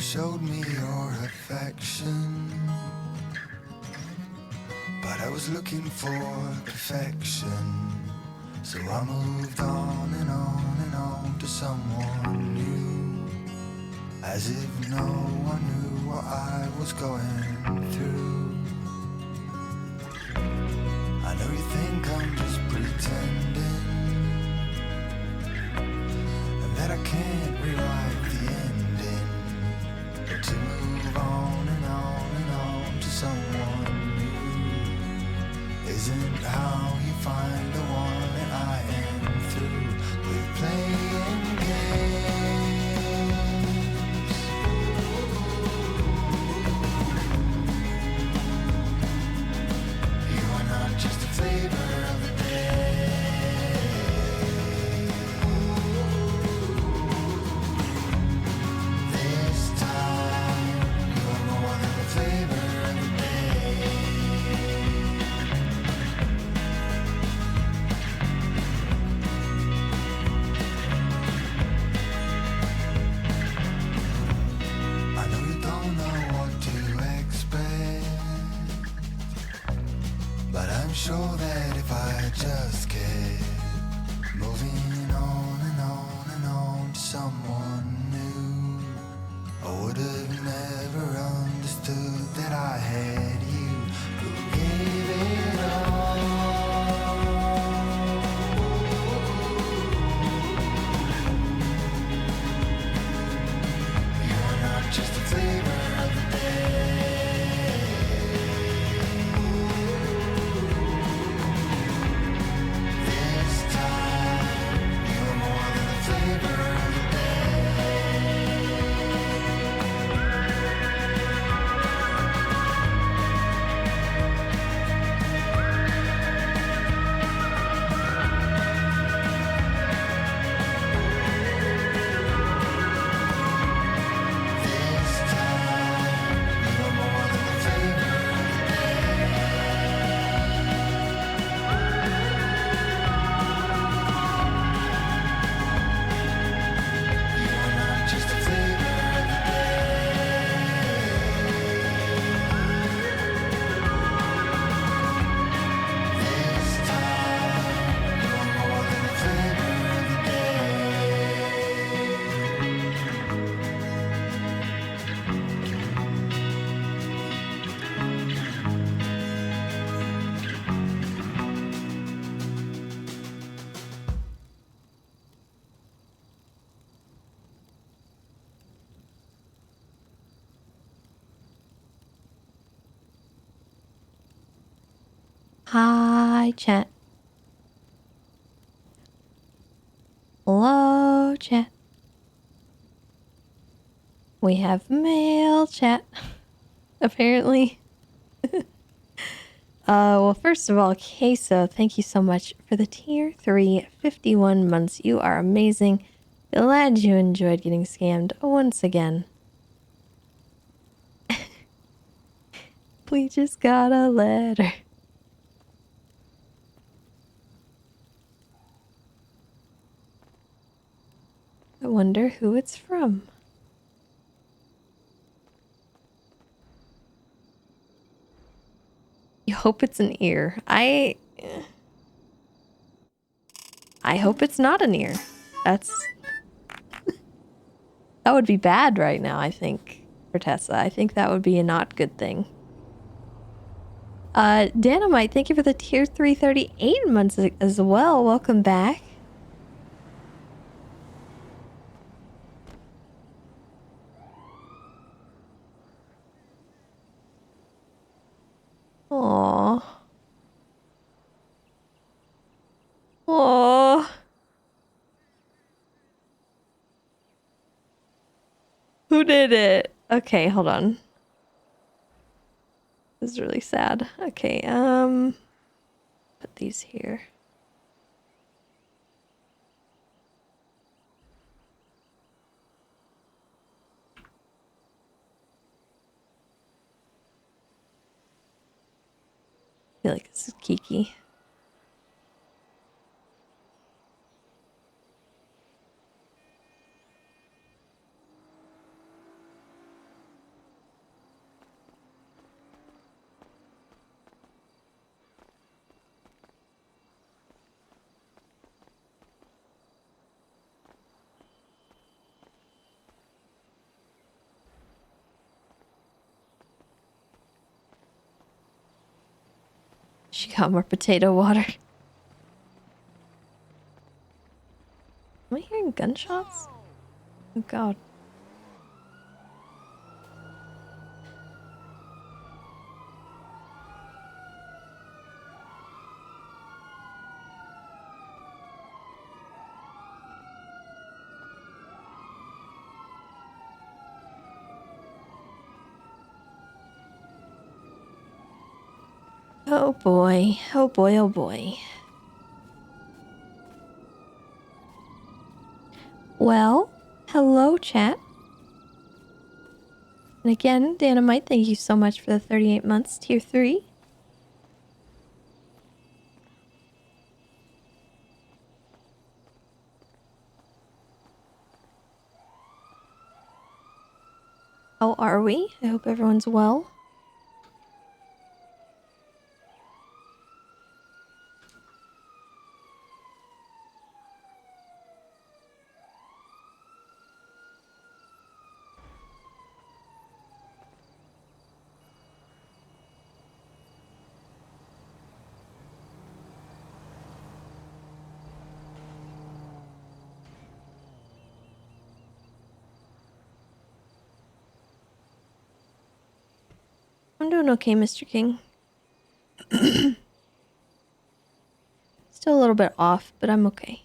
showed me your affection, but I was looking for perfection. So I moved on and on and on to someone new, as if no one knew what I was going through. I know you think I'm just pretending, and that I can't rewrite the ending, but to move on and on and on to someone new isn't how you find the one that I am through with playing games. You are not just a flavor of the day. This time, you are more than a flavor of the day. I know you don't know what to expect, but I'm sure that if I just kept moving on and on and on to someone new, I would have never understood that I had you who gave it all. You're not just a flavor of the day. This time, you're more than a flavor of the day. This time, you're more than a flavor of the day. You're not just a flavor of the day. This time, you're more than a flavor of the Hi, chat. Hello, chat. We have male chat, apparently. Well, first of all, Queso, thank you so much for the tier 3 51 months. You are amazing. Glad you enjoyed getting scammed once again. We just got a letter. I wonder who it's from. You hope it's an ear. I hope it's not an ear. That would be bad right now, I think, for Tessa. I think that would be a not good thing. Dynamite, thank you for the tier 338 months as well. Welcome back. Aww. Aww. Who did it? Okay, hold on. This is really sad. Okay, put these here. I feel like this is Kiki. She got more potato water. Am I hearing gunshots? Oh god. Oh boy. Oh boy, oh boy. Well, hello chat. And again, Dynamite, thank you so much for the 38 months, tier 3. How are we? I hope everyone's well. I'm doing okay, Mr. King. Still a little bit off, but I'm okay.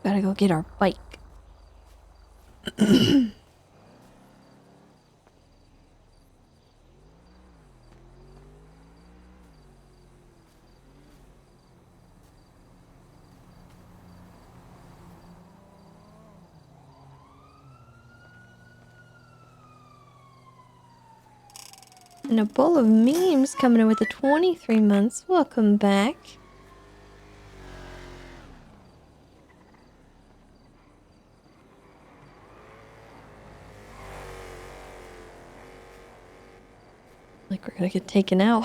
Gotta go get our bike. And a bowl of memes coming in with the 23 months. Welcome back. Like we're gonna get taken out.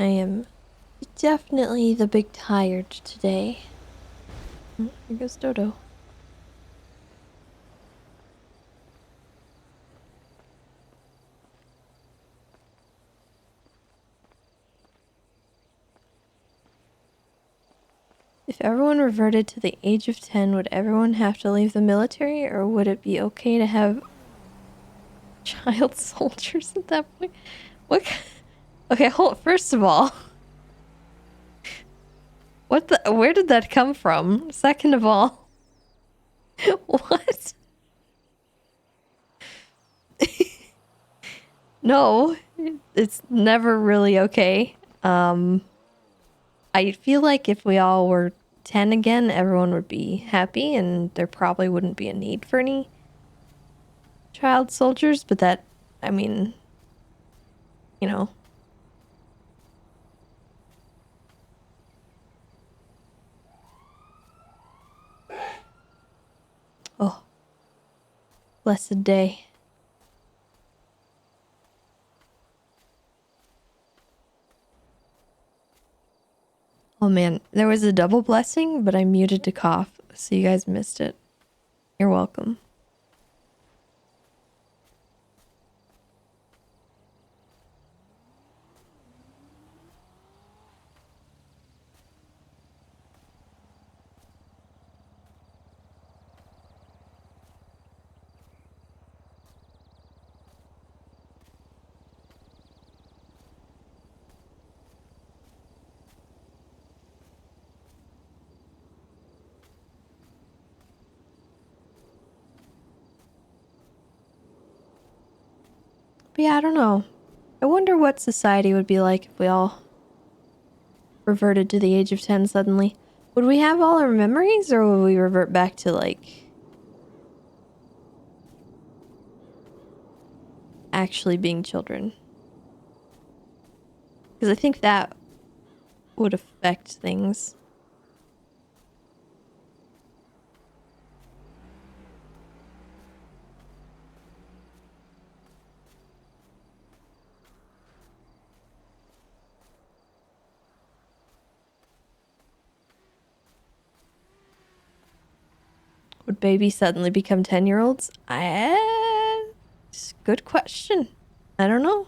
I am definitely the big tired today. Oh, here goes Dodo. If everyone reverted to the age of 10, would everyone have to leave the military, or would it be okay to have child soldiers at that point? What? Okay, hold. First of all, what the? Where did that come from? Second of all, what? No, it's never really okay. I feel like if we all were 10 again, everyone would be happy, and there probably wouldn't be a need for any child soldiers. But that, I mean, you know. Oh, blessed day. Oh man, there was a double blessing, but I muted to cough, so you guys missed it. You're welcome. But yeah, I don't know. I wonder what society would be like if we all reverted to the age of 10 suddenly. Would we have all our memories, or would we revert back to, like, actually being children? Because I think that would affect things. Would babies suddenly become 10-year-olds? Good question. I don't know. Is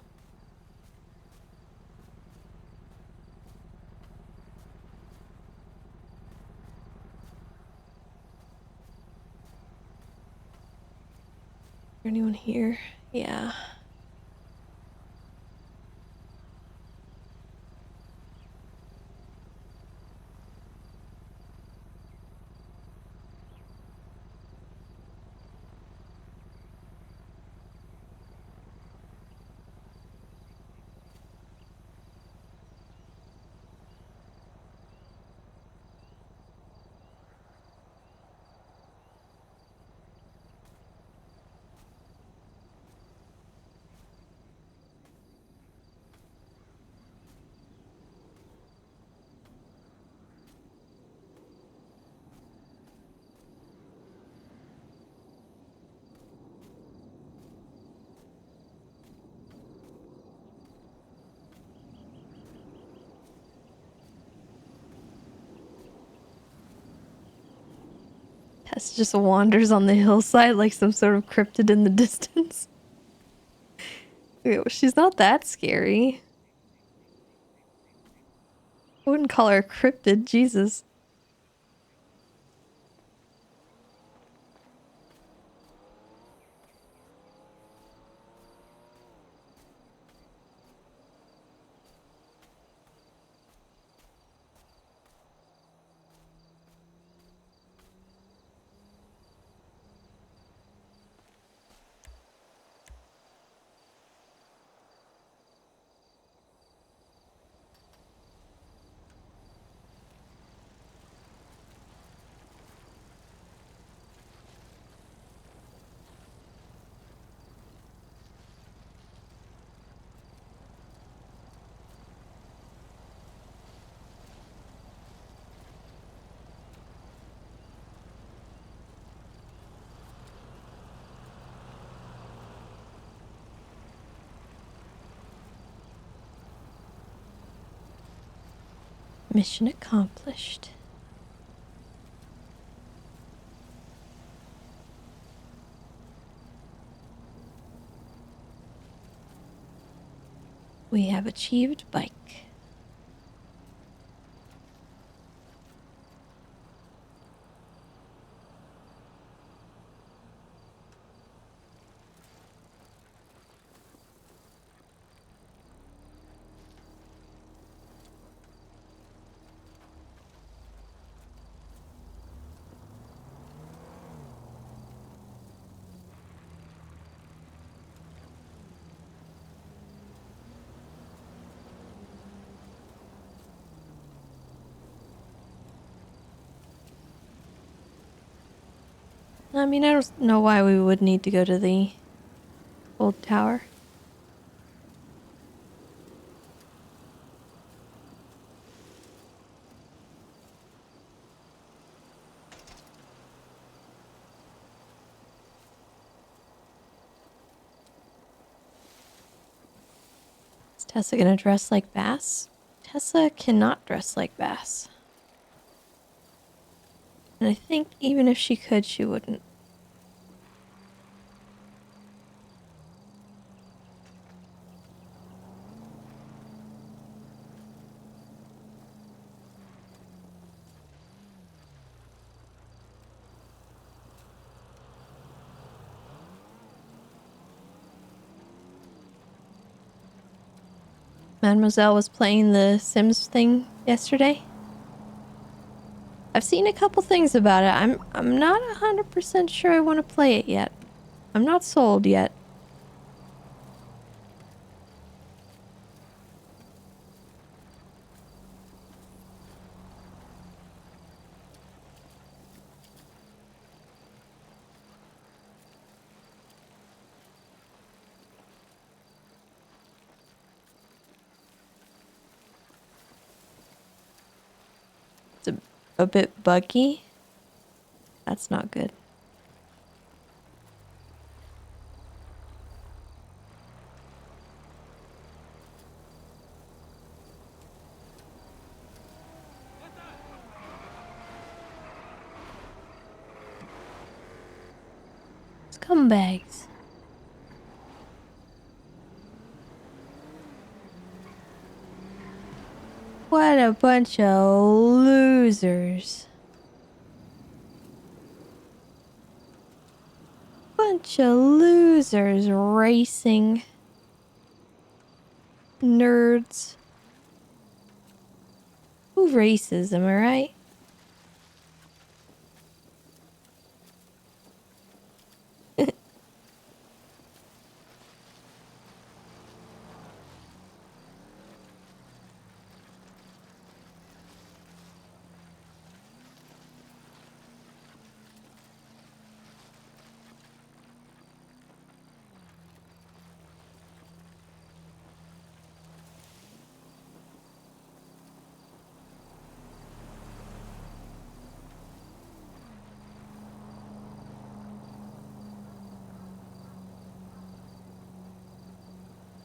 there anyone here? Yeah. Tess just wanders on the hillside like some sort of cryptid in the distance. She's not that scary. I wouldn't call her a cryptid, Jesus. Mission accomplished. We have achieved bike. I mean, I don't know why we would need to go to the old tower. Is Tessa gonna dress like Bass? Tessa cannot dress like Bass. And I think even if she could, she wouldn't. Mademoiselle was playing the Sims thing yesterday. I've seen a couple things about it. I'm not 100% sure I want to play it yet. I'm not sold yet. It's a bit buggy. That's not good. Scumbags. What a bunch of losers. Bunch of losers racing. Nerds. Who races, am I right?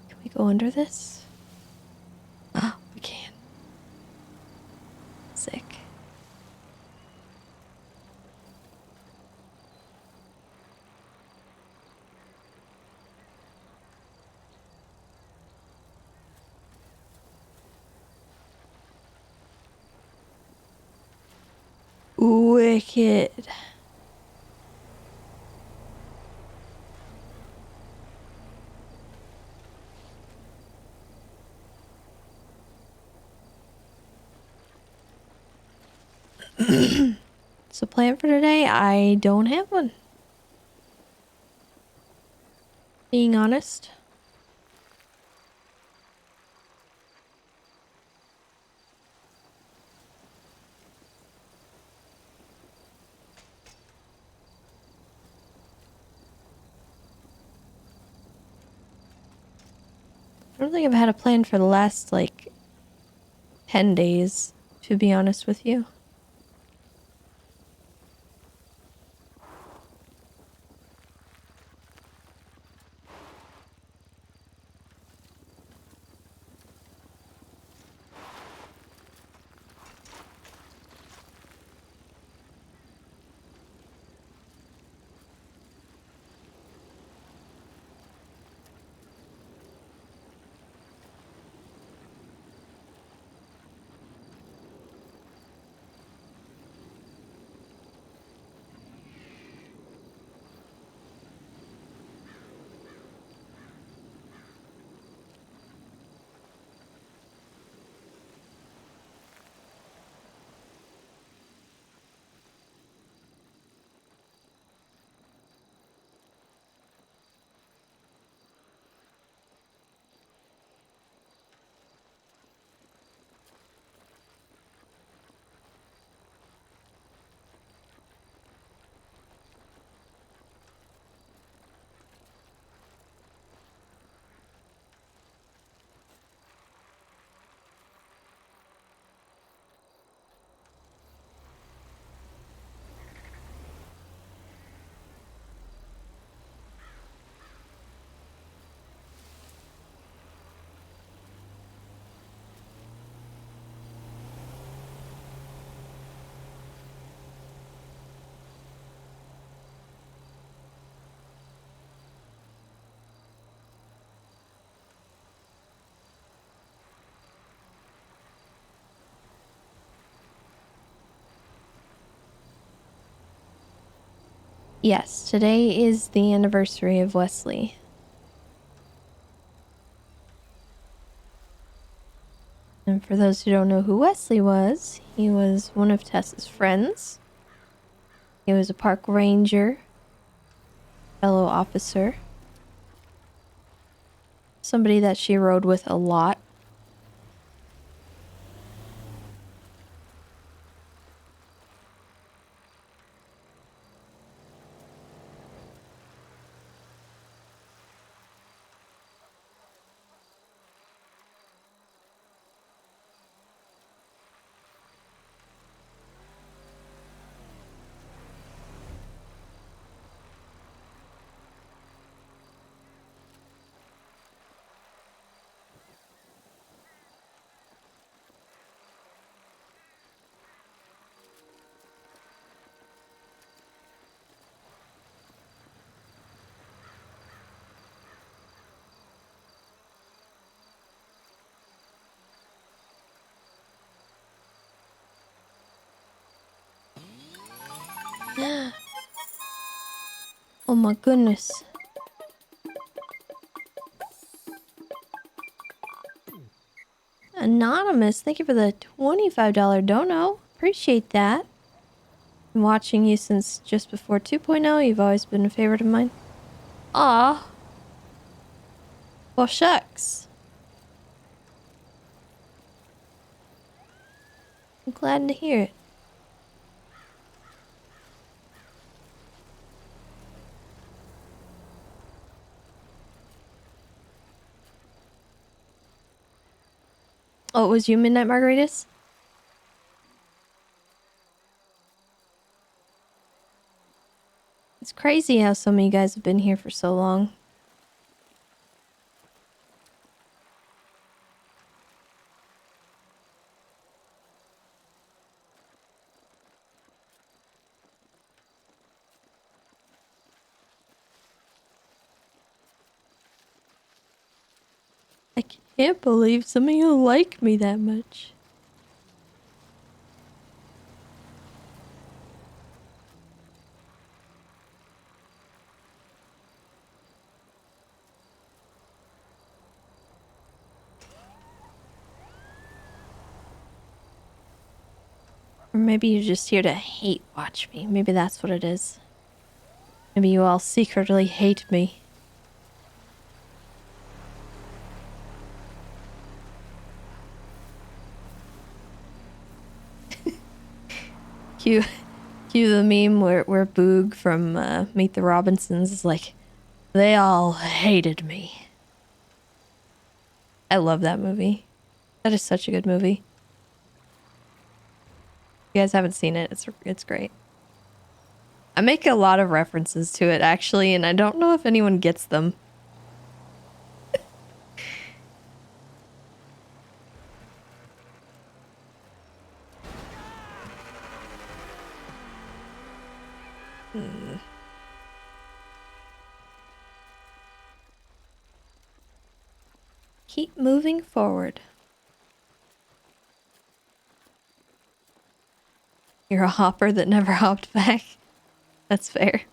Can we go under this? Oh, we can. Sick. Wicked. So plan for today, I don't have one. Being honest. I don't think I've had a plan for the last, like, 10 days, to be honest with you. Yes, today is the anniversary of Wesley. And for those who don't know who Wesley was, he was one of Tessa's friends. He was a park ranger, fellow officer, somebody that she rode with a lot. Oh my goodness. Anonymous, thank you for the $25 dono. Appreciate that. Been watching you since just before 2.0. You've always been a favorite of mine. Aw. Well, shucks. I'm glad to hear it. Oh, it was you, Midnight Margaritas? It's crazy how some of you guys have been here for so long. I can't believe some of you like me that much. Or maybe you're just here to hate watch me. Maybe that's what it is. Maybe you all secretly hate me. Cue, cue the meme where Boog from Meet the Robinsons is like, they all hated me. I love that movie. That is such a good movie. If you guys haven't seen it, it's great. I make a lot of references to it actually, and I don't know if anyone gets them. Keep moving forward. You're a hopper that never hopped back. That's fair.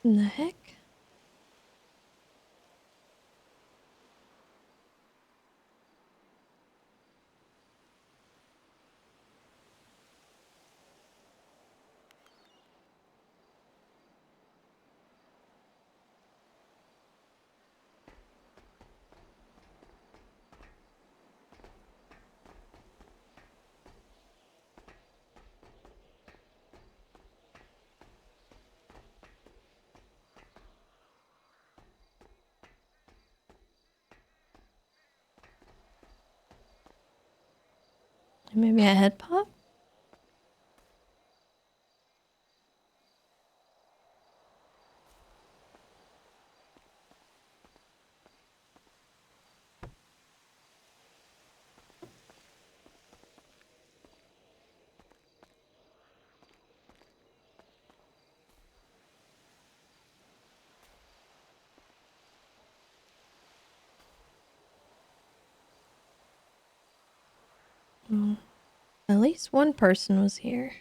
In the heck? Maybe a head pop? Well, at least one person was here.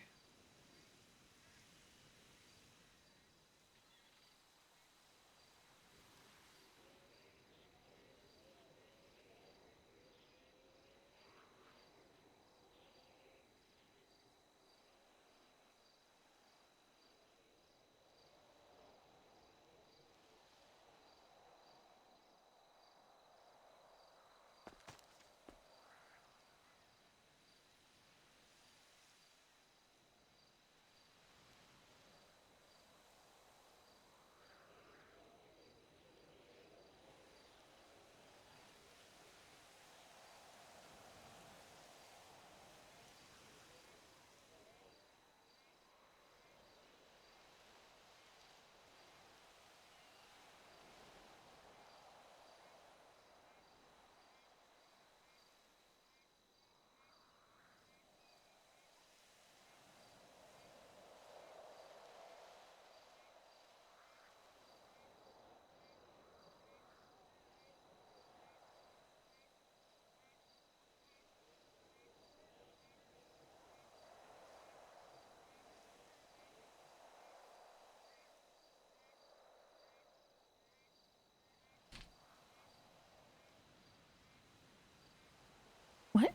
What?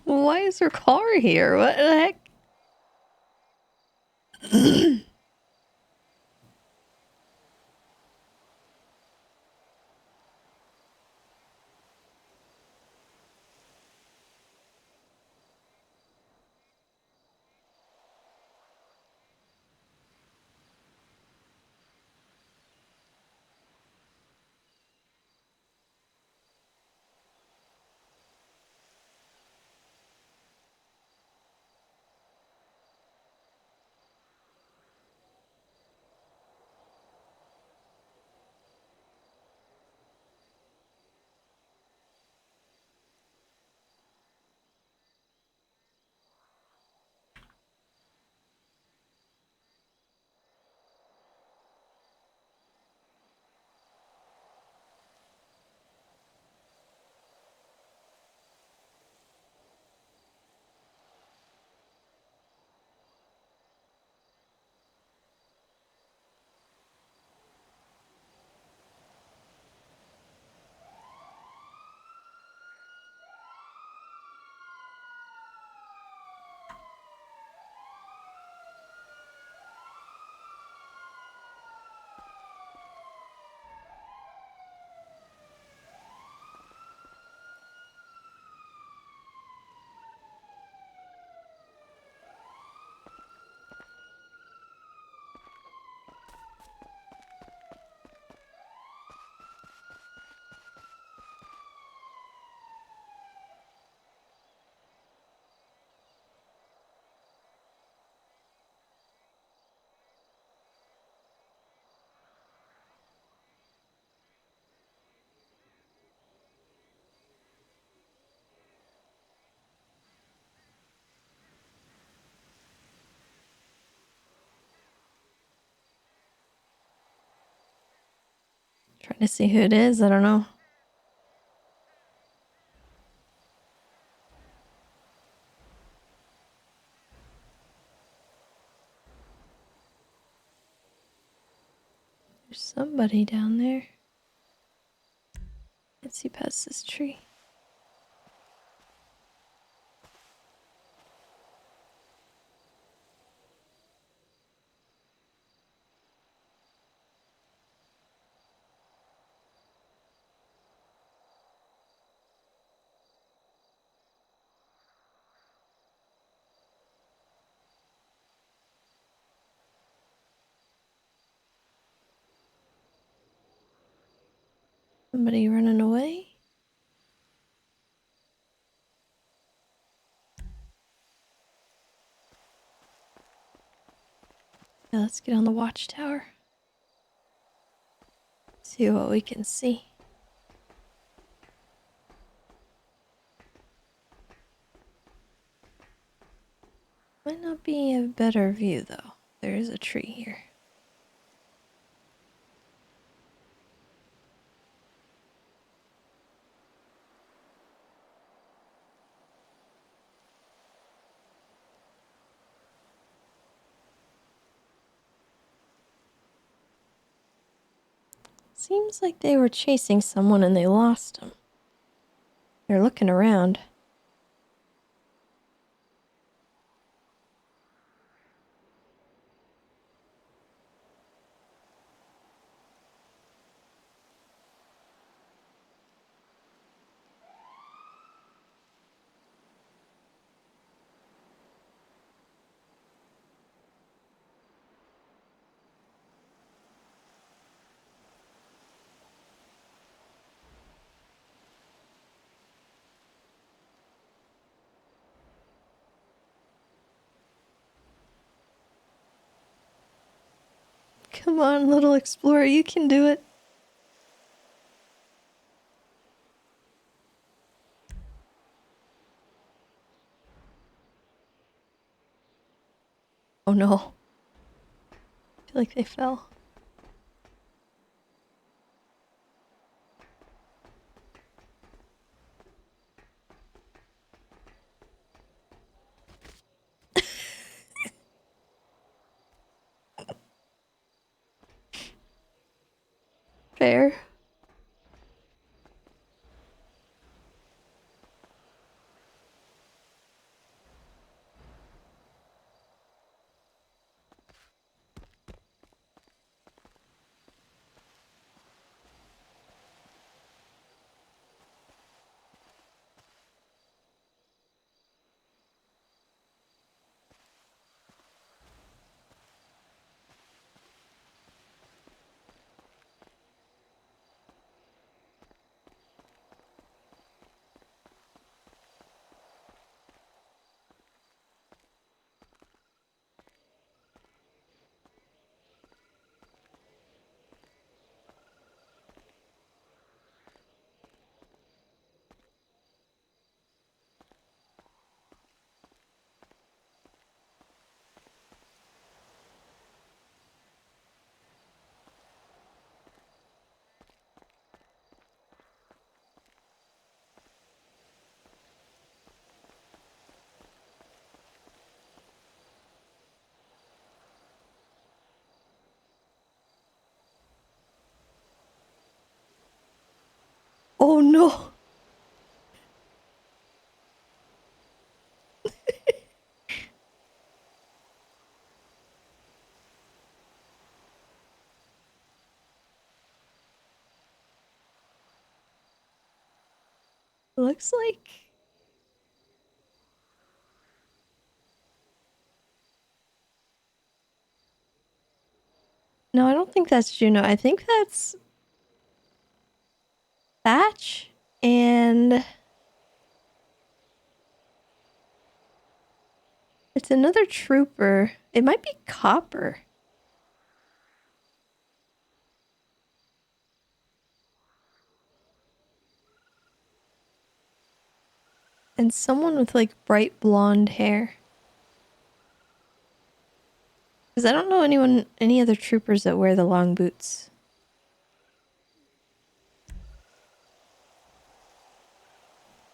Why is her car here? What the heck? Trying to see who it is. I don't know. There's somebody down there. Let's see past this tree. Somebody running away? Yeah, let's get on the watchtower. See what we can see. Might not be a better view though. There is a tree here. Seems like they were chasing someone and they lost him. They're looking around. Come on, little explorer, you can do it. Oh no. I feel like they fell. Fair. Oh no. Looks like... No, I don't think that's Juno. I think that's Thatch and it's another trooper. It might be Copper. And someone with like bright blonde hair. Because I don't know any other troopers that wear the long boots.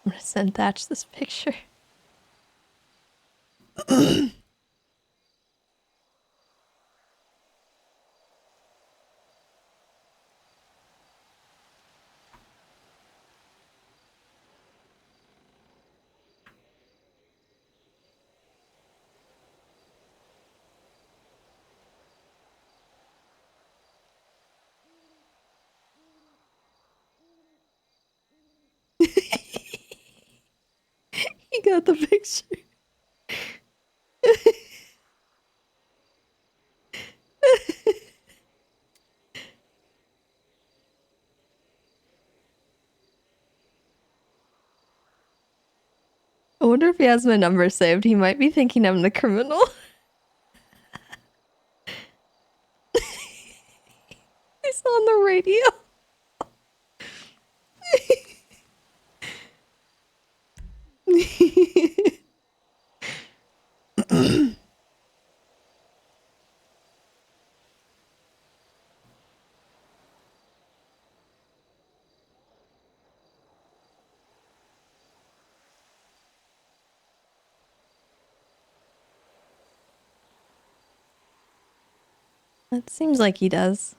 I'm gonna send Thatch this picture. got the picture. I wonder if he has my number saved. He might be thinking I'm the criminal. He's on the radio. It seems like he does.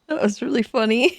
That was really funny.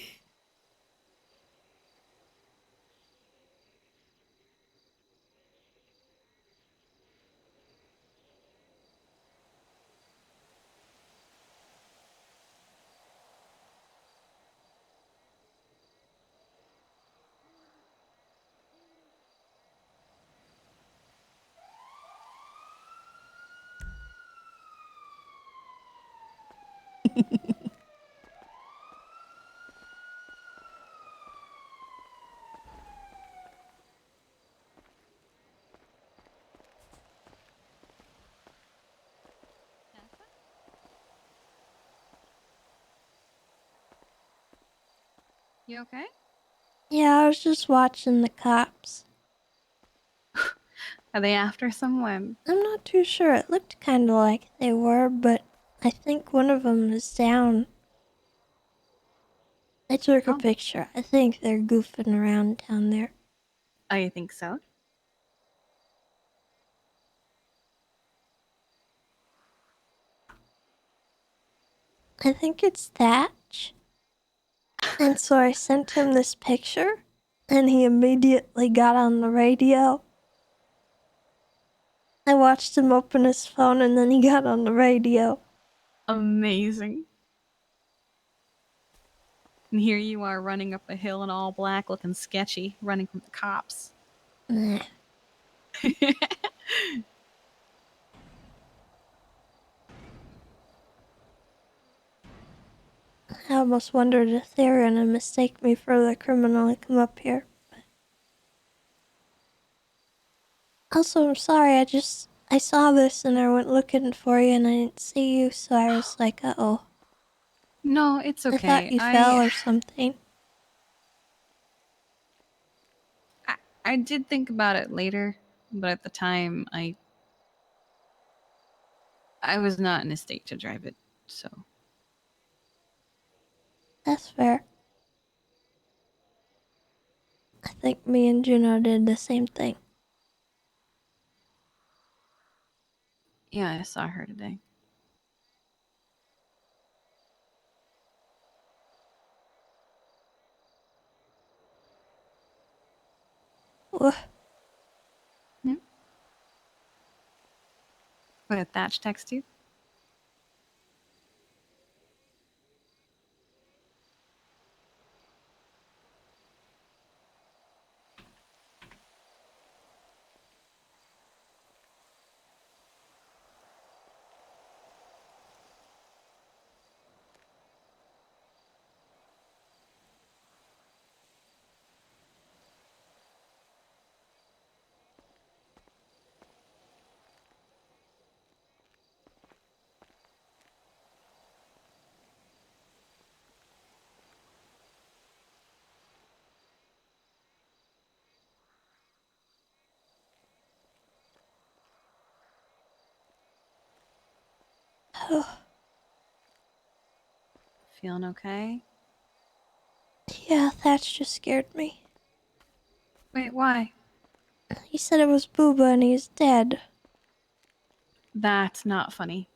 You okay? Yeah, I was just watching the cops. Are they after someone? I'm not too sure. It looked kind of like they were, but I think one of them is down. I took a Oh. picture. I think they're goofing around down there. I think so. I think it's Thatch. And so I sent him this picture, and he immediately got on the radio. I watched him open his phone, and then he got on the radio. Amazing. And here you are running up a hill in all black, looking sketchy, running from the cops. Nah. I almost wondered if they were gonna mistake me for the criminal and come up here. Also, I'm sorry, I saw this and I went looking for you and I didn't see you, so I was like, uh-oh. No, it's okay. I thought you fell or something. I did think about it later, but at the time, I was not in a state to drive it, so. That's fair. I think me and Juno did the same thing. Yeah, I saw her today. Ugh. What did Thatch text you? Feeling okay? Yeah, Thatch just scared me. Wait, why? He said it was Booba and he's dead. That's not funny.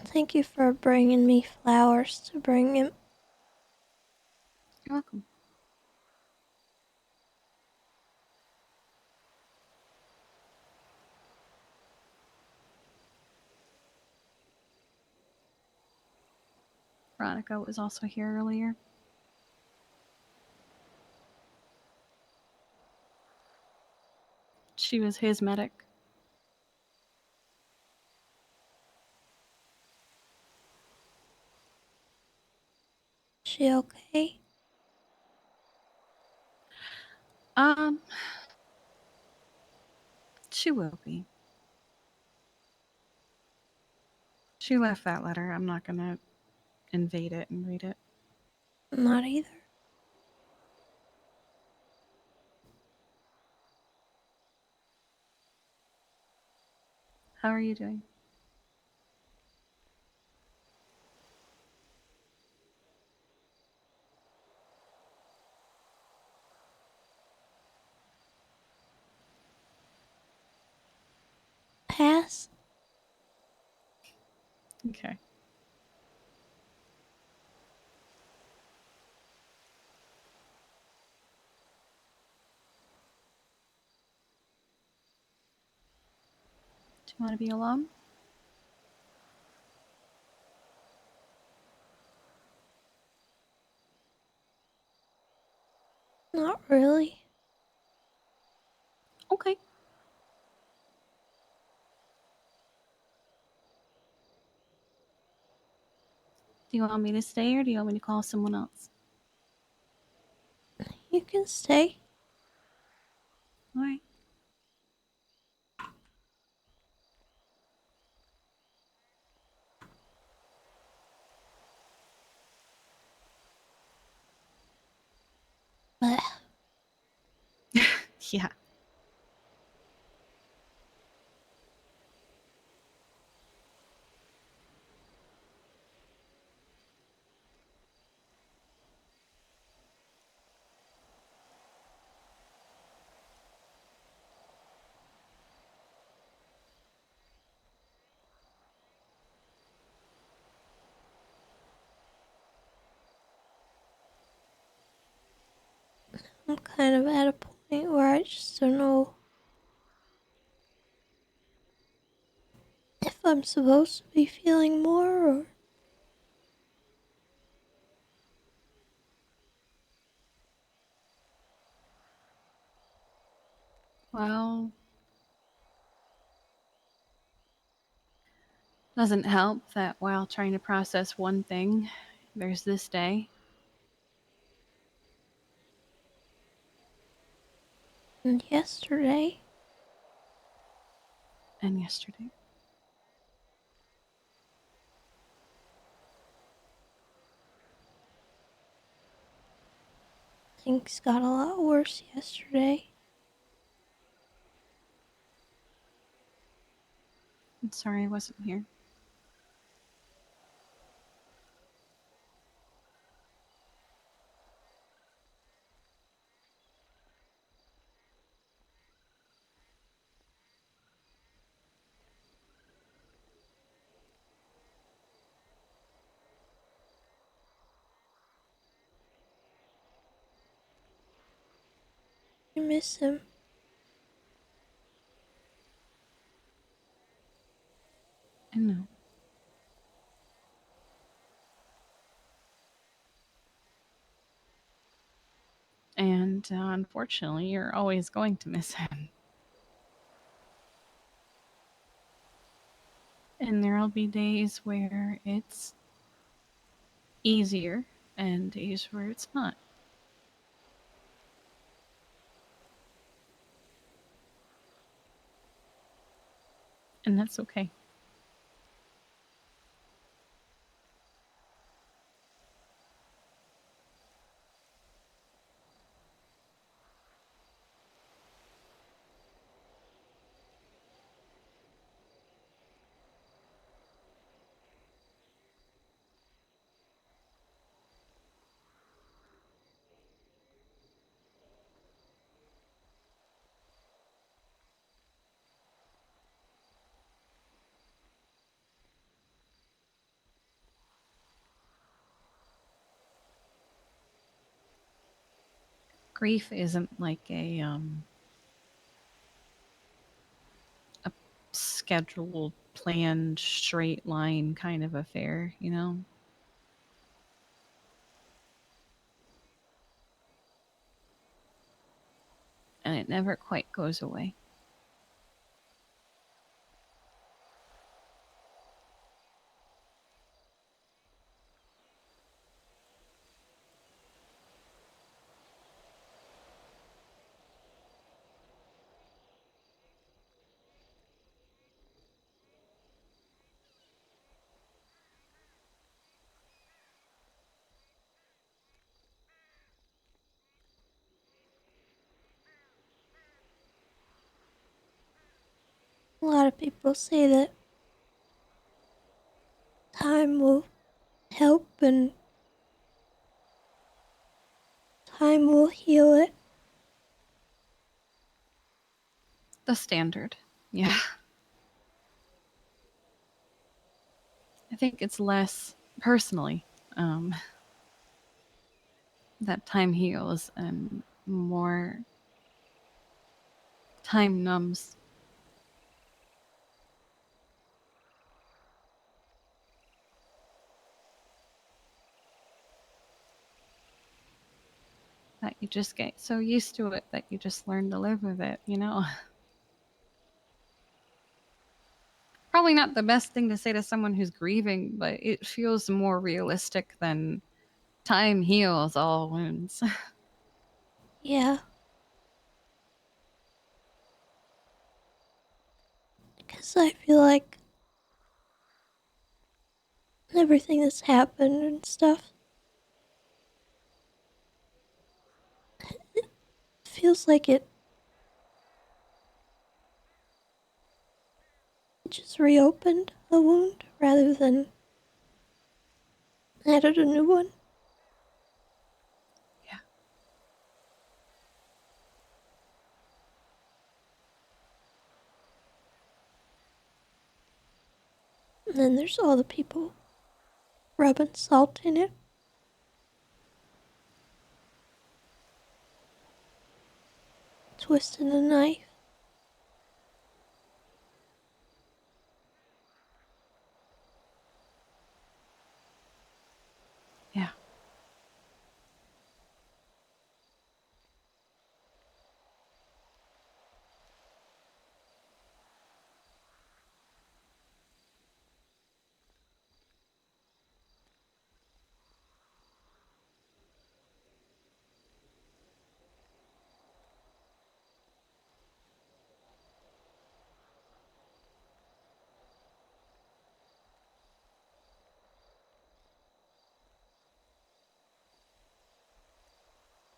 Thank you for bringing me flowers to bring him. You're welcome. Veronica was also here earlier. She was his medic. She okay? She will be. She left that letter. I'm not gonna invade it and read it. Not either. How are you doing? Pass? Okay. Do you want to be alone? Not really. Okay. Do you want me to stay or do you want me to call someone else? You can stay. All right. But Yeah. I'm kind of at a point where I just don't know if I'm supposed to be feeling more or... Well, doesn't help that while trying to process one thing, there's this day. And yesterday, And yesterday. things got a lot worse yesterday. I'm sorry I wasn't here. I miss him. I know. And unfortunately, you're always going to miss him. And there'll be days where it's easier and days where it's not. And that's okay. Grief isn't like a scheduled, planned, straight line kind of affair, you know? And it never quite goes away. A lot of people say that time will help and time will heal it. The standard. Yeah. I think it's less personally that time heals and more time numbs. That you just get so used to it that you just learn to live with it, you know? Probably not the best thing to say to someone who's grieving, but it feels more realistic than time heals all wounds. Yeah. Because I feel like everything that's happened and stuff, it feels like it just reopened a wound rather than added a new one. Yeah. And then there's all the people rubbing salt in it. Twisting a knife. Yeah.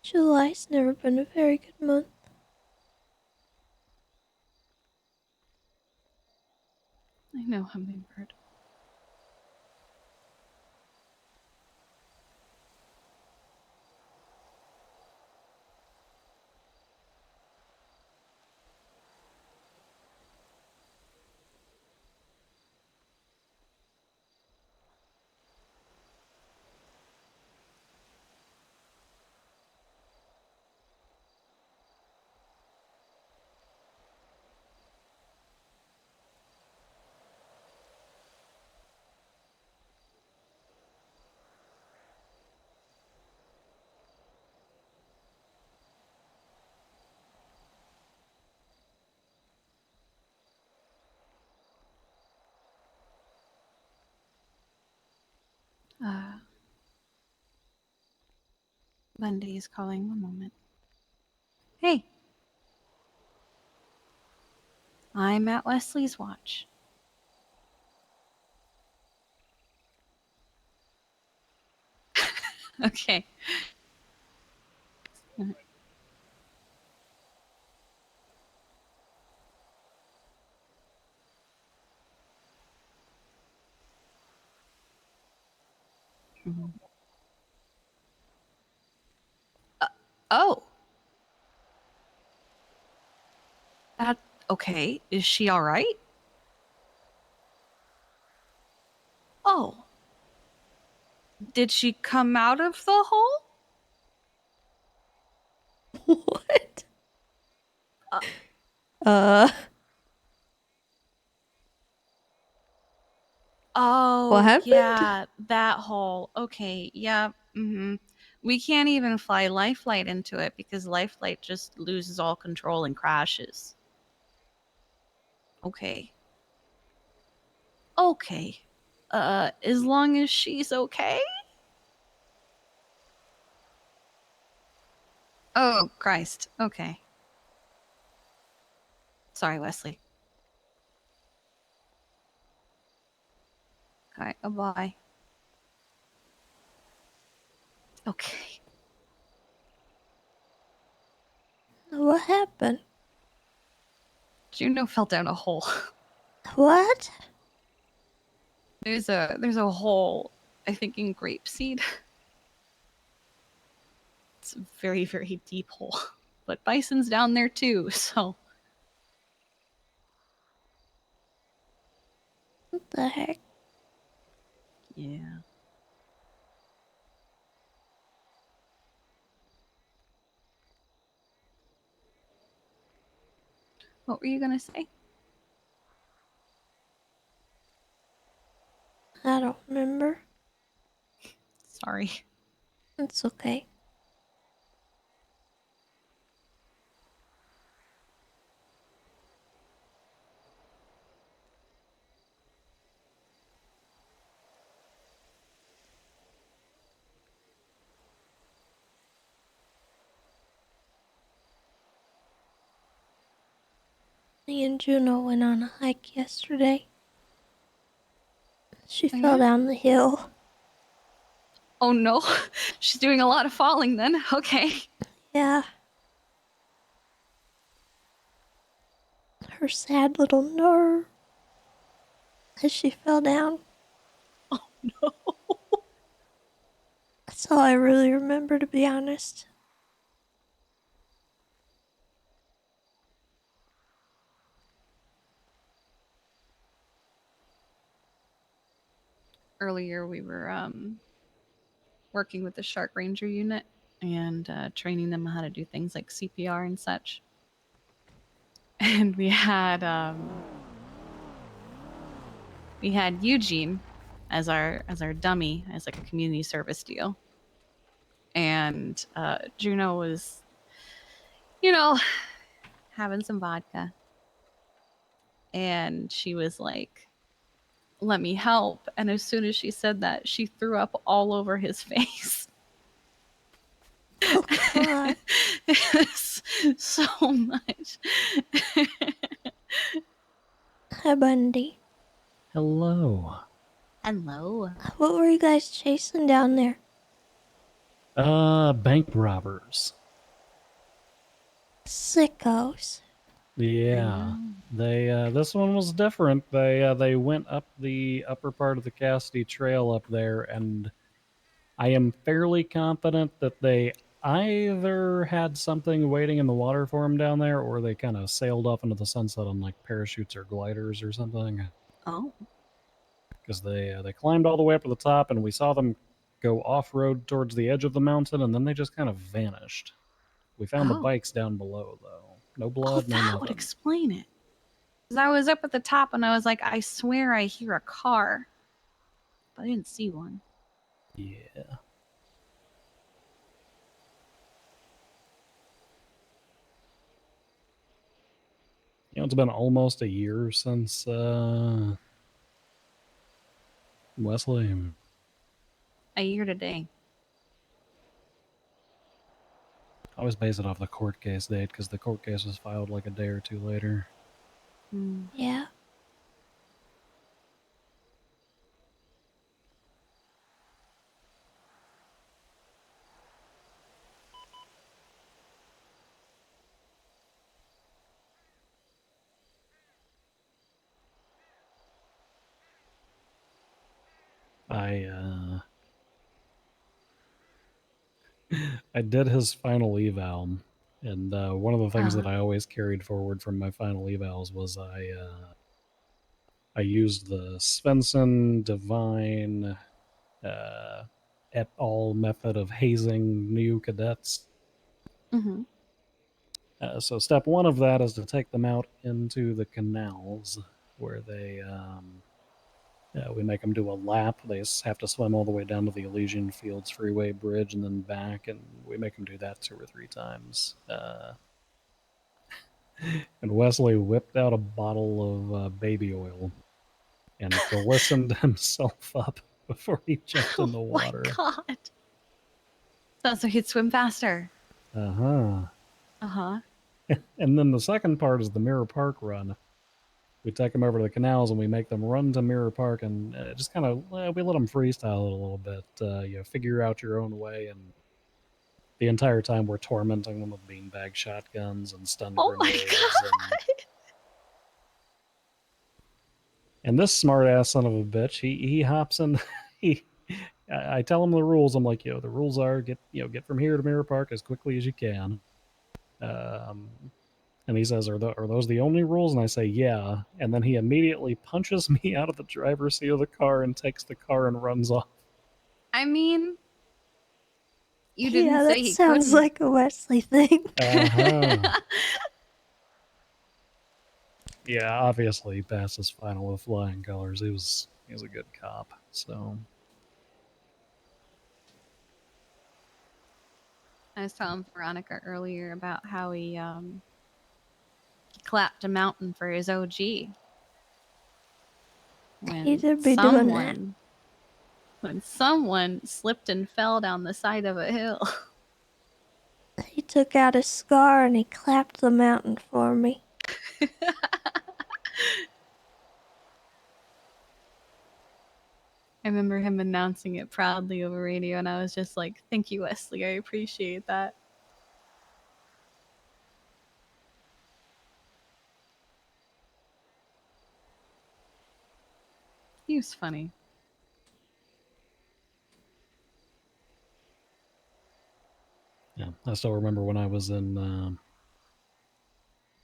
July's never been a very good month. I know, Hummingbird. Bundy is calling. One moment. Hey. I'm at Leslie's watch. Okay. Mhm. Oh. That okay. Is she all right? Oh. Did she come out of the hole? What? Uh, Uh, Oh, what happened? yeah, that hole. Okay, yeah. We can't even fly Lifelight into it because Lifelight just loses all control and crashes. Okay. Okay. As long as she's okay? Oh, Christ. Okay. Sorry, Wesley. All right, bye. Okay. What happened? Juno fell down a hole. What? There's a hole, I think in Grapeseed. It's a very, very deep hole. But Bison's down there too, so. What the heck? Yeah. What were you gonna say? I don't remember. Sorry. It's okay. Me and Juno went on a hike yesterday. She Oh, fell yeah? down the hill. Oh no. She's doing a lot of falling then. Okay. Yeah. Her sad little nerve as she fell down. Oh no. That's all I really remember, to be honest. Earlier we were working with the Shark Ranger unit and training them how to do things like CPR and such. And we had Eugene as our dummy, as like a community service deal. And Juno was, you know, having some vodka. And she was like, let me help. And as soon as she said that, she threw up all over his face. Oh, God. So much. Hi, Bundy. Hello. Hello. What were you guys chasing down there? Bank robbers. Sickos. Yeah. They this one was different. They went up the upper part of the Cassidy Trail up there, and I am fairly confident that they either had something waiting in the water for them down there, or they kind of sailed off into the sunset on like parachutes or gliders or something. Oh. Because they climbed all the way up to the top, and we saw them go off road towards the edge of the mountain, and then they just kind of vanished. We found the Oh. bikes down below, though. No Oh, blood, no that nothing. would explain it. Because I was up at the top and I was like, I swear I hear a car. But I didn't see one. Yeah. You know, it's been almost a year since Wesley. A year today. I always base it off the court case date because the court case was filed like a day or two later. Yeah. I did his final eval, and one of the things that I always carried forward from my final evals was I used the Svensson Divine et al. Method of hazing new cadets. Mm-hmm. So step one of that is to take them out into the canals where they we make them do a lap. They have to swim all the way down to the Elysian Fields Freeway Bridge and then back, and we make them do that 2 or 3 times. And Wesley whipped out a bottle of baby oil and glistened himself up before he jumped in the water. Oh my god. Sounds like he'd swim faster. Uh-huh. Uh-huh. And then the second part is the Mirror Park run. We take them over to the canals and we make them run to Mirror Park and just kind of, we let them freestyle it a little bit. You figure out your own way, and the entire time we're tormenting them with beanbag shotguns and stun Oh my grenades. god. And this smart ass son of a bitch, he hops in. I tell him the rules. I'm like, the rules are get from here to Mirror Park as quickly as you can. And he says, are those the only rules? And I say, yeah. And then he immediately punches me out of the driver's seat of the car and takes the car and runs off. I mean, you didn't Yeah, say that he sounds couldn't. like a Wesley thing. Uh-huh. Yeah, obviously he passed his final with flying colors. He was a good cop. So I was telling Veronica earlier about how he clapped a mountain for his OG. He did be doing that. When someone slipped and fell down the side of a hill. He took out his scar and he clapped the mountain for me. I remember him announcing it proudly over radio, and I was just like, thank you, Wesley. I appreciate that. He was funny. yeah, I still remember when I was in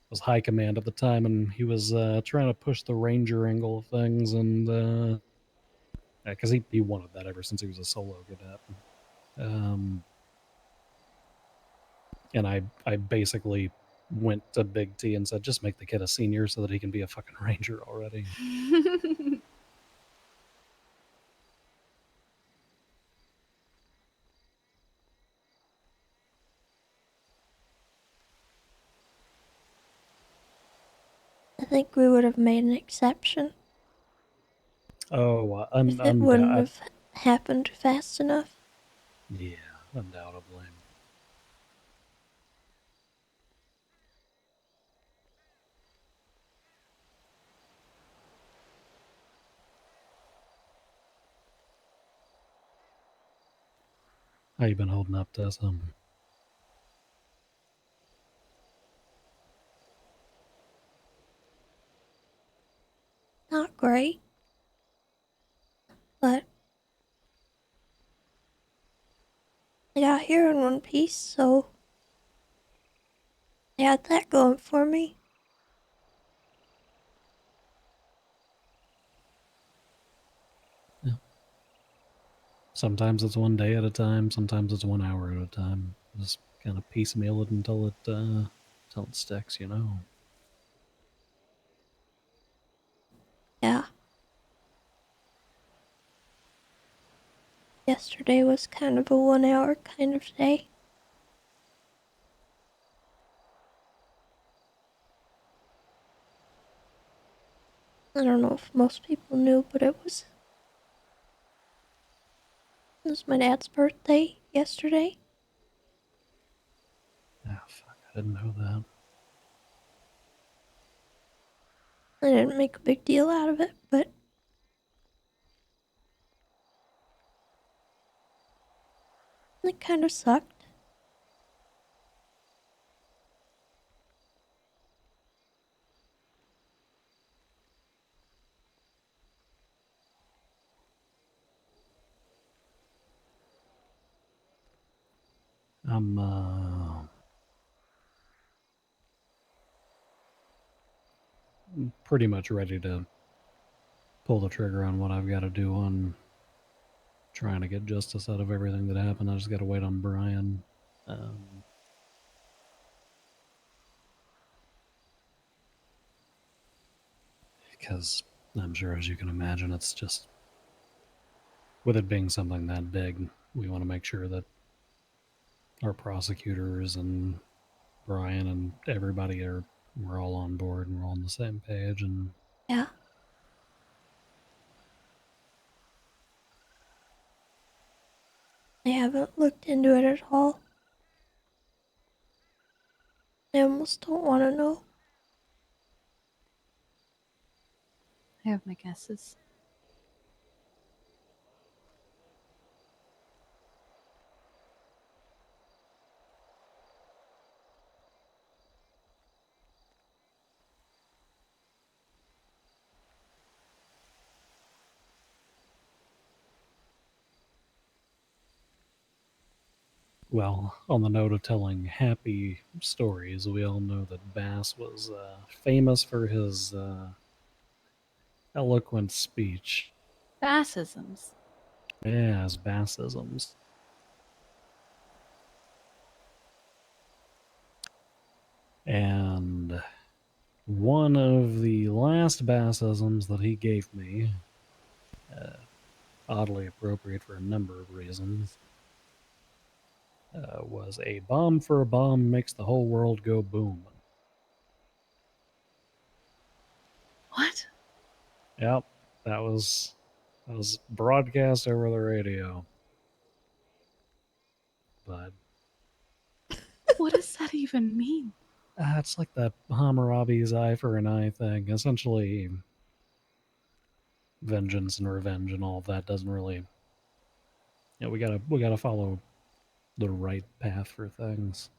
was high command at the time, and he was trying to push the ranger angle of things, and because he wanted that ever since he was a solo cadet. And I basically went to Big T and said, just make the kid a senior so that he can be a fucking ranger already. I think we would have made an exception Oh, if it wouldn't have happened fast enough. Yeah, undoubtedly. How you been holding up, Tessa? Not great, but I got here in one piece, so I had that going for me. Yeah. Sometimes it's one day at a time. Sometimes it's 1 hour at a time. Just kind of piecemeal it until it sticks, Yeah. Yesterday was kind of a 1 hour kind of day. I don't know if most people knew, but it was my dad's birthday yesterday. Oh, fuck, I didn't know that. I didn't make a big deal out of it, but it kind of sucked. I'm pretty much ready to pull the trigger on what I've got to do on trying to get justice out of everything that happened. I just got to wait on Brian. because I'm sure, as you can imagine, it's just, with it being something that big, we want to make sure that our prosecutors and Brian and everybody we're all on board and we're all on the same page. And Yeah. I haven't looked into it at all. I almost don't want to know. I have my guesses. well, on the note of telling happy stories, we all know that Bass was famous for his eloquent speech. Bassisms. Yeah, his Bassisms. And one of the last Bassisms that he gave me, oddly appropriate for a number of reasons, was a bomb for a bomb makes the whole world go boom. What? Yep, that was broadcast over the radio. But What does that even mean? it's like that Hammurabi's eye for an eye thing. Essentially, vengeance and revenge and all of that doesn't really. Yeah, we gotta follow the right path for things.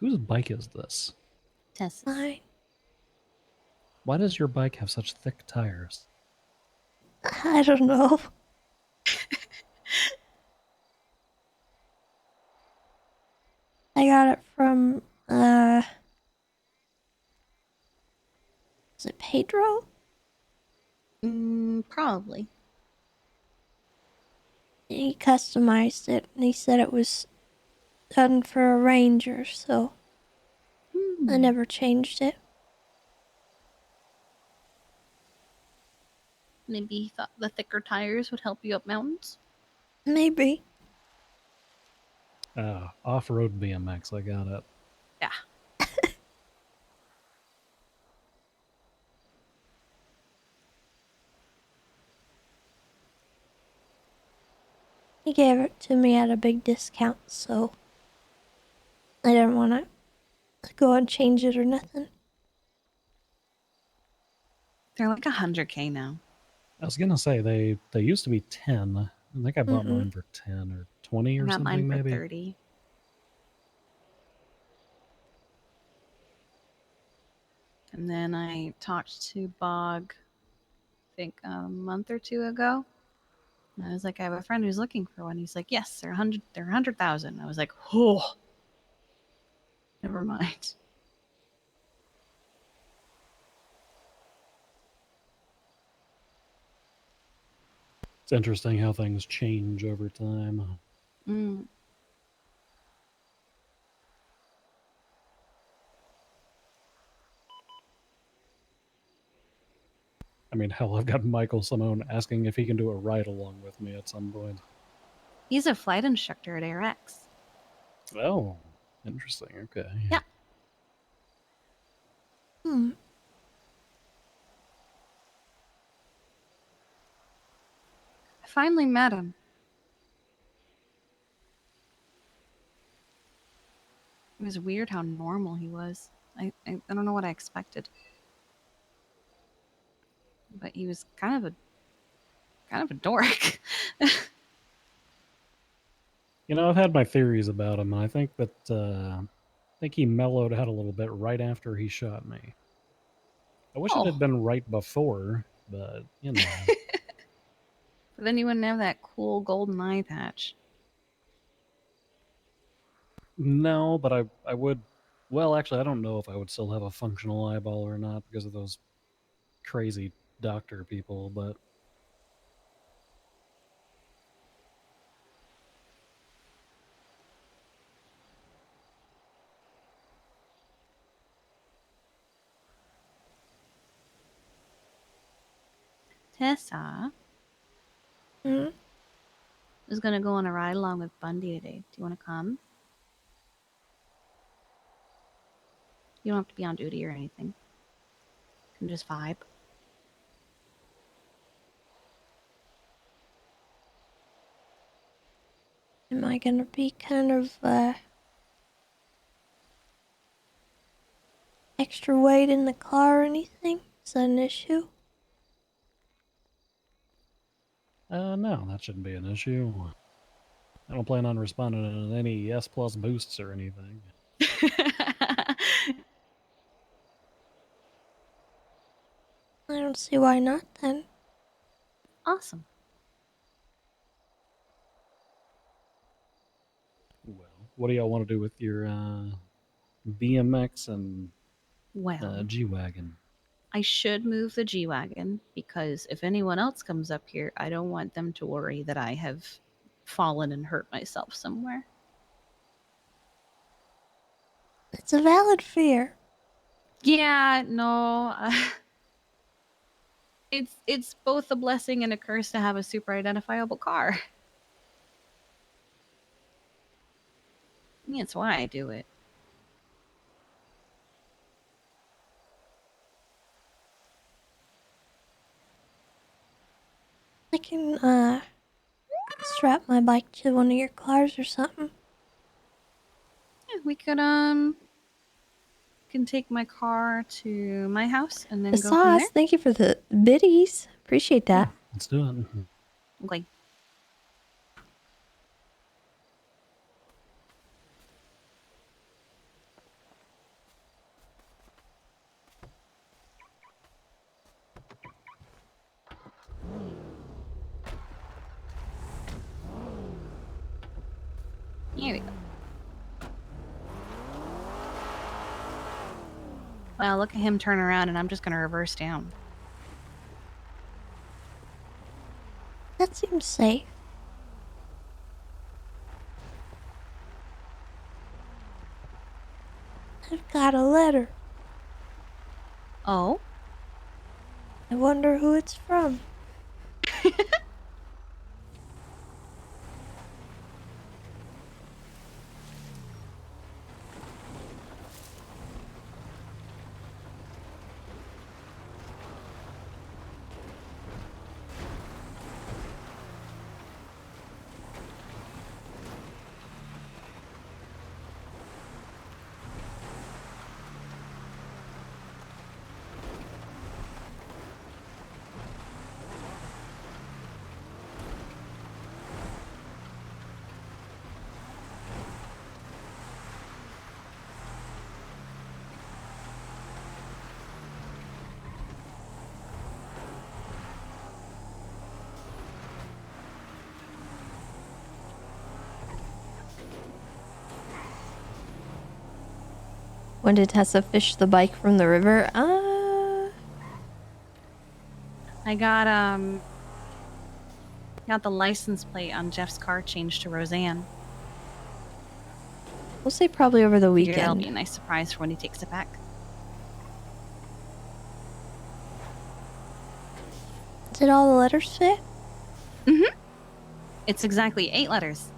Whose bike is this? Tessa's. Mine. Why does your bike have such thick tires? I don't know. I got it from, is it Pedro? Probably. He customized it, and he said it was done for a Ranger, so I never changed it. Maybe he thought the thicker tires would help you up mountains. Maybe. Off-road BMX, I got it. Yeah. He gave it to me at a big discount, so I didn't want to go and change it or nothing. They're like 100K now. I was gonna say they used to be 10. I think I bought Mhm. mine for 10 or 20 I or got something, mine for maybe. 30. And then I talked to Bog, I think a month or two ago. And I was like, I have a friend who's looking for one. He's like, yes, they're 100,000. I was like, oh, never mind. It's interesting how things change over time. Mm. I mean, hell, I've got Michael Simone asking if he can do a ride along with me at some point. He's a flight instructor at AirX. Oh, interesting. Okay. Yeah. Hmm. I finally met him. It was weird how normal he was. I don't know what I expected. But he was kind of a dork. You know, I've had my theories about him, and I think that I think he mellowed out a little bit right after he shot me. I wish it Oh, had been right before, but you know. but then you wouldn't have that cool golden eye patch. No, but I would. Well, actually, I don't know if I would still have a functional eyeball or not because of those crazy doctor people. But Tessa Hmm? is gonna go on a ride along with Bundy today. Do you want to come? You don't have to be on duty or anything. You can just vibe. Am I gonna be kind of extra weight in the car or anything? Is that an issue? no, that shouldn't be an issue. I don't plan on responding to any S plus boosts or anything. I don't see why not then. Awesome. Well, what do y'all want to do with your BMX and Well, G wagon? I should move the G Wagon because if anyone else comes up here, I don't want them to worry that I have fallen and hurt myself somewhere. It's a valid fear. Yeah, no. It's both a blessing and a curse to have a super identifiable car. That's why I do it. I can strap my bike to one of your cars or something. Yeah, we could can take my car to my house and then The go from there. sauce, thank you for the biddies. Appreciate that. Let's do it. Okay. Here we go. Well, look at him turn around and I'm just gonna reverse down. That seems safe. I've got a letter. Oh? I wonder who it's from. When did Tessa fish the bike from the river? I got the license plate on Jeff's car changed to Roseanne. We'll say probably over the Figured that'll be a weekend. nice surprise for when he takes it back. Did all the letters fit? Mm-hmm. It's exactly 8 letters.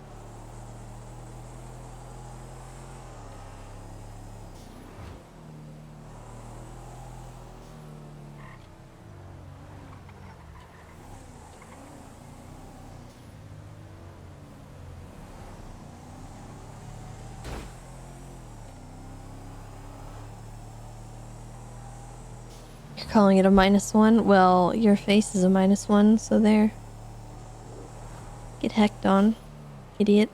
You're calling it a -1? Well, your face is a -1, so there. Get hecked on, idiot.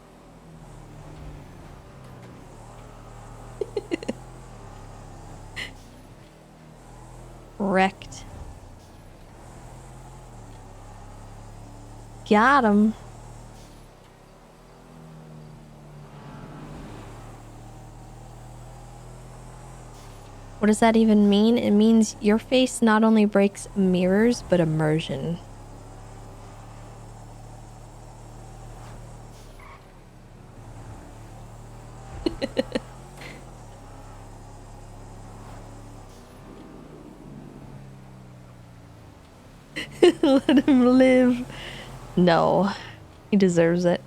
wrecked. Got him. What does that even mean? It means your face not only breaks mirrors, but immersion. Let him live. No, he deserves it.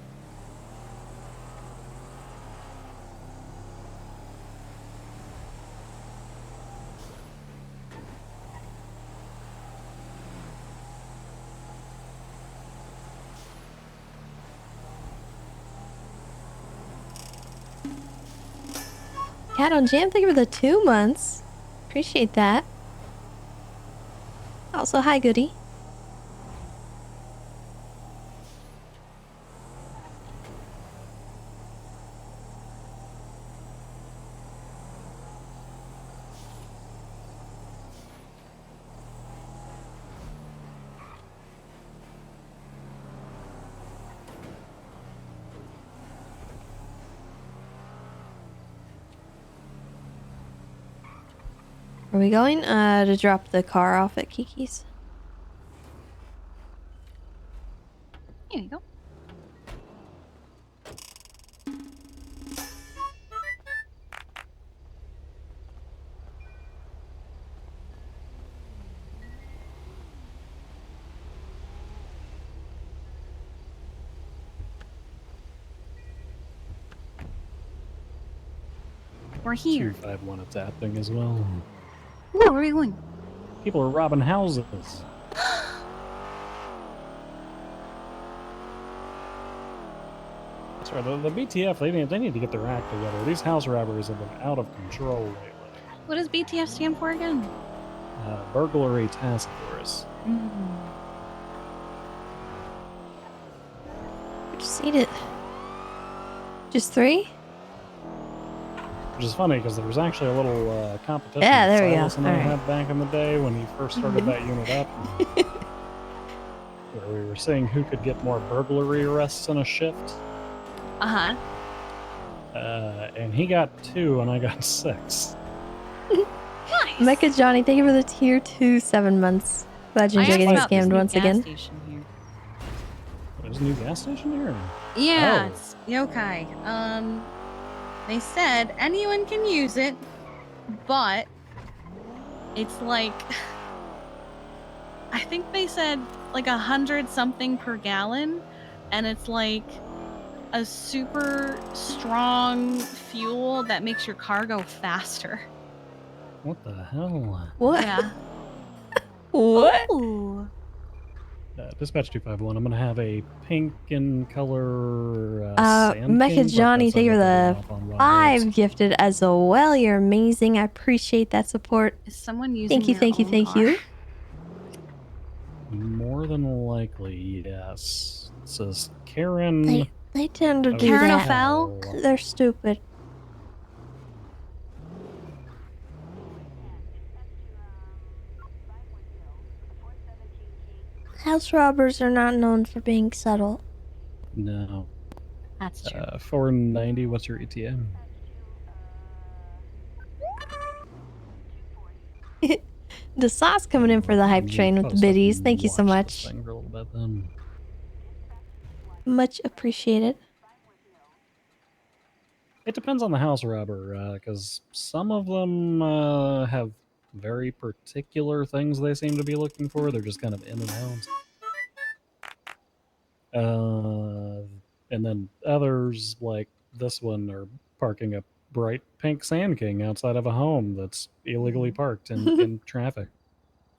Cat on Jam, thank you for the 2 months. Appreciate that. Also, hi, Goody. Are we going to drop the car off at Kiki's? Here you go. We're here. 251 it's happening as well. Where are we going? People are robbing houses. That's right. The BTF, they need to get their act together. These house robbers have been out of control lately. What does BTF stand for again? Burglary Task Force. Just eat it. Just 3? Which is funny because there was actually a little competition Yeah, that there we Silas go. and I All right. had back in the day when he first started that unit up. Where we were seeing who could get more burglary arrests in a shift. Uh-huh. And he got 2 and I got 6. Nice. Mecha Johnny, thank you for the tier 2 7 months. Glad you I enjoy asked getting about this scammed new once gas again. station here. There's a new gas station here? Yeah, Oh. it's yokai. They said anyone can use it, but it's like I think they said like 100 something per gallon, and it's like a super strong fuel that makes your car go faster. What the hell? What? Yeah. What? Ooh. Dispatch 251, I'm going to have a pink in color Sand Mecha King Johnny, thank you for the 5 gifted as well. You're amazing. I appreciate that support. Is someone using Thank you, their thank you, own thank car? you. More than likely, yes. It says Karen. They tend to do Karen that. O'Fell? They're stupid. House robbers are not known for being subtle. No. That's true. 490, what's your ETM? The sauce coming in for the hype train with the biddies. Thank you so much. Thing for a little bit, then. Much appreciated. It depends on the house robber, because some of them have very particular things they seem to be looking for. They're just kind of in and out. And then others, like this one, are parking a bright pink Sand King outside of a home that's illegally parked in traffic.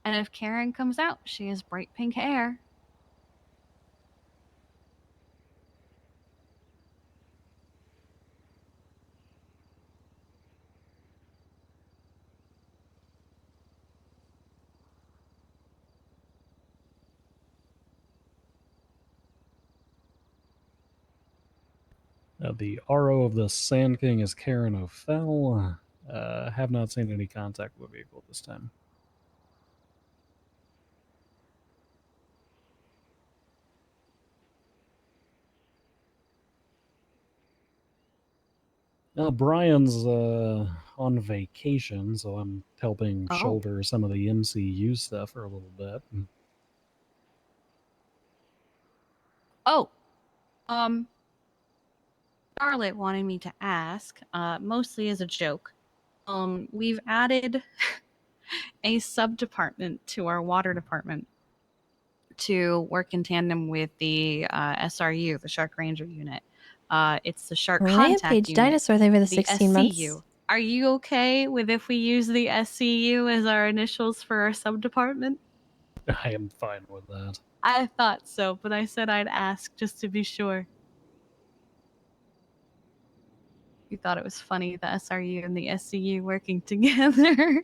And if Karen comes out, she has bright pink hair. The RO of the Sand King is Karen O'Fell. Have not seen any contact with the vehicle this time. Brian's on vacation, so I'm helping Oh. shoulder some of the MCU stuff for a little bit. Oh, Charlotte wanted me to ask, mostly as a joke. We've added a sub-department to our water department to work in tandem with the SRU, the Shark Ranger Unit. It's the Shark Contact Rampage Unit, dinosaur there for the the 16 months. SCU. Are you okay with if we use the SCU as our initials for our sub-department? I am fine with that. I thought so, but I said I'd ask just to be sure. You thought it was funny, the SRU and the SCU working together.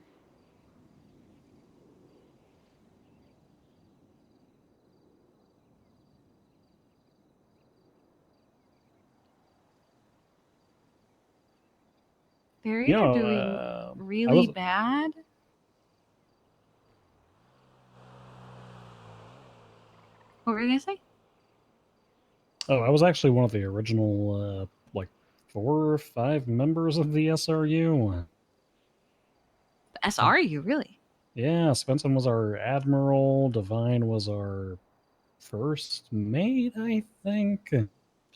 They're either doing really bad. What were you gonna say? Oh, I was actually one of the original, like, 4 or 5 members of the SRU. The SRU, really? Yeah, Svensson was our admiral. Divine was our first mate, I think.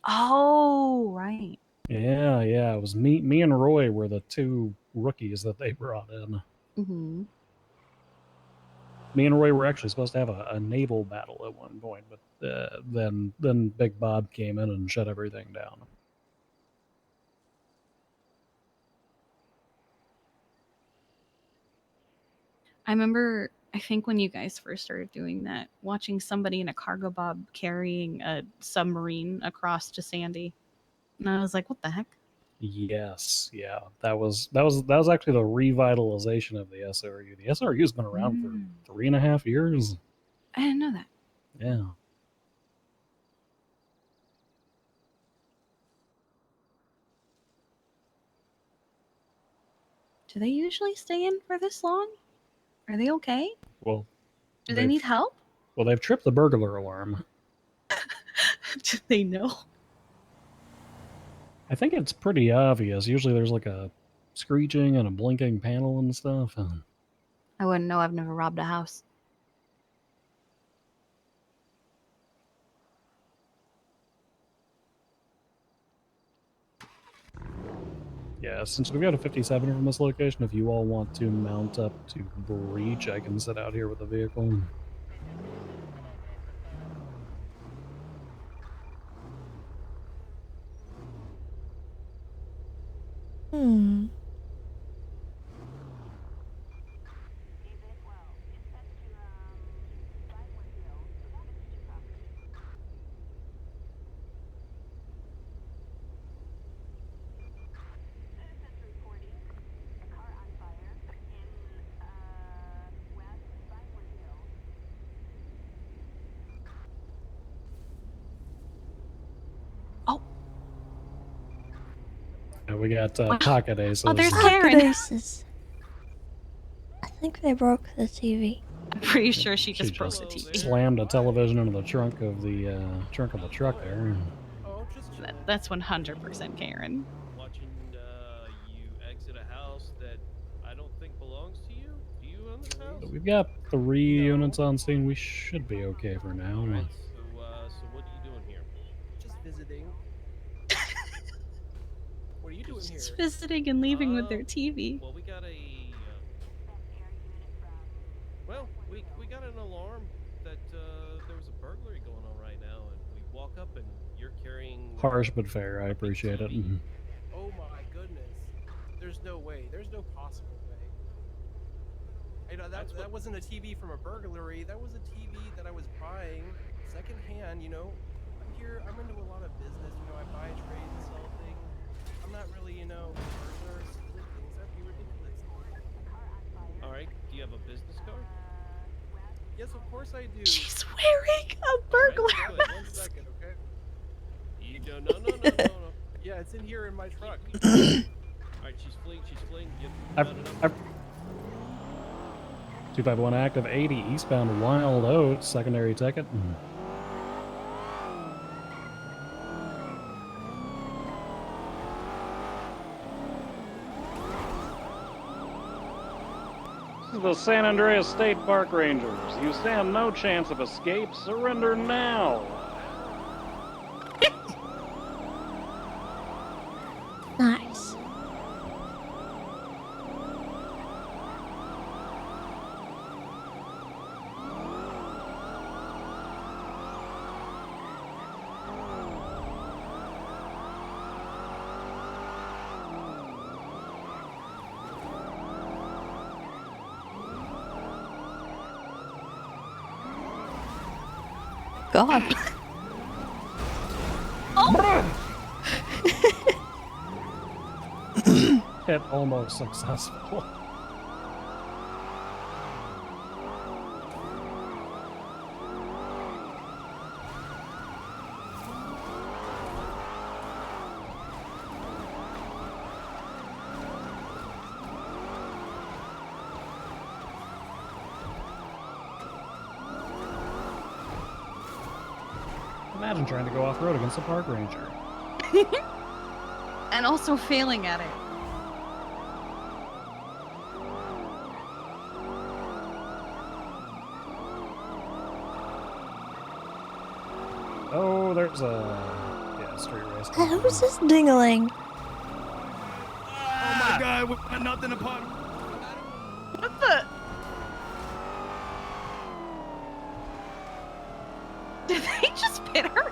Oh, right. Yeah, it was me and Roy were the 2 rookies that they brought in. Mm-hmm. Me and Roy were actually supposed to have a naval battle at one point, but then Big Bob came in and shut everything down. I remember, I think when you guys first started doing that, watching somebody in a cargo bob carrying a submarine across to Sandy. And I was like, what the heck? Yes, yeah. That was actually the revitalization of the SRU. The SRU's been around for 3.5 years. I didn't know that. Yeah. Do they usually stay in for this long? Are they okay? Well, do they need help? Well, they've tripped the burglar alarm. Do they know? I think it's pretty obvious. Usually there's like a screeching and a blinking panel and stuff. I wouldn't know. I've never robbed a house. Yeah, since we've got a 57 from this location, if you all want to mount up to breach, I can sit out here with the vehicle. We got pocket aces. Oh, there's Pocket Karen. aces. I think they broke the TV. I'm pretty sure she just broke the TV. Slammed a television into the trunk of the truck there. That's 100% Karen. Watching you exit a house that I don't think belongs to you. Do you own this house? So we've got 3 units on scene. We should be okay for now. Right. So what are you doing here? Just visiting. What are you doing here? Just visiting and leaving with their TV. Well, we got we got an alarm that there was a burglary going on right now, and we walk up and you're carrying. Harsh but fair. I appreciate it. Oh my goodness! There's no way. There's no possible way. You know that wasn't a TV from a burglary. That was a TV that I was buying secondhand. You know, I'm into a lot of business. You know, I buy, trade, and sell things. I'm not really, burglar or stealing things. That'd be ridiculous. All right. Do you have a business card? Yes, of course I do. She's wearing a burglar mask. 1 second, okay? You don't. No. Yeah, it's in here in my truck. All right, she's fleeing. I've 251 active 80 eastbound Wild Oats secondary ticket. This is the San Andreas State Park Rangers. You stand no chance of escape. Surrender now. Nice. God. Hit almost successful. Imagine trying to go off-road against a park ranger. And also failing at it. Oh, there's a street race. Who's this dingling? Oh my god, we got nothing upon. What the? Did they just hit her?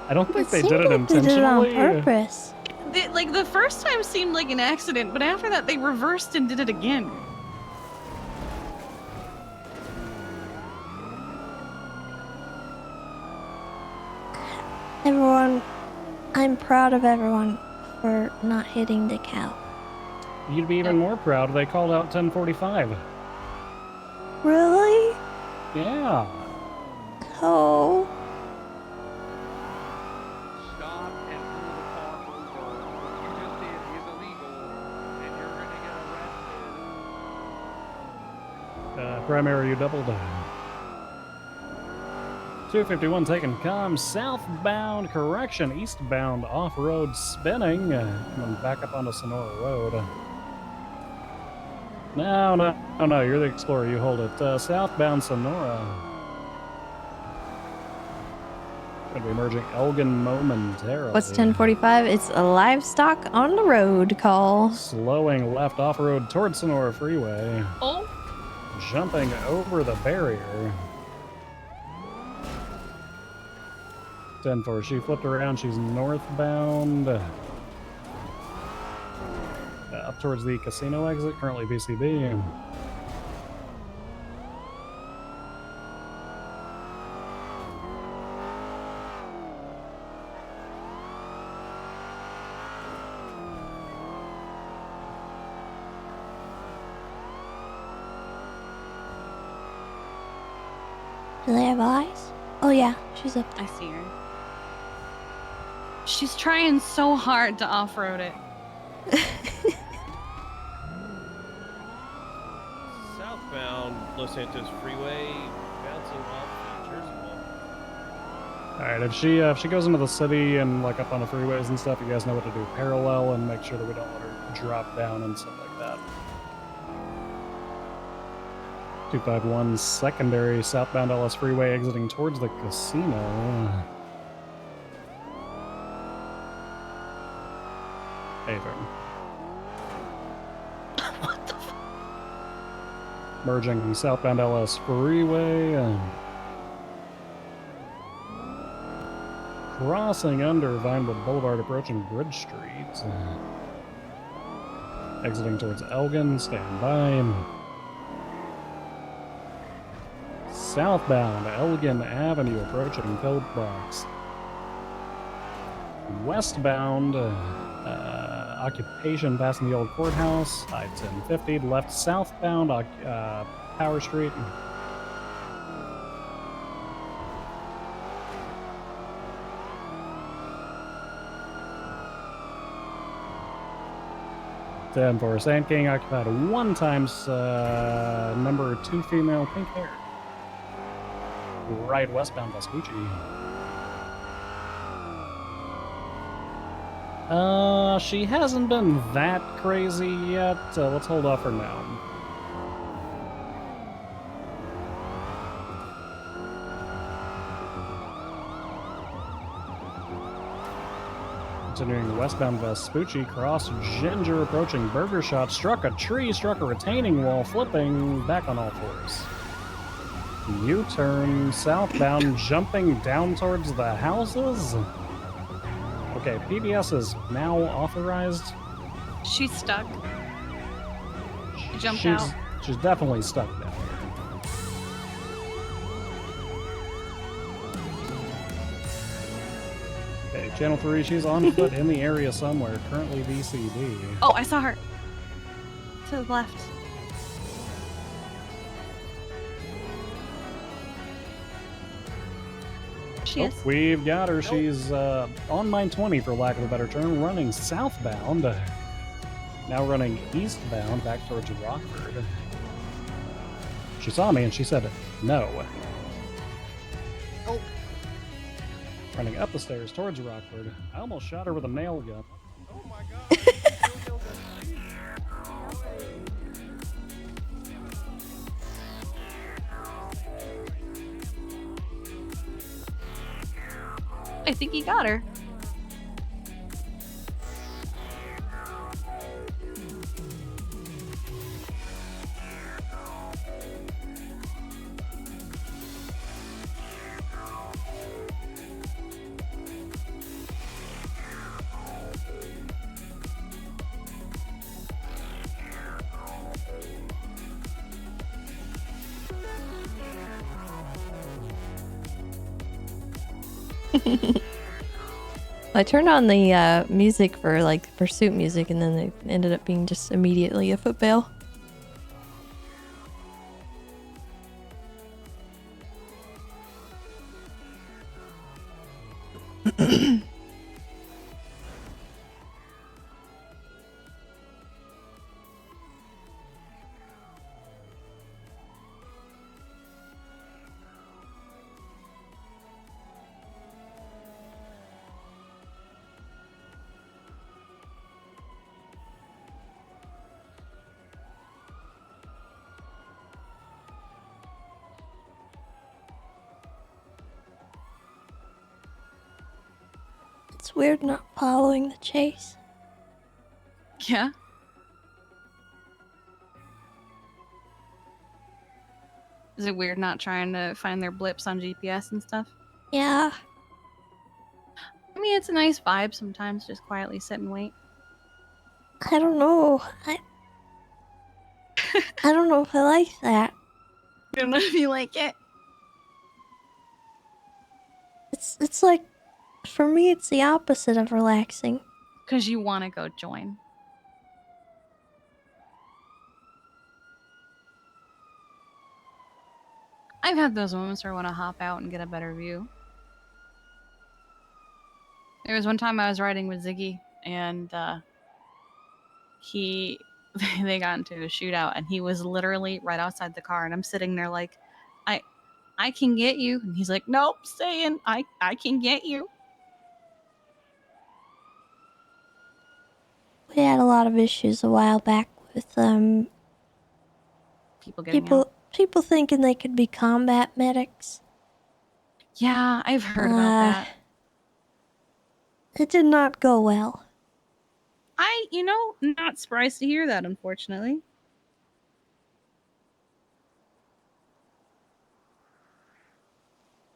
I don't think they seemed did it like they did it on intentionally. purpose. Like the first time seemed like an accident, but after that they reversed and did it again. Everyone, I'm proud of everyone for not hitting the cow. You'd be even more proud if they called out 1045. Really? Yeah. Oh. Stop and pull the car over. What you just did is illegal, and you're gonna get arrested. Primary, you doubled. 251 taken comms, southbound, correction, eastbound, off-road spinning, and then back up onto Sonora Road. No, you're the Explorer, you hold it. Southbound Sonora. Gonna be emerging Elgin momentarily. What's 1045? It's a livestock on the road call. Slowing left off-road towards Sonora Freeway. Oh. Jumping over the barrier. 10-4, she flipped around, she's northbound. Up towards the casino exit, currently BCB. Do they have eyes? Oh yeah, she's up I see her. She's trying so hard to off-road it. Southbound Los Santos Freeway, bouncing off the Jersey Wall. Alright, if she goes into the city and like up on the freeways and stuff, you guys know what to do. Parallel and make sure that we don't let her drop down and stuff like that. 251 secondary southbound LS freeway exiting towards the casino. Hey, What the f- merging southbound LS freeway. Crossing under Vinewood Boulevard, approaching Bridge Street. Exiting towards Elgin, stand by. Southbound Elgin Avenue, approaching Pillbox. Westbound Occupation, passing the old courthouse. I-1050, left southbound Power Street. Then for Sand King, occupied 1 times number 2 female, pink hair. Right westbound Vespucci. She hasn't been that crazy yet. Let's hold off for now. Continuing westbound Vespucci, crossed Ginger, approaching Burger Shot, struck a tree, struck a retaining wall, flipping back on all fours. U-turn southbound, jumping down towards the houses. Okay, PBS is now authorized. She's stuck. She jumped she's, out. She's definitely stuck down here. Okay, Channel 3, she's on foot in the area somewhere, currently VCD. Oh, I saw her. To the left. She is. We've got her. She's on mine 20, for lack of a better term, running southbound. Now running eastbound back towards Rockford. She saw me and she said no. Oh. Running up the stairs towards Rockford. I almost shot her with a nail gun. Oh my god. I think he got her. I turned on the music for like pursuit music, and then it ended up being just immediately a foot bail. It's weird not following the chase. Yeah. Is it weird not trying to find their blips on GPS and stuff? Yeah. I mean, it's a nice vibe sometimes, just quietly sit and wait. I don't know. I don't know if I like that. You don't know if you like it. It's like, for me, it's the opposite of relaxing. Because you want to go join. I've had those moments where I want to hop out and get a better view. There was one time I was riding with Ziggy, and they got into a shootout, and he was literally right outside the car, and I'm sitting there like, I can get you. And he's like, nope, stay in. I can get you. We had a lot of issues a while back with People getting out. people thinking they could be combat medics. Yeah, I've heard about that. It did not go well. Not surprised to hear that, unfortunately.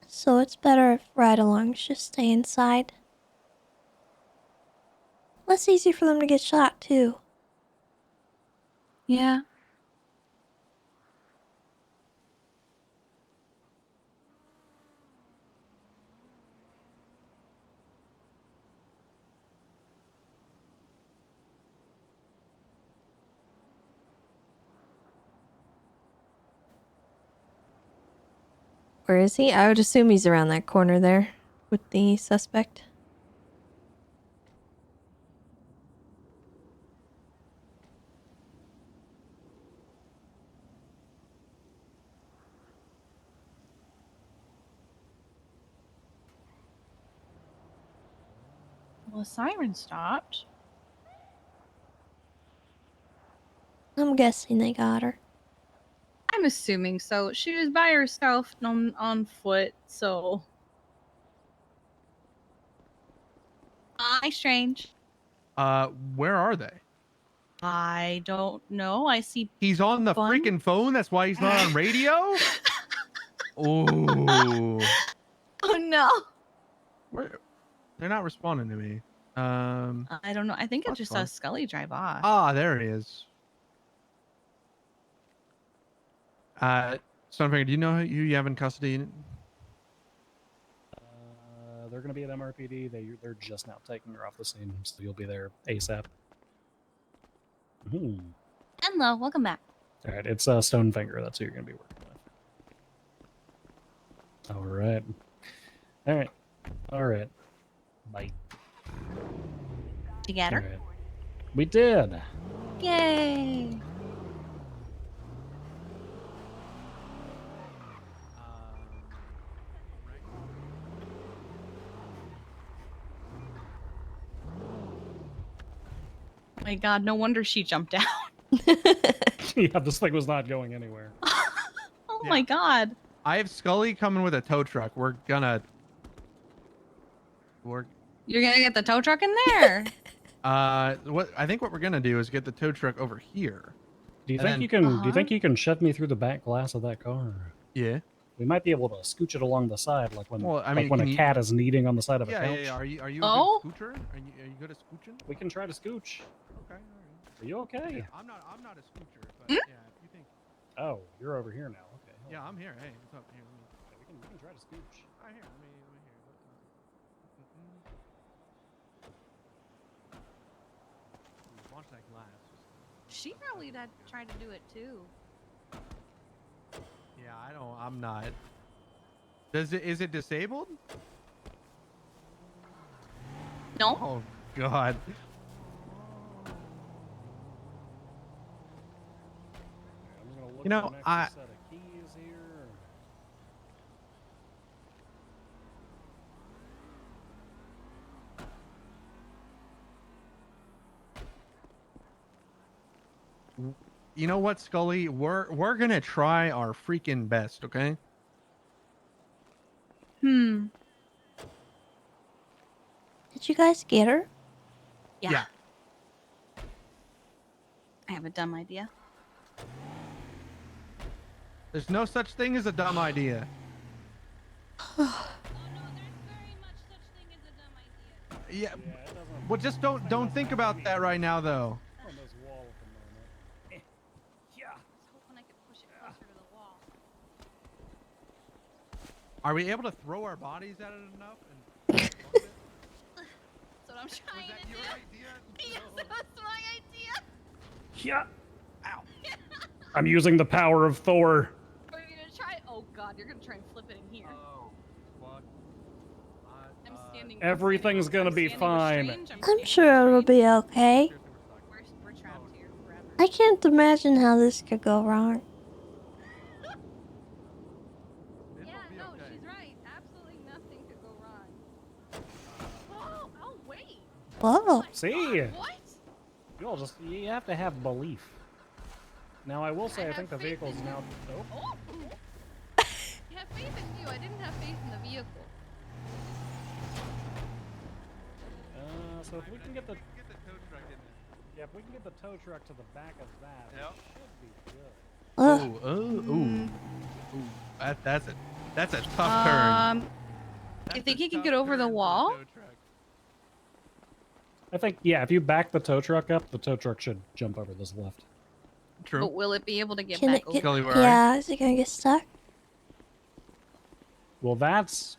So it's better if ride-alongs just stay inside. Less easy for them to get shot, too. Yeah. Where is he? I would assume he's around that corner there with the suspect. Well, the siren stopped. I'm guessing they got her. I'm assuming so. She was by herself on foot, so Hi, Strange. Where are they? I don't know. I see. He's on the Fun? freaking phone. That's why he's not on radio. Oh, Oh no. where? They're not responding to me. I don't know. I think I That's just fun. saw Scully drive off. Ah, there he is. Stonefinger, do you know who you have in custody? They're going to be at MRPD. They're just now taking her off the scene, so you'll be there ASAP. Hello, welcome back. All right, it's Stonefinger. That's who you're going to be working with. All right. All right. All right. Bye. You get her? All right. We did. Yay! My God, no wonder she jumped out. Yeah, this thing was not going anywhere. Oh my God. I have Scully coming with a tow truck. We're You're gonna get the tow truck in there. what I think what we're gonna do is get the tow truck over here. Do you And think then- you can? Do you think you can shove me through the back glass of that car? Yeah. We might be able to scooch it along the side, like when, Well, I mean, like when can a you- cat is kneading on the side of a Yeah, couch. yeah, yeah. Are you Oh? a good scoocher? Are you good at scooching? We can try to scooch. Okay, all right. Are you okay? Yeah, I'm not a scoocher, but yeah, if you think. Oh, you're over here now. Okay. hold Yeah, on. I'm here. Hey, what's up? Here, Okay, we can try to scooch. let me hear. Watch that glass. She probably tried to do it too. Yeah, I'm not. Is it disabled? No. Oh God. I'm gonna look You know, for the next I- set of keys here. You know what, Scully? We're gonna try our freaking best, okay? Did you guys get her? Yeah. I have a dumb idea. There's no such thing as a dumb idea. Yeah. it doesn't. Well, just don't think about that right now, though. On this wall at the moment. Yeah. I was hoping I could push it closer to the wall. Are we able to throw our bodies at it enough? That's what I'm trying to do. Yes, that's my idea. Yeah. Ow. I'm using the power of Thor. Are you gonna try? Oh God, you're gonna try and flip it in here. Oh, fuck. I'm standing. Everything's gonna be fine. I'm sure it'll be okay. We're trapped here forever. I can't imagine how this could go wrong. Yeah, no, she's right. Absolutely nothing could go wrong. Whoa! Oh wait. Whoa. See? What? You have to have belief. Now I will say I have think the faith vehicle's in now. Oh. Oh. You have faith in you. I didn't have faith in the vehicle. So if we can get the tow truck in there. Yeah, if we can get the tow truck to the back of that, Yep. it should be good. Ugh. That's a tough turn. You think you can get over the wall? I think, yeah, if you back the tow truck up, the tow truck should jump over this left. True. But will it be able to get Can back it over? get, Scully, where are you? yeah, is it gonna get stuck? Well, that's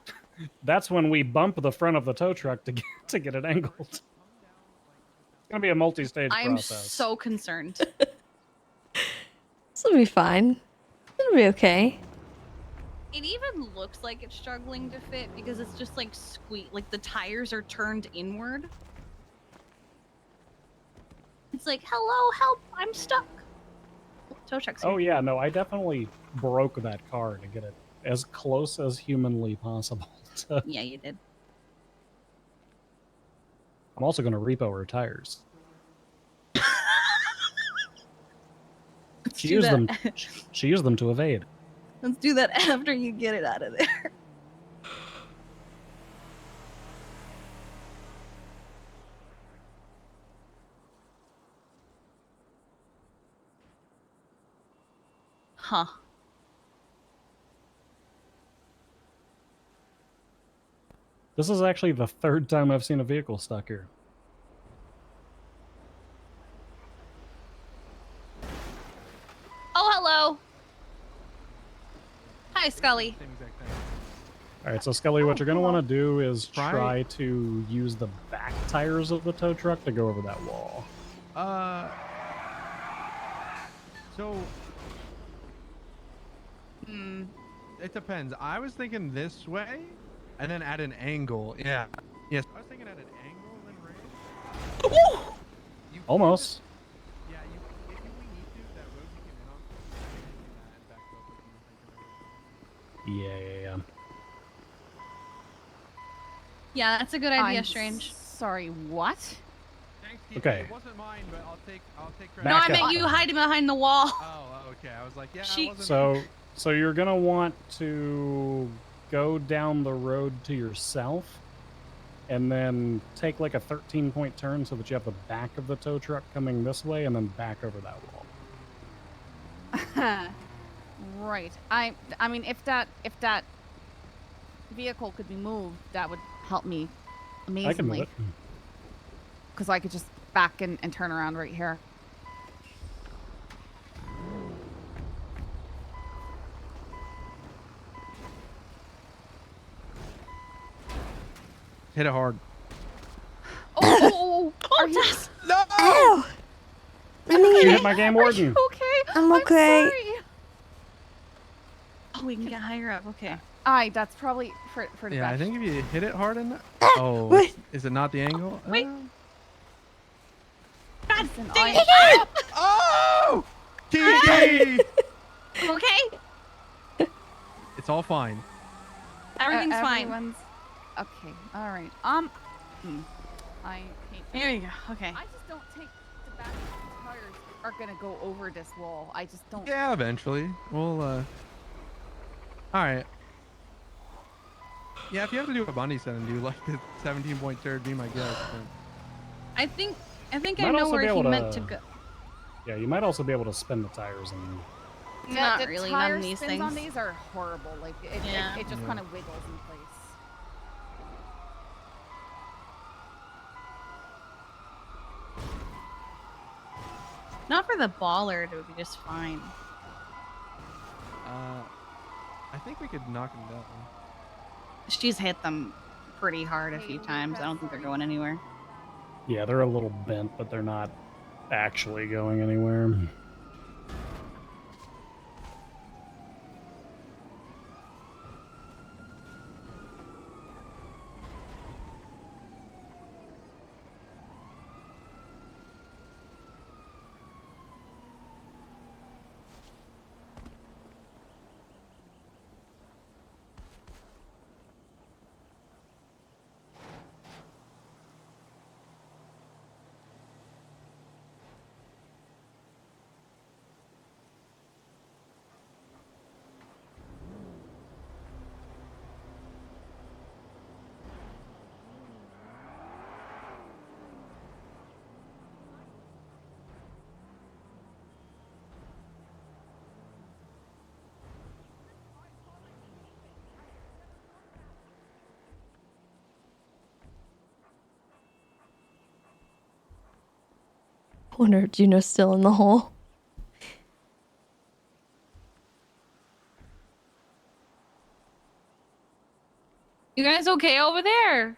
when we bump the front of the tow truck to get it angled. It's gonna be a multi-stage I'm process. so concerned. This'll be fine. It'll be okay. It even looks like it's struggling to fit because it's just like like the tires are turned inward. It's like, hello, help, I'm stuck. Tow truck's here. Oh yeah, no, I definitely broke that car to get it as close as humanly possible. Yeah, you did. I'm also going to repo her tires. Let's She do used that. them. She used them to evade. Let's do that after you get it out of there. Huh. This is actually the third time I've seen a vehicle stuck here. Oh, hello. Hi, Scully. Same exact thing. All right, so Scully, what you're going to want to do is Try- try to use the back tires of the tow truck to go over that wall. So it depends. I was thinking this way, and then at an angle. Yeah. Yes. I was thinking at an angle, then raise. You Almost. can- Yeah. If we need to, that road you came in on, and back up with you. Yeah. Yeah, that's a good idea, I'm Strange. Sorry, what? Thanks, TJ. Okay. It wasn't mine, but I'll take credit. No, I Back meant up. you hiding behind the wall. Oh, okay. I was like, yeah. She- It wasn't So you're going to want to go down the road to yourself and then take like a 13-point turn so that you have the back of the tow truck coming this way and then back over that wall. Right. I mean, if that vehicle could be moved, that would help me I can move amazingly. it. Because I could just back and turn around right here. hit it hard. Oh, are you No. Ow! Let me You get hit my game warden. okay? I'm okay. Sorry. Oh, we can get higher up. Okay. Aye, that's probably for the Yeah, I best. think if you hit it hard enough. Oh, Wait. is it not the angle? Wait. God Listen, dang I- it! Oh! TJ! Okay. It's all fine. Everything's fine. everyone's- Okay, all right. I hate that. Here you go. Okay. I just don't think the back tires are gonna go over this wall. I just don't. Yeah, eventually. We'll, all right. Yeah, if you have to do a bunny set and do like the 17-point turd, be my guest. I think I Might know also where be he able meant to- to go. Yeah, you might also be able to spin the tires and Not the really. tire None of these spins things. on these are horrible. Like Yeah. it just Yeah. kind of wiggles in place. Not for the bollard. It would be just fine. I think we could knock him down. She's hit them pretty hard a Hey, few we times. I press don't think they're sorry. going anywhere. yeah, they're a little bent, but they're not actually going anywhere. Wonder if Juno's still in the hole. You guys okay over there?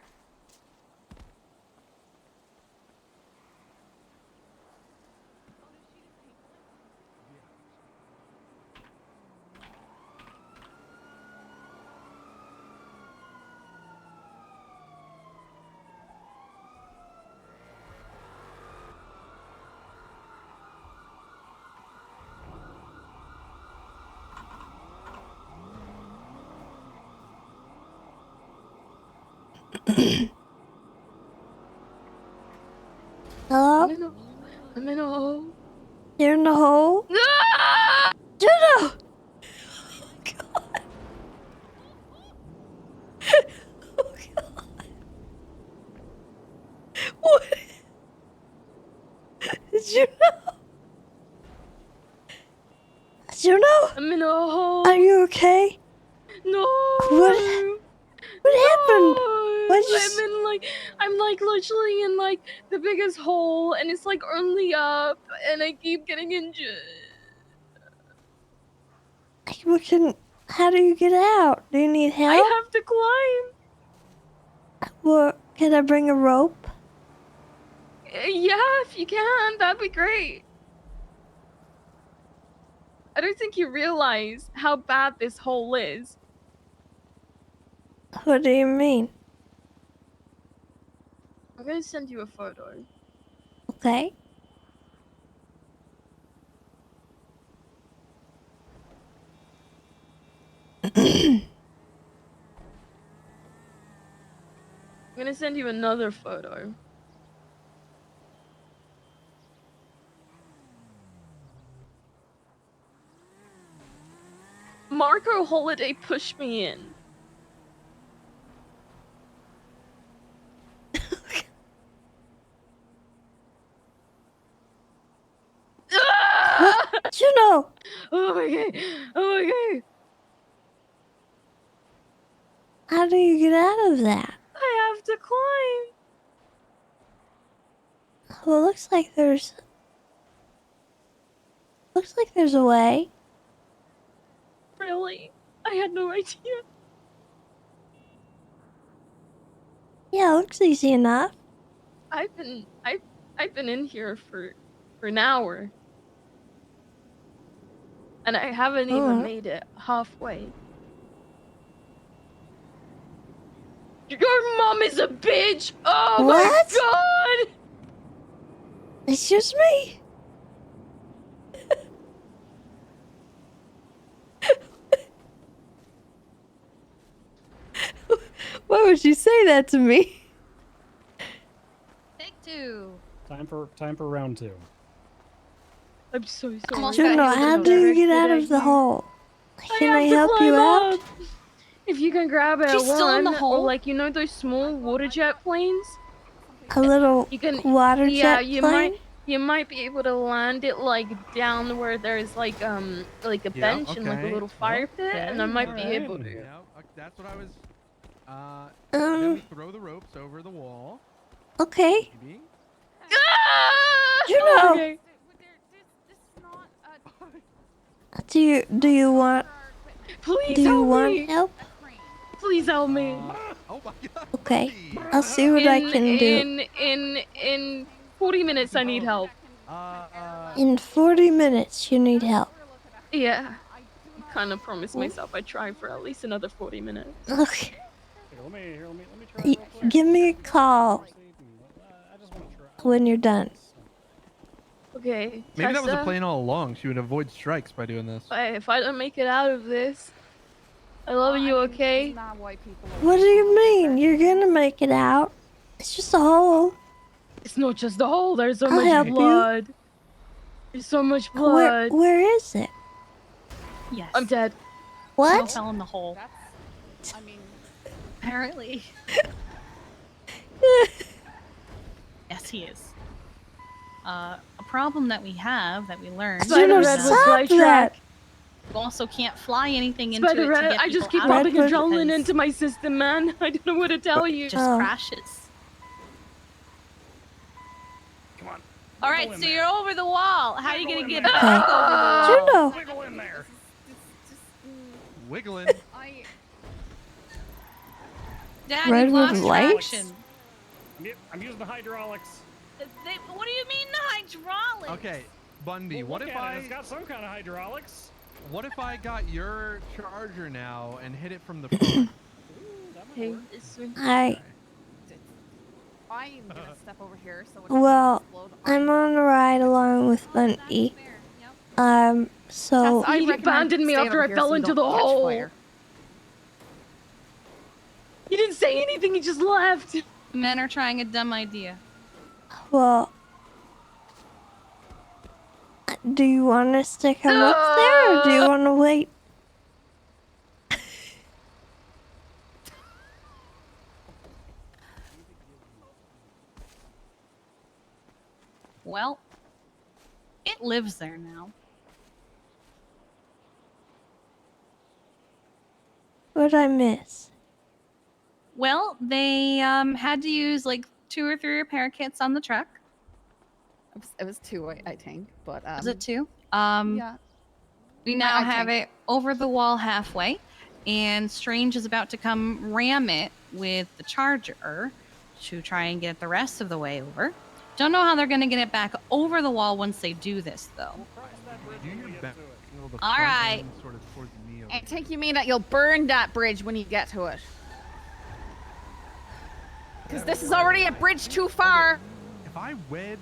Hello? I'm in a hole. You're in the hole? Ah! Juno! Oh, God. Oh, God. What? Juno? Juno, I'm in a hole. are you okay? No. What happened? What'd you I'm in like I'm like literally in like the biggest hole, and it's like only up, and I keep getting injured. How do you get out? Do you need help? I have to climb. Well, can I bring a rope? Yeah, if you can, that'd be great. I don't think you realize how bad this hole is. What do you mean? I'm gonna send you a photo. Okay. I'm gonna send you another photo. Marco Holiday pushed me in. What? Juno! Oh my god! Oh my god! How do you get out of that? I have to climb. Well, looks like there's a way. Really? I had no idea. Yeah, looks easy enough. I've been in here for an hour, and I haven't even made it halfway. Your mom is a bitch. Oh What? my god! Excuse me? Why would you say that to me? Take two. Time for round 2. I'm so sorry. Almost Juno, got how do you get out of the hole? Can I have to help you climb out? up. If you can grab it, She's still in the or hole? like you know those small water jet planes. A little You can water yeah, jet you plane? might be able to land it like down where there's like a bench and like a okay. little fire pit, and I might be able to. Yeah, that's what I was. Then we throw the ropes over the wall. Okay. Maybe. Ah! Juno! Okay. This is not Do you want Please do you help want me. help? a crane. Please help me. Oh my god. Okay. buddy. I'll see what I can do. In 40 minutes, I need help. In 40 minutes, you need help. Yeah. I kind of promised myself I'd try for at least another 40 minutes. Okay. Here, let me try real quick. Give me a call I just want to try. when you're done. Okay. Maybe that was a Tessa, plan all along. She would avoid strikes by doing this. if I don't make it out of this, I love you, okay? Isn't that why people are What do you mean? You're gonna make it out. It's just a hole. It's not just the hole. There's so I'll help much you. blood. There's so much blood. Where is it? Yes. I'm dead. Joe What? fell in the hole. That's, I mean, Apparently. Yes, he is. A problem that we have that we learned. Spider Juno, Red was stop fly that. track. You also can't fly anything into Spider it to Red, get I just people keep out pumping Redwood- adrenaline because into my system, man. I don't know what to tell you. it just Oh. crashes. Come on. All right, in so there. you're over the wall. How are you gonna get there. back over the wall? Juno! Wiggle in there. Wiggling. I Dad, Redwood you lost lights? traction. I'm using the hydraulics. What do you mean hydraulics? Okay, Bundy. Well, What look if at it. It's got some kind of hydraulics. What if I got your charger now and hit it from the front? Hey, it's me. I am gonna step over here so it well, doesn't explode. I'm on a ride along with Bunty. So Tess, I He recommend abandoned me staying after over I here fell so you into don't the catch hole. fire. He didn't say anything. He just left. Men are trying a dumb idea. well, do you want us to come up there, or do you want to wait? Well, it lives there now. What'd I miss? Well, they had to use like 2 or 3 repair kits on the truck. It was 2, I think, but Was it 2? yeah. We now I have think. it over the wall halfway, and Strange is about to come ram it with the charger to try and get it the rest of the way over. Don't know how they're going to get it back over the wall once they do this, though. We'll cross that bridge Do when your we get best. to it. Angle the All front right. end sort of towards me. Over I here. think you mean that you'll burn that bridge when you get to it. Because this is already a bridge too far. If I wedge,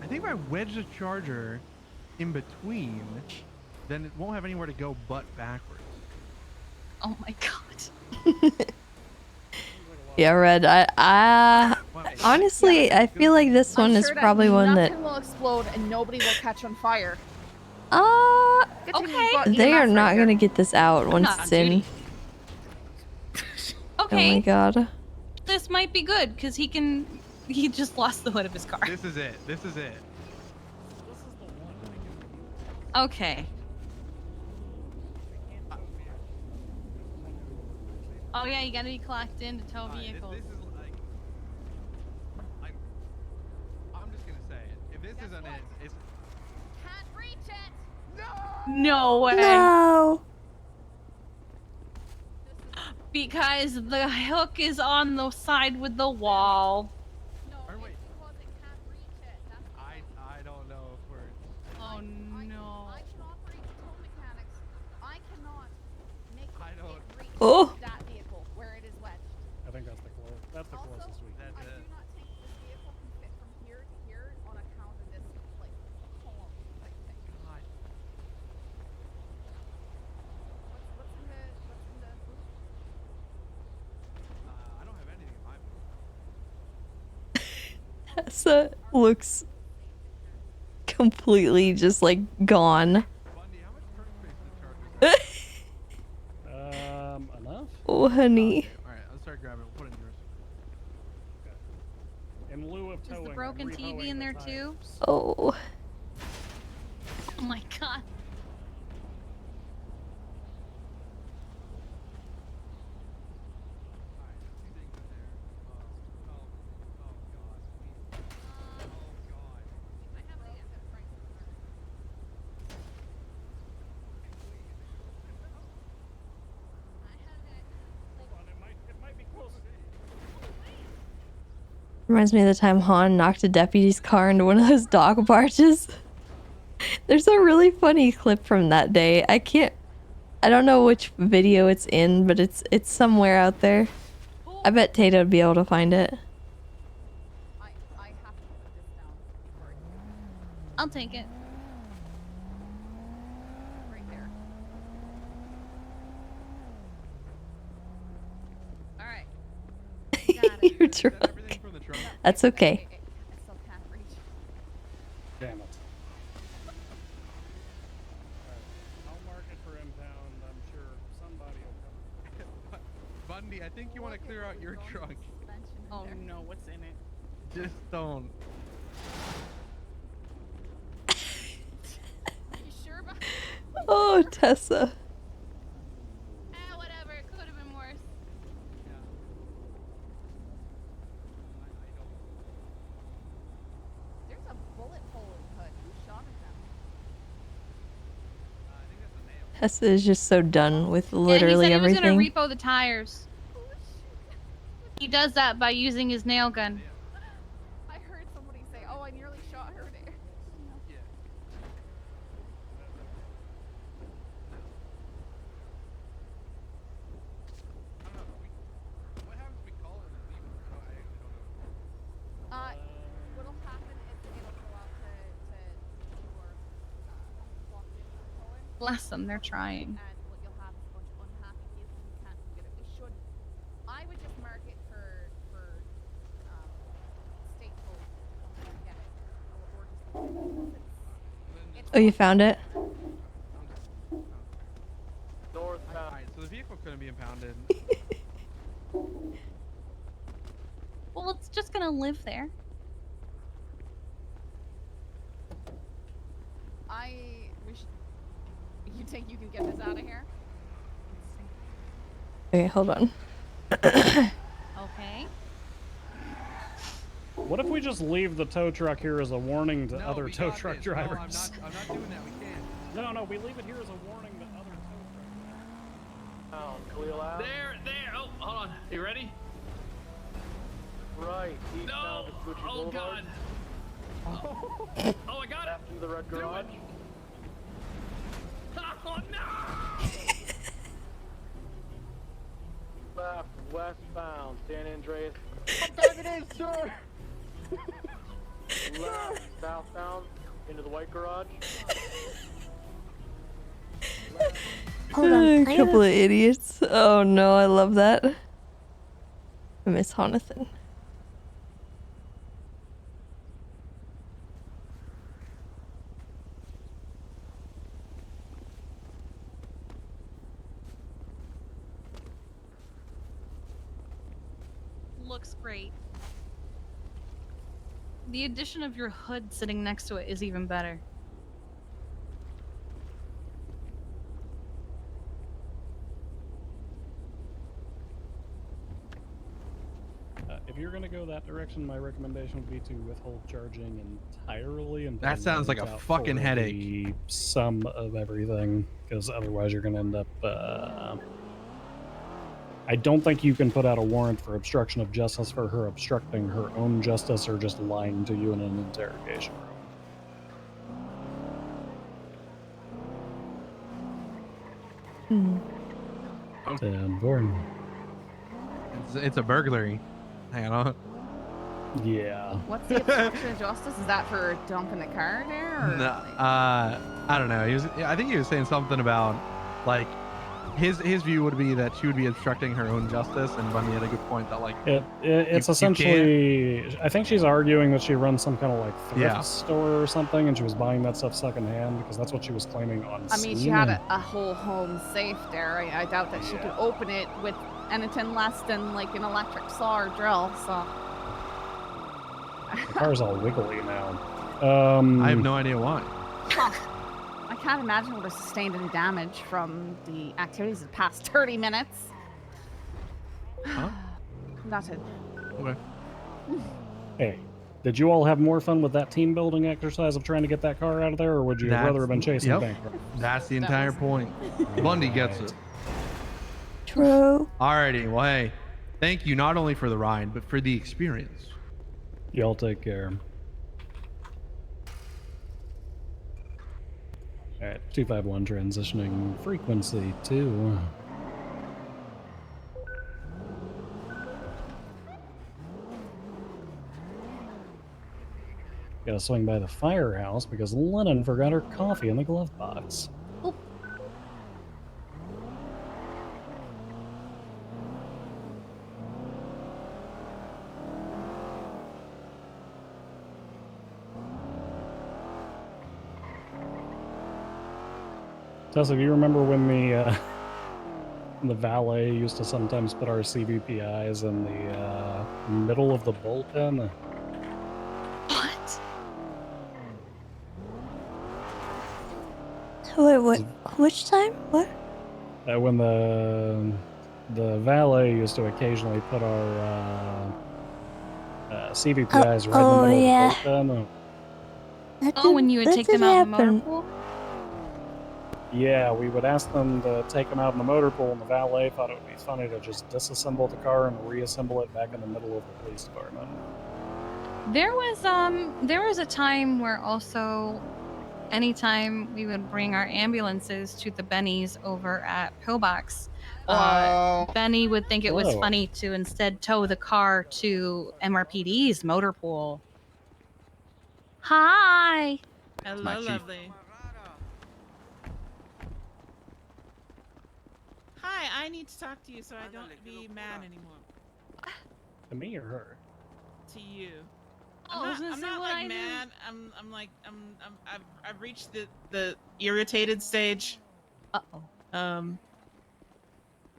I think if I wedge the charger in between, then it won't have anywhere to go but backwards. Oh my god. Yeah, Red. Honestly, I feel like this one I'm is sure that probably one that. nothing will explode and nobody will catch on fire. Okay. They are not gonna get this out once not it's in. Okay. Oh my god. This might be good because he just lost the hood of his car. This is it. This is it. Okay. Oh yeah, you gotta be clocked in to tow vehicles. This is like, I'm just gonna say it. If this isn't it, it's. Can't reach it. No way. No. Because the hook is on the side with the wall. No, Or wait. it's because it can't reach it. That's I don't know if we're. Oh no. I can operate the tow mechanics. I cannot make it reach Oh. that vehicle where it is wedged. I think that's the closest we can. I do not think this vehicle can fit from here to here on account of this like column type thing. God. What's in the boot? I don't have anything in my boot. Tessa looks completely just like gone. Bundy, how much current space does the charger have? Enough? Oh, honey. Okay, all right, let's start grabbing it. We'll put it in yours. In lieu of Is towing, the I'm broken TV re-towing in the there too? tires. Oh. Oh my god. Reminds me of the time Han knocked a deputy's car into one of those dog barges. There's a really funny clip from that day. I don't know which video it's in, but it's somewhere out there. I bet Tato would be able to find it. I have to put this down before I'll take it. right there. Alright. Your truck. That's okay. I still can't reach. Damn it. I'll mark it for impound. I'm sure somebody will come. Bundy, I think you want to clear out your trunk. Oh no, what's in it? Just don't. You sure about Oh, Tessa. Whatever, it could have been worse. There's a bullet hole in the hood. Who shot at them? Tessa is just so done with Yeah, literally he said everything. he was gonna repo the tires. He does that by using his nail gun. I heard somebody say, "Oh, I nearly shot her there." What happens if we call it and leave it? I actually don't know. What'll happen is it'll go out to your walk in towing, Bless them, they're trying. and what you'll have is a bunch of unhappy vehicles who can't get it. We should. I would just mark it for state code when we get it, or just. Oh, you found it? Alright, so the vehicle couldn't be impounded. Well, it's just gonna live there. You think you can get this out of here? Okay, hold on. Okay. What if we just leave the tow truck here as a warning to No, other we tow got truck this. drivers? No, I'm not doing that. We can't. No, we leave it here as a warning to other tow truck drivers. Clear out. There. Oh, hold on. You ready? Right. No. Oh God. Oh, I got it. After the red garage. Oh no! Left, westbound, San Andreas. I'm back it is, sir! Left, southbound, into the white garage. Hold on. A couple of idiots. Oh no, I love that. I miss Jonathan. Looks great. The addition of your hood sitting next to it is even better. If you're going to go that direction, my recommendation would be to withhold charging entirely. And That sounds like a fucking headache. The sum of everything, because otherwise you're going to end up. I don't think you can put out a warrant for obstruction of justice for her obstructing her own justice or just lying to you in an interrogation room. Important. It's a burglary. Hang on. Yeah. What's the obstruction of justice? Is that for dumping the car there? Or No, I don't know. I think he was saying something about, like, his view would be that she would be obstructing her own justice, and Bunny had a good point that, like, it's essentially. I think she's arguing that she runs some kind of like thrift store or something, and she was buying that stuff secondhand because that's what she was claiming on. I mean, she had a whole home safe there. I doubt that she could open it with anything less than like an electric saw or drill. So the car's all wiggly now. I have no idea why. Huh. I can't imagine it would have sustained any damage from the activities of the past 30 minutes. Huh? Nothing. Okay. Hey, did you all have more fun with that team building exercise of trying to get that car out of there, or would you rather have been chasing bank robbers? That's the entire point. Bundy gets it. True. Alrighty, well, hey, thank you not only for the ride, but for the experience. Y'all take care. Alright, 251 transitioning frequency 2. Gotta swing by the firehouse because Lennon forgot her coffee in the glove box. Oh. Tessa, do you remember when the valet used to sometimes put our CVPIs in the middle of the bullpen? What? Wait, what? Which time? What? When the valet used to occasionally put our CVPIs right in the middle of the bullpen. Oh, when you would take them out in the motor pool? Yeah, we would ask them to take them out in the motor pool, and the valet thought it would be funny to just disassemble the car and reassemble it back in the middle of the police department. There was a time where also anytime we would bring our ambulances to the Bennies over at Pillbox, Benny would think it was funny to instead tow the car to MRPD's motor pool. Hi. Hello, lovely. Hi, I need to talk to you so I don't be mad anymore. To me or her? To you. Oh, I'm not like mad. I've reached the irritated stage. Uh-oh.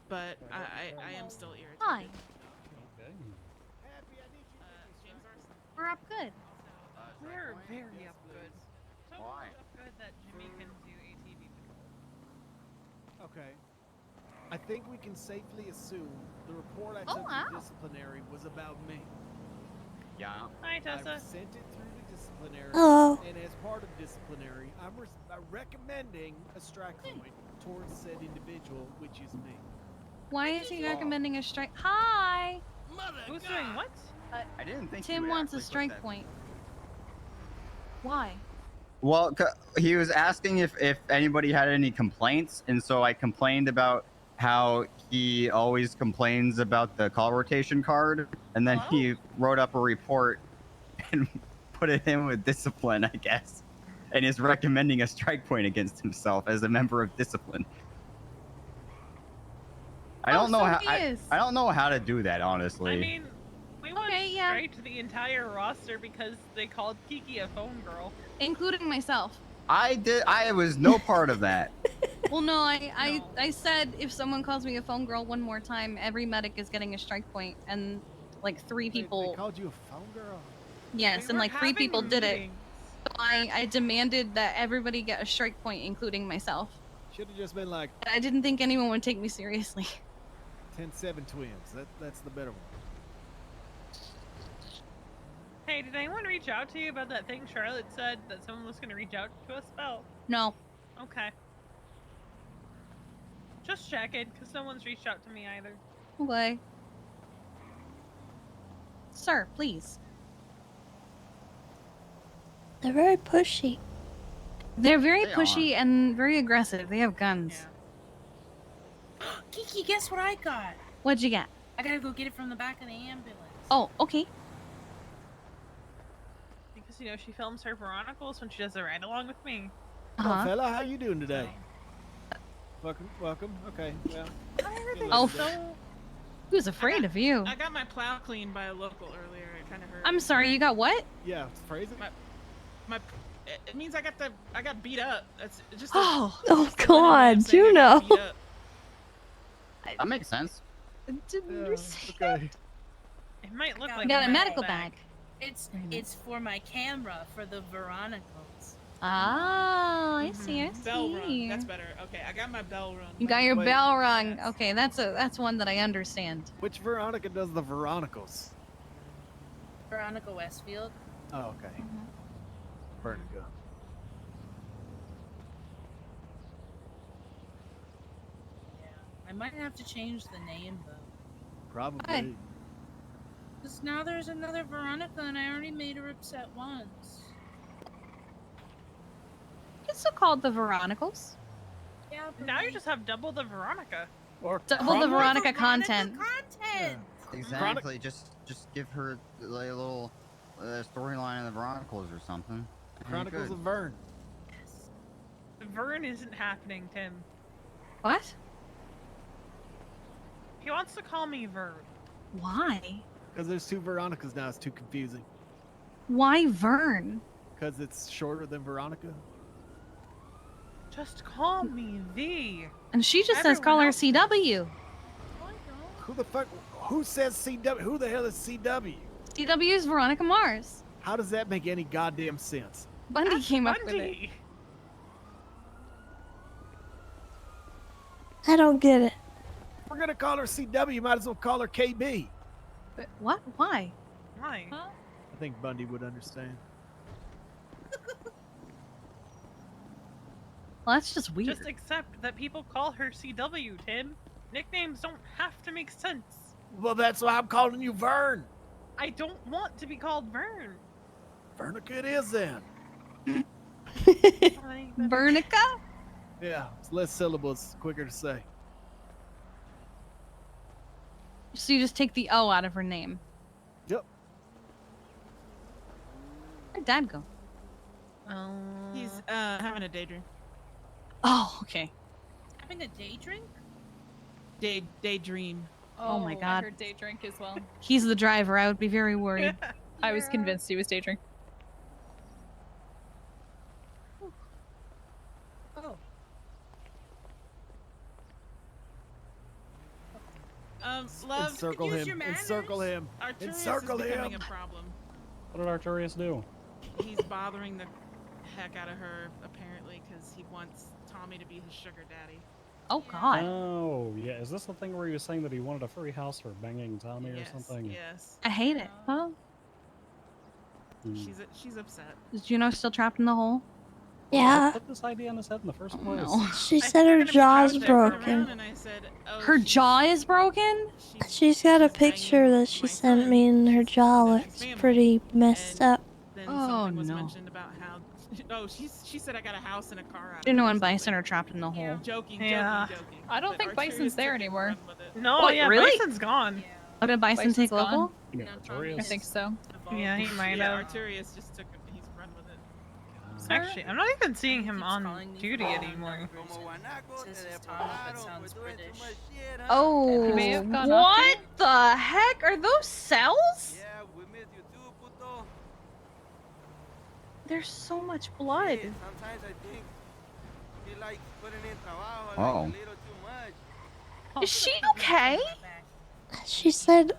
But I am still irritated. Hi. Okay. James Arson. We're up good. We're very up good. So up good that Jimmy can do ATV patrol. Okay. I think we can safely assume the report I Oh, took wow. to disciplinary was about me. Yeah. Hi, Tessa. I've sent it through to disciplinary, Hello. and as part of disciplinary, I'm recommending a strike point towards said individual, which is me. Why is he recommending a strike? Hi. Who's doing what? I didn't think Tim wants a strike point. Why? Well, he was asking if anybody had any complaints, and so I complained about how he always complains about the call rotation card, and then he wrote up a report and put it in with discipline, I guess, and is recommending a strike point against himself as a member of discipline. I don't know how I don't know how to do that, honestly. I mean, we went straight to the entire roster because they called Kiki a phone girl. Including myself. I was no part of that. Well, no, I said if someone calls me a phone girl one more time, every medic is getting a strike point, and like 3 people. They called you a phone girl? Yes, and like 3 people did it. So I demanded that everybody get a strike point, including myself. Should have just been like But I didn't think anyone would take me seriously. 10-7 twins. That's the better one. Hey, did anyone reach out to you about that thing Charlotte said that someone was going to reach out to us about? No. Okay. Just checking, because no one's reached out to me either. Okay. Sir, please. They're very pushy. They're very They pushy and very aggressive. They have guns. Kiki, guess what I got? What'd you get? I gotta go get it from the back of the ambulance. Oh, okay. Because, you know, she films her Veronicals when she does a ride along with me. Hello, fella. How you doing today? Welcome. Okay. Well. Oh, he was afraid of you. I got my plow cleaned by a local earlier. It kind of hurt. I'm sorry, you got what? Yeah, phrase it. My it means I got beat up. That's just. Oh God, Juno. That makes sense. Okay. It might look I like You got a medical bag. It's for my camera for the Veronicals. Oh, I see. I see. Bell rung. That's better. Okay, I got my bell rung. You got your Wait. bell rung. Okay, that's one that I understand. Which Veronica does the Veronicals? Veronica Westfield. Oh, okay. Veronica. I might have to change the name though. Probably. Hi. Because now there's another Veronica and I already made her upset once. It's still called the Veronicals. Yeah, but Now you just have double the Veronica. Or Double the Veronica content. Exactly. Just give her like, a little storyline in the Veronicals or something. Chronicles of Vern. Vern isn't happening, Tim. What? He wants to call me Vern. Why? Because there's 2 Veronicas now. It's too confusing. Why Vern? Because it's shorter than Veronica. Just call me V. And she just says call her CW. Who the fuck? Who says CW? Who the hell is CW? CW is Veronica Mars. How does that make any goddamn sense? Bundy came up with it. Bundy. I don't get it. If we're gonna call her CW, might as well call her KB. But what? Why? Why? I think Bundy would understand. Well, that's just weird. Just accept that people call her CW, Tim. Nicknames don't have to make sense. Well, that's why I'm calling you Vern. I don't want to be called Vern. Vernica it is then. Vernica? Yeah, it's less syllables, quicker to say. So you just take the O out of her name. Yep. Where'd Dad go? He's having a daydream. Oh, okay. Having a day drink? Daydream. Oh my I God. heard day drink as well. He's the driver. I would be very worried. I was convinced he was day drink. Oh. Love, Encircle could use him. your manners? Encircle him. Arturius Encircle is becoming him. a problem. What did Arturius do? He's bothering the heck out of her, apparently, because he wants Tommy to be his sugar daddy. Oh God. Oh, yeah. Is this the thing where he was saying that he wanted a free house for banging Tommy or something? Yes. I hate it. Huh? She's upset. Is Juno still trapped in the hole? Yeah. Put this idea in his head in the first Oh, place. no. She said her jaw's broken. And I said, oh, Her jaw is broken? She's got a picture that she sent me and her jaw looks pretty messed up. then Oh, something was no. mentioned about how she said I got a house and a car out of Juno it or and Bison something. are trapped in the hole. Joking, Yeah. joking. I don't But think Arterius Bison's there took it and anymore. run with it. No, Wait, yeah, really? Bison's gone. Oh, did Bison Bison's take gone. Opal? You mean Artorius? I think so. Yeah, he might Yeah, have. Arterius just took it. He's run with it. Actually, I'm not even seeing him on duty anymore. Oh, He may have gone off what the heck? Are those cells? There's so much blood. Sometimes I think he like putting in trabajo Oh. like a little too much. Is she okay? She said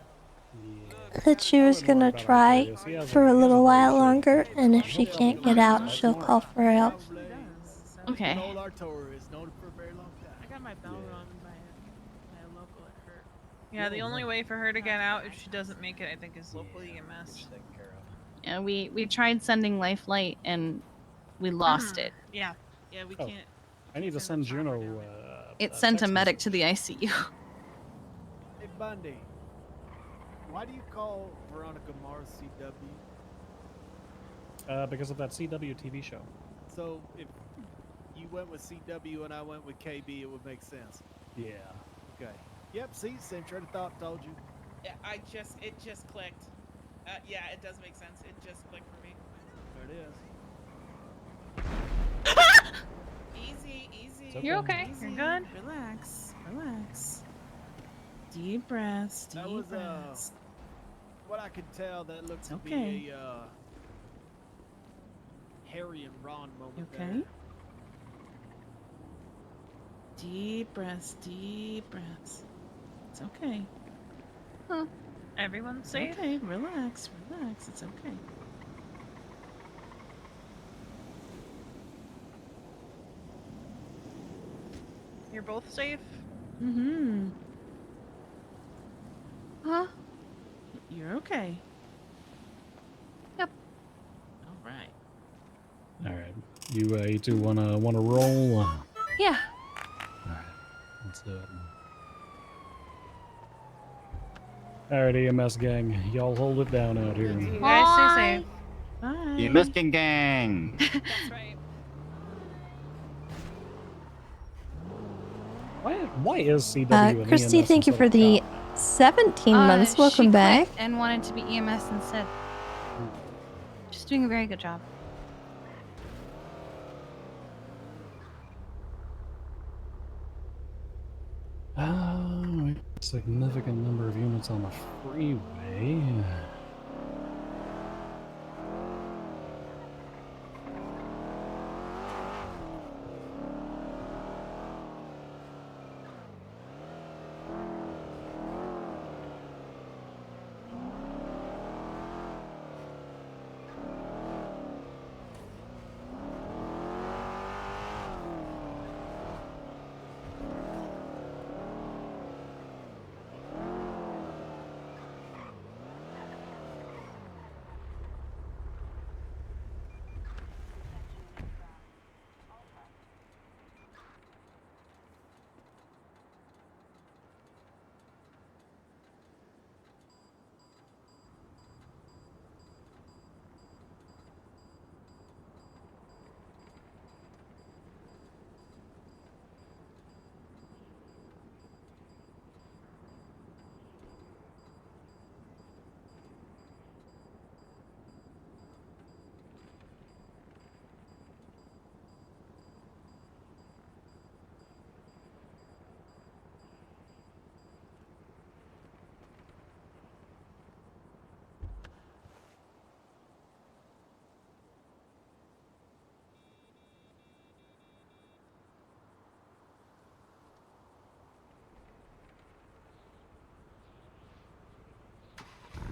that she was gonna try for a little while longer, and if she can't get out, she'll call for help. Okay. Old Artorius, known for a very long time. I got my bell rung by a local at hurt. Yeah, the only way for her to get out if she doesn't make it, I think, is local EMS. Yeah, we tried sending Life Light and we lost it. Yeah. Yeah, we can't. I need to send Juno. It sent a medic to the ICU. Hey Bundy, why do you call Veronica Mars CW? Because of that CW TV show. So if you went with CW and I went with KB, it would make sense. Yeah. Okay. Yep. See, same train of thought. Told you. Yeah, it just clicked. Yeah, it does make sense. It just clicked for me. There it is. Easy, easy. okay. You're okay. Easy. You're good. Relax, relax. Deep breaths. Deep That was breaths. what I could tell. That looks to Okay. be a Harry and Ron moment. Okay. There. Deep breaths. Deep breaths. It's okay. Huh. Everyone's safe? Okay, relax, relax. It's okay. You're both safe? Mm-hmm. Huh? You're okay. Yep. All right. All right. You two wanna roll? Yeah. All right. Let's do it. All right, EMS gang, y'all hold it down out here. You guys stay safe. Bye. EMS gang. That's right. Why is CW and Christy, EMS thank you instead for of the cop? 17 months. She Welcome quit back. and wanted to be EMS instead. She's doing a very good job. Significant number of units on the freeway.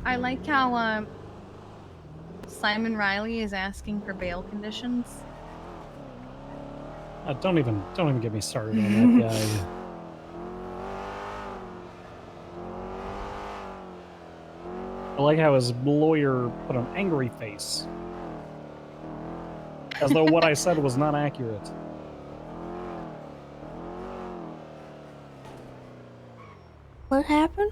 I like how Simon Riley is asking for bail conditions. Don't even get me started on that guy. I like how his lawyer put an angry face. As though what I said was not accurate. What happened?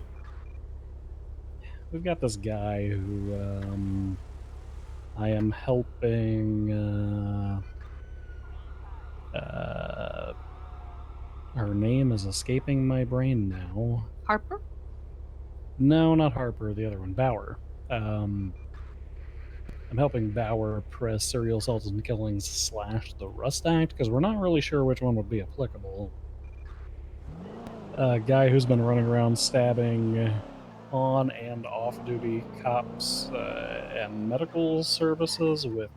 We've got this guy who I am helping her name is escaping my brain now. Harper? No, not Harper, the other one, Bauer. I'm helping Bauer press serial assaults and killings / the Rust Act, because we're not really sure which one would be applicable. A guy who's been running around stabbing on and off-duty cops and medical services with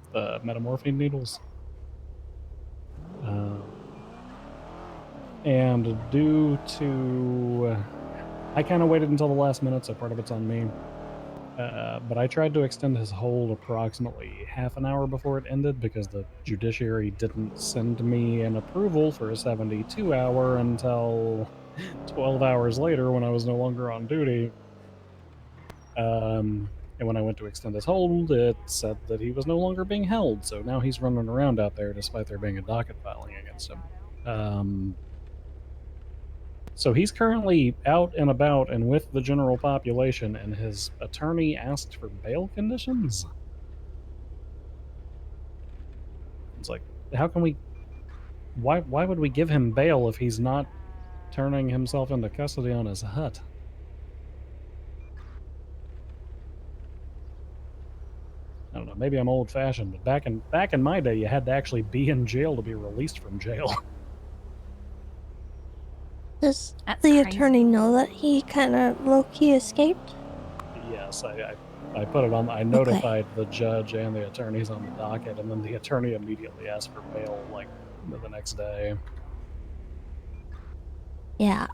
metamorphine needles. And due to... I kind of waited until the last minute, so part of it's on me. But I tried to extend his hold approximately half an hour before it ended because the judiciary didn't send me an approval for a 72-hour until 12 hours later when I was no longer on duty. And when I went to extend his hold, it said that he was no longer being held, so now he's running around out there despite there being a docket filing against him. So he's currently out and about and with the general population, and his attorney asked for bail conditions? It's like, how can we... Why would we give him bail if he's not turning himself into custody on his hut? I don't know, maybe I'm old-fashioned, but back in my day, you had to actually be in jail to be released from jail. Does the attorney know that he kind of low-key escaped? Yes, I put it on. I notified the judge and the attorneys on the docket, and then the attorney immediately asked for bail, like, the next day. Yeah.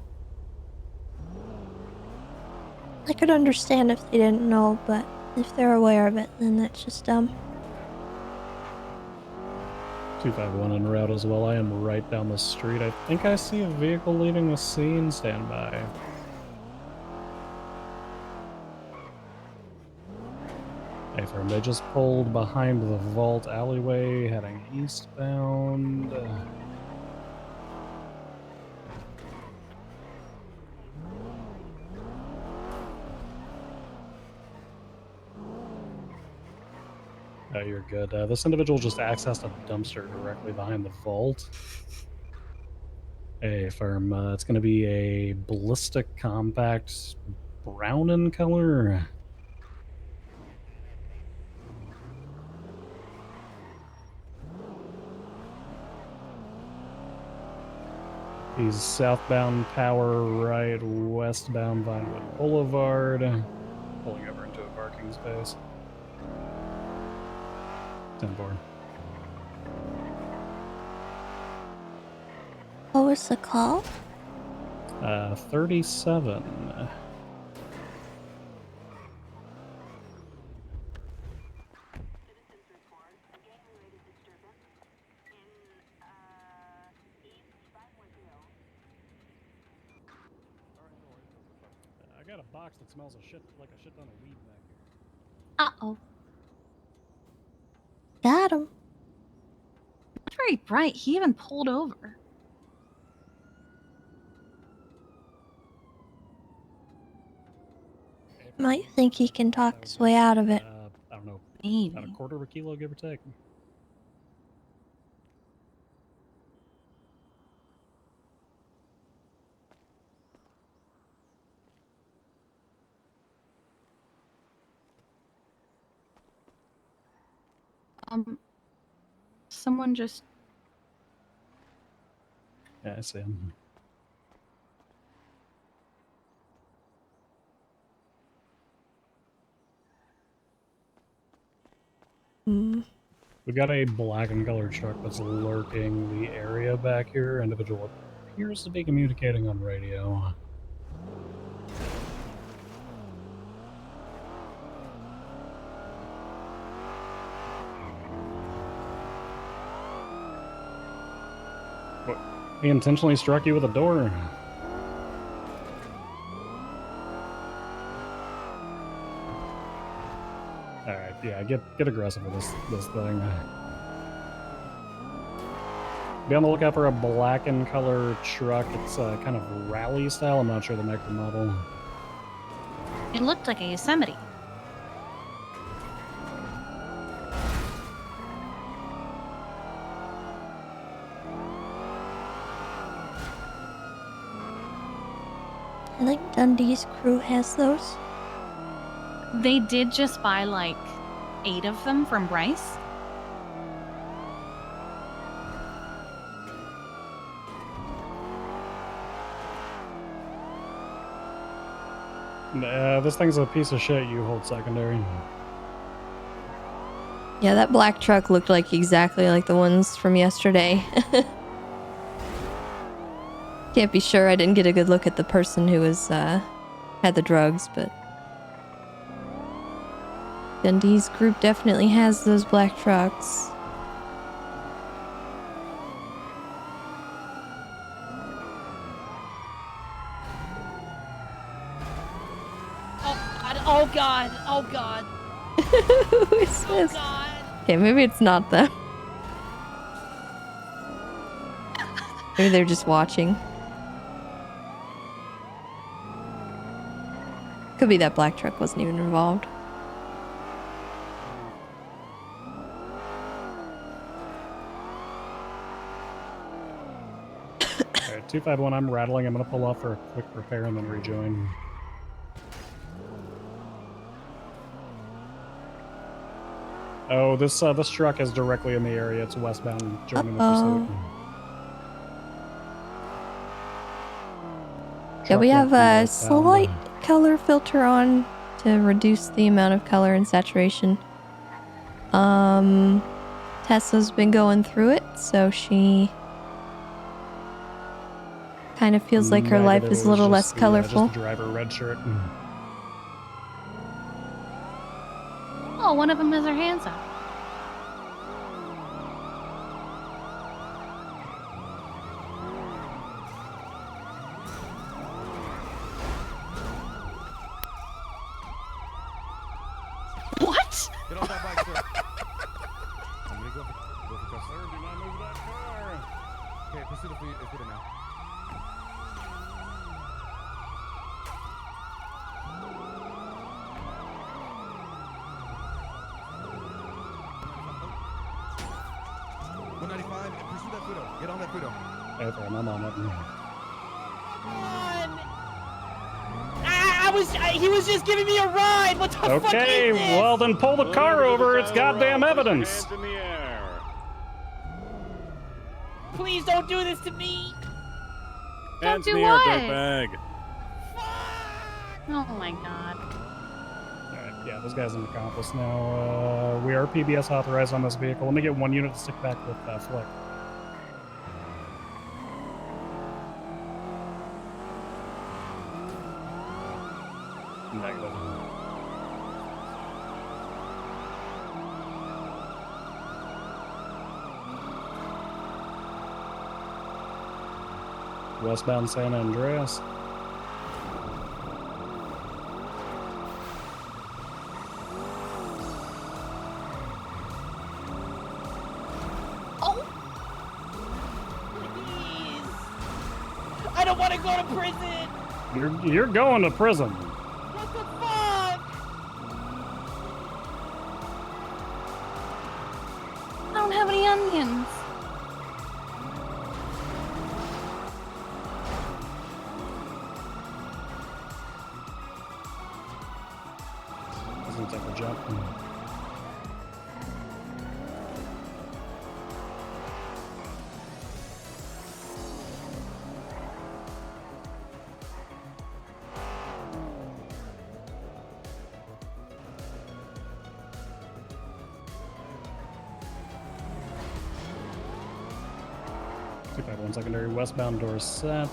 I could understand if they didn't know, but if they're aware of it, then that's just dumb. 251 en route as well. I am right down the street. I think I see a vehicle leaving the scene. Stand by. Hey, firm. They just pulled behind the vault alleyway, heading eastbound. Oh, you're good. This individual just accessed a dumpster directly behind the vault. Hey, firm. It's going to be a ballistic compact brown in color. He's southbound Power right, westbound Vinewood Boulevard. Pulling over into a parking space. 10-4. What was the call? 37. I got a box that smells like a shit ton of weed back here. Uh-oh. Got him. Not very bright. He even pulled over. Might think he can talk his way out of it. I don't know. Maybe. About a quarter of a kilo, give or take. Someone just... Yeah, I see him. We've got a black and colored truck that's lurking the area back here. Individual appears to be communicating on radio. He intentionally struck you with a door. Alright, yeah, get aggressive with this thing. Be on the lookout for a black in color truck. It's kind of rally style. I'm not sure the make or model. It looked like a Yosemite. I think Dundee's crew has those. They did just buy like 8 of them from Bryce. This thing's a piece of shit. You hold secondary. Yeah, that black truck looked like exactly like the ones from yesterday. Can't be sure. I didn't get a good look at the person who was had the drugs, but Dundee's group definitely has those black trucks. Oh god, oh god. Who is this? Okay, maybe it's not them. Maybe they're just watching. Could be that black truck wasn't even involved. Alright, 251, I'm rattling. I'm gonna pull off for a quick repair and then rejoin. Oh, this truck is directly in the area. It's westbound, joining the pursuit. Yeah, we have a slight color filter on to reduce the amount of color and saturation. Tessa's been going through it, so she kind of feels like her life is a little less colorful. Just the driver red shirt. Oh, one of them has her hands up. What? Get off that bike, sir. I'm gonna go for customer. Sir, do not move that car. Okay, proceed if we do now. Pursue that Pluto. Get on that Pluto. Hey, I'm on it. He was just giving me a ride. What the fuck is Okay, this? well then pull the car over. It's goddamn evidence. Please don't do this to me. Don't do what? Oh my god. Alright, yeah, this guy's an accomplice now. We are PBS authorized on this vehicle. Let me get one unit to stick back with Flick. Negative. Westbound San Andreas. I don't want to go to prison. You're going to prison. What the fuck? I don't have any onions. Doesn't take a jump. 251 secondary westbound door set.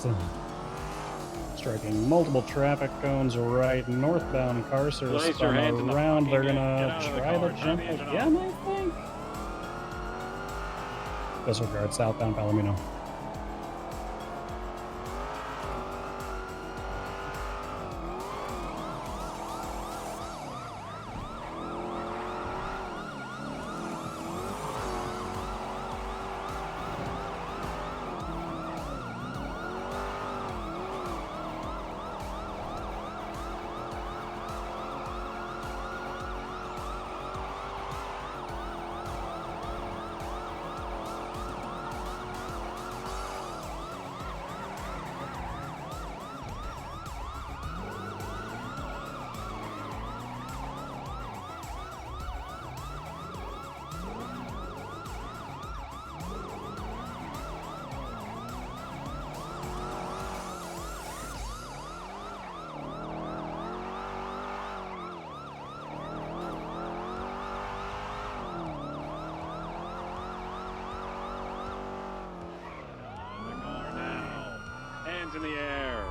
Striking multiple traffic cones right northbound cars are spun around. They're gonna try to jump again, I think. Disregard southbound Palomino. hands in the air.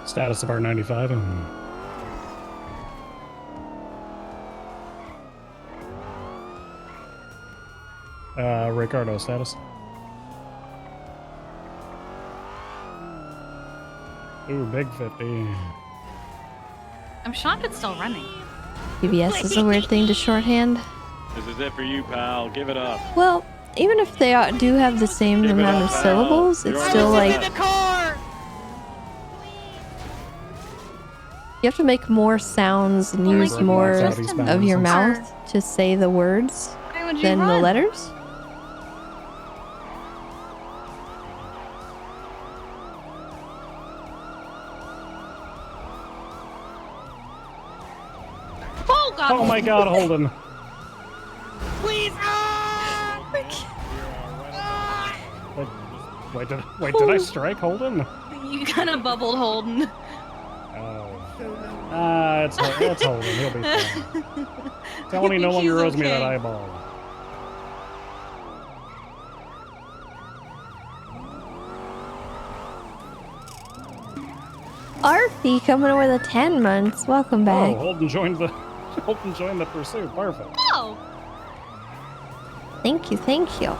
Status of R95. Ricardo status. Ooh, big 50. I'm shocked it's still running. PBS is a weird thing to shorthand. This is it for you, pal. Give it up. Well, even if they do have the same Give it amount up, of pal. syllables, it's You're still on like the car. you have to make more sounds and use Broken more lights out, eastbound of your Wilson's. mouth to say the words Why would you than the run? letters. Oh god! Oh my god, Holden. Please! Wait, did I strike Holden? You kind of bubbled Holden. Oh. It's Holden. He'll be fine. Tell him he no longer owes me that eyeball. Arthie coming over the 10 months. Welcome back. Oh, Holden joined the pursuit. Perfect. Oh! Thank you, thank you.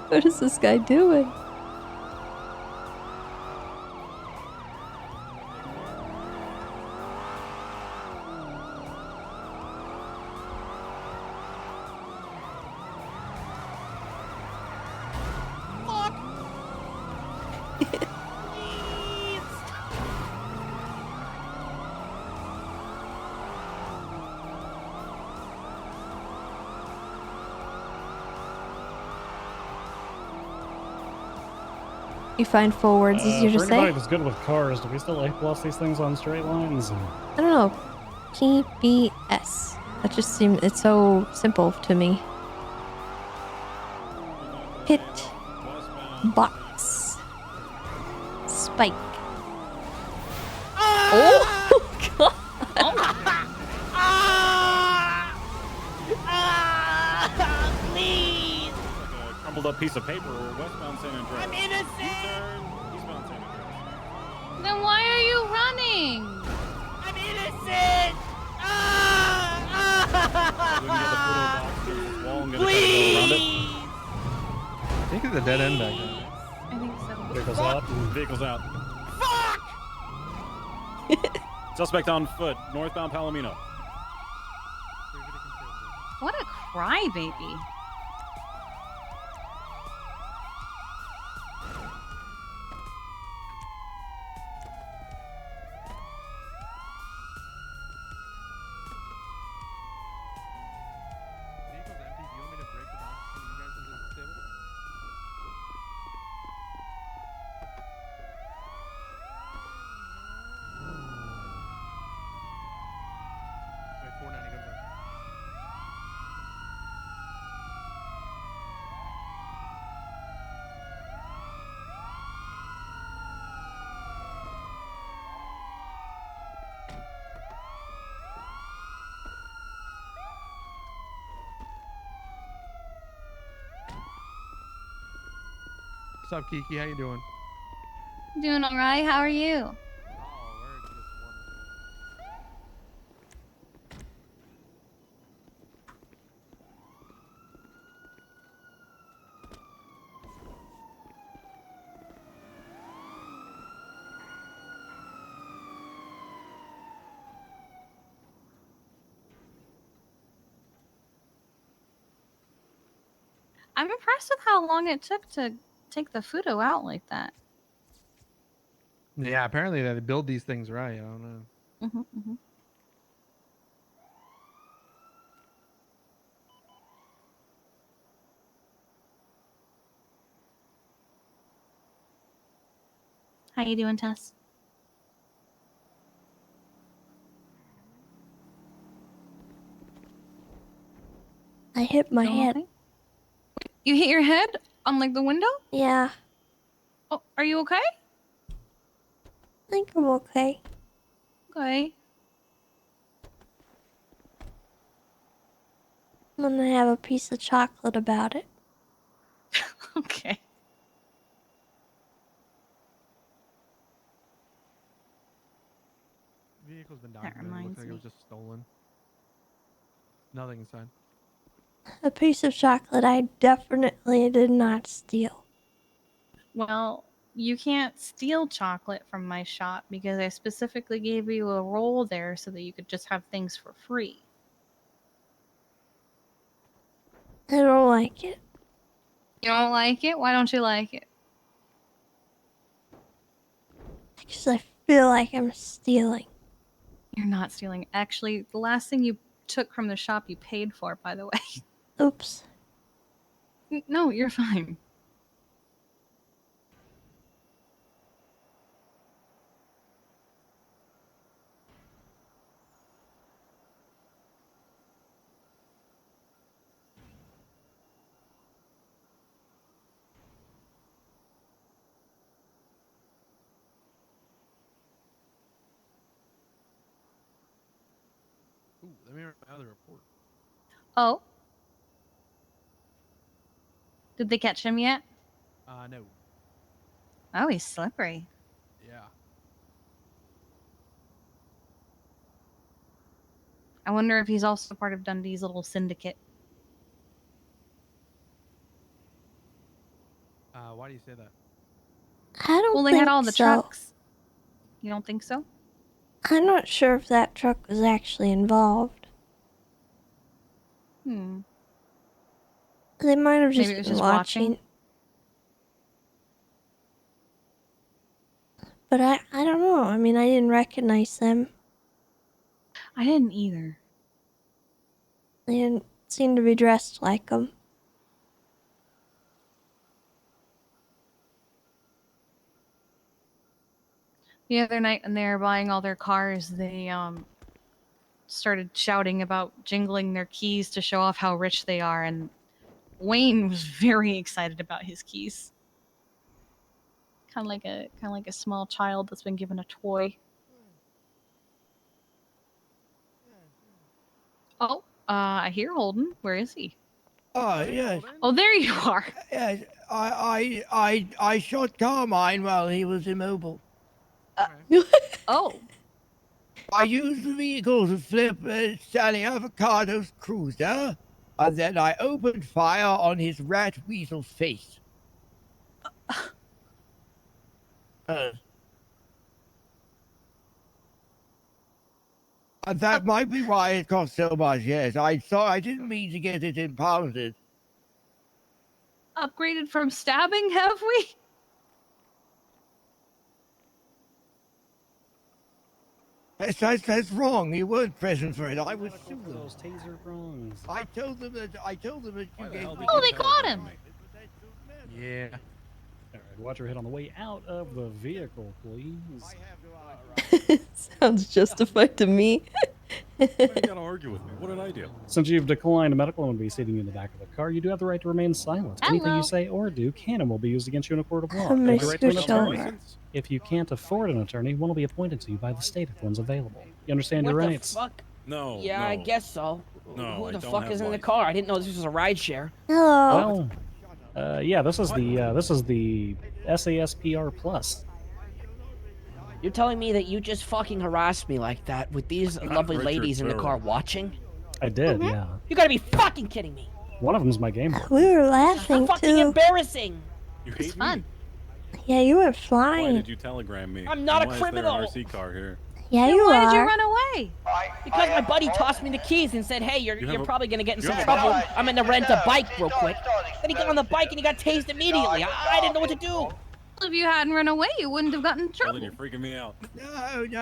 What is this guy doing? You find full words easier to For say? anybody that's good with cars, do we still A+ these things on straight lines? I don't know. PBS. That just seems, it's so simple to me. Hit. Box. Spike. Oh, God. Please! Crumpled up piece of paper. Westbound San Andreas. I'm innocent! U-turn. Eastbound San Andreas. Then why are you running? I'm innocent! Please! I think it's a dead end back there. I think so. Vehicles out. Vehicles out. Suspect on foot. Northbound Palomino. What a crybaby. Vehicle's empty. Do you want me to break the box and you guys into the table? Wait, 490 comes out. What's up, Kiki? How you doing? Doing alright, how are you? Oh, we're just wonderful. I'm impressed with how long it took to take the Fudo out like that. Yeah, apparently they build these things right. I don't know. Mm-hmm. How you doing, Tess? I hit my Doing head. okay? You hit your head on like the window? Yeah, Oh, are you okay? I think I'm okay. Okay. gonna have a piece of chocolate about it. Okay. Vehicle's been That documented. Looks reminds like it was me. just stolen. Nothing inside. A piece of chocolate I definitely did not steal. Well, you can't steal chocolate from my shop because I specifically gave you a roll there so that you could just have things for free. I don't like it. You don't like it? Why don't you like it? Because I feel like I'm stealing. You're not stealing. Actually, the last thing you took from the shop you paid for, by the way. Oops. No, you're fine. Ooh, let me read my other report. Oh? Did they catch him yet? No. Oh, he's slippery. Yeah. I wonder if he's also part of Dundee's little syndicate. Why do you say that? I don't Well, they think had all the so. trucks. You don't think so? I'm not sure if that truck was actually involved. Hmm. They might have just Maybe it was been just watching. watching. But I don't know. I mean, I didn't recognize them. I didn't either. They didn't seem to be dressed like them. The other night when they were buying all their cars, they started shouting about jingling their keys to show off how rich they are, and Wayne was very excited about his keys. Kind of like a small child that's been given a toy. Oh, I hear Holden. Where is he? Oh, yes. Oh, there you are. Yes, I shot Carmine while he was immobile. Oh. I used the vehicle to flip Sally Avocado's cruiser, and then I opened fire on his rat weasel face. And that might be why it cost so much, yes. I didn't mean to get it impounded. Upgraded from stabbing, have we? That's wrong. You weren't present for it. I was suing them. Those taser prongs. I told them that you gave me. Oh, they caught him. Yeah. All right, watch your head on the way out of the vehicle, please. Sounds justified to me. Why you gotta argue with me? What did I do? Since you've declined medical and will be seating you in the back of the car, you do have the right to remain silent. Anything you say or do can and will be used against you in a court of law. Have you right to an attorney? If you can't afford an attorney, one will be appointed to you by the state if one's available. You understand your What the rights? fuck? No. Yeah, I guess so. No, Who I the don't fuck have is in the life. car? I didn't know this was a ride share. Hello. Well, yeah, this is the SASPR Plus. You're telling me that you just fucking harassed me like that with these lovely Richard ladies in the Turner. car watching? I did, yeah. You gotta be fucking kidding me. One of them's my game board. We were laughing Fucking too. embarrassing. You hate fun. Yeah, you went Why flying. did you telegram me? I'm not And a why criminal. Is there an RC car here? Yeah, Then you why are. did you run away? Because my buddy tossed me the keys and said, hey, you're have a- probably gonna get in you some have a- trouble. I'm gonna rent a bike real quick. Then he got on the bike and he got tased immediately. I didn't know what to do. If you hadn't run away, you wouldn't have gotten in trouble. Ellen, you're freaking me out. No. Who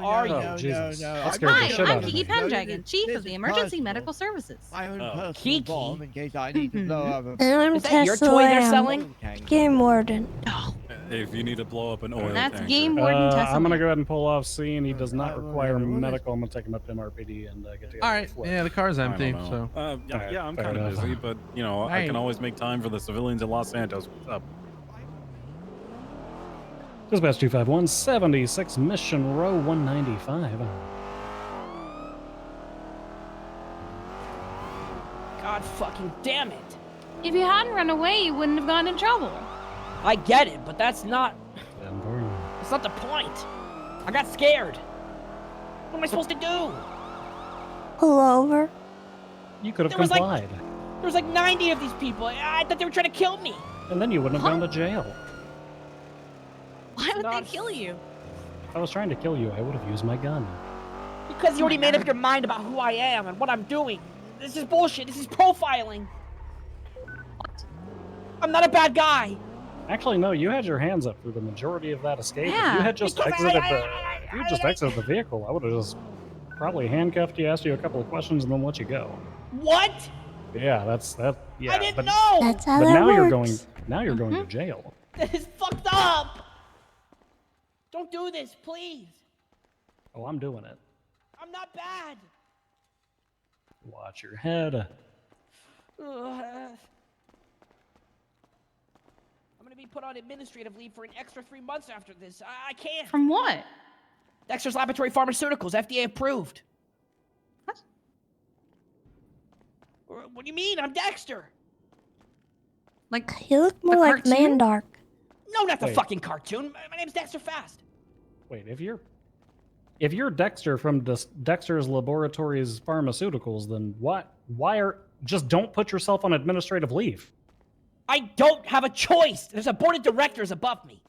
are you? No. That scared the Hi, shit I'm out of Kiki me. Pendragon, Chief This of the is Emergency personal. Medical Services. My own personal Kiki? bomb in case I need to blow up a... And I'm Is that your Tessa toy they're Lamb, selling? Game Warden. If you need to blow up an oil That's tanker. Game Warden Tessa I'm gonna Lamb. go ahead and pull off scene. He does not require medical. I'm gonna take him up to MRPD and get together. All right. with Yeah, the car's I don't empty, know. so. Yeah, I'm fair kind of enough. busy, but you know, I Hey. can always make time for the civilians in Los Santos. What's up? Dispatch 251, 76 Mission Row 195. God fucking damn it. If you hadn't run away, you wouldn't have gotten in trouble. I get it, but that's not... Stand for you. That's not the point. I got scared. What am I supposed to do? Pull over. You could have There was like- complied. There was like 90 of these people. I thought they were trying to kill me. And then you wouldn't have gone to jail. Why would they kill you? If I was trying to kill you, I would have used my gun. Because you already made up your mind about who I am and what I'm doing. This is bullshit. This is profiling. What? I'm not a bad guy. Actually, no, you had your hands up through the majority of that escape. If Yeah, you had just because exited the vehicle, I would have just probably handcuffed you, asked you a couple of questions, and then let you go. What? Yeah, that. Yeah, I didn't know. That's how but that now works. you're going to jail. This is fucked up. Don't do this, please. Oh, I'm doing it. I'm not bad. Watch your head. I'm gonna be put on administrative leave for an extra 3 months after this. I can't. From what? Dexter's Laboratory Pharmaceuticals, FDA approved. What do you mean? I'm Dexter. Like You look more like cartoon? Mandark. No, not the Wait. fucking cartoon. My name's Dexter Fast. Wait, if you're Dexter from Dexter's Laboratories Pharmaceuticals, then just don't put yourself on administrative leave. I don't have a choice. There's a board of directors above me.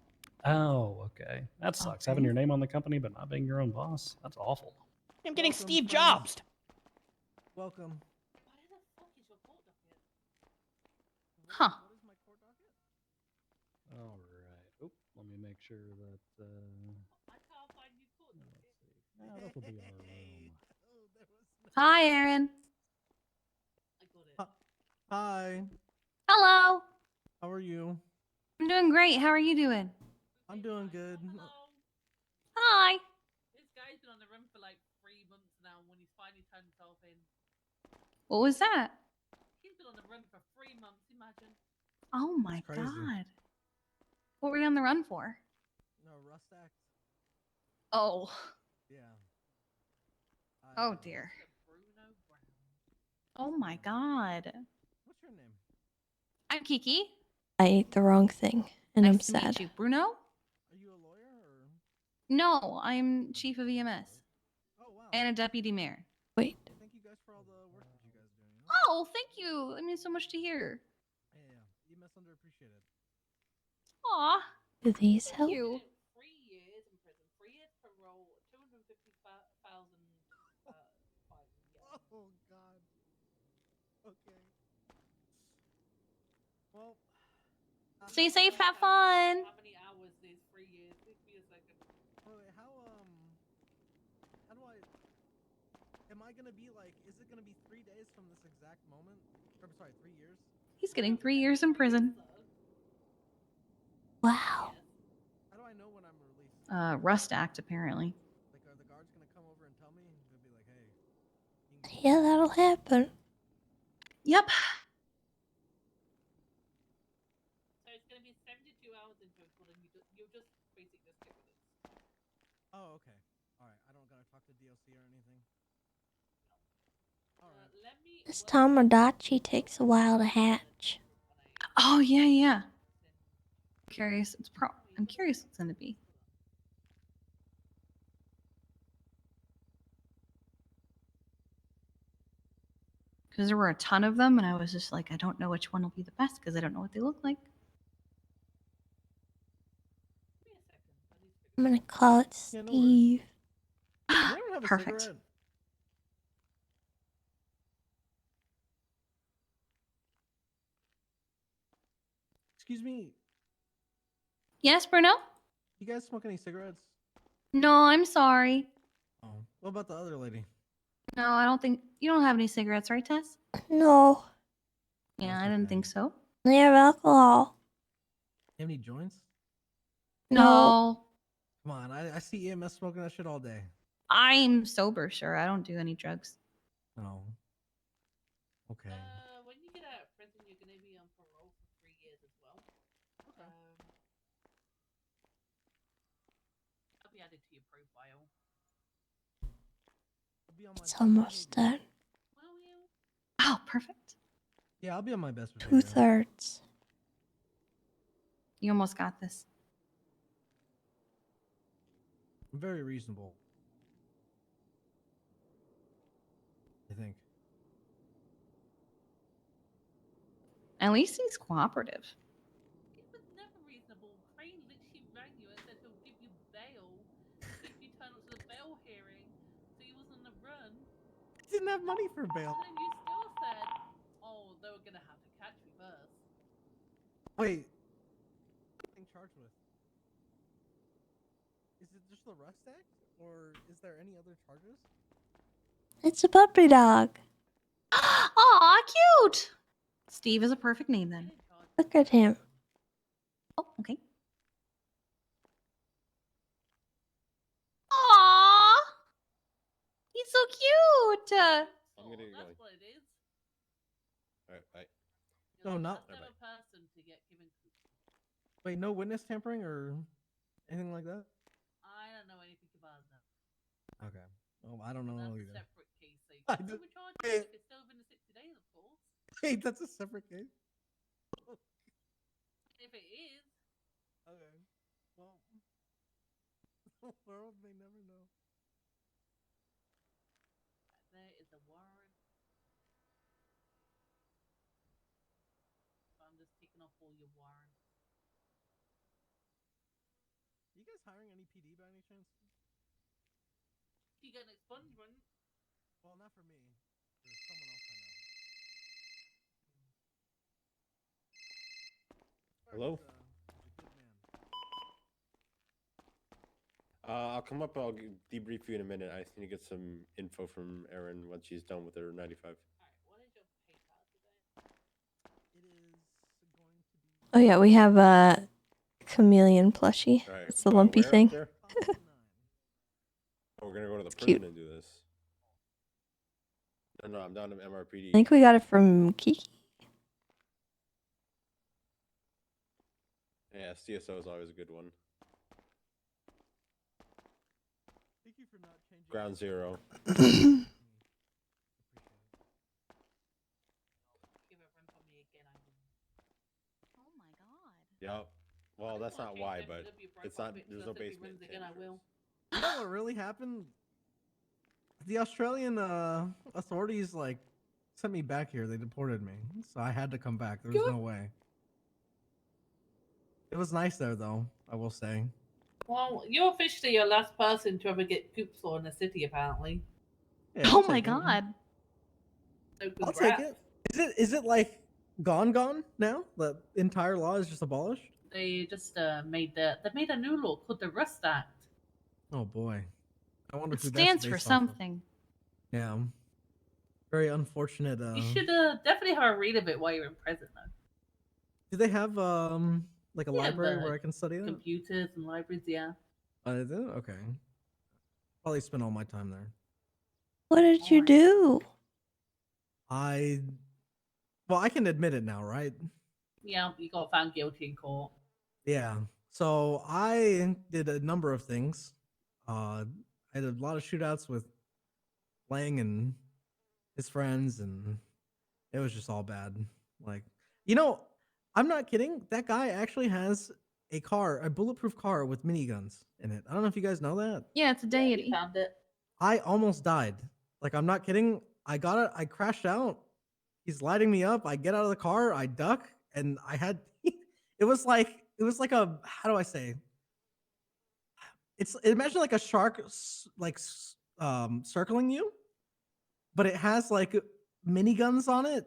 Oh, okay. That sucks. Having your name on the company but not being your own boss. That's awful. I'm getting Steve Jobs. Welcome. Huh. All right. Oop, let me make sure that. Let's see. That'll be our room. Hi, Aaron. Hi. Hello. How are you? I'm doing great. How are you doing? I'm doing good. Hi. This guy's been on the run for like 3 months now when he's finally turned himself in. What was that? He's been on the run for 3 months, imagine. Oh my crazy. god. What were you on the run for? No, Rust Act. Oh. Yeah. Oh dear. Oh my god. What's your name? I'm Kiki. I ate the wrong thing, and I'm Nice to meet sad. you. Bruno? Are you a lawyer or? No, I'm chief of EMS. Oh wow. And a deputy mayor. Wait. Thank you guys for all the work that you guys do. You know? Oh, thank you. It means so much to hear. Yeah. EMS underappreciated. Aw. Do these Thank help? you. 3 years in prison, 3 years parole, 250,000 fine. Oh God. Okay. Well. Stay safe. Have fun. How many hours these 3 years? Give me a second. Wait, how do I? Am I gonna be like? Is it gonna be 3 days from this exact moment? I'm sorry, 3 years. He's getting 3 years in prison. Wow. How do I know when I'm released? Rust Act, apparently. Like, are the guards gonna come over and tell me? They'll be like, hey. Yeah, that'll happen. Yep. So it's going to be 72 hours in total, and you just basically just get with it. Oh, okay. All right. I don't gotta talk to DOC or anything. All right. Let me. This Tomodachi takes a while to hatch. Oh yeah, yeah. Curious. I'm curious what it's gonna be. Because there were a ton of them, and I was just like, I don't know which one will be the best because I don't know what they look like. I'm gonna call it Yeah, no Steve. Does anyone have a Perfect. cigarette? Excuse me. Yes, Bruno? You guys smoke any cigarettes? No, I'm sorry. Oh. What about the other lady? No, I don't think you don't have any cigarettes, right, Tess? No, Yeah, I didn't think so. they have alcohol. You have any joints? No. Come on, I see EMS smoking that shit all day. I'm sober, sure. I don't do any drugs. Oh. Okay. When you get out of prison, you're going to be on parole for 3 years as well. Okay. I'll be added to your profile. I'll be on my It's almost done. Oh, perfect. Yeah, I'll be on my best behavior. 2/3. You almost got this. I'm very reasonable. I think. At least he's cooperative. It was never reasonable. Crane literally rang you and said he'll give you bail if you turn up to the bail hearing, so he was on the run. I didn't have money for bail. And then you still said, "Oh, they were gonna have to catch me first." Wait. What am I being charged with? Is it just the Rust Act, or is there any other charges? It's a puppy dog. Aw, cute! Steve is a perfect name then. Look at him. Oh, okay. Aww! He's so cute! I'm gonna go. That's what it is. Alright, bye. No, not. First ever person to get given cookies. Wait, no witness tampering or anything like that? I don't know anything about that. Okay. Oh, I don't know That's a either. separate case. So you I can did- overcharge Wait. if it's still within the 60 days, of course. Wait, that's a separate case? If it is, Okay. Well, the world may never know. there is a warrant. So I'm just ticking off all your warrants. You guys hiring any PD by any chance? You get an expungement. Well, not for me. For someone else I know. Hello? He's a good man. I'll come up. I'll debrief you in a minute. I just need to get some info from Erin once she's done with her 95. Oh yeah, we have a chameleon plushie. Alright, It's the lumpy where up thing. there? Oh, we're gonna go to the It's prison cute. and do this. No, I'm down to MRPD. I think we got it from Kiki. Yeah, CSO is always a good one. Thank you for not changing. Ground Zero. Give it run for me again, I will. Oh my god. Yep. Well, that's not why, but it's not. There's no basement. Again, I will. You know what really happened? The Australian authorities like sent me back here. They deported me, so I had to come back. There was no way. It was nice there, though. I will say. Well, you're officially your last person to ever get coop saw in the city, apparently. Yeah, I'll Oh my take it. god. So I'll take congrats. it. Is it like gone now? The entire law is just abolished? They just made a new law called the Rust Act. Oh boy. I wonder It who stands that's for based off of. something. Yeah. Very unfortunate. You should definitely have a read of it while you're in prison, though. Do they have like a library the where I can study that? Computers and libraries, yeah. I do? Okay. Probably spend all my time there. What did you do? Well, I can admit it now, right? Yeah, you got found guilty in court. Yeah. So I did a number of things. I had a lot of shootouts with Lang and his friends, and it was just all bad. Like, I'm not kidding. That guy actually has a bulletproof car with miniguns in it. I don't know if you guys know that. Yeah, it's a deity. You found it. I almost died. Like, I'm not kidding. I got it. I crashed out. He's lighting me up. I get out of the car. I duck, and I had. It was like a. How do I say? Imagine like a shark, circling you, but it has like miniguns on it,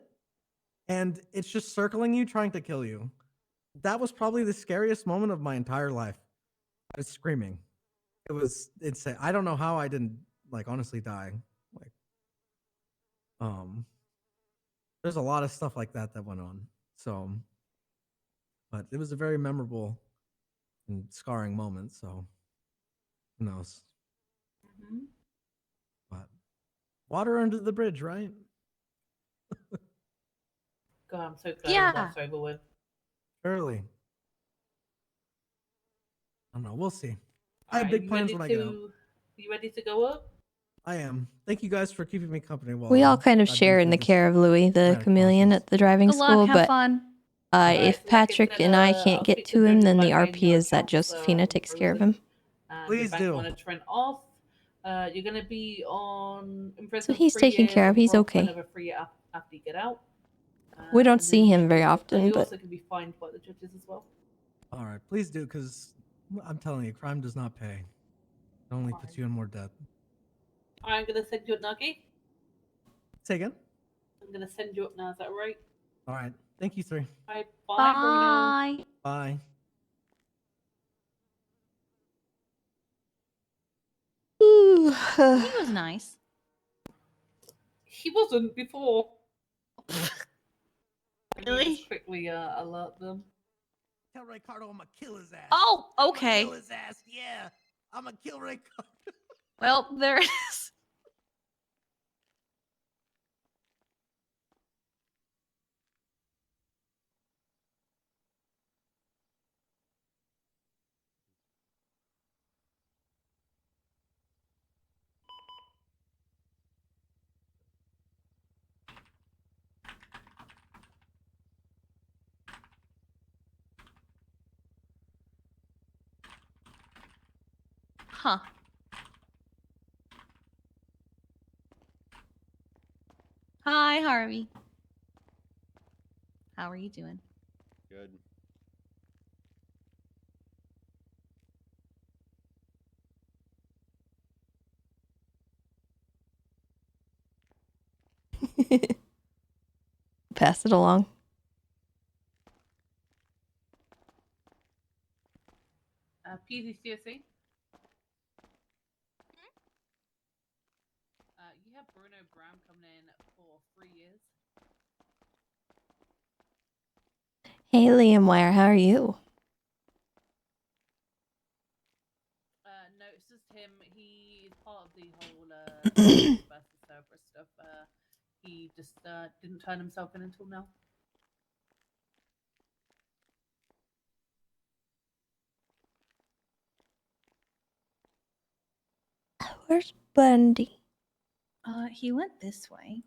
and it's just circling you, trying to kill you. That was probably the scariest moment of my entire life. I was screaming. It was insane. I don't know how I didn't honestly die. There's a lot of stuff like that went on. So, but it was a very memorable and scarring moment. So, who knows? Mm-hmm. But water under the bridge, right? God, I'm so glad that's over with. Early. I don't know. We'll see. I have Alright, big you plans ready when I get out. You ready to go up? I am. Thank you guys for keeping me company while We all kind of I've been share in through the this care of Louis, the traumatic chameleon process. at the driving Good luck. school, Have but fun. if Patrick and I can't get to him, then the RP is that Josephina takes care of him. And Please your bank do. monitoring off. You're going to be in prison So he's for 3 taken years care of. and He's parole for okay. another 3 years after you get out. We don't And see then him very often, you but also can be fined by the judges as well. All right, please do, because I'm telling you, crime does not pay. It only puts you in more debt. I'm going to send you up now, okay? Say again? I'm going to send you up now. Is that all right? All right. Thank you, sir. Bye, Bruno. Bye. He was nice. He wasn't before. Really? Just quickly alert them. Tell Ricardo I'm gonna kill his ass. Oh, okay. I'm gonna kill his ass. Yeah, I'm gonna kill Ricardo. Well, there it is. Huh. Hi, Harvey. How are you doing? Good. pass it along. PDCSE. You have Bruno Brown coming in for 3 years. Hey, Liam Wire, how are you? No, it's just him. He is part of the whole versus Cerberus stuff. He just didn't turn himself in until now. Where's Bundy? He went this way.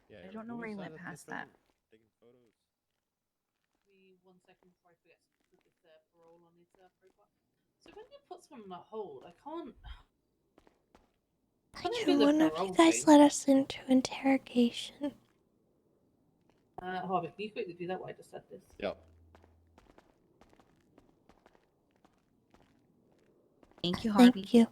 Yeah, I don't know who where he was went at past the that. thing taking photos? 1 second before I forget to put this parole on his profile. So when you put someone on a hold, I can't. I do wonder if you guys let us into interrogation. Harvey, can you quickly do that while I just said this? Yep. Thank you, Harvey. Thank you.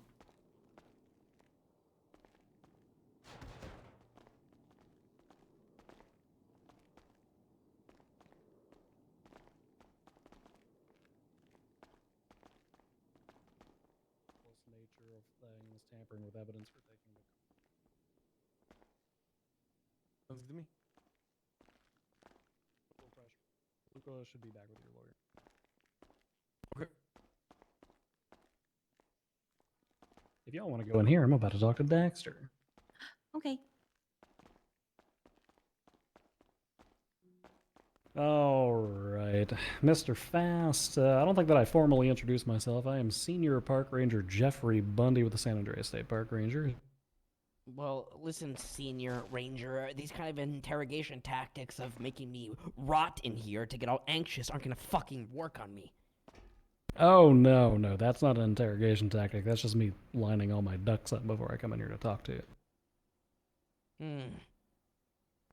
Nature of things, tampering with evidence for taking the. Sounds good to me. Full pressure. Luca should be back with your lawyer. Okay. If y'all want to go in here, I'm about to talk to Daxter. Okay. All right, Mr. Fast. I don't think that I formally introduced myself. I am Senior Park Ranger Jeffrey Bundy with the San Andreas State Park Ranger. Well, listen, Senior Ranger, these kind of interrogation tactics of making me rot in here to get all anxious aren't gonna fucking work on me. Oh, no, that's not an interrogation tactic. That's just me lining all my ducks up before I come in here to talk to you.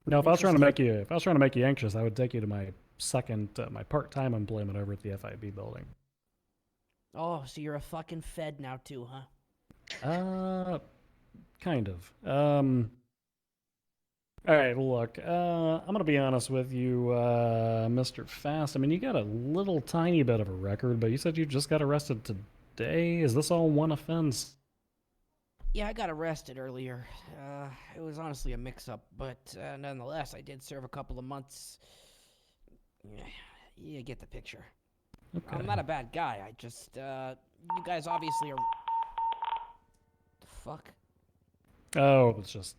No, if I was trying to make you anxious, I would take you to my my part-time employment over at the FIB building. Oh, so you're a fucking Fed now too, huh? Kind of. All right, look, I'm gonna be honest with you, Mr. Fast. I mean, you got a little tiny bit of a record, but you said you just got arrested today. Is this all one offense? Yeah, I got arrested earlier. It was honestly a mix-up, but nonetheless, I did serve a couple of months. You get the picture. Okay. I'm not a bad guy. I just, you guys obviously are. The fuck? Oh, it's just,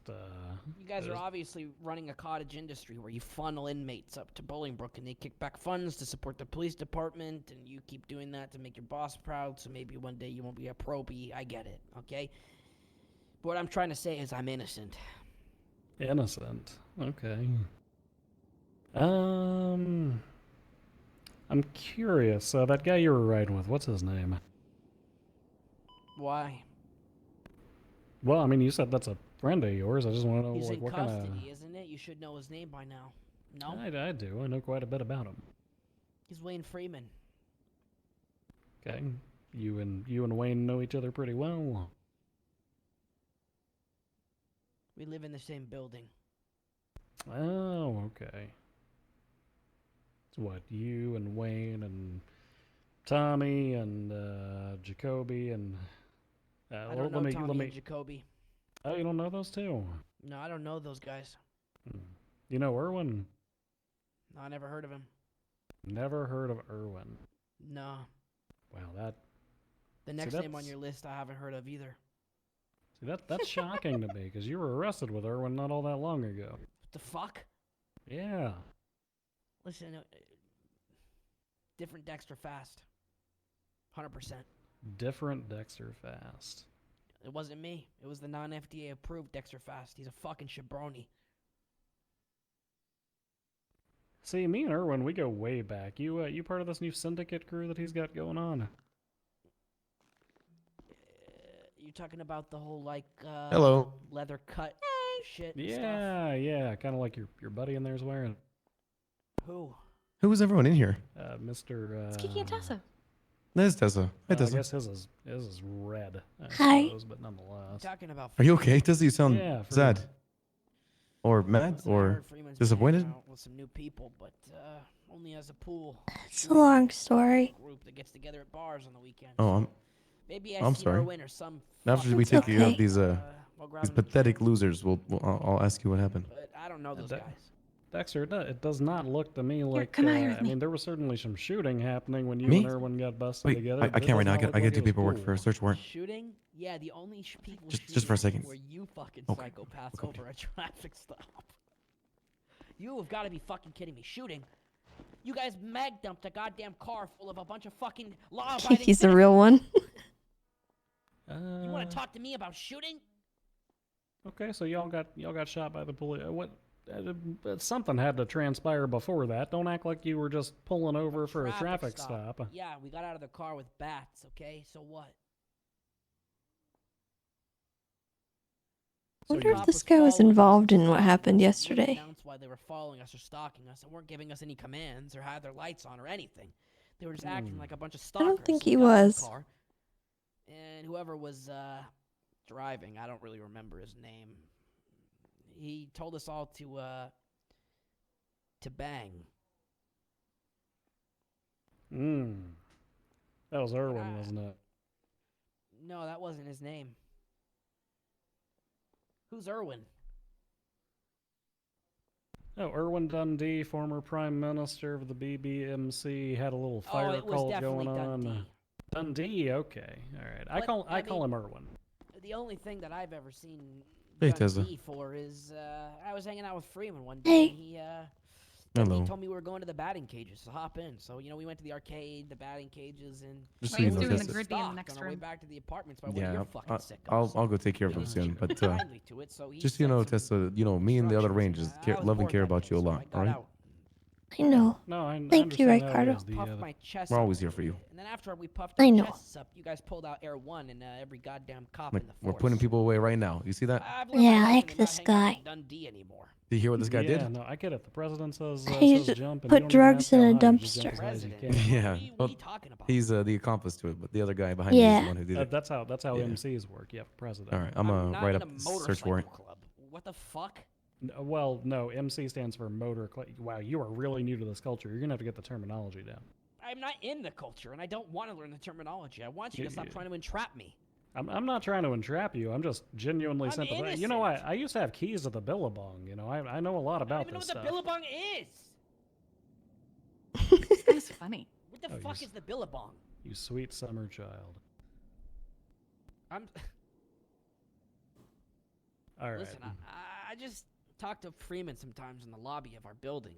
You guys are obviously running a cottage industry where you funnel inmates up to Bolingbrook and they kick back funds to support the police department, and you keep doing that to make your boss proud, so maybe one day you won't be a probie. I get it, okay? What I'm trying to say is I'm innocent. Innocent. Okay. I'm curious. That guy you were riding with, what's his name? Why? Well, I mean, you said that's a friend of yours. I just want to know, He's like, in what custody, kind of... isn't it? You should know his name by now. No? I do. I know quite a bit about him. He's Wayne Freeman. Okay. You and Wayne know each other pretty well. We live in the same building. Oh, okay. So what, you and Wayne and Tommy and Jacoby and... I don't know Tommy and Jacoby. Oh, you don't know those two? No, I don't know those guys. You know Irwin? No, I never heard of him. Never heard of Irwin. No. Wow, that... The next name on your list I haven't heard of either. See, that's shocking to me, because you were arrested with Irwin not all that long ago. What the fuck? Yeah. Listen, different Dexter Fast. 100%. Different Dexter Fast. It wasn't me. It was the non-FDA approved Dexter Fast. He's a fucking shabroni. See, me and Irwin, we go way back. You part of this new syndicate crew that he's got going on? You talking about the whole, like, Hello. leather cut shit and stuff? Yeah, kind of like your buddy in there's wearing. Who? Who was everyone in here? Mr. It's Kiki and Tessa. There's Tessa. Hi, Tessa. I guess his is red, I Hi. suppose, but nonetheless. Talking about Are you okay? Tessa, you sound sad. Freeman. Or mad? Or disappointed? With some new people, but only as a pool. It's a long story. Group that gets together at bars on the weekend. Oh, Maybe I'm see sorry. Irwin or some. After we take you out these pathetic losers, I'll ask you what happened. But I don't know those guys. Dexter, it does not look to me like. come out here with I mean, there was certainly some shooting happening when you Me? and Irwin got busted Wait, together. I can't right now. I gotta do paperwork for a search warrant. Shooting? Yeah, the only people Just for a second. were you fucking Okay. psychopaths over a traffic stop. You have got to be fucking kidding me. Shooting? You guys mag dumped a goddamn car full of a bunch of fucking law-abiding Kiki's the real one. You want to talk to me about shooting? Okay, so y'all got shot by the police. What? Something had to transpire before that. Don't act like you were just pulling over for a traffic stop. Yeah, we got out of the car with bats, okay? So what? I wonder if this guy was involved in what happened yesterday. Announced why they were following us or stalking us and weren't giving us any commands or had their lights on or anything. They were just acting like a bunch of I stalkers. don't think So he we got out of the was. car, and whoever was driving, I don't really remember his name. He told us all to bang. That was Irwin, wasn't it? No, that wasn't his name. Who's Irwin? Oh, Irwin Dundee, former Prime Minister of the BBMC, had a little fire it was cult definitely going on. Dundee. Dundee, okay, all right. But, I call him Irwin. The only thing that I've ever seen Hey, Dundee Tessa. for is I was hanging out with Freeman one day. Hey. And Hello. he told me we were going to the batting cages, so hop in. So we went to the arcade, the batting cages, and Just so you know, doing the Tessa. griddy in the stopped next on our way room. back to the apartments by one of Yeah, your fucking I'll go take care of He him was soon. But kindly to it, so he just so you know, said some Tessa, me and the other instructions, Rangers and I was love and bored care that about day, you a so lot. I got All right. out. I know. No, I Thank you, understand how it Ricardo. is. Puffed my chest We're up always a here little for you. bit, and then after we puffed I our know. chests up, you guys pulled out Air 1 and every goddamn cop Like, in the we're force. putting people away right now. You see that? I've learned my Yeah, I lesson like and this not hang out guy. in Dundee anymore. Do you hear what this guy Yeah, did? no, I get it. The president says, He says just jump, and put you don't even drugs ask how in a high, you just jump dumpster. as high as you President. can. Yeah. What are you Well, talking about? he's the accomplice to it, but the other guy behind you is Yeah. the one who did it. That's how Yeah. MCs work. You have a president. All right, I'm not write in up a this search motorcycle warrant. club. What the fuck? Well, no, MC stands for motor. Wow, you are really new to this culture. You're gonna have to get the terminology down. I'm not in the culture, and I don't want to learn the terminology. I want you to stop Yeah. trying to entrap me. I'm not trying to entrap you. I'm just genuinely I'm sympathetic. You know, I used to have keys to the Billabong. You know, I know a lot I about don't even know this what stuff. the Billabong is. This guy's funny. What the Oh, fuck is the Billabong? You sweet summer child. I'm. All right. Listen, I just talk to Freeman sometimes in the lobby of our building.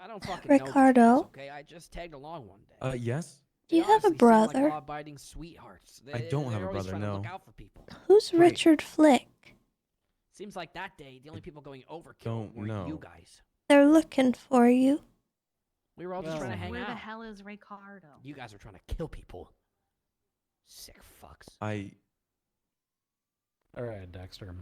I don't fucking know these Ricardo? guys, okay? I just tagged along one day. Yes. Do you have a honestly seem like brother? law-abiding sweethearts. I don't have They're a always brother, trying to look no. out for people. Who's Right. Richard Flick? Seems like that day, the only people going overkill Don't were you know. guys. They're looking for you. We were all just trying to hang Where out. the hell is Ricardo? You guys were trying to kill people. Sick fucks. All right, Dexter.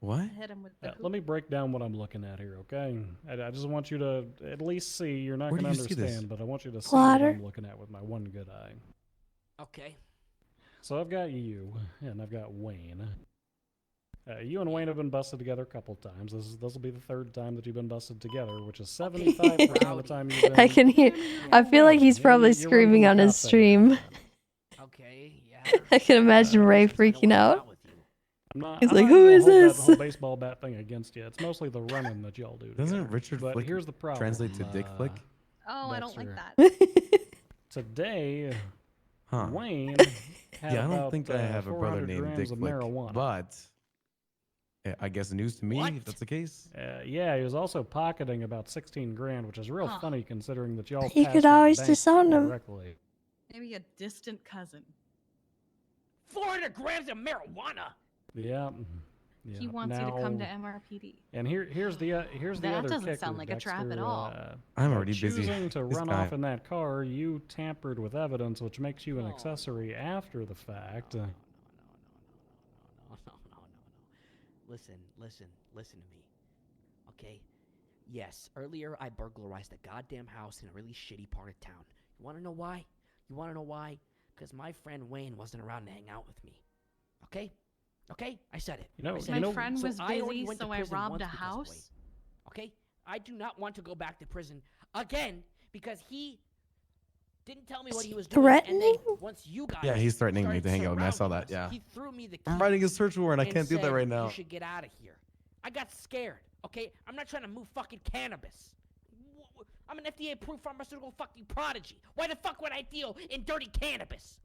What? Hit him with the hoop. Let me break down what I'm looking at here, okay? I just want you to at least see. You're not Where going to did you see this? understand, but I want you to see Plotter. what I'm looking at with my one good eye. Okay. So I've got you, and I've got Wayne. You and Wayne have been busted together a couple times. This will be the third time that you've been busted together, which is 75% of the time you've been. I can hear. I feel like he's probably you run screaming from the on his cops every stream. Okay, yeah. I can imagine Ray freaking out. He's I'm like, not "Who gonna is hold this?" that whole baseball bat thing against you. It's mostly the running that y'all do. Doesn't together. Richard But Flick here's the problem. translate to dick flick? Oh, I don't like Dexter. that. Today, Huh. Wayne had Yeah, I don't about, think I have a brother 400 named grams Dick of Flick, marijuana. but I guess news to me if that's the case. Yeah, he was also pocketing about 16 grand, which is real Huh. funny considering that y'all You passed could that always bank disown him. directly. Maybe a distant cousin. 400 grams of marijuana. Yeah. He wants you to come to Now- MRPD. And here's the That other doesn't kicker, sound like a trap at Dexter, all. I'm by already busy. Choosing to This run guy- off in that car, you tampered with evidence, which makes you an accessory after the fact. No. Listen to me. Okay? Yes, earlier I burglarized a goddamn house in a really shitty part of town. You wanna know why? Because my friend Wayne wasn't around to hang out with me. Okay? I said it. You know- I said you it. know- friend So was I already busy, went to so I prison robbed once a because of house? Wayne. Okay? I do not want to go back to prison again because he didn't tell me what he was doing. And then once you guys Yeah, he's threatening me started to hang out with me. I saw surrounding that. us, Yeah. he threw me the key I'm writing a search warrant. I and can't do that said, right now. You should get out of here. I got scared, okay? I'm not trying to move fucking cannabis. I'm an FDA-approved pharmaceutical fucking prodigy. Why the fuck would I deal in dirty cannabis?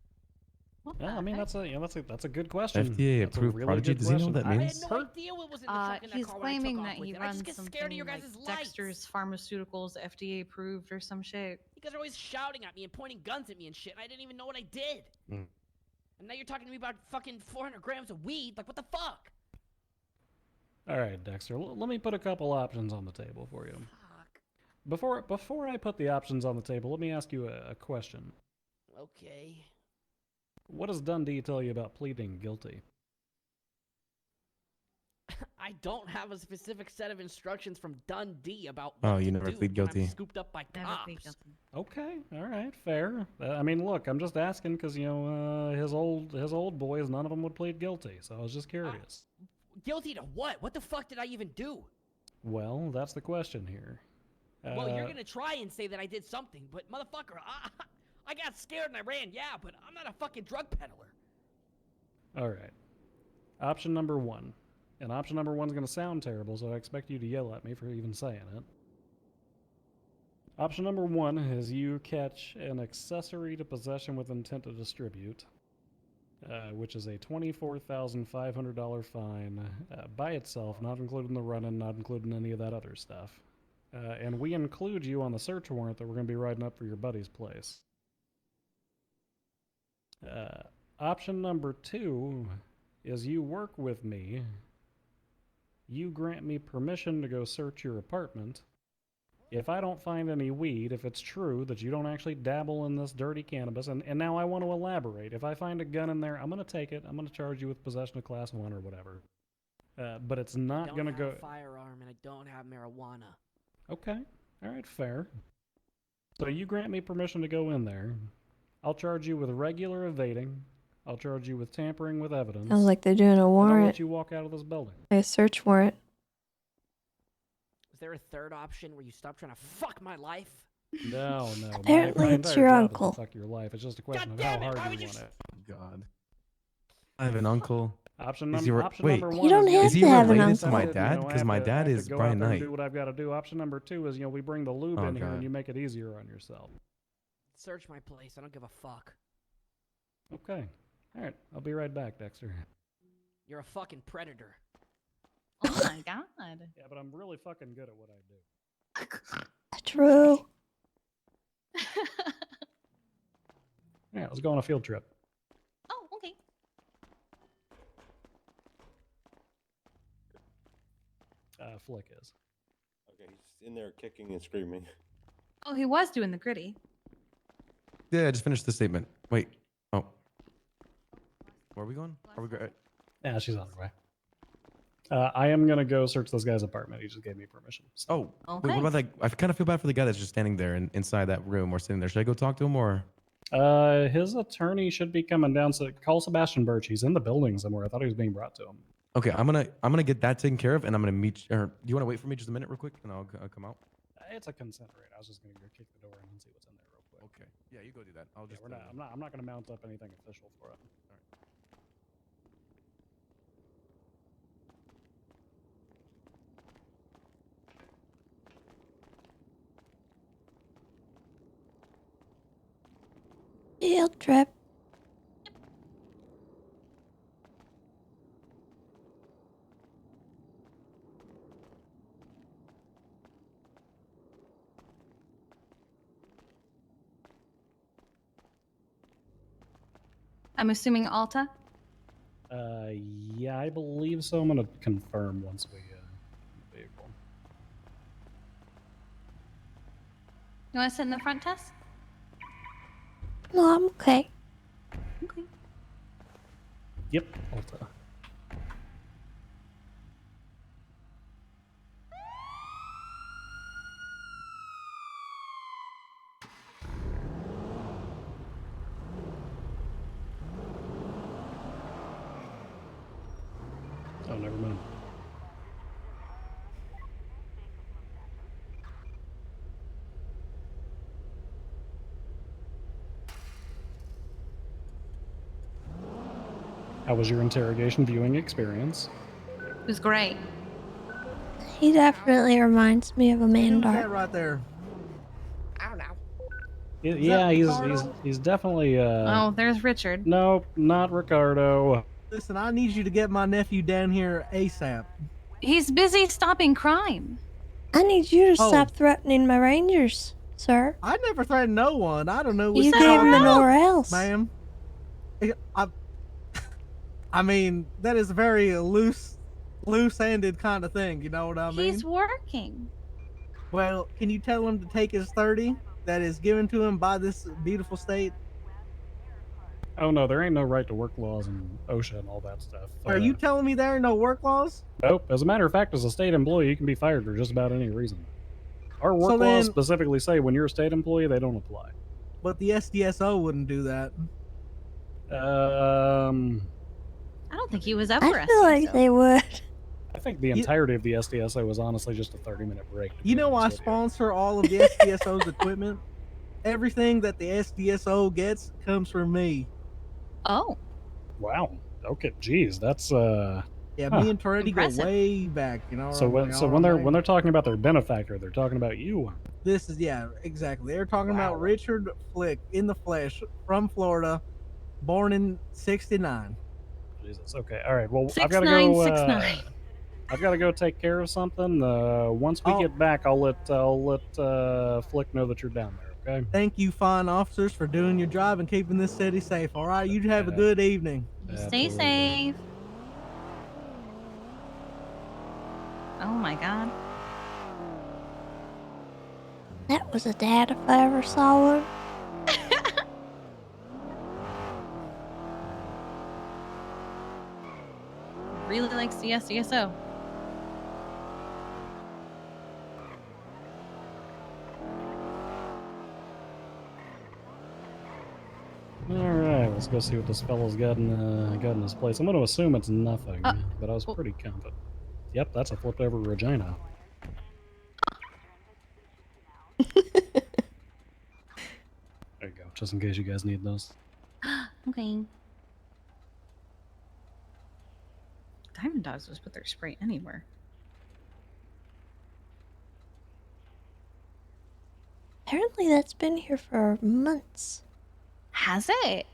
Yeah, I mean that's a good question. FDA That's a approved really prodigy. good Does he know what question. that I means? had no idea what was in the trunk in that He's car when I took claiming off that with he it. I just runs get scared of something your like guys' lights. Dexter's Pharmaceuticals, FDA approved or some shit. You guys are always shouting at me and pointing guns at me and shit, and I didn't even know what I did. Mm. And now you're talking to me about fucking 400 grams of weed? Like, what the fuck? All right, Dexter. Let me put a couple options on the table for you. Before I put the options on the table, let me ask you a question. Okay. What does Dundee tell you about pleading guilty? I don't have a specific set of instructions from Dundee about Oh, what you to never do plead when guilty. I'm scooped up by cops. Okay, all right, fair. I mean, look, I'm just asking because his old boys, none of them would plead guilty, so I was just curious. Guilty to what? What the fuck did I even do? Well, that's the question here. Well, you're gonna try and say that I did something, but motherfucker, I got scared and I ran, yeah, but I'm not a fucking drug peddler. All right. Option number one. And option number one's going to sound terrible, so I expect you to yell at me for even saying it. Option number one is you catch an accessory to possession with intent to distribute, which is a $24,500 fine by itself, not including the run-in, not including any of that other stuff. And we include you on the search warrant that we're going to be writing up for your buddy's place. Option number two is you work with me. You grant me permission to go search your apartment. If I don't find any weed, if it's true that you don't actually dabble in this dirty cannabis, and now I want to elaborate. If I find a gun in there, I'm going to take it. I'm going to charge you with possession of class 1 or whatever. But it's not going to go... I don't have a firearm and I don't have marijuana. Okay. All right, fair. So you grant me permission to go in there. I'll charge you with regular evading. I'll charge you with tampering with evidence. Sounds like they're doing a And I'll warrant. let you walk out of this building. Like a search warrant. Is there a third option where you stop trying to fuck my life? No. Apparently my it's entire your job uncle. Is to fuck your life. It's just a question of how hard you want it. God. I have an uncle. Option Is number he wait, one. You don't have is he to have an related to my uncle. dad? Because my dad is go Brian out there and Knight. do what I've got to do. Option number two is we bring the lube Oh, in here God. and you make it easier on yourself. Search my place. I don't give a fuck. Okay. All right. I'll be right back, Dexter. You're a fucking predator. Oh my god. Yeah, but I'm really fucking good at what I do. True. Yeah, let's go on a field trip. Oh, okay. Flick is. Okay, he's in there kicking and screaming. Oh, he was doing the gritty. Yeah, I just finished the statement. Wait. Oh. Where are we going? Are we going? Yeah, she's on her way. I am gonna go search this guy's apartment. He just gave me permission. Oh, wait, what about that? I kind of feel bad for the guy that's just standing there inside that room or sitting there. Should I go talk to him or? His attorney should be coming down. So call Sebastian Birch. He's in the building somewhere. I thought he was being brought to him. Okay, I'm gonna get that taken care of, and I'm gonna meet. Or do you want to wait for me just a minute, real quick, and I'll come out? It's a consent rate. I was just gonna go kick the door in and see what's in there real quick. Okay. Yeah, you go do that. I'll just. We're not. I'm not gonna mount up anything official for it. All right. Field trip. I'm assuming Alta. Yeah, I believe so. I'm gonna confirm once we vehicle. You want to sit in the front, Tess? No, I'm okay. Okay. Yep, Alta. Oh, never mind. How was your interrogation viewing experience? It was great. He definitely reminds me of a man Who's that dark. right there? I don't know. Yeah, he's definitely. Oh, there's Richard. No, not Ricardo. Listen, I need you to get my nephew down here ASAP. He's busy stopping crime. I need you to Oh. stop threatening my rangers, sir. I never threatened no one. I don't know what You you're gave talking him an about, or else. ma'am. I mean, that is a very loose-handed kind of thing. You know what I mean? He's working. Well, can you tell him to take his 30 that is given to him by this beautiful state? Oh no, there ain't no right to work laws in OSHA and all that stuff. Are you telling me there are no work laws? Nope. As a matter of fact, as a state employee, you can be fired for just about any reason. Our work So laws then- specifically say when you're a state employee, they don't apply. But the SDSO wouldn't do that. I don't think he was up for I feel like they would. I think the entirety of the SDSO was honestly just a 30-minute break. You know I sponsor all of the SDSO's equipment. Everything that the SDSO gets comes from me. Oh. Wow. Okay. Geez, that's Yeah, huh. me and Toretti go Impressive. way back. You know. So when they're talking about their benefactor, they're talking about you. This is exactly. They're talking about Richard Flick in the flesh from Florida, born in '69. Jesus. Okay. All right. Well, I've got to go. 6969. I've got to go take care of something. Once we get back, I'll let Flick know that you're down there. Okay. Thank you, fine officers, for doing your job and keeping this city safe. All right, you have a good evening. Stay safe. Oh my god. That was a dad if I ever saw one. Really likes the SDSO. All right. Let's go see what this fellow's got in his place. I'm going to assume it's nothing, but I was pretty confident. Yep, that's a flipped over Regina. There you go, just in case you guys need those. Okay. Diamond Dogs just put their spray anywhere. Apparently that's been here for months. Has it?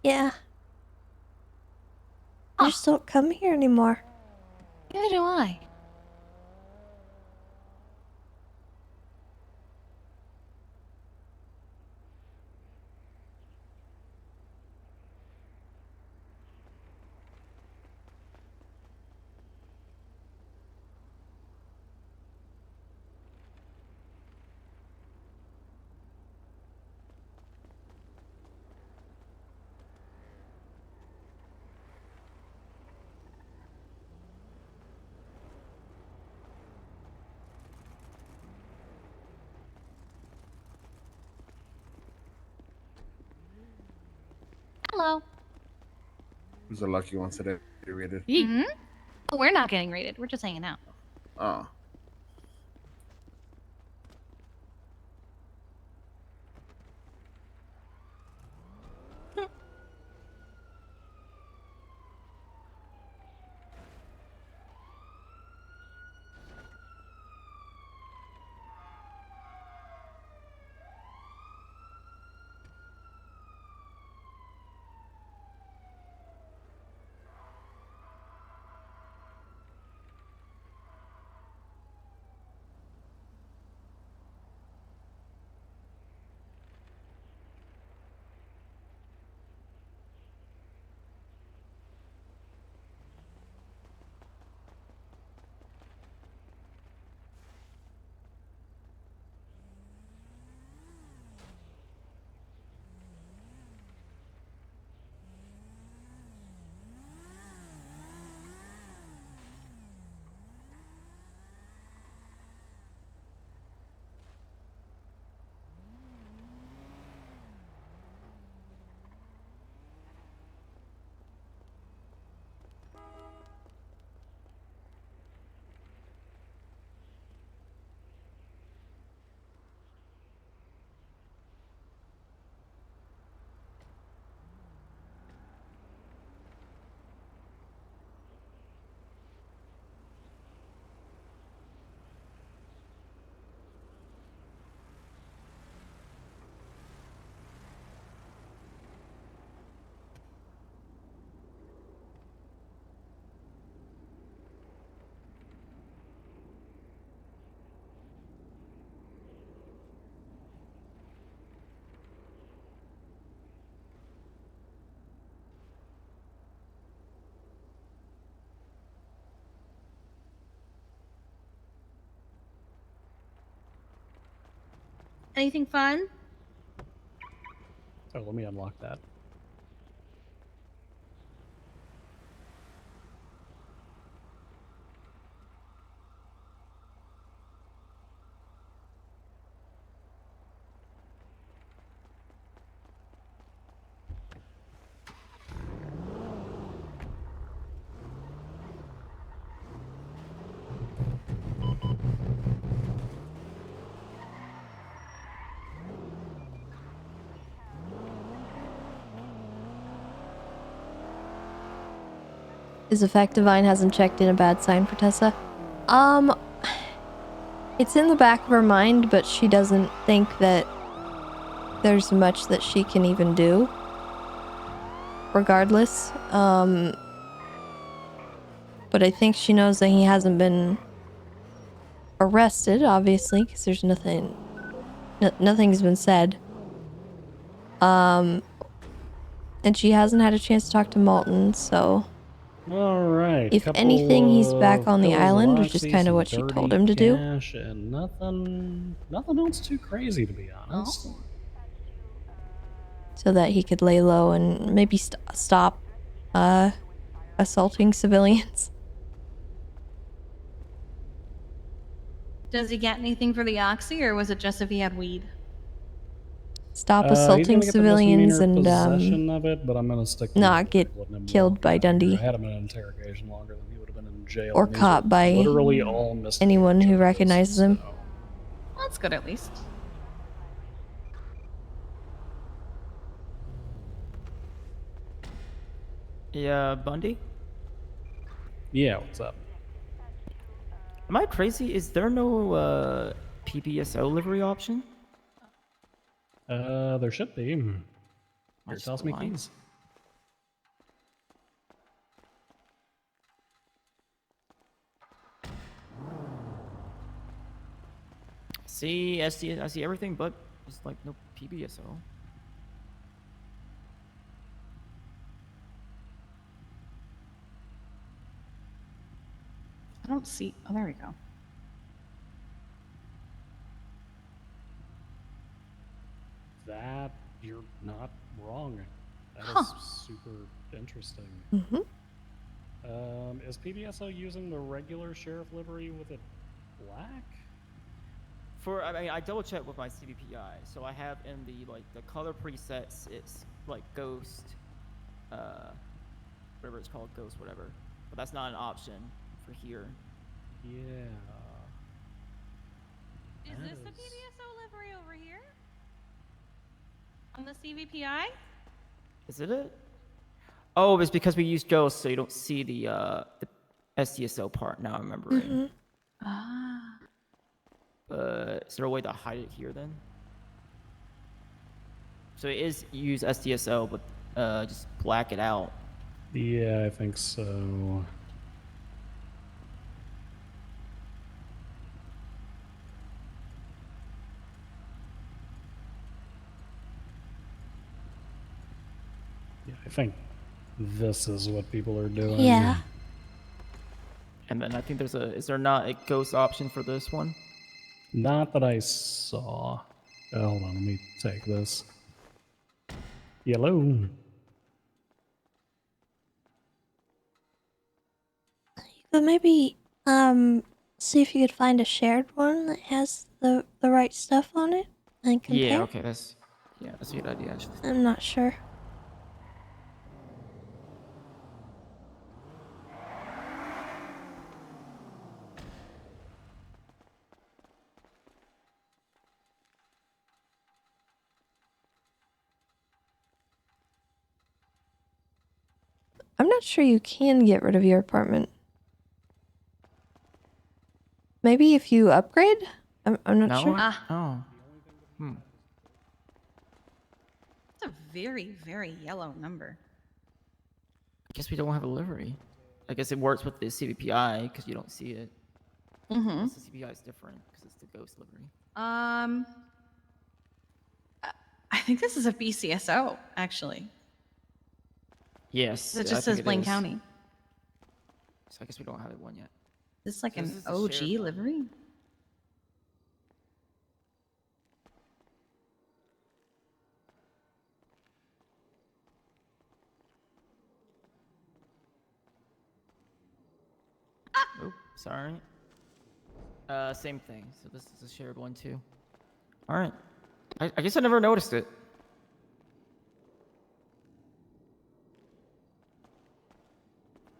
Yeah. I just don't come here anymore. Neither do I. Hello. Who's the lucky ones today? Rated. Hmm? We're not getting rated. We're just hanging out. Oh. Anything fun? Oh, let me unlock that. Is the fact Divine hasn't checked in a bad sign for Tessa? It's in the back of her mind, but she doesn't think that there's much that she can even do. Regardless. But I think she knows that he hasn't been arrested, obviously, because there's nothing's been said. And she hasn't had a chance to talk to Malton, so... All right. If anything, he's back on the island, which is kind of what she told him to do. And nothing else too crazy, to be honest. Oh. So that he could lay low and maybe stop assaulting civilians. Does he get anything for the oxy, or was it just if he had weed? Stop He's assaulting gonna get the civilians misdemeanor and possession of it, but I'm gonna stick to not get letting him killed walk by out of here. Dundee. I had him in an interrogation longer than he would have been in jail. Or and these caught are by literally all misdemeanor anyone who charges, recognizes him. so. Well, that's good at least. Yeah, Bundy? Yeah, what's up? Am I crazy? Is there no PPSO livery option? There should be. Here, That's toss the me line. keys. See, I see everything, but just like no PPSO. I don't see. Oh, there we go. That, you're not wrong. That is super interesting. Mm-hmm. Is PBSO using the regular sheriff livery with it black? I mean, I double checked with my CBPI, so I have in the color presets, it's like ghost, whatever it's called, ghost, whatever. But that's not an option for here. Yeah. Is this the PBSO livery over here? On the CVPI? Is it? Oh, it's because we use ghosts, so you don't see the SDSO part. Now I'm remembering. Ah. Is there a way to hide it here then? So it is use SDSO, but just black it out. Yeah, I think so. Yeah, I think this is what people are doing. Yeah. And then I think there's a. Is there not a ghost option for this one? Not that I saw. Hold on, let me take this. Yellow. But maybe see if you could find a shared one that has the right stuff on it and compare. Yeah. Okay. That's a good idea actually. I'm not sure. I'm not sure you can get rid of your apartment. Maybe if you upgrade? I'm not sure. Oh. Hmm. It's a very, very yellow number. I guess we don't have a livery. I guess it works with the CVPI because you don't see it. Mm-hmm. The CVPI is different because it's the ghost livery. I think this is a BCSO, actually. Yes. It I just think says Blaine is. County. So I guess we don't have one yet. Is this like So an this is a OG shared one. livery? Oh, sorry. Same thing. So this is a shared one too. All right. I guess I never noticed it.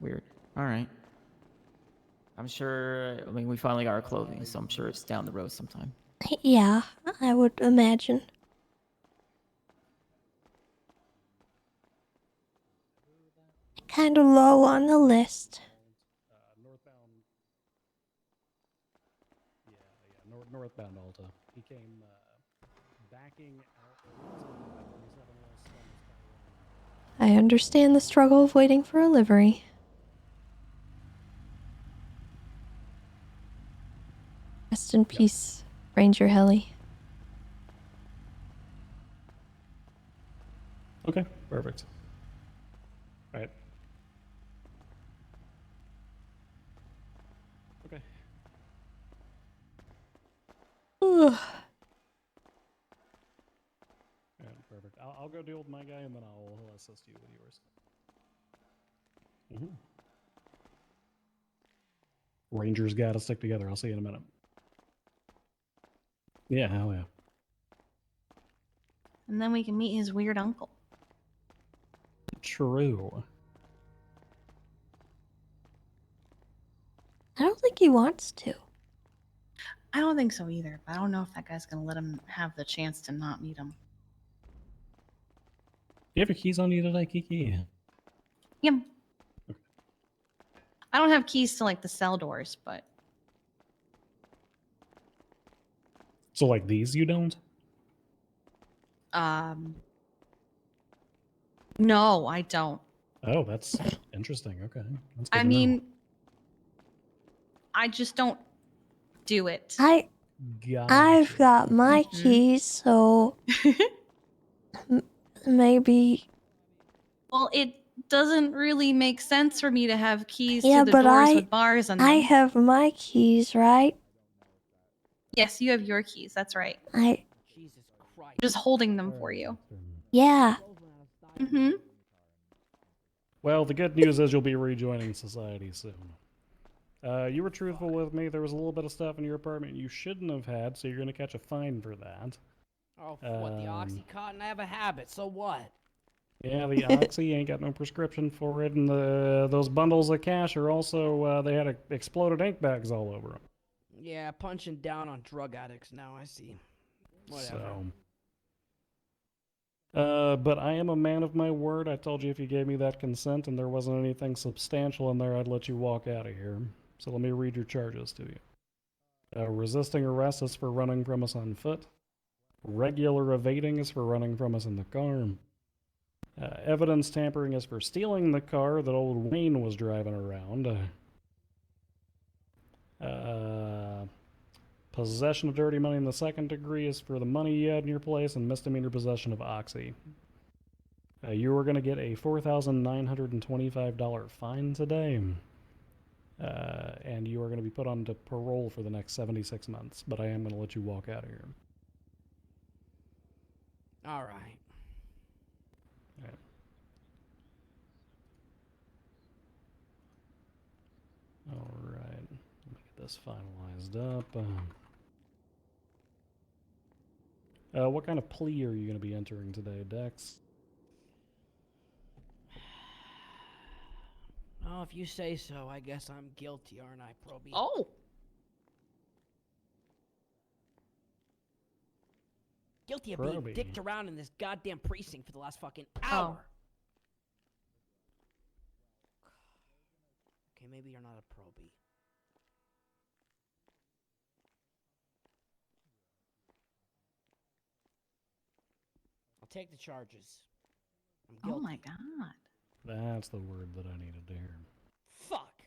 Weird. All right. I'm sure. I mean, we finally got our clothing, so I'm sure it's down the road sometime. Yeah, I would imagine. Kind of low on the list. Northbound Alta. He came backing out. I understand the struggle of waiting for a livery. Rest in peace, Ranger Heli. Okay, perfect. All right. Okay. Ugh. Yeah, perfect. I'll go deal with my guy, and then I'll assist you with yours. Rangers gotta stick together. I'll see you in a minute. Yeah, hell yeah. And then we can meet his weird uncle. True. I don't think he wants to. I don't think so either, but I don't know if that guy's gonna let him have the chance to not meet him. Do you have your keys on you today, Kiki? Yep. I don't have keys to like the cell doors, but So like these you don't? no, I don't. Oh, that's interesting. Okay. That's good I to know. mean, I just don't do it. I've got my keys, so maybe. Well, it doesn't really make sense for me to have keys Yeah, to the but doors with bars on them. I have my keys, right? Yes, you have your keys. That's right. Just holding them for you. Yeah. Mm-hmm. Well, the good news is you'll be rejoining society soon. You were truthful with me. There was a little bit of stuff in your apartment you shouldn't have had, so you're going to catch a fine for that. Oh, what, the Oxycontin? I have a habit, so what? Yeah, the Oxy ain't got no prescription for it, and those bundles of cash are also, they had exploded ink bags all over them. Yeah, punching down on drug addicts now, I see. Whatever. But I am a man of my word. I told you if you gave me that consent and there wasn't anything substantial in there, I'd let you walk out of here. So let me read your charges to you. Resisting arrest is for running from us on foot. Regular evading is for running from us in the car. Evidence tampering is for stealing the car that old Wayne was driving around. Possession of dirty money in the second degree is for the money you had in your place, and misdemeanor possession of Oxy. You are going to get a $4,925 fine today. And you are going to be put on to parole for the next 76 months, but I am going to let you walk out of here. All right. All right. Let me get this finalized up. What kind of plea are you going to be entering today, Dex? Oh, if you say so, I guess I'm guilty, aren't I, Proby? Oh! Guilty of being Proby. dicked around in this goddamn precinct for the last fucking hour. Okay, maybe you're not a Proby. I'll take the charges. I'm guilty. Oh my god. That's the word that I needed to hear. Fuck.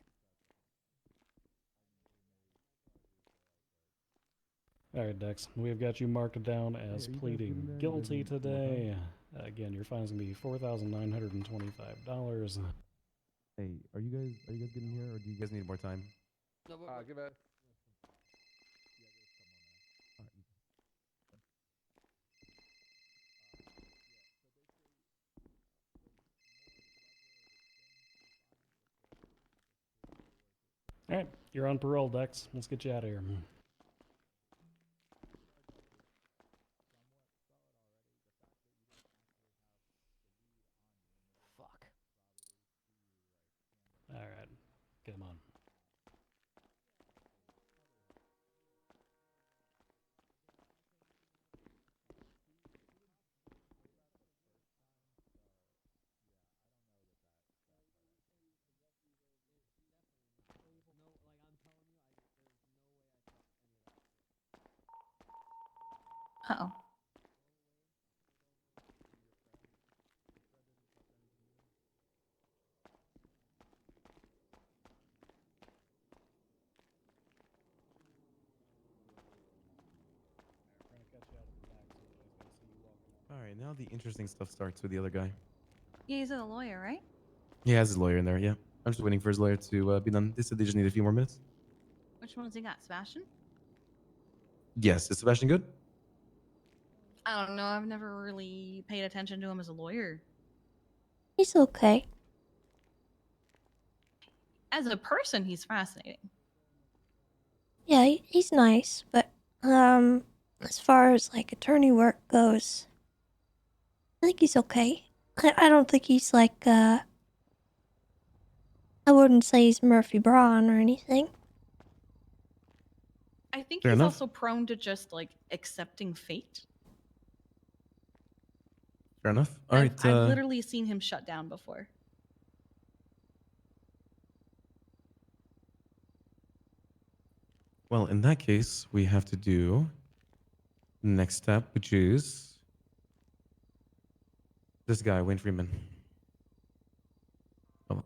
All right, Dex. We have got you marked down as pleading guilty today. Again, your fine's gonna be $4,925. Hey, are you guys getting here, or do you guys need more time? Give it. All right, you're on parole, Dex. Let's get you out of here. Fuck. All right, come on. Uh-oh. All right, now the interesting stuff starts with the other guy. Yeah, he's a lawyer, right? He has his lawyer in there, yeah. I'm just waiting for his lawyer to be done. They said they just need a few more minutes. Which one's he got? Sebastian? Yes, is Sebastian good? I don't know. I've never really paid attention to him as a lawyer. He's okay. As a person, he's fascinating. Yeah, he's nice, but as far as like attorney work goes, I think he's okay. I don't think he's like I wouldn't say he's Murphy Braun or anything. I think Fair he's enough. also prone to just like accepting fate. Fair enough. All right. I've literally seen him shut down before. Well, in that case, we have to do the next step, which is this guy, Wayne Freeman. Oh.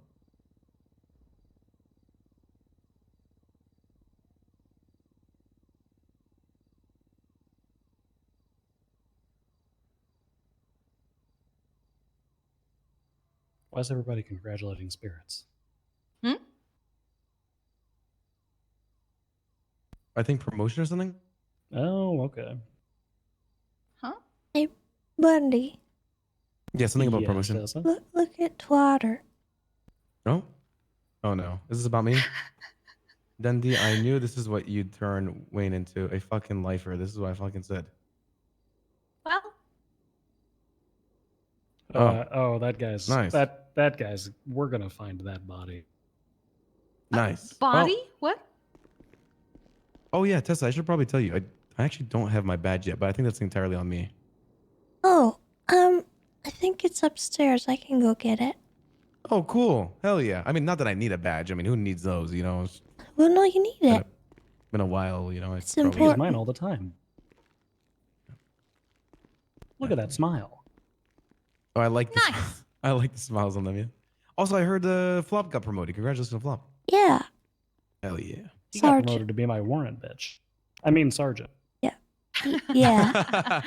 Why is everybody congratulating spirits? I think promotion or something? Oh, okay. Huh? Hey, Bundy, Yeah, something about Yes, promotion. Tessa? look at Twatter. Oh? Oh no. Is this about me? Dundee, I knew this is what you'd turn Wayne into, a fucking lifer. This is what I fucking said. Well, That guy's Nice. that guy's. We're gonna find that body. Nice. Body? Well, What? oh yeah, Tessa, I should probably tell you. I actually don't have my badge yet, but I think that's entirely on me. Oh, I think it's upstairs. I can go get it. Oh, cool. Hell yeah. I mean, not that I need a badge. I mean, who needs those? You know, it's Well, no, you need it. been a while. You know, It's I use important. mine all the time. Look at that smile. Oh, I like this. I like the smiles on them. Yeah. Also, I heard Flop got promoted. Congratulations to Flop. Yeah. Hell yeah. He got promoted to be my warrant bitch. I mean, sergeant. Yeah. Yeah.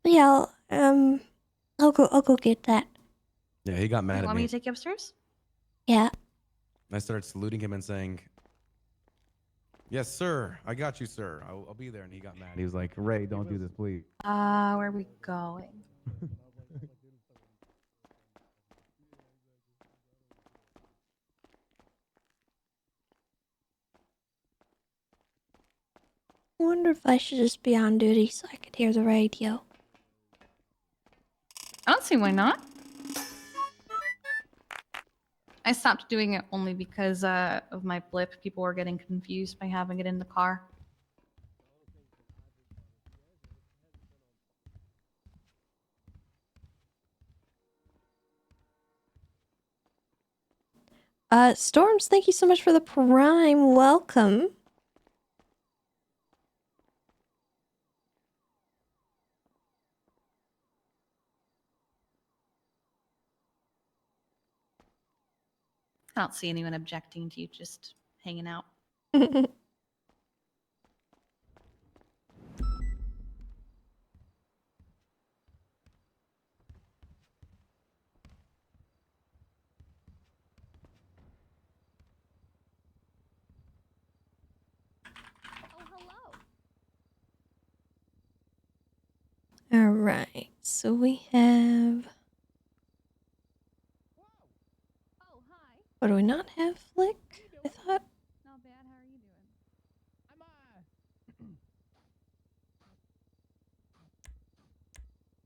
Yeah. I'll go get that. Yeah, he got mad You at want me. me to take you upstairs? Yeah. I started saluting him and saying, "Yes, sir. I got you, sir. I'll be there." And he got mad. He was like, "Ray, don't do this, please." Where are we going? I wonder if I should just be on duty so I could hear the radio. I don't see why not. I stopped doing it only because of my blip. People were getting confused by having it in the car. Storms, thank you so much for the prime. Welcome. I don't see anyone objecting to you just hanging out. All right. So we have. What do we not have? Flick? I thought. Not bad. How are you doing?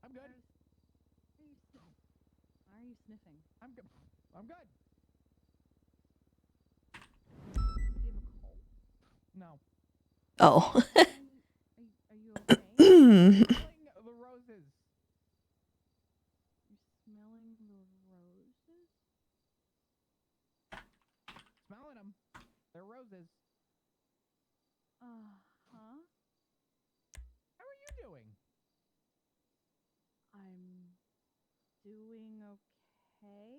I'm good. Why are you sniffing? I'm good. I'm good. Do you have a cold? No. Oh. Are you okay? Smelling the roses. You're smelling the roses? Smelling them. They're roses. Uh-huh. How are you doing? I'm doing okay.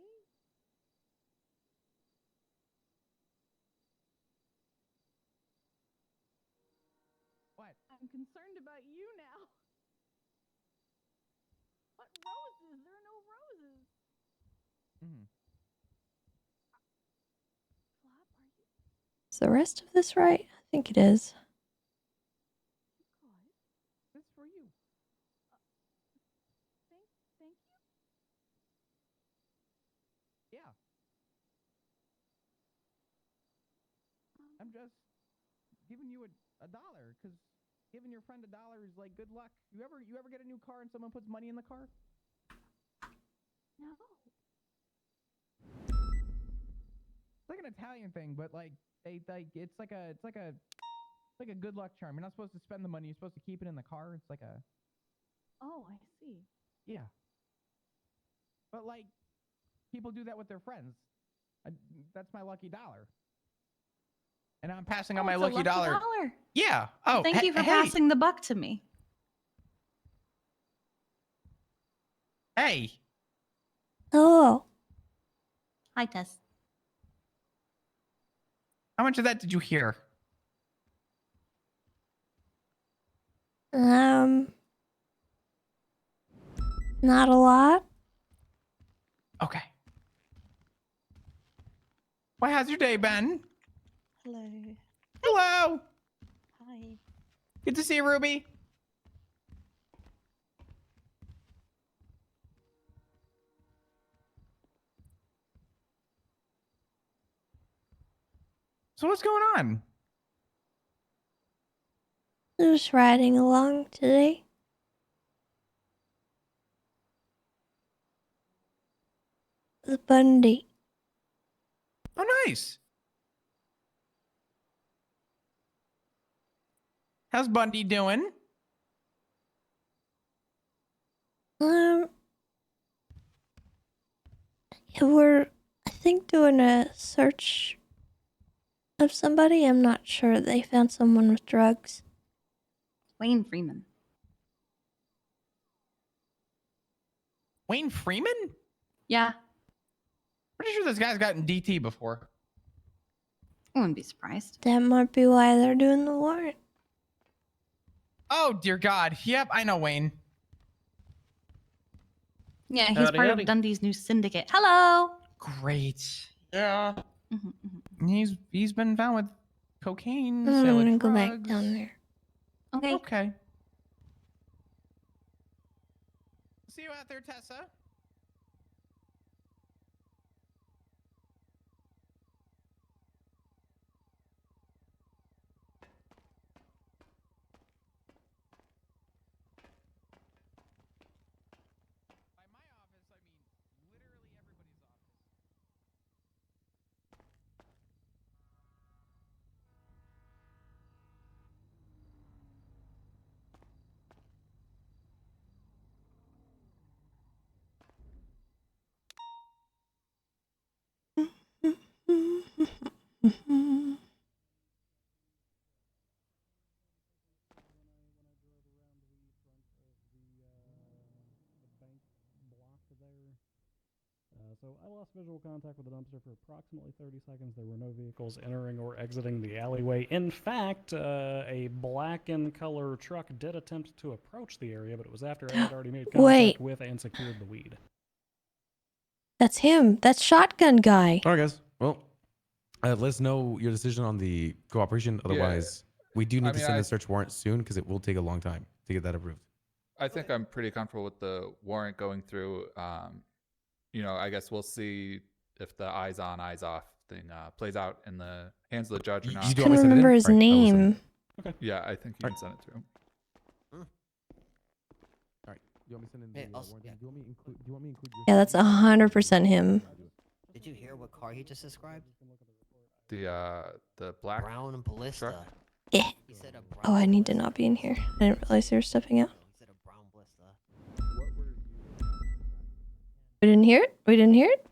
What? I'm concerned about you now. What roses? There are no roses. Mm-hmm. Flop, are you Is the rest of this right? I think it is. good? This is for you. Thank you. Yeah. I'm just giving you a dollar because giving your friend $1 is like good luck. You ever get a new car and someone puts money in the car? No. It's like an Italian thing, but like it's like a good luck charm. You're not supposed to spend the money. You're supposed to keep it in the car. It's like a Oh, I see. yeah. But like people do that with their friends. That's my lucky dollar. And I'm passing on my it's a lucky dollar. Yeah. Oh, Thank you for passing the buck to me. Hey. Oh. Hi, Tess. How much of that did you hear? Not a lot. Okay. Well, how's your day been? Hello. Hello. Hi. Good to see you, Ruby. So what's going on? Just riding along today. the Bundy. Oh, nice. How's Bundy doing? We're, I think, doing a search of somebody. I'm not sure. They found someone with drugs. Wayne Freeman. Wayne Freeman? Yeah, Pretty sure this guy's gotten DT before. I wouldn't be surprised. That might be why they're doing the warrant. Oh, dear God. Yep, I know Wayne. Yeah, he's Howdy, part howdy. of Dundee's new syndicate. Hello. Great. Yeah. Mm-hmm, He's been found with cocaine, I'm sale gonna of go back drugs. down there. Okay. Okay. See you out there, Tessa. So I lost visual contact with the dumpster for approximately 30 seconds. There were no vehicles entering or exiting the alleyway. In fact, a black in color truck did attempt to approach the area, but it was after I had already made contact Wait. with and secured the weed. That's him. That's Shotgun Guy. All right, guys. Well, let us know your decision on the cooperation. Otherwise, we do need to send a search warrant soon because it will take a long time to get that approved. I think I'm pretty comfortable with the warrant going through. You know, I guess we'll see if the eyes on, eyes off thing plays out in the hands of the judge or not. I couldn't remember his name. Okay. Yeah, I think you can send it through. All right. You want me to send in the warrant? Do you want me to include? Do you want me to include? Yeah, that's 100% him. Did you hear what car he just described? The black brown ballista. truck? Eh. He said a brown Oh, I need to not be in here. I didn't realize they were stepping out. He said a brown ballista. We didn't hear it? We didn't hear it?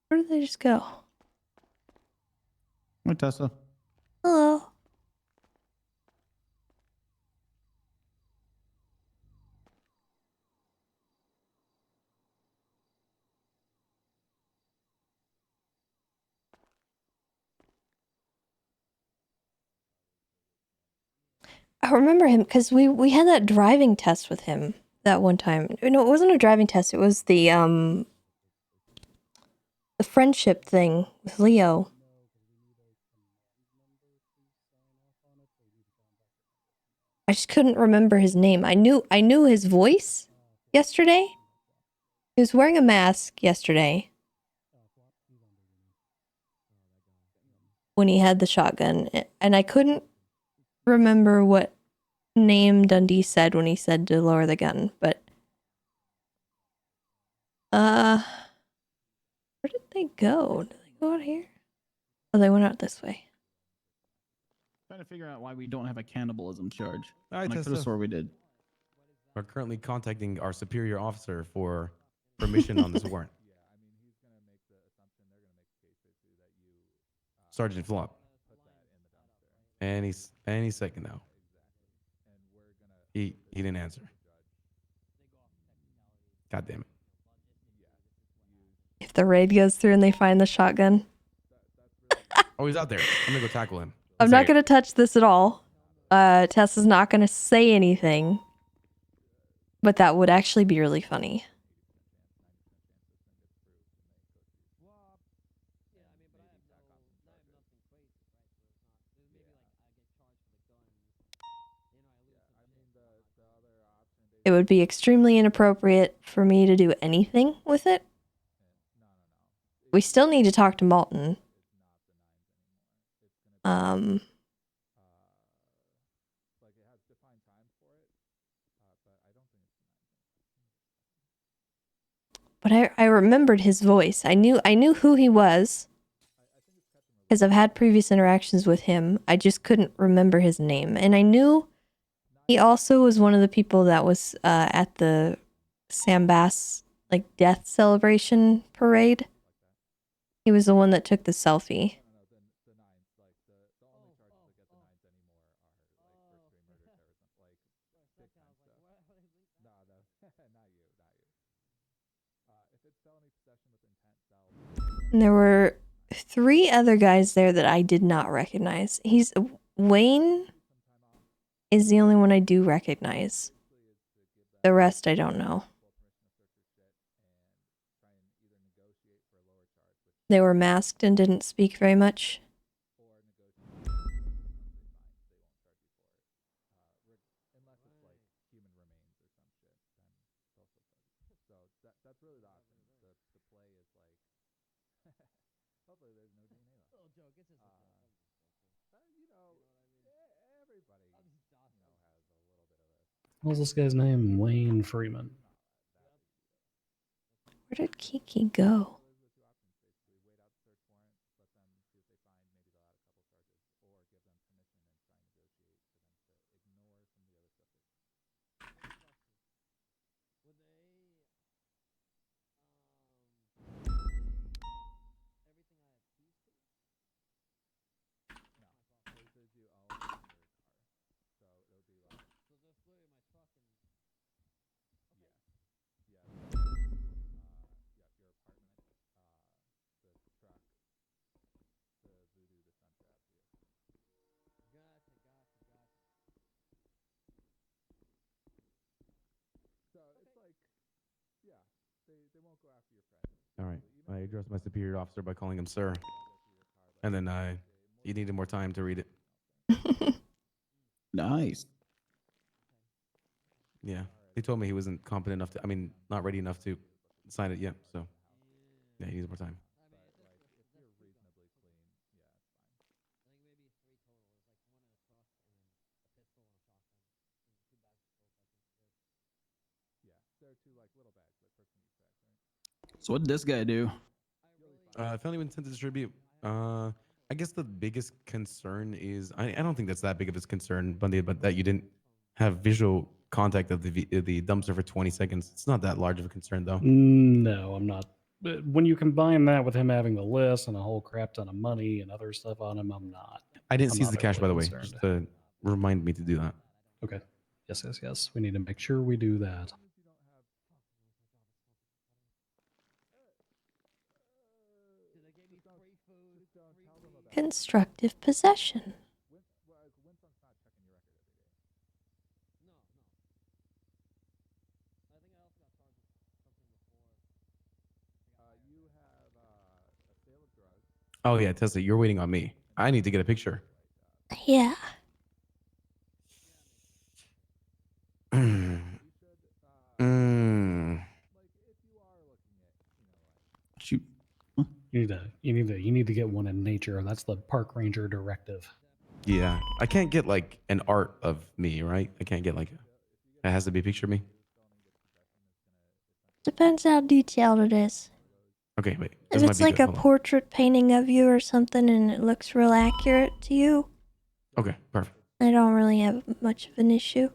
Where did they just go? Hi, Tessa. Hello. I remember him because we had that driving test with him that one time. No, it wasn't a driving test. It was the friendship thing with Leo. I just couldn't remember his name. I knew his voice yesterday. He was wearing a mask yesterday when he had the shotgun, and I couldn't remember what name Dundee said when he said to lower the gun, but where did they go? Did they go out here? Oh, they went out this way. Trying to figure out why we don't have a cannibalism charge. All right, I could have Tessa. swore we did. We're currently contacting our superior officer for permission on this warrant. Sergeant Flop. Any second now. He didn't answer. God damn it. If the raid goes through and they find the shotgun, Oh, he's out there. I'm gonna go tackle him. I'm not going to touch this at all. Tessa's not going to say anything, but that would actually be really funny. It would be extremely inappropriate for me to do anything with it. We still need to talk to Malton. Um, but I remembered his voice. I knew who he was because I've had previous interactions with him. I just couldn't remember his name, and I knew he also was one of the people that was at the Sam Bass like death celebration parade. He was the one that took the selfie. And there were 3 other guys there that I did not recognize. Wayne is the only one I do recognize. The rest I don't know. They were masked and didn't speak very much. What's this guy's name? Wayne Freeman. Where did Kiki go? All right. I addressed my superior officer by calling him sir. And then he needed more time to read it. Nice. Yeah. He told me he wasn't competent enough to, not ready enough to sign it yet. So, yeah, he needs more time. So what did this guy do? Felony with intent to distribute. I guess the biggest concern is I don't think that's that big of a concern, Bundy, but that you didn't have visual contact of the dumpster for 20 seconds. It's not that large of a concern, though. No, I'm not. But when you combine that with him having the list and a whole crap ton of money and other stuff on him, I'm not. I didn't I'm seize not the cash, by the way, overly just concerned. to remind me to do that. Okay. Yes. We need to make sure we do that. Constructive possession. Oh, yeah, Tessa, you're waiting on me. I need to get a picture. Yeah. Shoot. You need to get one in nature. That's the park ranger directive. Yeah, I can't get like an art of me, right? I can't get like it has to be a picture of me. Depends how detailed it is. Okay, wait. If This might it's be like good. a Hold on. portrait painting of you or something and it looks real accurate to you, Okay, perfect. I don't really have much of an issue.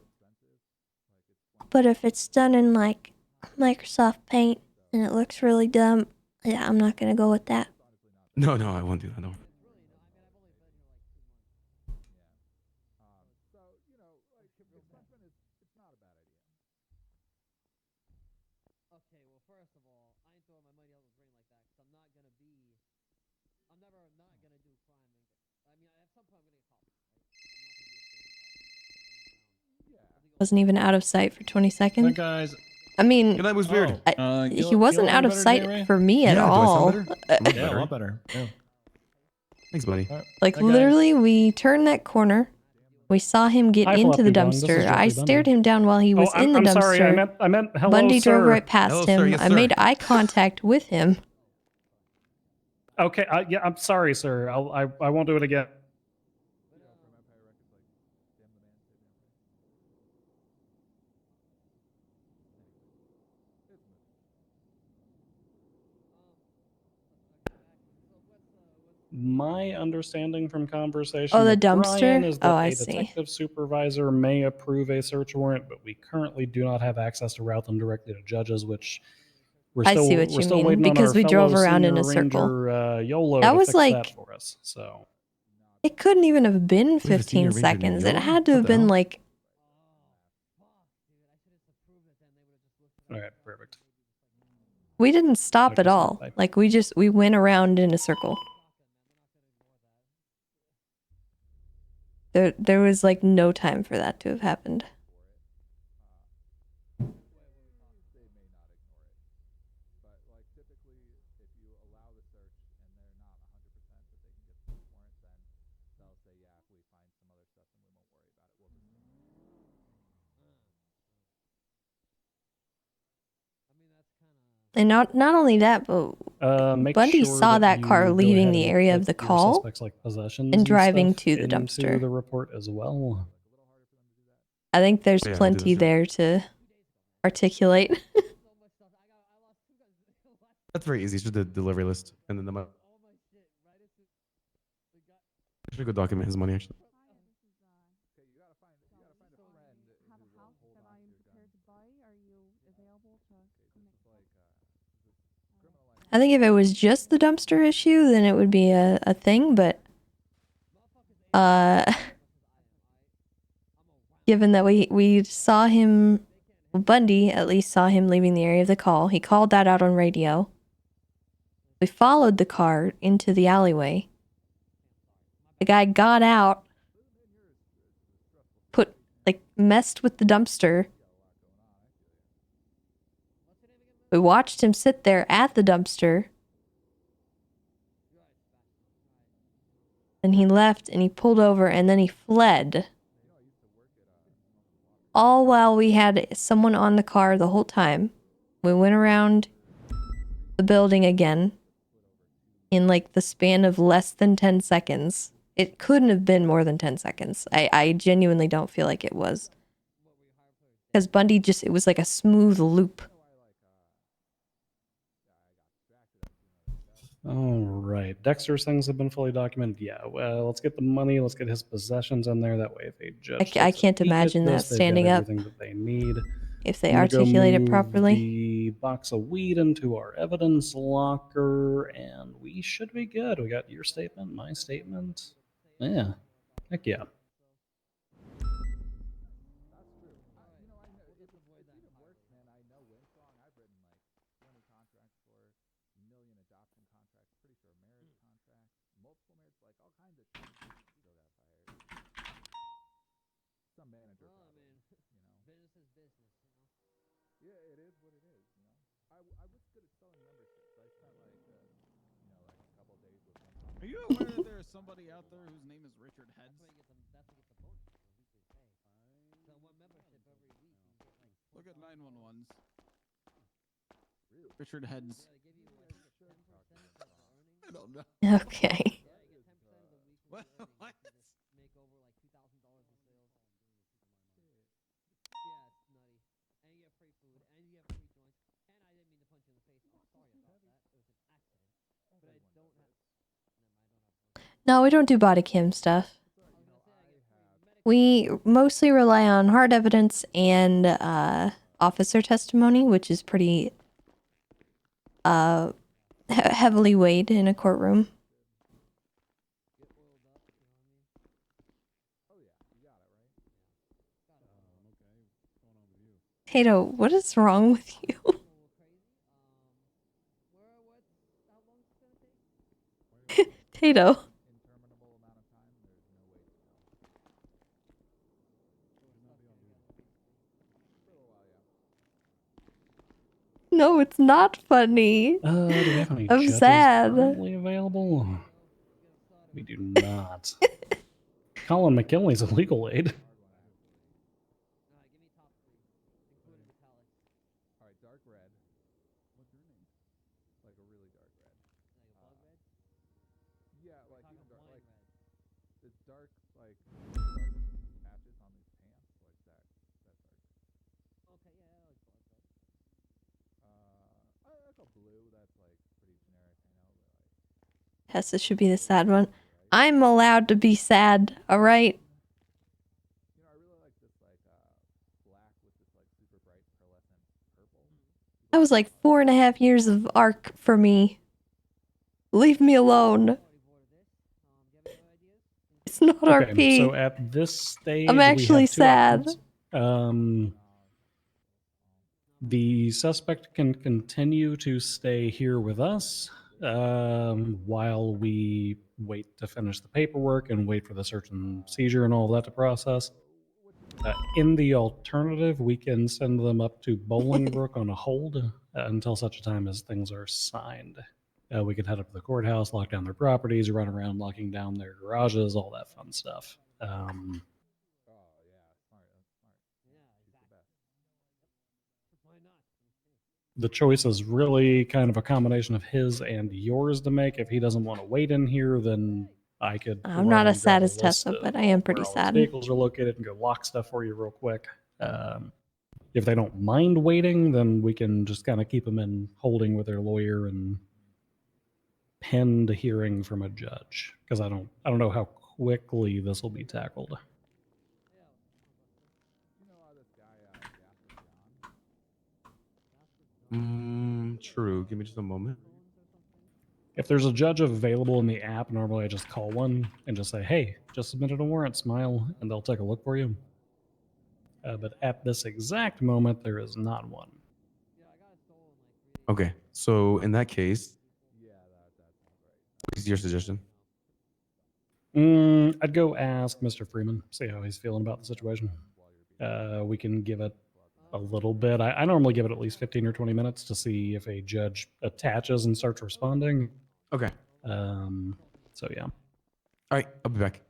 But if it's done in like Microsoft Paint and it looks really dumb, yeah, I'm not gonna go with that. No, I won't do that. No. Wasn't even out of sight for 20 seconds. That guy's. I mean, that was weird. He wasn't out of sight for me at all. Yeah, a lot better. Yeah. Thanks, buddy. Like literally, we turned that corner. We saw him get Hi, into the Fluffy Dong. This is dumpster. Jeffrey I Bundy. stared him down while he was in the I'm dumpster. sorry. I meant hello, Bundy sir. drove right past Hello, him. sir. Yes, I sir. made eye contact with him. Okay. Yeah, I'm sorry, sir. I won't do it again. My understanding from conversation Oh, the with Brian dumpster? is that Oh, I a see. detective supervisor may approve a search warrant, but we currently do not have access to route them directly to judges, which I see what you mean, waiting on because our we drove fellow around in senior a circle. ranger, YOLO That to was fix like that for us. So it couldn't even have been We have a 15 senior ranger named seconds. It YOLO? had to What have the been hell? like all right, perfect. we didn't stop Okay, at so all. bye. Like we went around in a circle. There was like no time for that to have happened. And not only that, but Make Bundy sure saw that you car go leaving ahead the and area of put the your call suspects, like possessions and driving stuff to the into dumpster. the report as well. I think there's Yeah, I'll do plenty this. there to articulate. That's very easy. It's just the delivery list, and then the money. I should go document his money actually. I think if it was just the dumpster issue, then it would be a thing, but given that we saw him, Bundy at least saw him leaving the area of the call. He called that out on radio. We followed the car into the alleyway. The guy got out, messed with the dumpster. We watched him sit there at the dumpster. Then he left and he pulled over and then he fled. All while we had someone on the car the whole time. We went around the building again in like the span of less than 10 seconds. It couldn't have been more than 10 seconds. I genuinely don't feel like it was. Because Bundy it was like a smooth loop. All right, Dexter's things have been fully documented. Yeah, well, let's get the money. Let's get his possessions in there. That way, if a judge I takes a can't peek at imagine that this, they've got standing up. everything that they need. If they I'm gonna go articulate it move properly. the box of weed into our evidence locker, and we should be good. We got your statement, my statement. Yeah, heck yeah. Are you aware that there is somebody out there whose name is Richard Heads? Look at 911s. Richard Heads. I don't know. Okay. What? No, we don't do body cam stuff. We mostly rely on hard evidence and officer testimony, which is pretty heavily weighed in a courtroom. Tato, what is wrong with you? Tato. No, it's not funny. Do we have any I'm judges sad. currently available? We do not. Colin McKinley's a legal aid. Tessa should be the sad one. I'm allowed to be sad, alright? That was like 4.5 years of arc for me. Leave me alone. It's not Okay, RP. so at this stage, I'm actually we have two sad. options. The suspect can continue to stay here with us while we wait to finish the paperwork and wait for the search and seizure and all that to process. In the alternative, we can send them up to Bolingbrook on a hold until such a time as things are signed. We can head up to the courthouse, lock down their properties, run around locking down their garages, all that fun stuff. The choice is really kind of a combination of his and yours to make. If he doesn't want to wait in here, then I could. I'm not as sad as Tessa, but I am pretty Where all sad. his vehicles are located and go lock stuff for you real quick. If they don't mind waiting, then we can just kind of keep them in holding with their lawyer and pen the hearing from a judge. Because I don't know how quickly this will be tackled. True. Give me just a moment. If there's a judge available in the app, normally I just call one and just say, hey, just submitted a warrant, smile, and they'll take a look for you. But at this exact moment, there is not one. Okay, so in that case, what is your suggestion? I'd go ask Mr. Freeman, see how he's feeling about the situation. We can give it a little bit. I normally give it at least 15 or 20 minutes to see if a judge attaches and starts responding. Okay. So yeah. All right, I'll be back.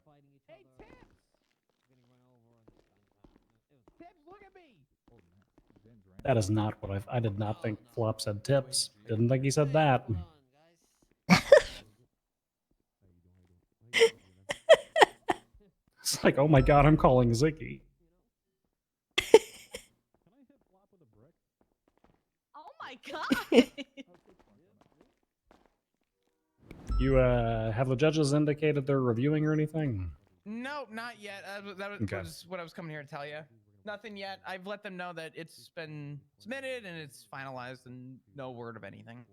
That is not what I did not think Flop said tips. Didn't think he said that. It's like, oh my god, I'm calling Ziggy. Oh my god! You have the judges indicated they're reviewing or anything? No, not yet. That Okay. was what I was coming here to tell you. Nothing yet. I've let them know that it's been submitted and it's finalized, and no word of anything.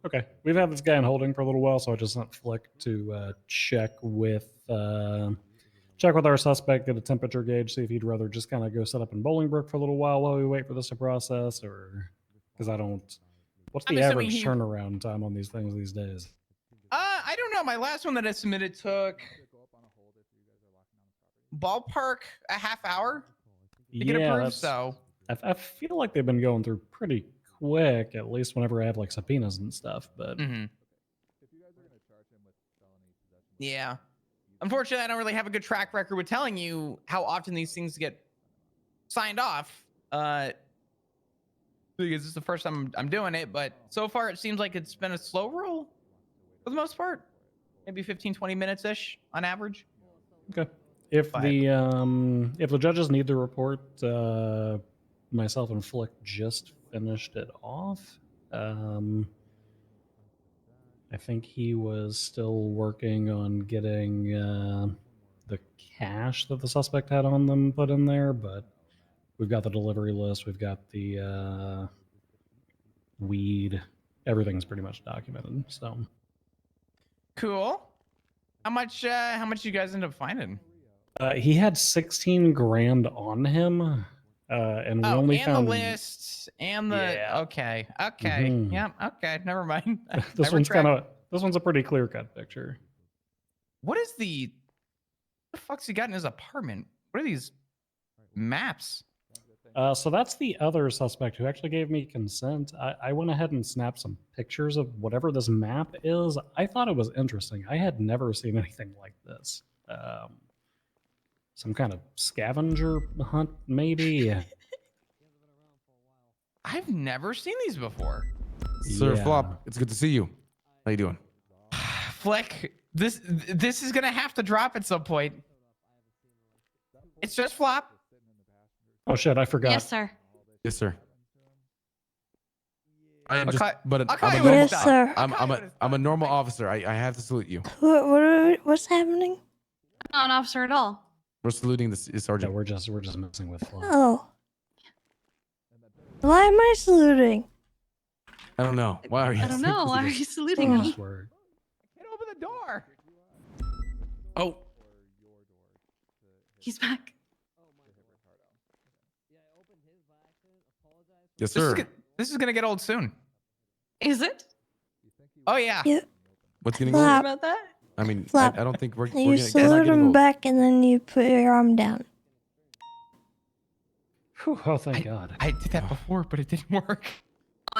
Okay, we've had this guy in holding for a little while, so I just sent Flick to check with our suspect, get a temperature gauge, see if he'd rather just kind of go set up in Bolingbrook for a little while we wait for this to process, or because I don't. What's I'm the assuming average he- turnaround time on these things these days? I don't know. My last one that I submitted took ballpark a half hour to get approved. that's- So I feel like they've been going through pretty quick, at least whenever I have like subpoenas and stuff. But yeah, unfortunately, I don't really have a good track record with telling you how often these things get signed off. Because it's the first time I'm doing it, but so far it seems like it's been a slow roll for the most part. Maybe 15-20 minutes ish on average. okay. If the judges need the report, myself and Flick just finished it off. I think he was still working on getting the cash that the suspect had on them put in there, but we've got the delivery list, we've got the weed, everything's pretty much documented. So Cool. How much you guys end up finding? he had 16 grand on him, and we only and found the list and the okay. Mhm. Yeah, okay, never mind. this I one's retract. this one's a pretty clear cut picture. What is the fuck's he got in his apartment? What are these maps? So that's the other suspect who actually gave me consent. I went ahead and snapped some pictures of whatever this map is. I thought it was interesting. I had never seen anything like this. Some kind of scavenger hunt, maybe. I've never seen these before. Sir Yeah. Flop, it's good to see you. How you doing? Fleck, this is gonna have to drop at some point. It's just Flop. Oh shit, I forgot. Yes, sir. Yes, sir. I am just, Okay. but Okay, I'm a what normal. is that? I'm a normal officer. I have to salute you. What's happening? I'm not an officer at all. We're saluting the sergeant. Yeah, we're just messing with fly. Oh. Why am I saluting? I don't know. Why are you? I don't know. Why are you saluting Oh. me? Can't open the door. Oh. He's back. Yes, sir. This is gonna get old soon. Is it? Oh yeah. What's getting Flap. old? About that? I mean, I Flap. don't think we're You we're not salute getting him old. back and then you put your arm down. Whew, oh, thank God. I did that before, but it didn't work.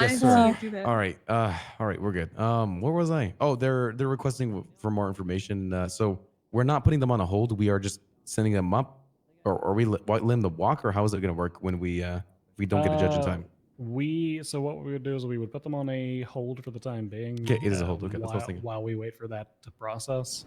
Yes, Why did sir. you do that? All right. All right. We're good. Where was I? Oh, they're requesting for more information. So we're not putting them on a hold. We are just sending them up, or are we letting them walk, or how is it going to work when we don't get a judge in time? So what we would do is we would put them on a hold for the time being. Okay, it is a hold. Okay, that's what I was thinking. While we wait for that to process.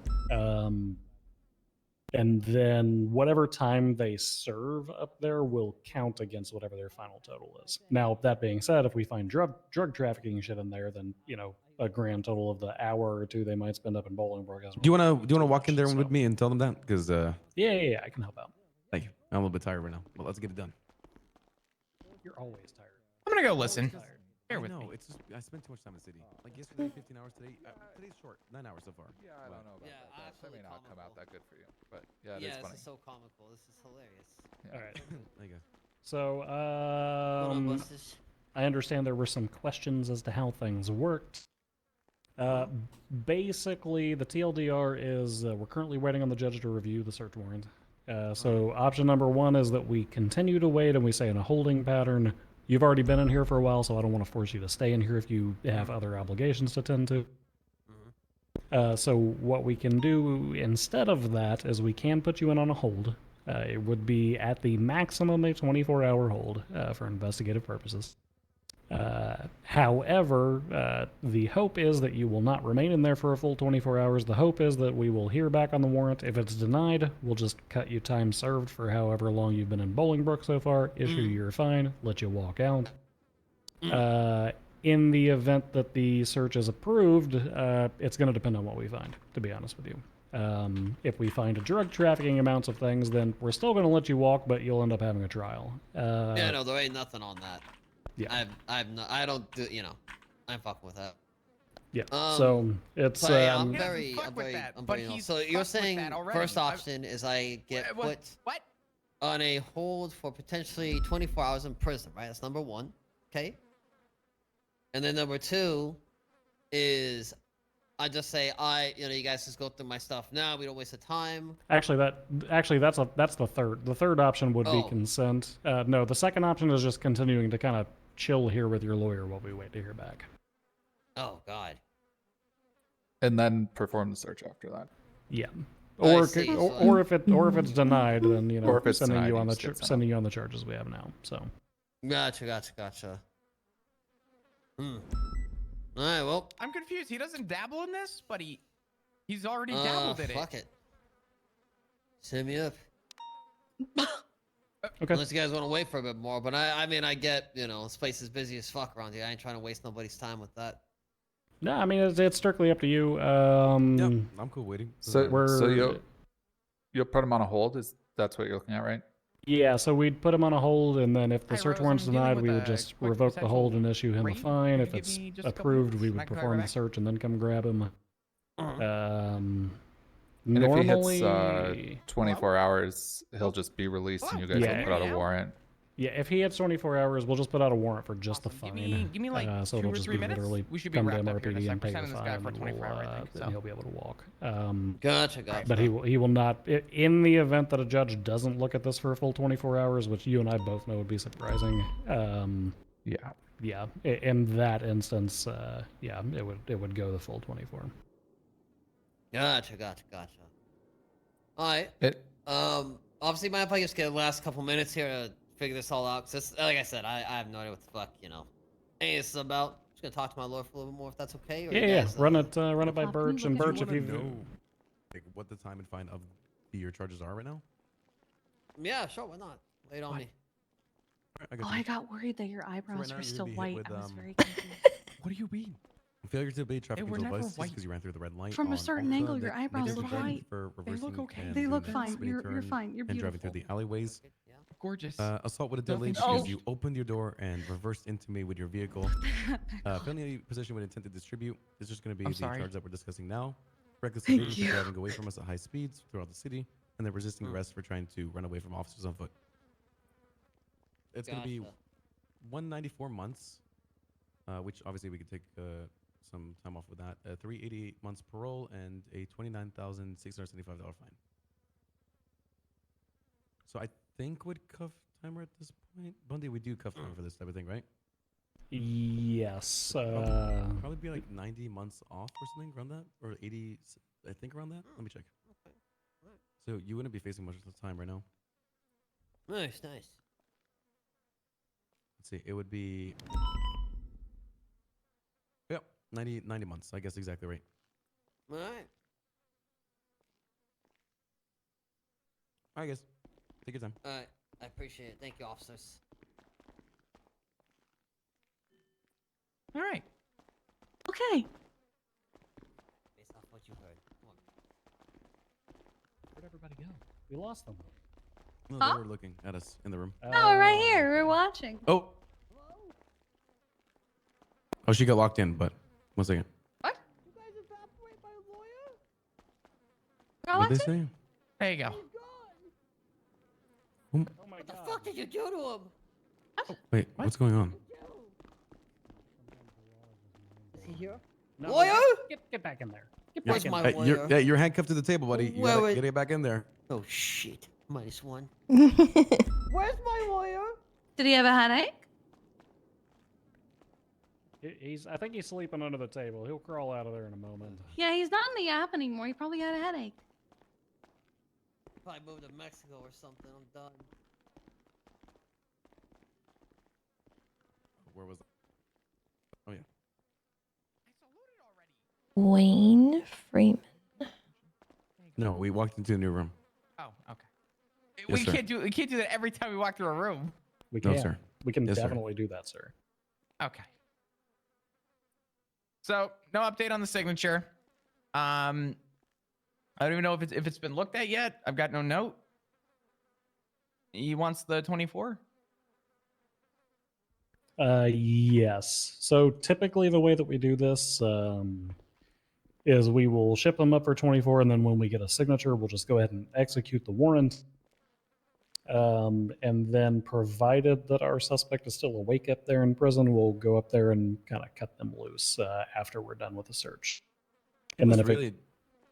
And then whatever time they serve up there will count against whatever their final total is. Now, that being said, if we find drug trafficking shit in there, then, you know, a grand total of the hour or two they might spend up in Bolingbrook. Do you wanna walk in there with me and tell them that? Because yeah, I can help out. thank you. I'm a little bit tired right now, but let's get it done. You're always tired. I'm gonna go listen. Bear with me. No, it's just I spent too much time in the city. Like yesterday, 15 hours today. Today's short, 9 hours so far. Yeah, I don't know about that. That may not come out that good for you, but yeah, it is funny. This is so comical. This is hilarious. All right. There you go. So, on, busters? I understand there were some questions as to how things worked. Basically, the TLDR is we're currently waiting on the judge to review the search warrant. So option number one is that we continue to wait and we say in a holding pattern. You've already been in here for a while, so I don't want to force you to stay in here if you have other obligations to tend to. So what we can do instead of that is we can put you in on a hold. It would be at the maximum a 24-hour hold for investigative purposes. However, the hope is that you will not remain in there for a full 24 hours. The hope is that we will hear back on the warrant. If it's denied, we'll just cut you time served for however long you've been in Bolingbrook so far, issue your fine, let you walk out. In the event that the search is approved, it's going to depend on what we find, to be honest with you. If we find a drug trafficking amounts of things, then we're still going to let you walk, but you'll end up having a trial. Yeah, no, there ain't nothing on that. Yeah. I don't do, you know, I'm fucking with that. Yeah. So it's but, yeah, I'm He doesn't very, fuck I'm with very, that, I'm but very. he's So you're fucked with saying that already. first option is I get put on a hold for potentially 24 hours in prison, right? That's number one. Okay. And then number two is I just say you guys just go through my stuff now. We don't waste the time. that's the third. The third option would be Oh. consent. No, the second option is just continuing to kind of chill here with your lawyer while we wait to hear back. Oh God. And then perform the search after that. Yeah. I Or see, or if it's denied, then you know Or if it's sending denied, you you on the just get sent sending you on the charges we have now. So. Gotcha. All right, well. I'm confused. He doesn't dabble in this, but he's already dabbled in it. Fuck it. Send me up. Okay. Unless you guys want to wait for a bit more, but I mean, I get, this place is busy as fuck around here. I ain't trying to waste nobody's time with that. No, I mean it's strictly up to you. Yeah, I'm cool waiting. So you'll put him on a hold. That's what you're looking at, right? Yeah, so we'd put him on a hold, and then if the Hi, search Rose, warrant's I'm dealing denied, we with would a just quick revoke the hold and potential issue him a raid. fine. Can If you give it's me just a couple approved, minutes we and would I can call perform you the back? search and then come grab him. And Normally, if he hits 24 hours, he'll just be released, and you guys will put out a warrant. Yeah, if he hits 24 hours, we'll just put out a warrant for just the fine. Give me like so 2 it'll or just 3 be minutes. literally We should be come to wrapped up here in a MRPD sec. and We're pay the sending this guy fine, for and 24 hour, I think. then So. he'll be able to walk. Gotcha. But he will not. In the event that a judge doesn't look at this for a full 24 hours, which you and I both know would be surprising. Yeah. In that instance, it would go the full 24. Gotcha. All right. Obviously, mind if I just get the last couple minutes here to figure this all out? Cause like I said, I have no idea what the fuck, any of this is about. Just gonna talk to my lawyer for a little bit more, if that's okay. Or Yeah. guys, Run it by Birch, and Birch, if you know like what the time and fine of your charges are right now. Yeah, sure. Why not? Lay it on me. Oh, I got worried that your eyebrows now were you're still gonna be hit white. with, I was very confused. What do you mean? failure to obey traffic They were control never devices white. because you ran through the red light. From a on certain Alta, angle, your eyebrows negligent look driving white. for They reversing look okay. and They doing look the fine. spinning You're turn fine. You're and driving beautiful. through the alleyways. Gorgeous. Assault with a Nothing's delayed because changed. you opened your door and reversed into me with your vehicle. Felony possession with intent to distribute. This is going to be I'm the sorry. charge that we're discussing now. Reckless Thank evading for you. driving away from us at high speeds throughout the city, and then resisting arrest for trying to run away from officers on foot. It's going to be Gotcha. 194 months, which obviously we could take some time off with that. 388 months parole and a $29,675 fine. So I think would cuff timer at this point. Bundy, we do cuff timer for this type of thing, right? Yes. Probably be like 90 months off or something around that, or 80. I think around that. Let me check. So you wouldn't be facing much of the time right now. Nice, nice. Let's see. It would be. Yep, 90 months. I guess exactly right. All right. I guess. Take your time. All right. I appreciate it. Thank you, officers. All right. Okay. Based off what you heard. Come on. Where'd everybody go? We lost them. No, Huh? they were looking at us in the room. Oh, we're right here. We're watching. Oh. Oh, she got locked in, but 1 second. What? What did they say? There you go. What the fuck did you do to him? Wait, what's going on? Is he here? No, Lawyer? Get back in there. Get Where's back in my there. lawyer? You're handcuffed to the table, buddy. You Where gotta, is- gotta get back in there. Oh shit. -1. Where's my lawyer? Did he have a headache? I think he's sleeping under the table. He'll crawl out of there in a moment. Yeah, he's not in the app anymore. He probably had a headache. Probably moved to Mexico or something. I'm done. Where was that? Oh, yeah. Wayne Freeman. No, we walked into a new room. Oh, okay. Yes, we sir. can't do that every time we walk through a room. We No, can. sir. We can Yes, sir. definitely do that, sir. Okay. So no update on the signature. I don't even know if it's been looked at yet. I've got no note. He wants the 24. Yes. So typically the way that we do this is we will ship them up for 24, and then when we get a signature, we'll just go ahead and execute the warrant. And then provided that our suspect is still awake up there in prison, we'll go up there and kind of cut them loose after we're done with the search. And then if really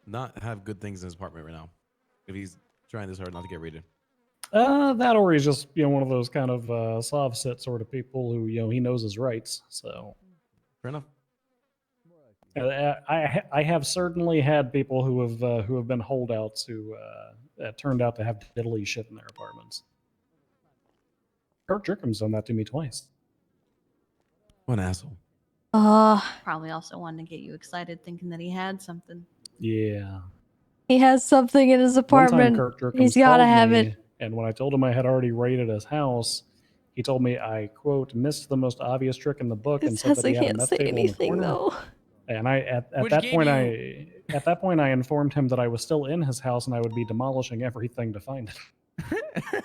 not have good things in his apartment right now, if he's trying this hard not to get raided. that or he's just one of those kind of soft set sort of people who he knows his rights. So fair enough. I have certainly had people who have been holdouts who turned out to have diddly shit in their apartments. Kurt Jerkham's done that to me twice. What an asshole. Probably also wanted to get you excited thinking that he had something. Yeah. He has something in his One apartment. time Kurt Jerkham's He's gotta called have me, it. and when I told him I had already raided his house, he told me I, quote, missed the most obvious trick in the book and It said says that I he had a can't meth say table in the anything corner. though. And I at Which that gave point you- I informed him that I was still in his house and I would be demolishing everything to find it.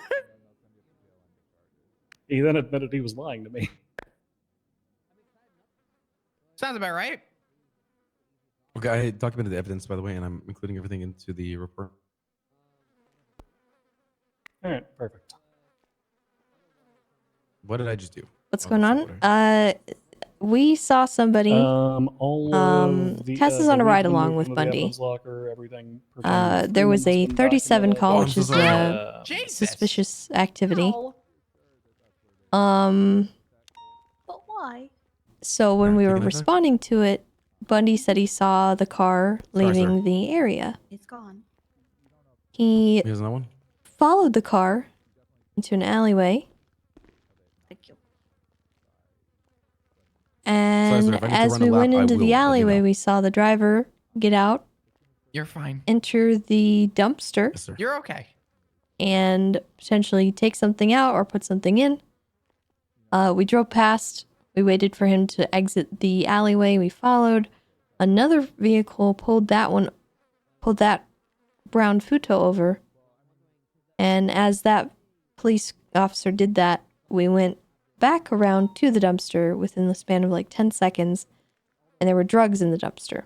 He then admitted he was lying to me. Sounds about right. Okay, I documented the evidence, by the way, and I'm including everything into the report. All right, perfect. What did I just do? What's Oh, going that's on? order. We saw somebody. All of the, Tess is the on a weed ride been along moved with into the Bundy. evidence locker, everything pertaining to There was Freeman a has been 37 documented. call, Oh, I'm which so is sorry. suspicious activity. But why? So when we were taking that back? responding to it, Bundy said he saw the car Sorry, leaving sir. the area. It's gone. He Here's another one. followed the car into an alleyway, Thank you. and sir, if I need to as run a we lap, went I into will the let you alleyway, know. we saw the driver get out, You're fine. enter the dumpster, Yes, sir. You're okay. and potentially take something out or put something in. We drove past. We waited for him to exit the alleyway. We followed. Another vehicle pulled that brown Futo over. And as that police officer did that, we went back around to the dumpster within the span of like 10 seconds, and there were drugs in the dumpster.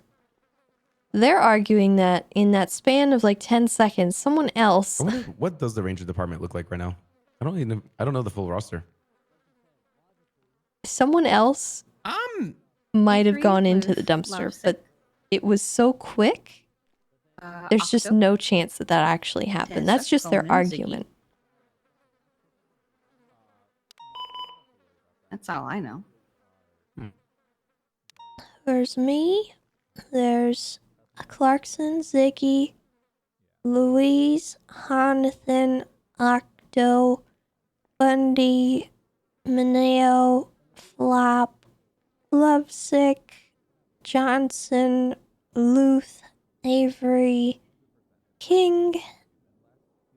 They're arguing that in that span of like 10 seconds, someone else... I wonder, what does the ranger department look like right now? I don't know the full roster. Someone else might have gone into the dumpster, but it was so quick. There's just no chance that actually happened. Tessa, That's just their Coleman, Ziggy. argument. That's all I know. There's me. There's Clarkson, Ziggy, Louise, Jonathan, Octo, Bundy, Mineo, Flop, Lovesick, Johnson, Luth, Avery, King,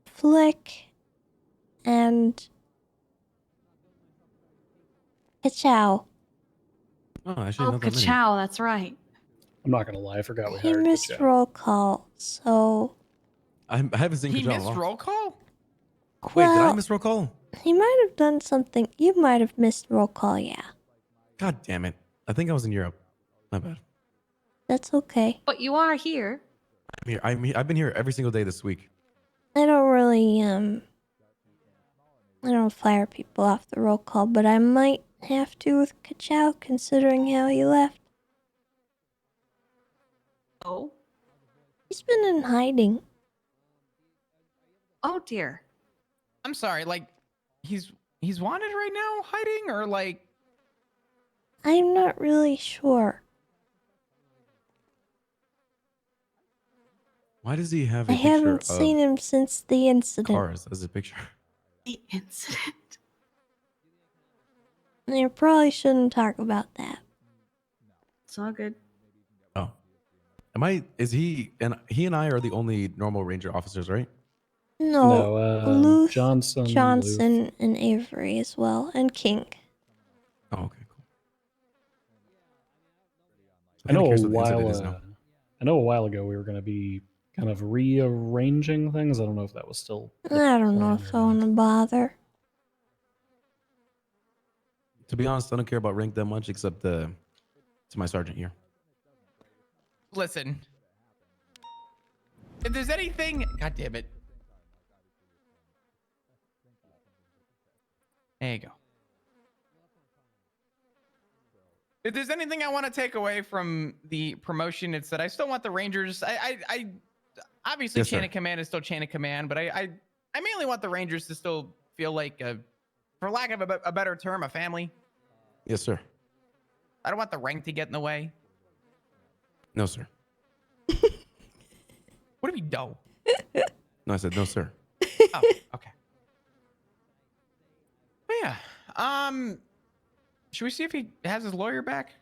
Flick, and Kachow. Oh, actually, Oh, not that many. Kachow, that's right. I'm not gonna lie, I forgot we He hired missed Kachow. roll call, so I haven't seen He Kachow in a missed while. roll call? Wait, did I Well- miss roll call? he might have done something. You might have missed roll call, yeah. God damn it. I think I was in Europe. My bad. That's okay. But you are here. I've been here every single day this week. I don't really, I don't fire people off the roll call, but I might have to with Kachow considering how he left. Oh? He's been in hiding. Oh, dear. I'm sorry, like, he's wanted right now, hiding, or like... I'm not really sure. Why does he have a I picture haven't of seen him since the incident. cars as a picture? The incident. You probably shouldn't talk about that. It's all good. Oh. Is he and I are the only normal ranger officers, right? No, Luth, Johnson, Johnson, and Avery as well, and King. Oh, okay, cool. I know Here's a what the incident while. is now. I know a while ago we were going to be kind of rearranging things. I don't know if that was still. I don't know if I want to bother. To be honest, I don't care about rank that much except to my sergeant here. Listen. If there's anything... God damn it. There you go. If there's anything I want to take away from the promotion, it's that I still want the Rangers. I obviously Yes, chain sir. of command is still chain of command, but I mainly want the Rangers to still feel like, for lack of a better term, a family. Yes, sir. I don't want the rank to get in the way. No, sir. What have you done? No, I said no, sir. Oh, okay. But yeah. Should we see if he has his lawyer back?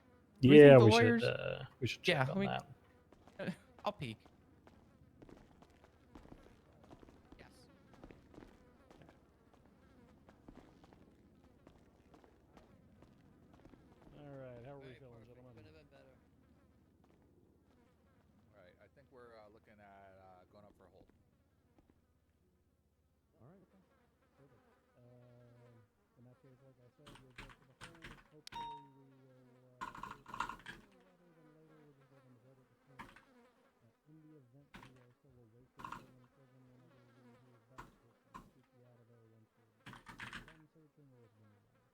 Do Yeah, think the we lawyers... should check Yeah, on that. I'll peek. Yes. All right, how are we feeling, gentlemen? All right, I think we're looking at going up for a hold. All right, okay. Perfect. In that case, like I said, we'll go for the hold. Hopefully, we will hear back sooner rather than later. We're just hoping to vote at this point. In the event we are still awake or still in prison whenever we hear back, we'll try to keep you out of there once we're done searching or it's been resolved.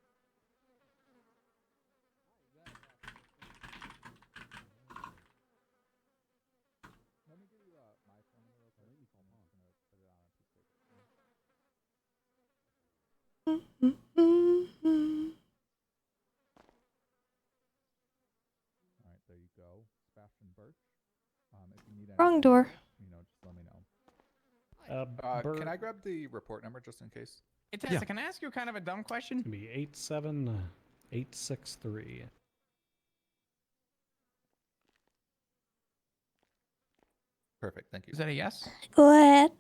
Let me give you my phone number real quick. I'm just gonna put it on a piece of paper. All right, there you go. Sebastian Birch. If you need Wrong anything, door. just let me know. Can I grab the report number just in case? Hey, Tessa, can I ask you kind of a dumb question? It's gonna be 87863. Perfect, thank you. Is that a yes? Go ahead.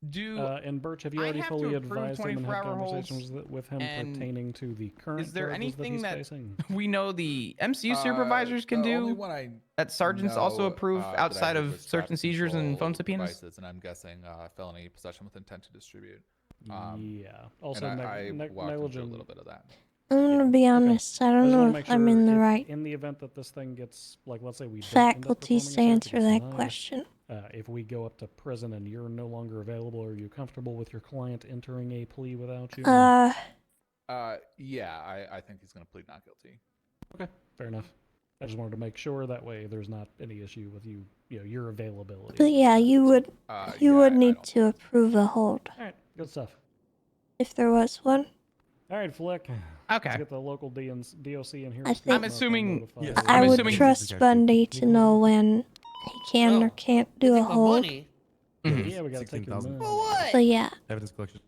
And Birch, have you I already have to fully approve advised him and had 24-hour holds? conversations with him And pertaining to the current is there charges that anything he's that facing? we know the MCU supervisors can the do only one I that sergeants also know, approve that I outside heard of was search and traffic seizures and phone control subpoenas? devices, and I'm guessing felony possession with intent to distribute. Yeah. Also, and I walked him through a negligent. little bit of that. I'm gonna be honest. I I don't just know want to if make I'm sure in the if, right in the event that this thing gets, like, let's say we don't end up faculties to performing a search, answer it that gets denied, question. if we go up to prison and you're no longer available, are you comfortable with your client entering a plea without you? Yeah, I think he's going to plead not guilty. Okay, fair enough. I just wanted to make sure that way there's not any issue with you, your availability. But yeah, you would need to approve a hold All right, good stuff. if there was one. All right, Flick. Okay. Let's get the local DOC in here. I to think- I'm assuming. I would trust Bundy to know when he can or can't do a hold. Yeah, we gotta take your money. So yeah. Evidence collection.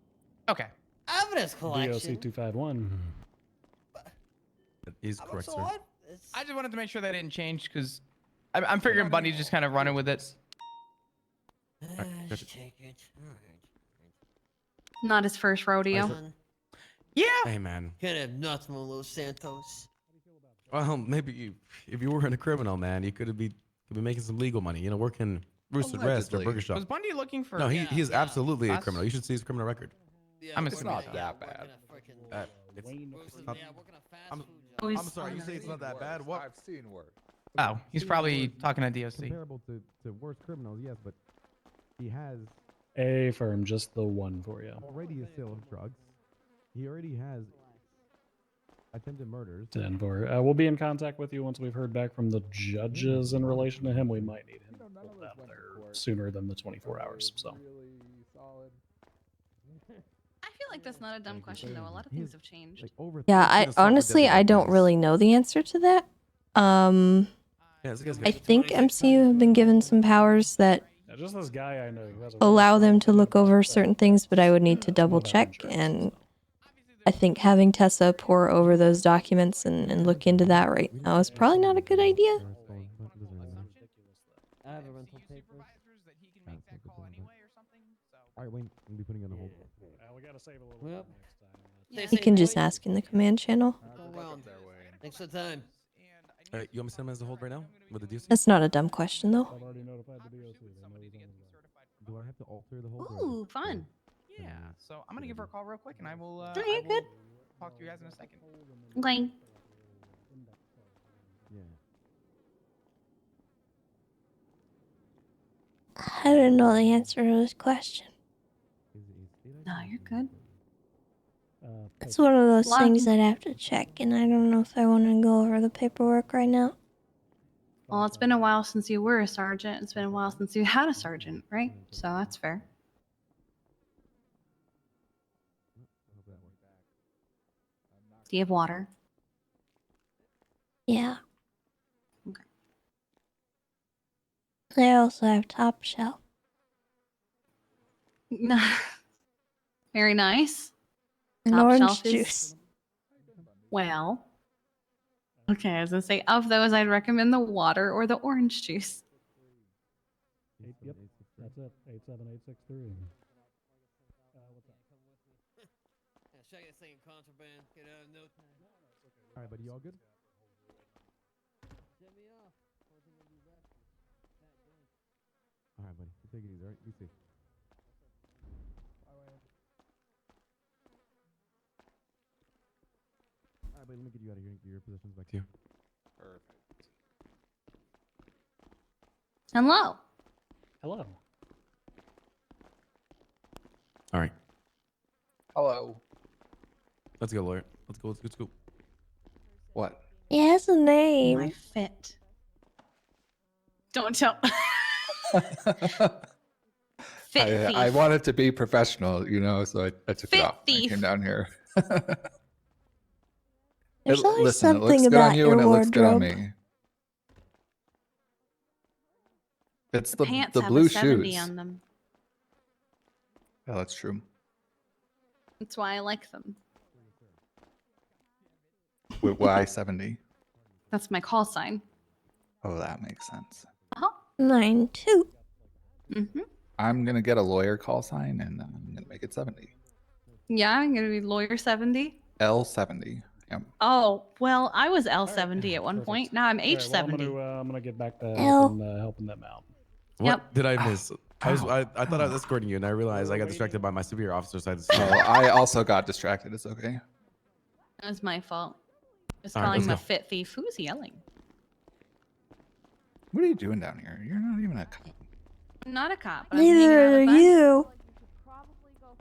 Okay. Evidence collection. DOC 251. That is correct, sir. I just wanted to make sure that didn't change because I'm figuring Bundy's just kind of running with it. Not his first rodeo. Yeah. Hey, man. Can't have nothing with Los Santos. Well, maybe if you weren't a criminal, man, you could be making some legal money. You know, working Rooster Rest or Burger Shop. Was Bundy looking for? No, he is absolutely a Us? criminal. You should see his criminal record. I'm It's assuming not so. that bad. I'm sorry, you say it's not that bad? What? I've seen worse. Oh, he's probably talking to DOC. Comparable to worse criminals, yes, but he has A firm, just the one for you. already a sale of drugs. He already has attempted murders. 10-4. We'll be in contact with you once we've heard back from the judges in relation to him. We might need him pulled out there sooner than the 24 hours. So. I feel like that's not a dumb question, though. A lot of things have changed. Yeah, I honestly I don't really know the answer to that. I think MCU have been given some powers that Yeah, just this guy I know who has a allow them to look over certain things, but I would need to double check. And I think having Tessa pour over those documents and look into that right now is probably not a good idea. I have a rental paper. Alright, Wayne, we'll be putting you on hold. We gotta save a little Yep. You can just ask in the command channel. Thanks for the time. Alright, you want me to send him as a hold right now? With the DOC? That's not a dumb question, though. I've already notified the DOC. Do I have to alter the hold? Ooh, fun. Yeah. So I'm gonna give her a call real quick, and I will. No, you're good. Talk to you guys in a second. Like, I don't know the answer to this question. no, you're good. It's one of those Lot- things I'd have to check, and I don't know if I want to go over the paperwork right now. Well, it's been a while since you were a sergeant. It's been a while since you had a sergeant, right? So that's fair. Do you have water? Yeah. Okay. I also have top shelf. Very nice. And Top orange shelf is- juice. Well, okay, I was gonna say of those, I'd recommend the water or the orange juice. Yep, that's it. 87863. Show you saying contraband. Get out of no time. Alright, buddy, you all good? Set me off. Alright, buddy. You take it easy, alright? Be safe. Alright, buddy, let me get you out of here and get your possessions back to you. Perfect. Hello. Hello. Alright. Hello. Let's go, lawyer. Let's go, let's go. What? He has a name. My fit. Don't tell. Fit thief. I wanted to be professional, so I took Fit it off. thief. I came down here. There's always Listen, it looks something good on about you your and it looks good on wardrobe. me. It's The the pants the have blue a 70 shoes. on them. Yeah, that's true. That's why I like them. Wait, why 70? That's my call sign. Oh, that makes sense. 9-2. Mm-hmm. I'm gonna get a lawyer call sign and I'm gonna make it 70. Yeah, I'm gonna be lawyer 70. L70. Yep. Oh, well, I was L70 at one point. Now I'm All right, well, H70. I'm gonna get back to L. helping them out. What did I miss? I Ow. thought I was escorting you, and I realized I got distracted by my superior officer side. Oh, I also got distracted. It's okay. That was my fault. Just All right, calling him a let's go. fit thief. Who's yelling? What are you doing down here? You're not even a cop. I'm not a cop. But I'm hanging Neither out are the back. you.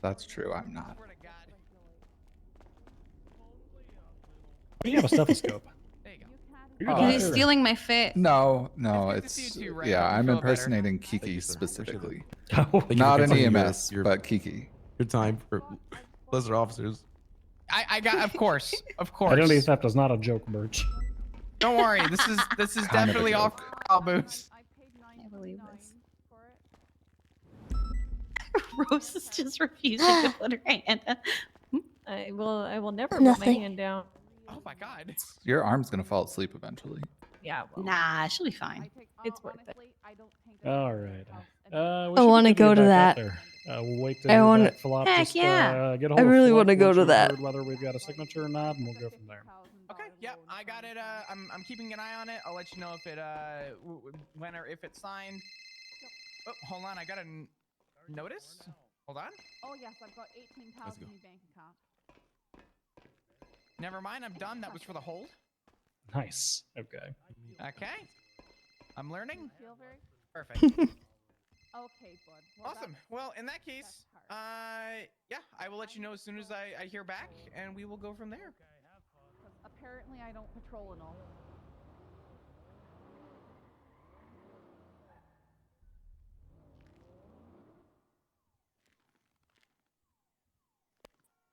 That's true. I'm not. You have a stethoscope. Because he's stealing my fit. No, It's good to see you too, Ray. yeah. I I'm feel better. impersonating Kiki specifically. Thank you for Not an continuing EMS, but Kiki. Your time for lesser officers. I got, of course. Identity theft is not a joke, Birch. Don't worry. This is Kind of a definitely off boost. I believe this. Rose is just refusing to put her hand up. I will never put my put my hand down. Oh my god. Your arm's gonna fall asleep eventually. Yeah. Well, Nah, she'll be fine. it's worth it. All right. I want to go to that. We'll wait I to wanna- that Philop Heck just yeah. get a I hold of really Philop wanna go once to we've that. heard whether we've got a signature or not, and we'll go from there. Okay. Yep. I got it. I'm keeping an eye on it. I'll let you know if it when or if it's signed. Oh, hold on. I got a notice. Hold on. Oh yes, I've got 18,000 in bank account. Never mind. I'm done. That was for the hold. Nice. Okay. Okay. I'm learning. Feel very Perfect. okay, bud. Awesome. Well, in that case, yeah, I will let you know as soon as I hear back, and we will go from there. Apparently, I don't patrol enough.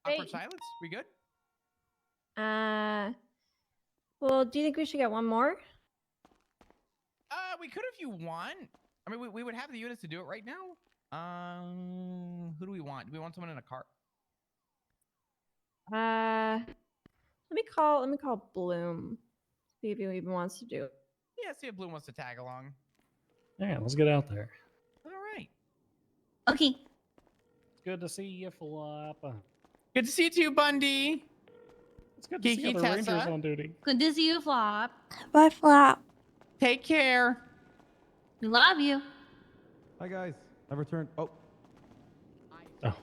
Awkward Hey. silence. We good? Well, do you think we should get one more? We could if you want. I mean, we would have the units to do it right now. Who do we want? Do we want someone in a car? Let me call Bloom. See if he even wants to do it. Yeah, see if Bloom wants to tag along. Yeah, let's get out there. All right. Okay. It's good to see you, Philop. Good to see you too, Bundy. It's good to see Kiki, other Tessa. Rangers on duty. Good to see you, Flop. Bye, Flop. Take care. We love you. Hi guys, I've returned. Oh, Oh.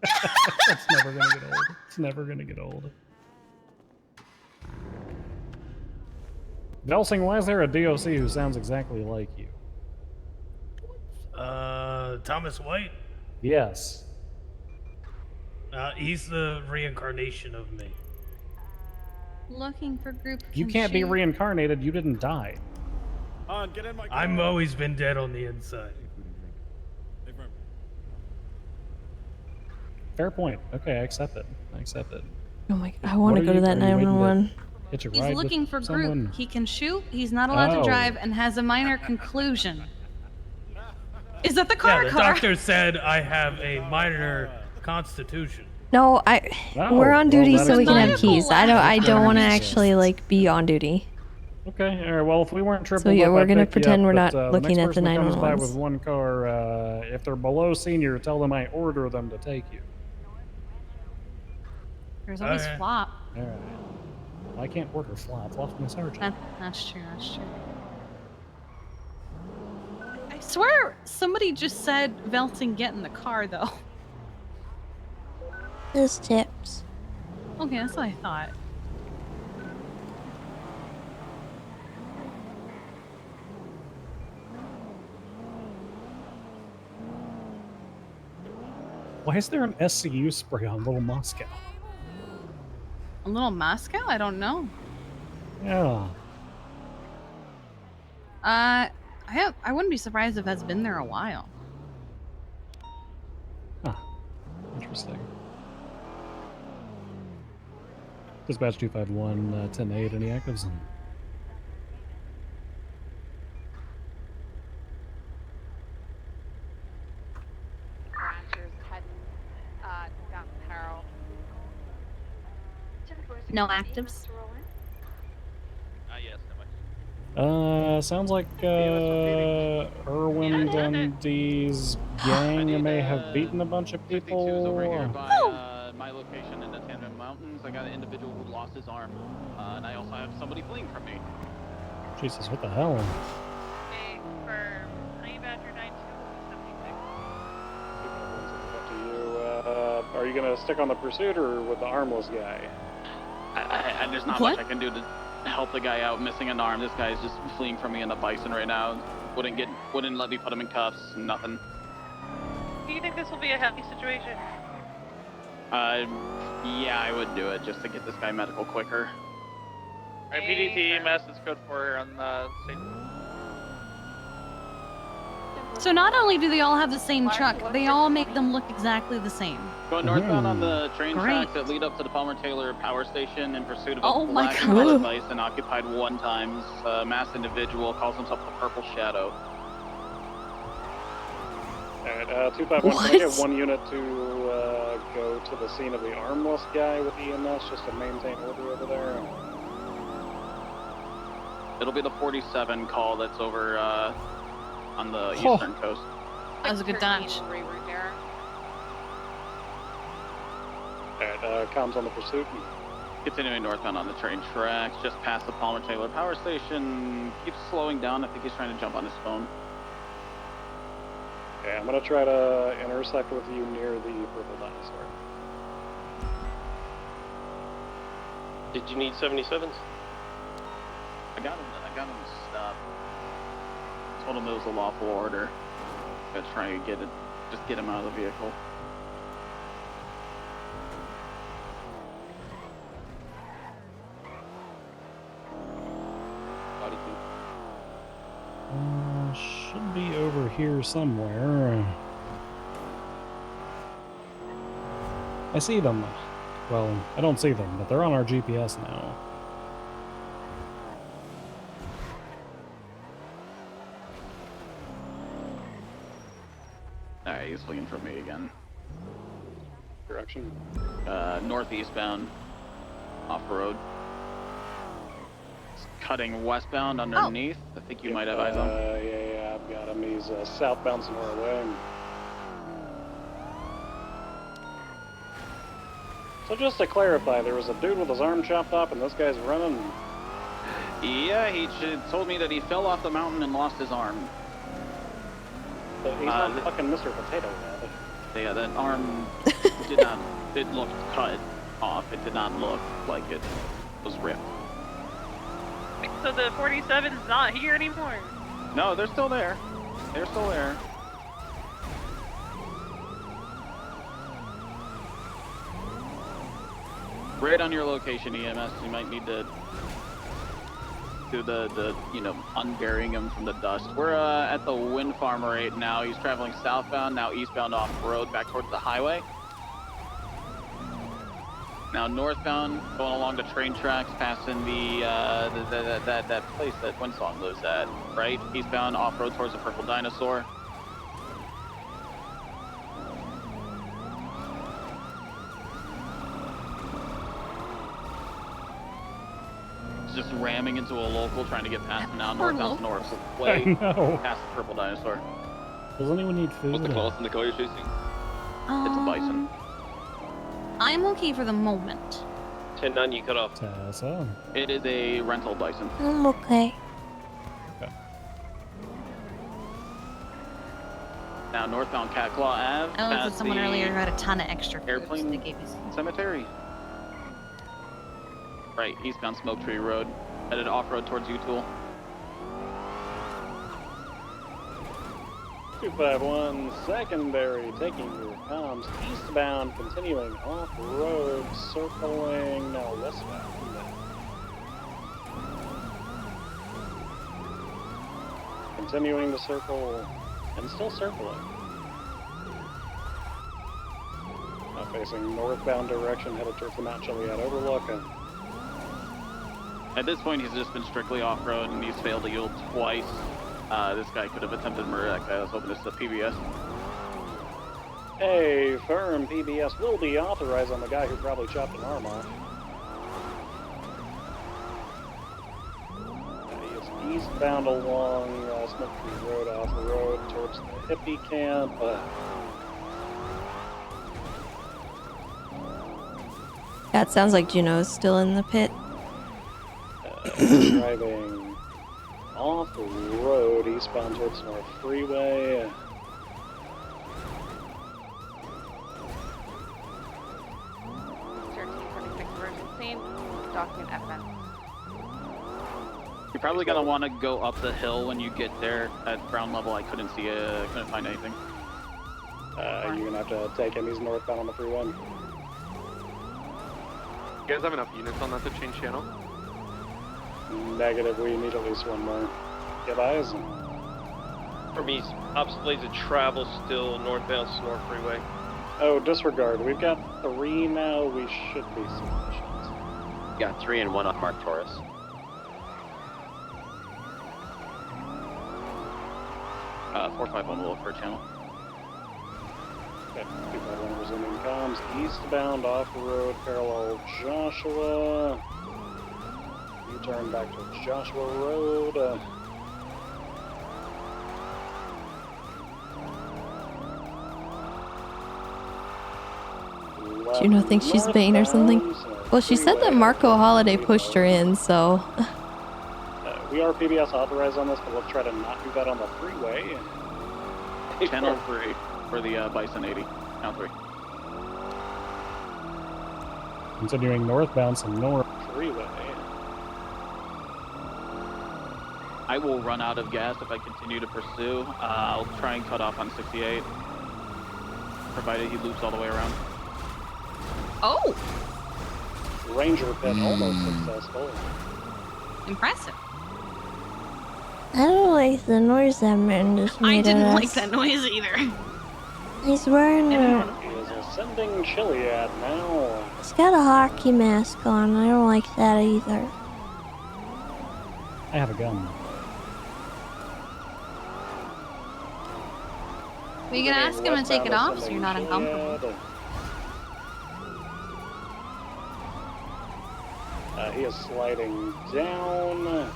It's never gonna get old. It's never gonna get old. Velsing, why is there a DOC who sounds exactly like you? Thomas White. Yes. He's the reincarnation of me. Looking for group. You can't be reincarnated. You didn't die. get in my car. I've always been dead on the inside. Fair point. Okay, I accept it. I accept it. Oh my! I want to What go are to you- that are you waiting to 911. Hitch a He's ride with looking for someone? group. He can shoot. He's not allowed to Oh. drive and has a minor conclusion. Is that the Yeah, car? the doctor said I have a minor constitution. No, Oh, we're on duty that so we can have explains keys. it. I don't want to That actually like be on duty. Okay, all right. Well, if we weren't triple yeah, up, we're I'd gonna pick you pretend up, we're but, not looking next at the person that comes by 911s. with one car, if they're below senior, tell them I order them to take you. There's always Okay. Flop. All right. Well, I can't order Flop. Flop's my sergeant. That's true. That's true. I swear somebody just said Velting get in the car though. Just tips. Okay, that's what I thought. Why is there an SCU spray on Little Moscow? A little Moscow? I don't know. Yeah. I wouldn't be surprised if that's been there a while. Huh. Interesting. Dispatch 251, 10-8, any actives? Ranchers heading down Carroll. No actives. Yes, no much. Sounds like Erwin Dundee's gang may have beaten a bunch of people. over here by my location in the Tandem Mountains. I got an individual who lost his arm, and I also have somebody fleeing from me. Jesus, what the hell? Okay, for Honey Badger 9276. Are you gonna stick on the pursuit or with the armless guy? There's not much I can do to help the guy out missing an arm. This guy's just fleeing from me in the bison right now. Wouldn't let me put him in cuffs. Nothing. Do you think this will be a happy situation? Yeah, I would do it just to get this guy medical quicker. Alright, PDT EMS is code 4 on the station. So not only do they all have the same truck, they all make them look exactly the same. Going northbound on the train Great. tracks that lead up to the Palmer Taylor power station in pursuit of a Oh my black God. colored bison occupied 1 times. Masked individual calls himself the Purple Shadow. Alright, 251, can I get 1 unit to go to the scene of the armless guy with EMS just to maintain order over there? It'll be the 47 call that's over on the eastern coast. That was a good dodge. Alright, comms on the pursuit. Continuing northbound on the train tracks, just past the Palmer Taylor power station. Keeps slowing down. I think he's trying to jump on his phone. Okay, I'm gonna try to intersect with you near the purple dinosaur. Did you need 77s? I got him stopped. Told him it was a lawful order. Gonna try and just get him out of the vehicle. Should be over here somewhere. I see them. Well, I don't see them, but they're on our GPS now. Alright, he's looking for me again. Direction? Northeastbound. Off-road. Cutting westbound underneath. I think you might have eyes on. Yeah, I've got him. He's southbound somewhere away. So just to clarify, there was a dude with his arm chopped off and this guy's running? Yeah, he told me that he fell off the mountain and lost his arm. But he's not fucking Mr. Potato Head. Yeah, that arm it looked cut off. It did not look like it was ripped. So the 47's not here anymore? No, they're still there. They're still there. Right on your location, EMS. You might need to do the unburying him from the dust. We're at the wind farm right now. He's traveling southbound, now eastbound off road, back towards the highway. Now northbound, going along the train tracks, passing that place that Windsong lives at. Right, eastbound off road towards the Purple Dinosaur. Just ramming into a local, trying to get past him now. Northbound to north, so way past the Purple Dinosaur. Does anyone need food? What's the closest in the car you're chasing? It's a bison. I'm okay for the moment. 10-9, you cut off. Tessa. It is a rental bison. I'm okay. Now northbound Catclaw Ave. I looked at past someone the earlier who had a ton of extra food, airplane so they gave me some. cemetery. Right, eastbound Smoke Tree Road, headed off-road towards Utool. 251 secondary, taking your comms eastbound, continuing off-road, circling now westbound. Continuing to circle, and still circling. Now facing northbound direction, headed towards the Mount Chiliad Overlook. At this point, he's just been strictly off-road, and he's failed to yield twice. This guy could have attempted murder. That guy was hoping this is a PBS. A firm PBS will be authorized on the guy who probably chopped an arm off. He is eastbound along Smoke Tree Road off the road towards the hippie camp. Yeah, it sounds like Juno's still in the pit. Driving off the road eastbound towards North Freeway. 1326 emergency. Document FN. You're probably gonna want to go up the hill when you get there. At ground level, I couldn't see it. Couldn't find anything. You're gonna have to take him. He's northbound on the freeway. You guys have enough units on that to change channel? Negative. We need at least one more. Get eyes. For me, obsolete to travel still northbound to North Freeway. Oh, disregard. We've got 3 now. We should be sufficient. Got 3 and 1 on Mark Taurus. Uh, 451 will look for a channel. Okay, 251 resuming comms. Eastbound off the road, parallel Joshua. U-turn back towards Joshua Road. Juno thinks she's vain or something. Well, she said that Marco Holiday pushed her in, so. We are PBS authorized on this, but let's try to not do that on the freeway. Channel 3 for the Bison 80. Channel 3. Continuing northbound, some north. Freeway. I will run out of gas if I continue to pursue. I'll try and cut off on 68, provided he loops all the way around. Oh! Ranger pit almost successful. Impressive. I don't like the noise that man just made. I didn't at like us. that noise either. He's wearing a. He is ascending Chiliad now. He's got a hockey mask on. I don't like that either. I have a gun. We can ask him to take it off so you're not uncomfortable. He is sliding down.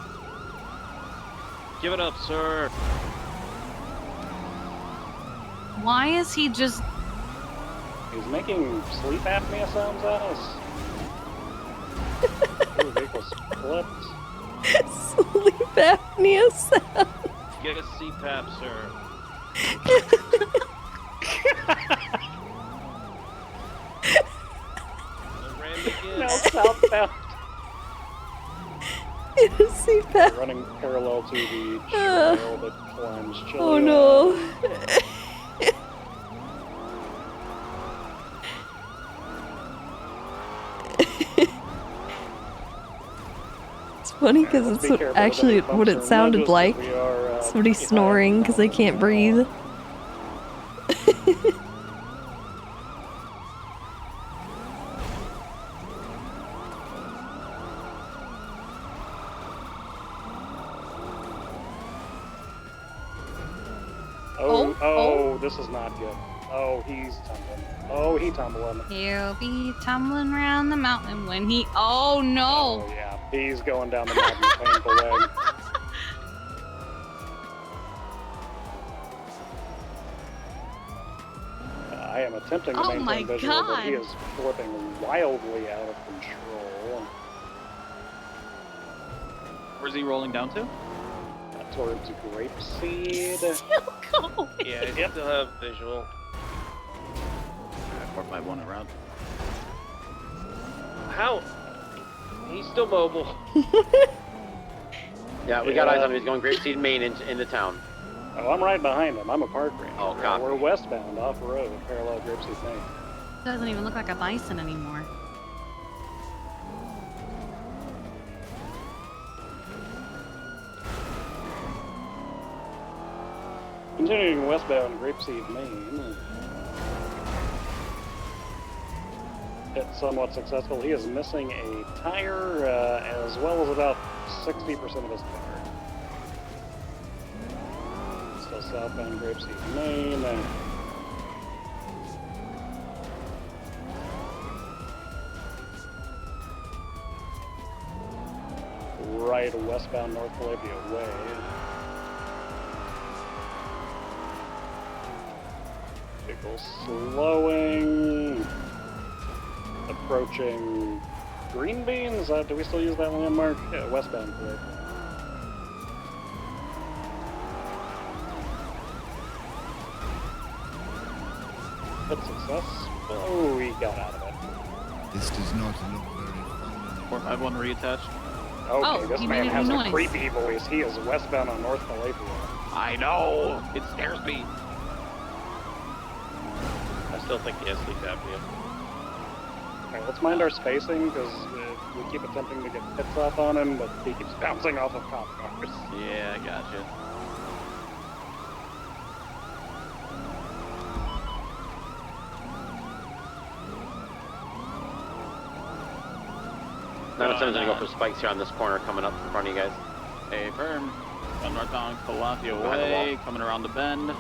Give it up, sir. Why is he just... He's making sleep apnea sounds at us. Two vehicles flipped. Sleep apnea sound. Get a CPAP, sir. Now southbound. It is CPAP. Running parallel to the trail that climbs Chiliad. Oh no. It's funny because it's actually what it sounded like. Somebody snoring because they can't breathe. Oh, this is not good. Oh, he's tumbling. Oh, he tumbling. He'll be tumbling around the mountain when he... Oh, no. Oh, yeah. He's going down the mountain painful way. I am attempting to Oh my maintain visual, but he God. is flipping wildly out of control. Where's he rolling down to? Towards Grapeseed. Still going. Yeah, I still have visual. 451 around. How? He's still mobile. Yeah, we got eyes on him. He's going Grapeseed Main into town. Oh, I'm right behind him. I'm a park ranger. Oh, copy. We're westbound off the road, parallel Grapeseed Main. Doesn't even look like a bison anymore. Continuing westbound Grapeseed Main. It's somewhat successful. He is missing a tire as well as about 60% of his car. Still southbound Grapeseed Main. right westbound North Calavia Way. Vehicle slowing. Approaching Green Beans? Do we still use that landmark? Yeah, westbound Calavia. Good success. Oh, we got out of it. This does not look very fun. 451 reattached. Okay, this he man made a has a noise. creepy voice. He is westbound on North Calavia. I know. It scares me. I still think he has sleep apnea. Alright, let's mind our spacing, because we keep attempting to get pits off on him, but he keeps bouncing off of cop cars. Yeah, I gotcha. Not gonna go for spikes here on this corner coming up in front of you guys. Hey, firm. On northbound Calafia Behind the Way, wall. coming around the bend.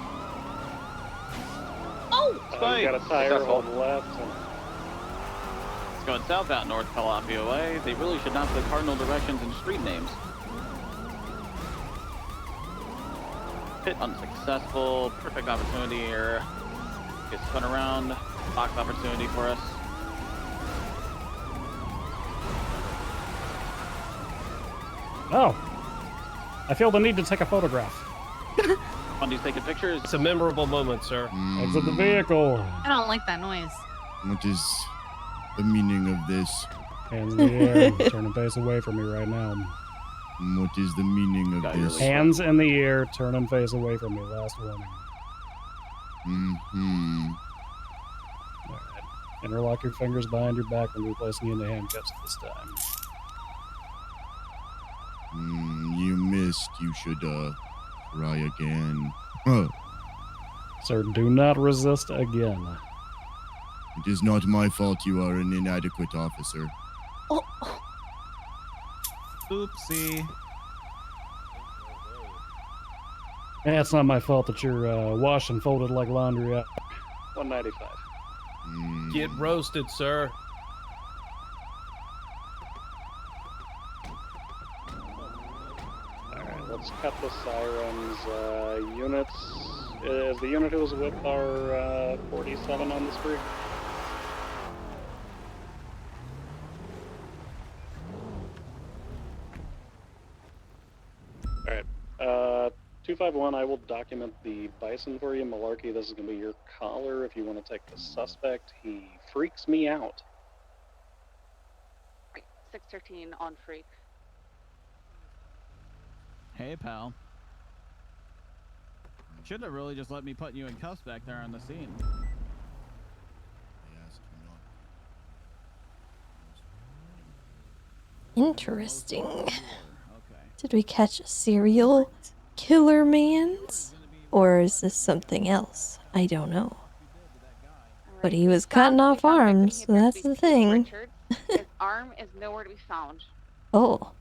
Oh! You got a tire on left. And It's going southbound North Calafia Way. They really should not put cardinal directions in street names. Pit unsuccessful. Perfect opportunity here. Get spun around. Box opportunity for us. Oh, I feel the need to take a photograph. Bundy's taking pictures. It's a memorable moment, sir. Exit the vehicle. I don't like that noise. What is the meaning of this? Hands in the air. Turn and face away from me right now. What is the meaning of this? Hands in the air. Turn and face away from me. Last warning. Mm-hmm. All right. Interlock your fingers behind your back when we place you into handcuffs this time. You missed. You should, try again. Huh. Sir, do not resist again. It is not my fault you are an inadequate officer. Oopsie. Yeah, it's not my fault that you're washed and folded like laundry. 195. Get roasted, sir. Alright, let's cut the sirens. Units. Is the unit who was with our 47 on the street? Alright. 251, I will document the bison for you. Malarkey, this is going to be your collar if you want to take the suspect. He freaks me out. 613 on freak. Hey, pal. Should have really just let me put you in cuffs back there on the scene. Interesting. Did we catch a serial killer man's? Or is this something else? I don't know. But he was cutting off arms, so that's the thing. His arm is nowhere to be found. Oh.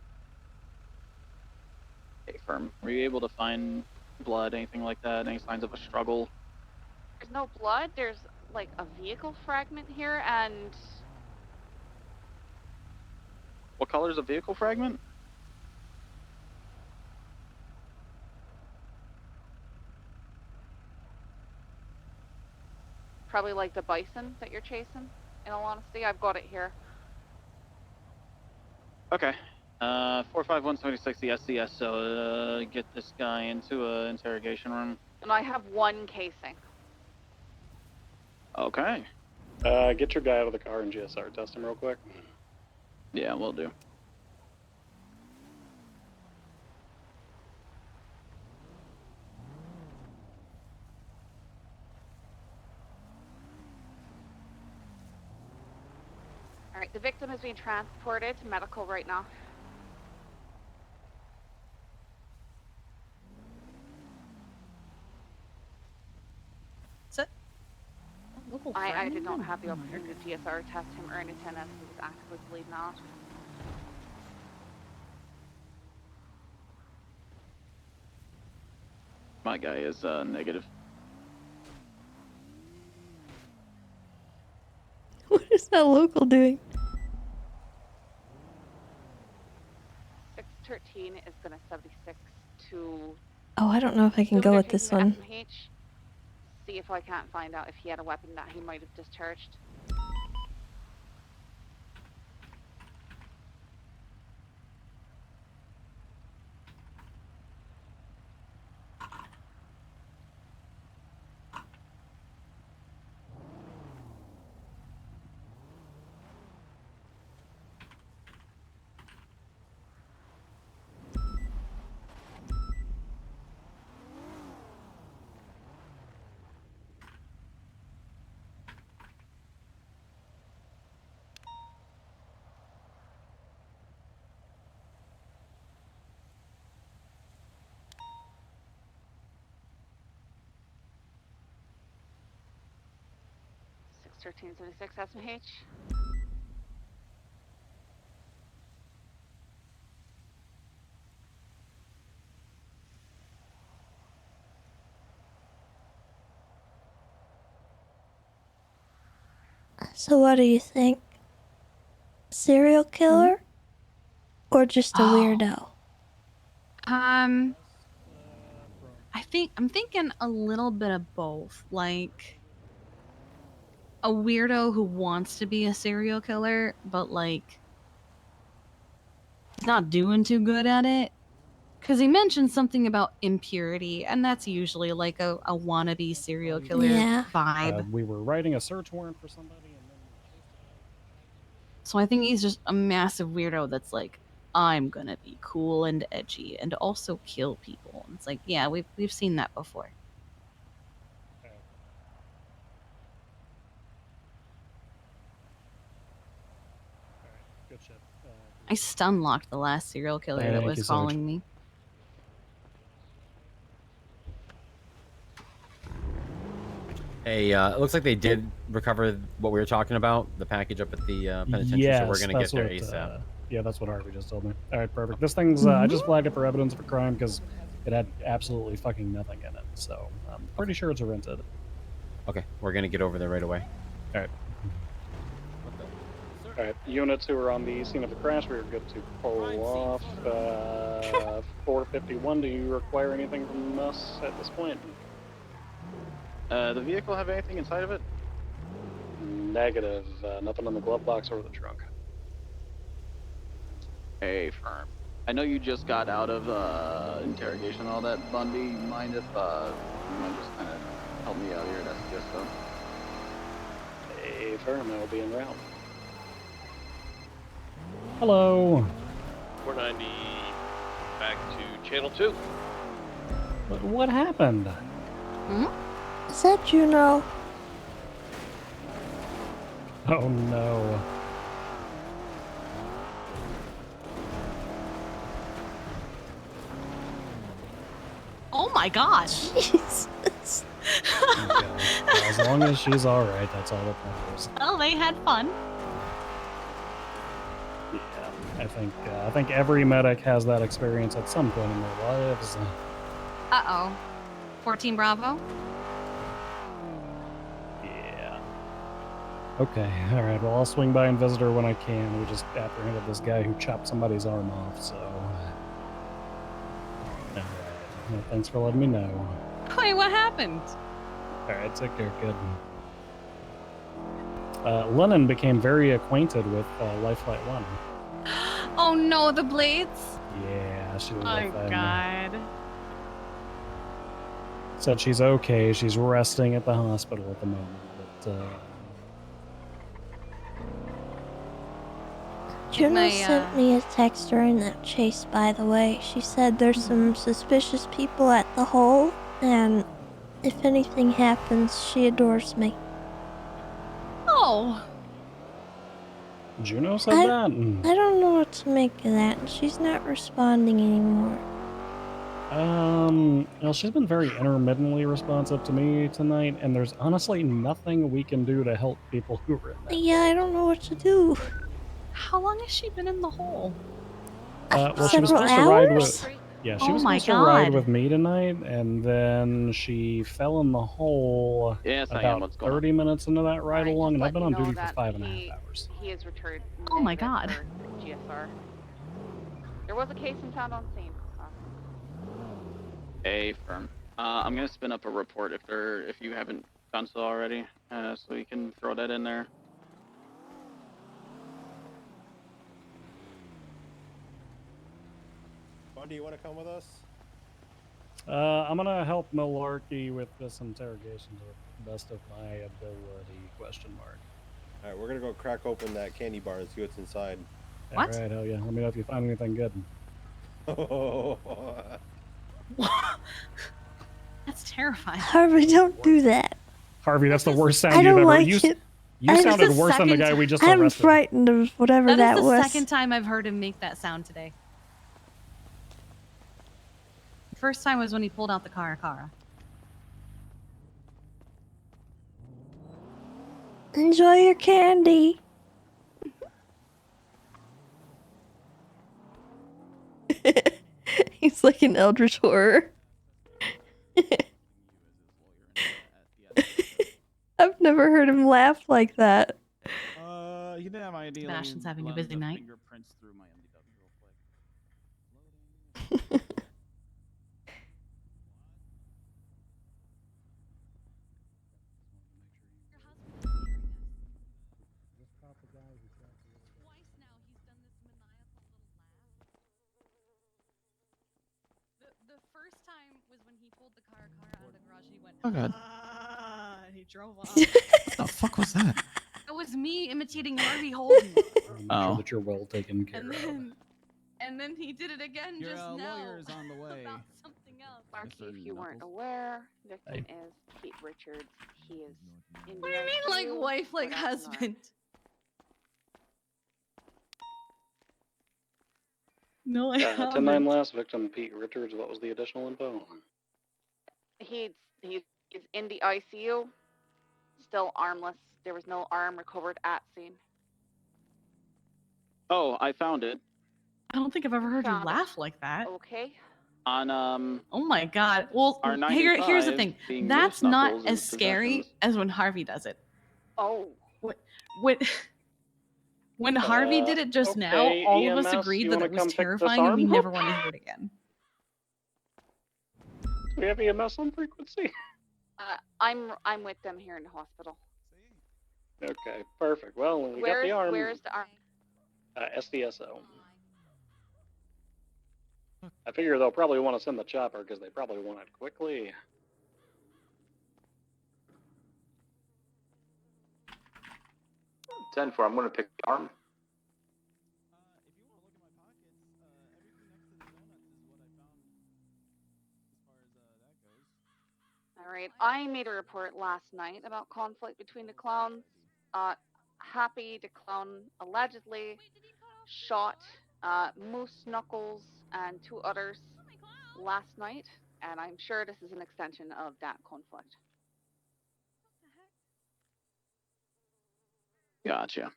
Hey, firm. Were you able to find blood, anything like that? Any signs of a struggle? There's no blood. There's like a vehicle fragment here, and What color is a vehicle fragment? probably like the bison that you're chasing. In all honesty, I've got it here. Okay. 45176 the SCS, so get this guy into a interrogation room. And I have one casing. Okay. Get your guy out of the car and GSR test him real quick. Yeah, we'll do. All right, the victim is being transported to medical right now. I did not have the opportunity to GSR test him or anything as he was actively bleeding out. My guy is negative. What is that local doing? 613 is gonna 76 to. Oh, I don't know if I can go with this one. SMH. See if I can't find out if he had a weapon that he might have discharged. (1376) SMH. So what do you think? Serial killer? Or just a weirdo? I'm thinking a little bit of both. Like a weirdo who wants to be a serial killer, but like he's not doing too good at it. Because he mentioned something about impurity, and that's usually like a wannabe serial killer vibe. We were writing a search warrant for somebody, and then So I think he's just a massive weirdo that's like, I'm gonna be cool and edgy and also kill people. And it's like, yeah, we've seen that before. good shit. I stun locked the last serial killer that Thank was you so much. calling me. Hey, it looks like they did recover what we were talking about, the package up at the penitentiary, so we're gonna get there ASAP. Yeah, that's what Harvey just told me. All right, perfect. This thing's, I just flagged it for evidence of a crime because it had absolutely fucking nothing in it. So I'm pretty sure it's rented. Okay, we're gonna get over there right away. All right. Alright, units who are on the scene of the crash, we are good to pull off. 451, do you require anything from us at this point? The vehicle have anything inside of it? Negative. Nothing in the glove box or the trunk. Hey, firm. I know you just got out of interrogation and all that, Bundy. You mind if you might just kind of help me out here? That's just so. Hey, firm, I will be en route. Hello. 490 back to channel 2. What happened? Is that Juno? Oh no. Oh my god! Jesus. Well, as long as she's all right, that's all that matters. Well, they had fun. Yeah, I think every medic has that experience at some point in their lives. Uh-oh. 14 Bravo? Yeah. Okay, all right. Well, I'll swing by and visit her when I can. We just apprehended this guy who chopped somebody's arm off, so. All right. Well, thanks for letting me know. Wait, what happened? All right, take care, kid. Lennon became very acquainted with Lifelight 1. Oh no, the blades? Yeah, she was Oh with them. god. Said she's okay. She's resting at the hospital at the moment, but Juno sent me a text during that chase, by the way. She said there's some suspicious people at the hole, and if anything happens, she adores me. Oh. Juno said that? I don't know what to make of that, and she's not responding anymore. Well, she's been very intermittently responsive to me tonight, and there's honestly nothing we can do to help people who are in that. Yeah, I don't know what to do. How long has she been in the hole? Well, she was Several supposed to ride hours? with. Yeah, she Oh was my supposed to ride God. with me tonight, and then she fell in the hole Yes, I am. about What's going on? 30 minutes into that ride along, and I've been on Know duty for that 5.5 hours. he is returned. Oh my god. GSR. There was a case and found on scene. Firm. I'm gonna spin up a report if you haven't done so already, so we can throw that in there. Bun, do you want to come with us? I'm gonna help Malarkey with this interrogation to the best of my ability, question mark. Alright, we're gonna go crack open that candy bar and see what's inside. What? Alright, hell yeah. Let me know if you find anything good. That's terrifying. Harvey, don't do that. Harvey, that's the worst sound I you've don't ever like used. it. You sounded worse than the guy we just I'm arrested. frightened of whatever That is the was. second time I've heard him make that sound today. First time was when he pulled out the Cara. Enjoy your candy. He's like an eldritch horror. I've never heard him laugh like that. You didn't have my ID. Sebastian's having a busy night. Fingerprints through my MDW real quick. The first time was when he pulled the Cara out of the garage. He went. Oh god. And he drove off. What the fuck was that? It was me imitating Harvey Holden. Make sure that you're well taken care of. And then he did it again Your just now. lawyer is on the way. About something else. Marky, if you weren't aware, victim is Pete Richards. He is in What do you mean, like wife, like husband? No, I haven't. 10-9 last victim, Pete Richards. What was the additional info? He's in the ICU, still armless. There was no arm recovered at scene. Oh, I found it. I don't think I've ever heard you laugh like that. Okay. On Oh my god. Well, our here's the 95 thing. being That's moose not knuckles as is scary possessions. as when Harvey does it. Oh. When Harvey did it just now, okay, all of us EMS, agreed you that wanna it was come pick this terrifying and we arm never up? want to hear it again. Do we have EMS on frequency? I'm with them here in the hospital. Okay, perfect. Well, we got the arm. Where's the arm? SDSO. I figure they'll probably want to send the chopper because they probably want it quickly. I'm going to pick the arm. All right. I made a report last night about conflict between the clowns. Happy the clown allegedly shot Moose Knuckles and two others last night, and I'm sure this is an extension of that conflict. Gotcha.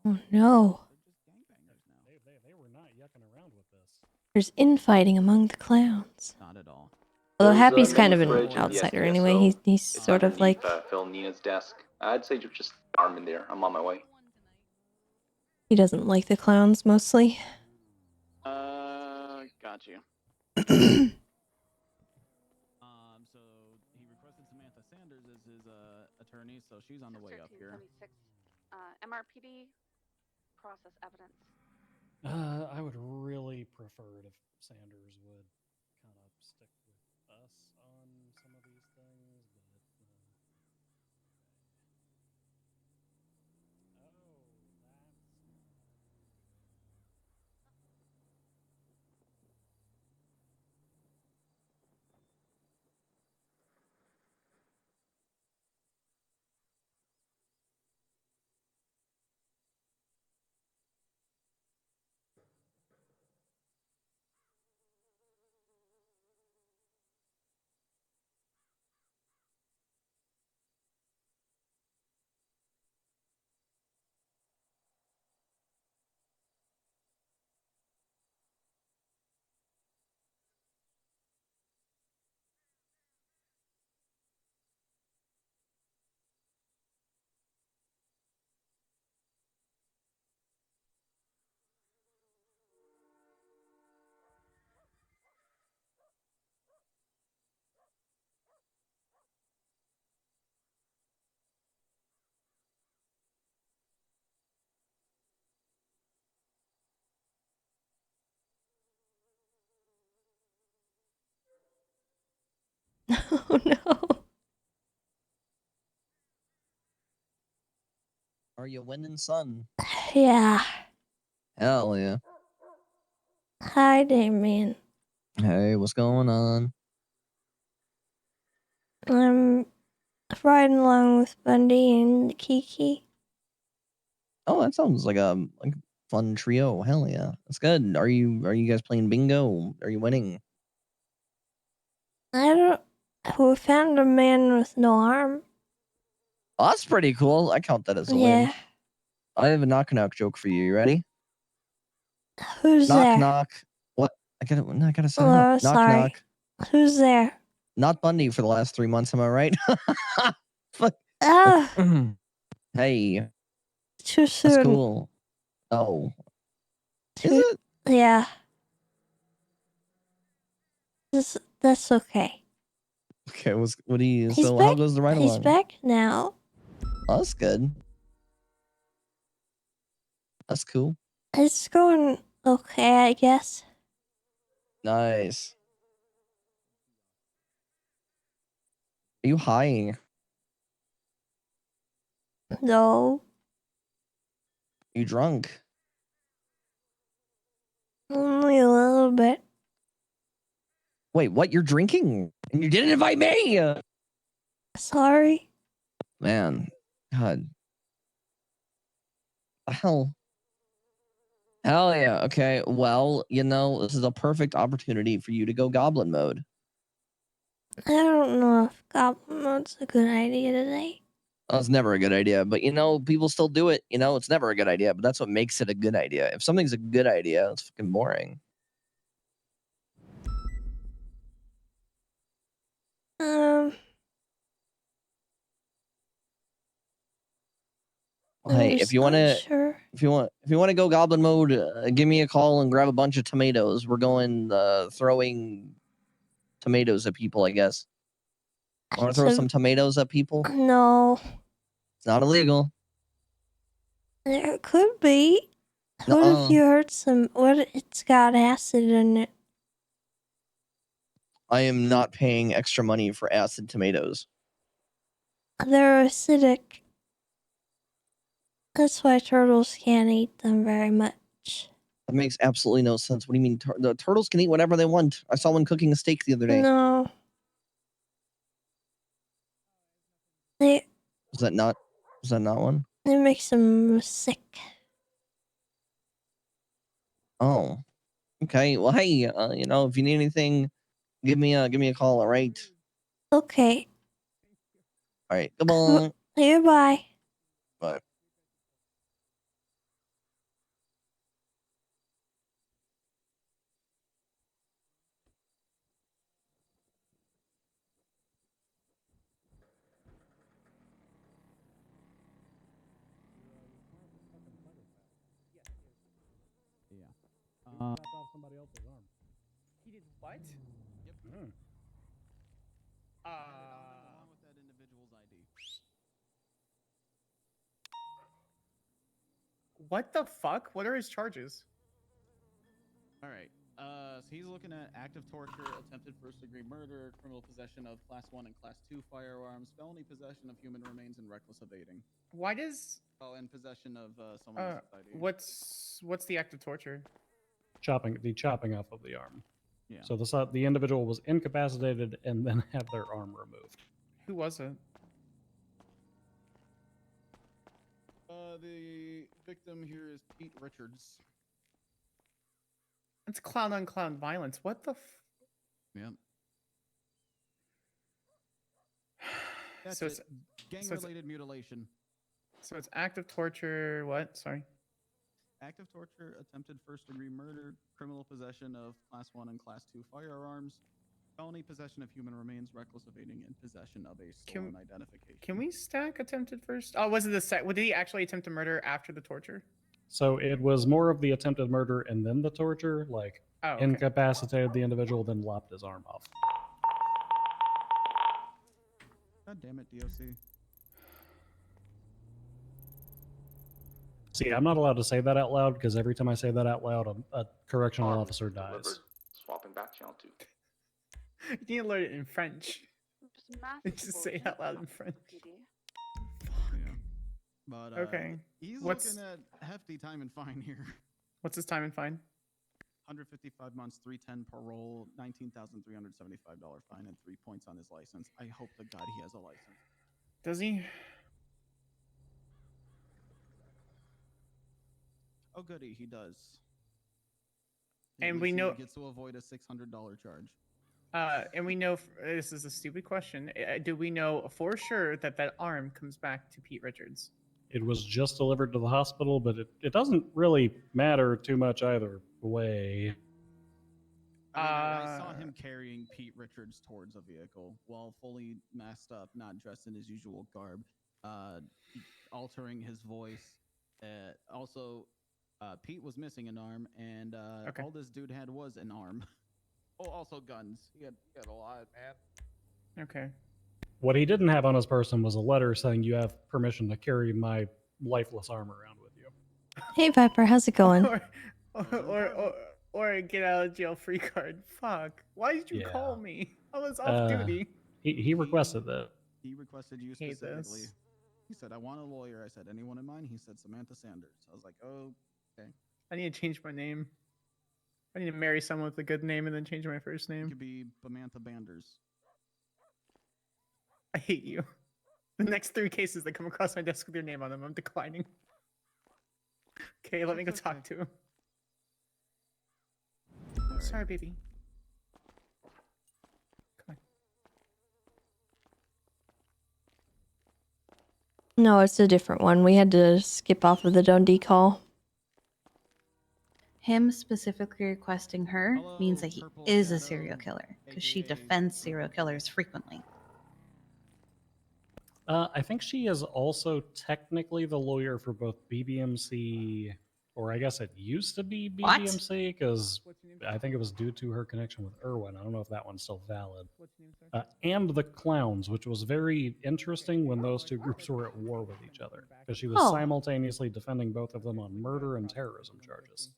Oh no. They were not yucking around with this. There's infighting among the clowns. Not at all. Although There's, Happy's kind of menu an fridge in the outsider SDSO. anyway. He's It's sort of like underneath, Phil Nina's desk. I'd say just arm in there. I'm on my way. he doesn't like the clowns mostly. Got you. So he requested Samantha Sanders as his attorney, so she's on the way up here. 1376, MRPD, process evidence. I would really prefer it if Sanders would kind of stick with us on some of these things, but Oh no. Are you winning, son? Yeah. Hell yeah. Hi, Damien. Hey, what's going on? I'm riding along with Bundy and Kiki. Oh, that sounds like a fun trio. Hell yeah. That's good. Are you guys playing bingo? Are you winning? I don't. We found a man with no arm. Oh, that's pretty cool. I count that as a Yeah. win. I have a knock joke for you. You ready? Who's knock there? knock. What? I gotta set it Oh, up. Knock sorry. knock. Who's there? Not Bundy for the last 3 months. Am I right? Fuck. Oh, Hey, too soon. that's cool. Oh, is it? Yeah. That's okay. Okay. What do you? He's So back. how goes the ride He's along? back now. Oh, that's good. That's cool. It's going okay, I guess. Nice. Are you high? No. You drunk? Only a little bit. Wait, what? You're drinking? And you didn't invite me? Sorry. Man, God. The hell? Hell yeah. Okay. Well, this is a perfect opportunity for you to go goblin mode. I don't know if goblin mode's a good idea today. Oh, it's never a good idea, but people still do it. It's never a good idea, but that's what makes it a good idea. If something's a good idea, it's fucking boring. Hey, if you want to go goblin mode, give me a call and grab a bunch of tomatoes. We're going throwing tomatoes at people, I guess. Want to throw some tomatoes at people? No. It's not illegal. There could be. What if you heard what it's got acid in it? I am not paying extra money for acid tomatoes. They're acidic. That's why turtles can't eat them very much. That makes absolutely no sense. What do you mean? The turtles can eat whatever they want. I saw one cooking a steak the other day. No. Was that not one? It makes them sick. Oh. Okay. Well, hey, if you need anything, give me a call, all right? Okay. All right. Goodbye. Goodbye. Bye. Yeah. Off somebody else's arm. He did what? Yep. Mm. Along with that individual's ID. What the fuck? What are his charges? All right. So he's looking at active torture, attempted first-degree murder, criminal possession of Class 1 and Class 2 firearms, felony possession of human remains, and reckless evading. Why does? Oh, and possession of someone else's ID. What's the act of torture? The chopping off of the arm. Yeah. So the individual was incapacitated and then had their arm removed. Who was it? The victim here is Pete Richards. It's clown on clown violence. What the? Yep. That's So it. it's Gang-related mutilation. So it's active torture. What? Sorry. Active torture, attempted first-degree murder, criminal possession of Class 1 and Class 2 firearms, felony possession of human remains, reckless evading, and possession of a stolen identification. Can we stack attempted first? Oh, was it the set? Did he actually attempt to murder after the torture? So it was more of the attempted murder and then the torture, like incapacitated the individual, then lopped his arm off. God damn it, DOC. See, I'm not allowed to say that out loud because every time I say that out loud, a correctional officer dies. Swapping back channel 2. You need to learn it in French. massive Just say it out loud in French. Yeah. But Okay. he's What's looking at hefty time and fine here. what's his time and fine? 155 months, 310 parole, $19,375 fine, and 3 points on his license. I hope to God he has a license. Does he? Oh, goody, he does. And At we least know- he gets to avoid a $600 charge. And we know this is a stupid question. Do we know for sure that that arm comes back to Pete Richards? It was just delivered to the hospital, but it doesn't really matter too much either way. I saw him carrying Pete Richards towards a vehicle while fully masked up, not dressed in his usual garb, altering his voice. Also, Pete was missing an arm, and all this dude had was an arm. Oh, also guns. He had a lot, man. Okay. What he didn't have on his person was a letter saying you have permission to carry my lifeless arm around with you. Hey Viper, how's it going? Or a get out of jail free card. Fuck. Why did you Yeah. call me? I was off duty. He requested that. He requested you Hate specifically. this. He said, I want a lawyer. I said, anyone in mind? He said, Samantha Sanders. I was like, oh, okay. I need to change my name. I need to marry someone with a good name and then change my first It name. could be Bamantha Banders. I hate you. The next 3 cases that come across my desk with your name on them, I'm declining. Okay, let me go talk to him. I'm sorry, baby. Come on. No, it's a different one. We had to skip off of the Dundee call. Him specifically requesting her means that he is a serial killer because she defends serial killers frequently. I think she is also technically the lawyer for both BBMC, or I guess it used to be BBMC because I think it was due to her connection with Irwin. I don't know if that one's still valid. And the Clowns, which was very interesting when those two groups were at war with each other because she was simultaneously defending both of them on murder and terrorism charges.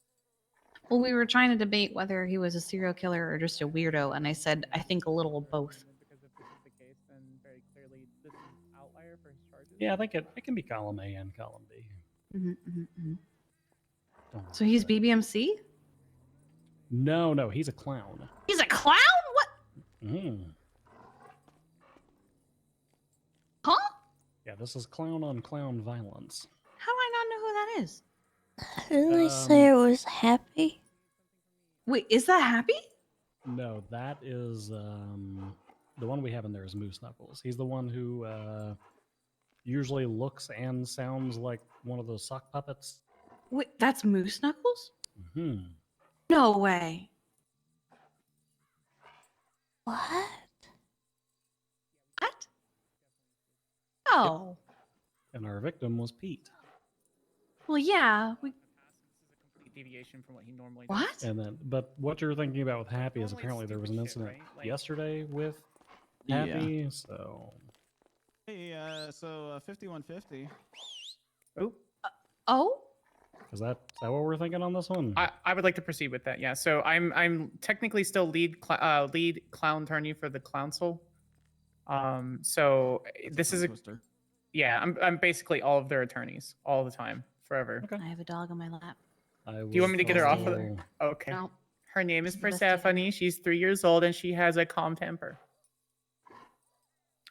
Well, we were trying to debate whether he was a serial killer or just a weirdo, and I said I think a little of both. Because if this is the case, then very clearly this is outlier for his charges. Yeah, I think it can be column A and column B. So he's BBMC? No, he's a clown. He's a clown? What? Huh? Yeah, this is clown on clown violence. How do I not know who that is? Didn't they say it was Happy? Wait, is that Happy? No, that is the one we have in there is Moose Knuckles. He's the one who usually looks and sounds like one of those sock puppets. Wait, that's Moose Knuckles? Mm-hmm. No way. What? What? Oh. And our victim was Pete. Well, yeah. Deviation from what he normally does. What? And then, but what you're thinking about with Happy is apparently there was an incident yesterday with Happy. So. Hey, so 5150. Oh. Oh. Is that what we're thinking on this one? I would like to proceed with that. Yeah. So I'm technically still lead clown attorney for the Clownsel. So this is yeah. I'm basically all of their attorneys all the time, forever. Okay. I have a dog on my lap. Do you want me to get her off of there? Okay. No. Her name is She's the best Persephone. She's 3 years old and she has a calm temper.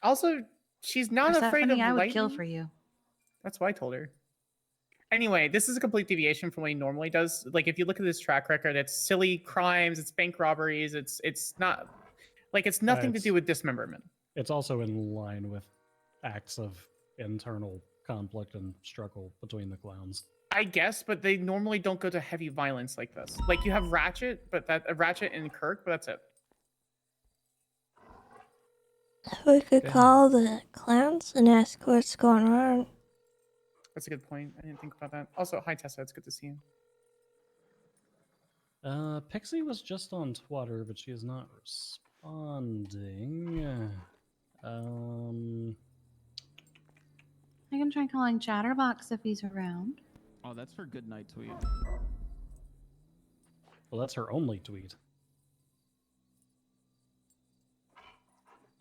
Also, she's not afraid of I would lightning. kill for you. That's what I told her. Anyway, this is a complete deviation from what he normally does. Like, if you look at his track record, it's silly crimes, it's bank robberies, it's not like it's nothing to do with dismemberment. It's also in line with acts of internal conflict and struggle between the clowns. I guess, but they normally don't go to heavy violence like this. Like you have Ratchet, but Ratchet and Kirk, but that's it. We could call the clowns and ask what's going on. That's a good point. I didn't think about that. Also, hi Tessa, it's good to see you. Pixie was just on Twitter, but she is not responding. I can try calling Chatterbox if he's around. Oh, that's her good night tweet. Well, that's her only tweet.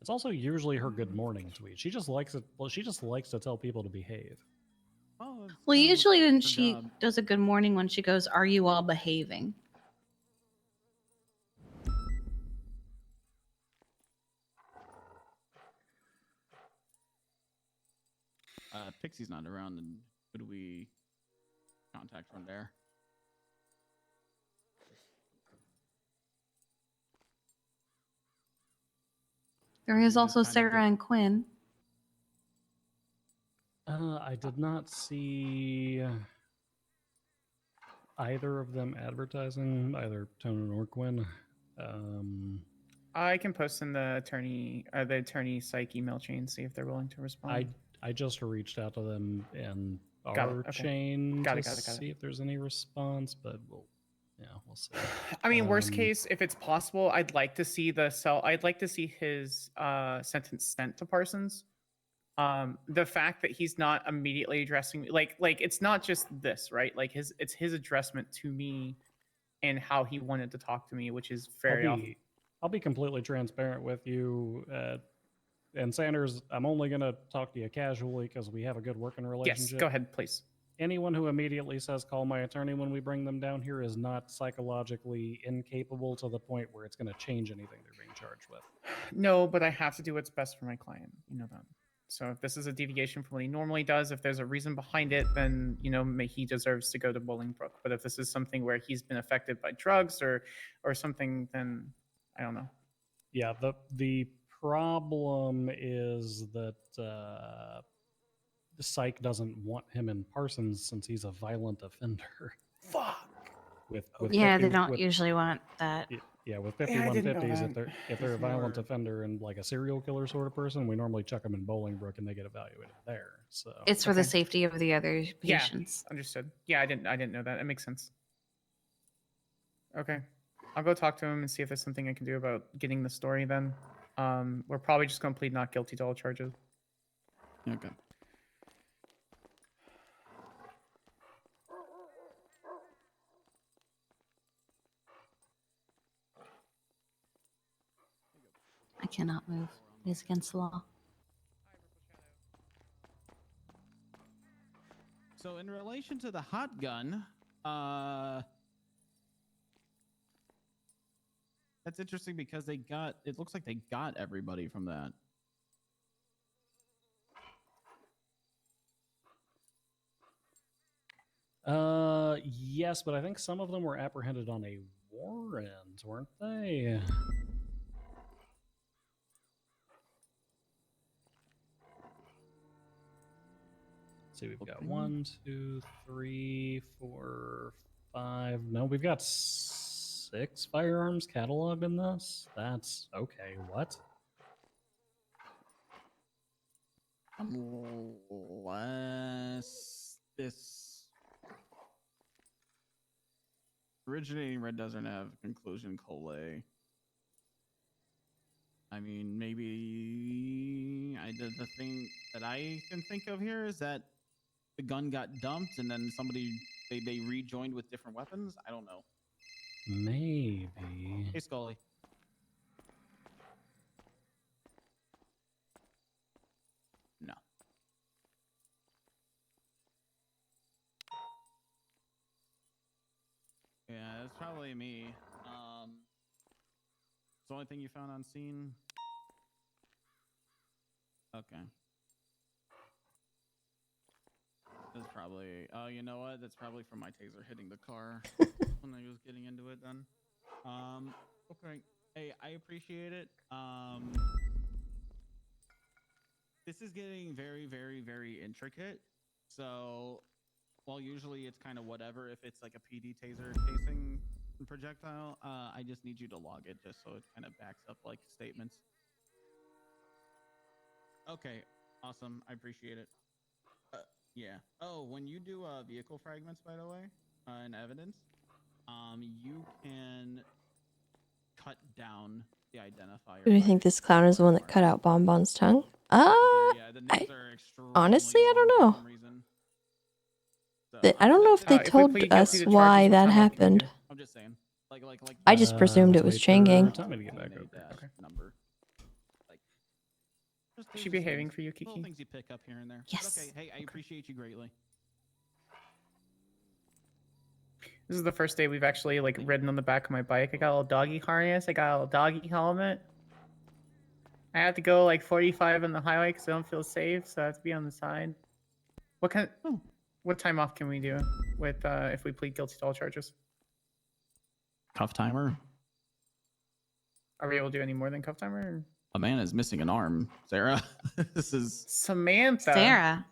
It's also usually her good morning tweet. She just likes it. Well, she just likes to tell people to behave. Oh, that's Well, kind of usually when her she job. does a good morning when she goes, "Are you all behaving?" Pixie's not around, and who do we contact from there? There is also Sarah and Quinn. I did not see either of them advertising, either Tone or Quinn. I can post in the attorney psych email chain, see if they're willing to respond. I just reached out to them in Got it, our okay. chain Got to it. see if there's any response, but we'll see. I mean, worst case, if it's possible, I'd like to see I'd like to see his sentence sent to Parsons. The fact that he's not immediately addressing me, like it's not just this, right? Like it's his addressment to me and how he wanted to talk to me, which is very off. I'll be completely transparent with you. And Sanders, I'm only going to talk to you casually because we have a good working relationship. Yes, go ahead, please. Anyone who immediately says, call my attorney when we bring them down here is not psychologically incapable to the point where it's going to change anything they're being charged with. No, but I have to do what's best for my client. You know that. So if this is a deviation from what he normally does, if there's a reason behind it, then, he deserves to go to Bolingbrook. But if this is something where he's been affected by drugs or something, then I don't know. Yeah, the problem is that the psych doesn't want him in Parsons since he's a violent offender. Fuck. Yeah, they don't usually want that. Yeah, with Yeah, I didn't know 5150s, that. if they're a violent offender and like a serial killer sort of person, we normally chuck them in Bolingbrook and they get evaluated there. So It's for the safety of the other patients. Yeah, understood. Yeah, I didn't know that. It makes sense. Okay, I'll go talk to him and see if there's something I can do about getting the story. Then, we're probably just gonna plead not guilty to all charges. Okay. I cannot move. It is against the law. So in relation to the hot gun, that's interesting because it looks like they got everybody from that. Yes, but I think some of them were apprehended on a warrant, weren't they? Let's see, we've got 1, 2, 3, 4, 5. No, we've got 6 firearms cataloged in this. That's okay. What? Unless this originating red doesn't have conclusion Collet. I mean, maybe the thing that I can think of here is that the gun got dumped and then they rejoined with different weapons. I don't know. Maybe. Hey, Scully. No. Yeah, that's probably me. It's the only thing you found on scene. Okay. That's probably. Oh, you know what? That's probably from my taser hitting the car when I was getting into it. Then. Okay. Hey, I appreciate it. This is getting very, very, very intricate. So, while usually it's kind of whatever if it's like a PD taser casing projectile, I just need you to log it just so it kind of backs up like statements. Okay, awesome. I appreciate it. Yeah. Oh, when you do vehicle fragments, by the way, and evidence, you can cut down the identifier. Do you think this clown is the one that cut out Bonbon's tongue? Honestly, I don't know. I don't know if they told us why that happened. I'm just saying. Like I just presumed it was chain gang. Tell me to get back over. Number. Just, Is there's she just behaving things, for you, little Kiki? things you pick up here and there. Yes. Okay. Hey, I appreciate you greatly. This is the first day we've actually like ridden on the back of my bike. I got a little doggy harness. I got a little doggy helmet. I have to go like 45 on the highway because I don't feel safe, so I have to be on the side. What time off can we do with if we plead guilty to all charges? Cuff timer. Are we able to do any more than cuff timer? Or? A man is missing an arm. Sarah, this is Samantha. Sarah.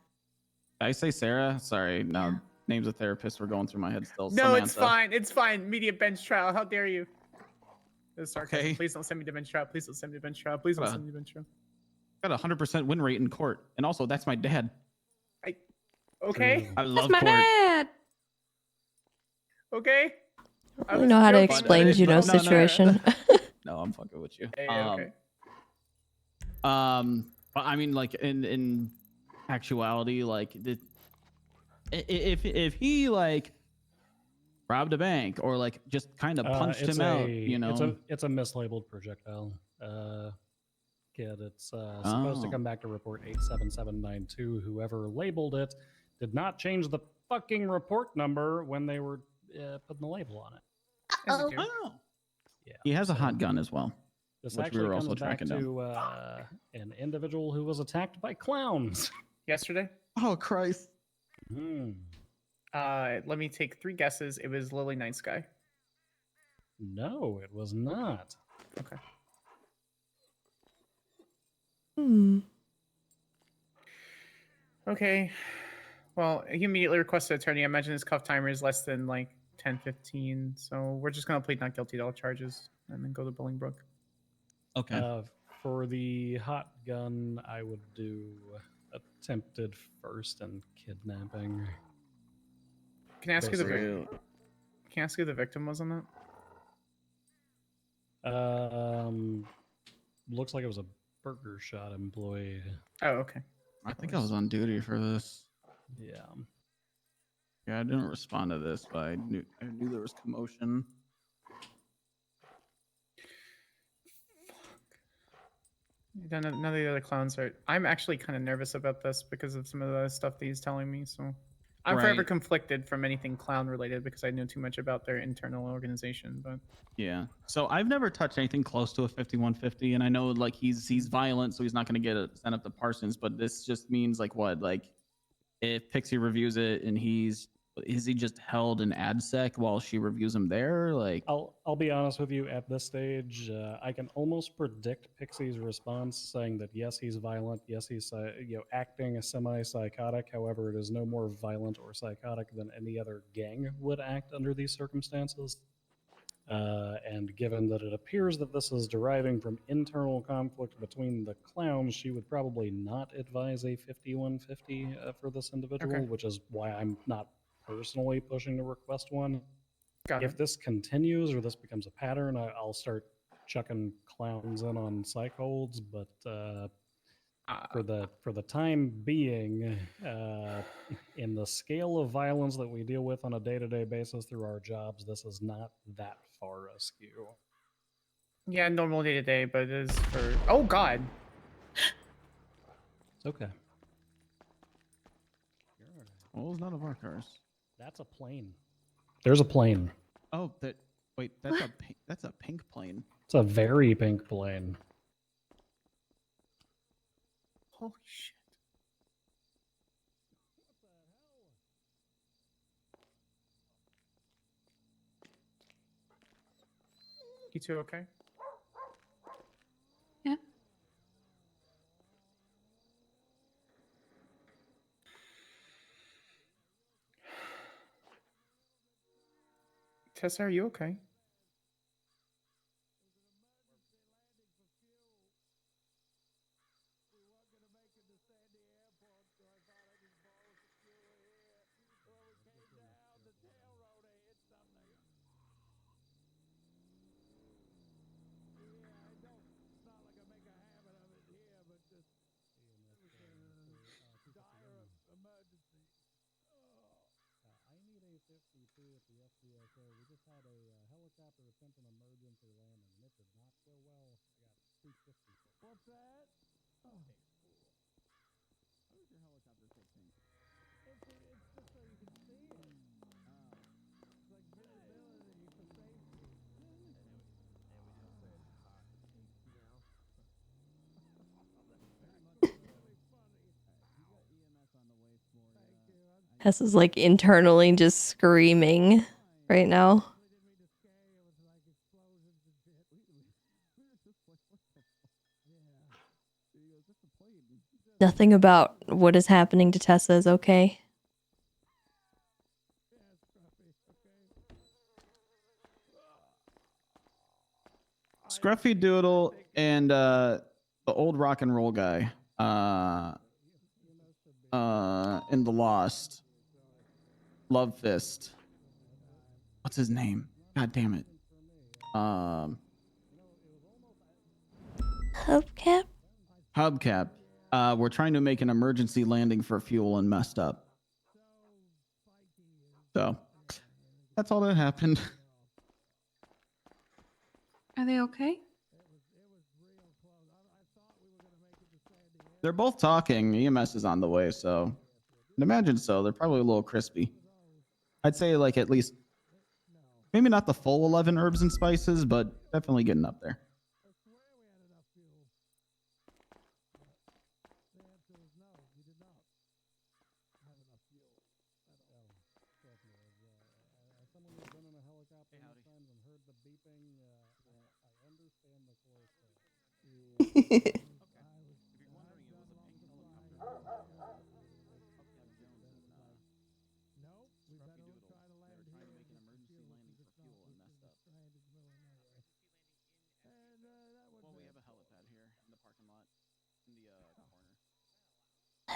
Did I say Sarah? Sorry, no. Yeah. Names of therapists were going through my head still. No, Samantha. it's fine. It's fine. Media bench trial. How dare you? This is sarcasm. Okay. Please don't send me to bench trial. Please don't send me to bench trial. Please don't send me to bench trial. Got a 100% win rate in court, and also that's my dad. Okay. I love That's my court. dad. Okay. I don't know how to joking, explain but- Juno's No, no. situation. No, I'm fucking with you. Hey, okay. But I mean, like in actuality, like if he like robbed a bank or like just kind of punched him out, you know, it's a mislabeled projectile. Kid, it's supposed to Oh. come back to report 87792. Whoever labeled it did not change the fucking report number when they were putting the label on it. Oh. Yeah. He has a hot gun as well, This which we actually were comes also back tracking down. to an individual who was attacked by clowns. Yesterday? Oh Christ. Let me take 3 guesses. It was Lily Night Sky. No, it was not. Okay. Okay. Well, he immediately requested attorney. I imagine his cuff timer is less than like 10, 15. So we're just going to plead not guilty to all charges and then go to Bolingbrook. Okay. For the hot gun, I would do attempted first and kidnapping. Can I ask who the Basically. victim? Can I ask who the victim was on that? Looks like it was a burger shot employee. Oh, okay. I think I was on duty for this. Yeah. Yeah, I didn't respond to this, but I knew there was commotion. None of the other clowns are. I'm actually kind of nervous about this because of some of the stuff that he's telling me. So I'm forever Right. conflicted from anything clown related because I know too much about their internal organization. But Yeah. So I've never touched anything close to a 5150, and I know like he's violent, so he's not going to get sent up to Parsons. But this just means like what? Like if Pixie reviews it and is he just held in AdSec while she reviews him there? Like I'll be honest with you. At this stage, I can almost predict Pixie's response, saying that yes, he's violent. Yes, he's acting semi-psychotic. However, it is no more violent or psychotic than any other gang would act under these circumstances. And given that it appears that this is deriving from internal conflict between the clowns, she would probably not advise a 5150 for this individual, Okay. which is why I'm not personally pushing to request one. Got If it. this continues or this becomes a pattern, I'll start chucking clowns in on psych holds, but for the time being, in the scale of violence that we deal with on a day-to-day basis through our jobs, this is not that far askew. yeah, normal day to day, but it is for. Oh God. It's okay. well, it's none of our cars. That's a plane. There's a plane. Oh, that's a pink plane. It's a very pink plane. Holy shit. You two okay? Yeah. Tessa, are you okay? I need a 52 at the FCSO. We just had a helicopter attempt an emergency landing, and it did not go well. I got 250. What's that? Oh. Tessa's like internally just screaming right now. Nothing about what is happening to Tessa is okay. Scruffy Doodle and the old rock and roll guy in the Lost. Love Fist. What's his name? God damn it. Hubcap? Hubcap. We're trying to make an emergency landing for fuel and messed up. So that's all that happened. Are they okay? They're both talking. EMS is on the way, so I'd imagine so. They're probably a little crispy. I'd say like at least maybe not the full 11 herbs and spices, but definitely getting up there.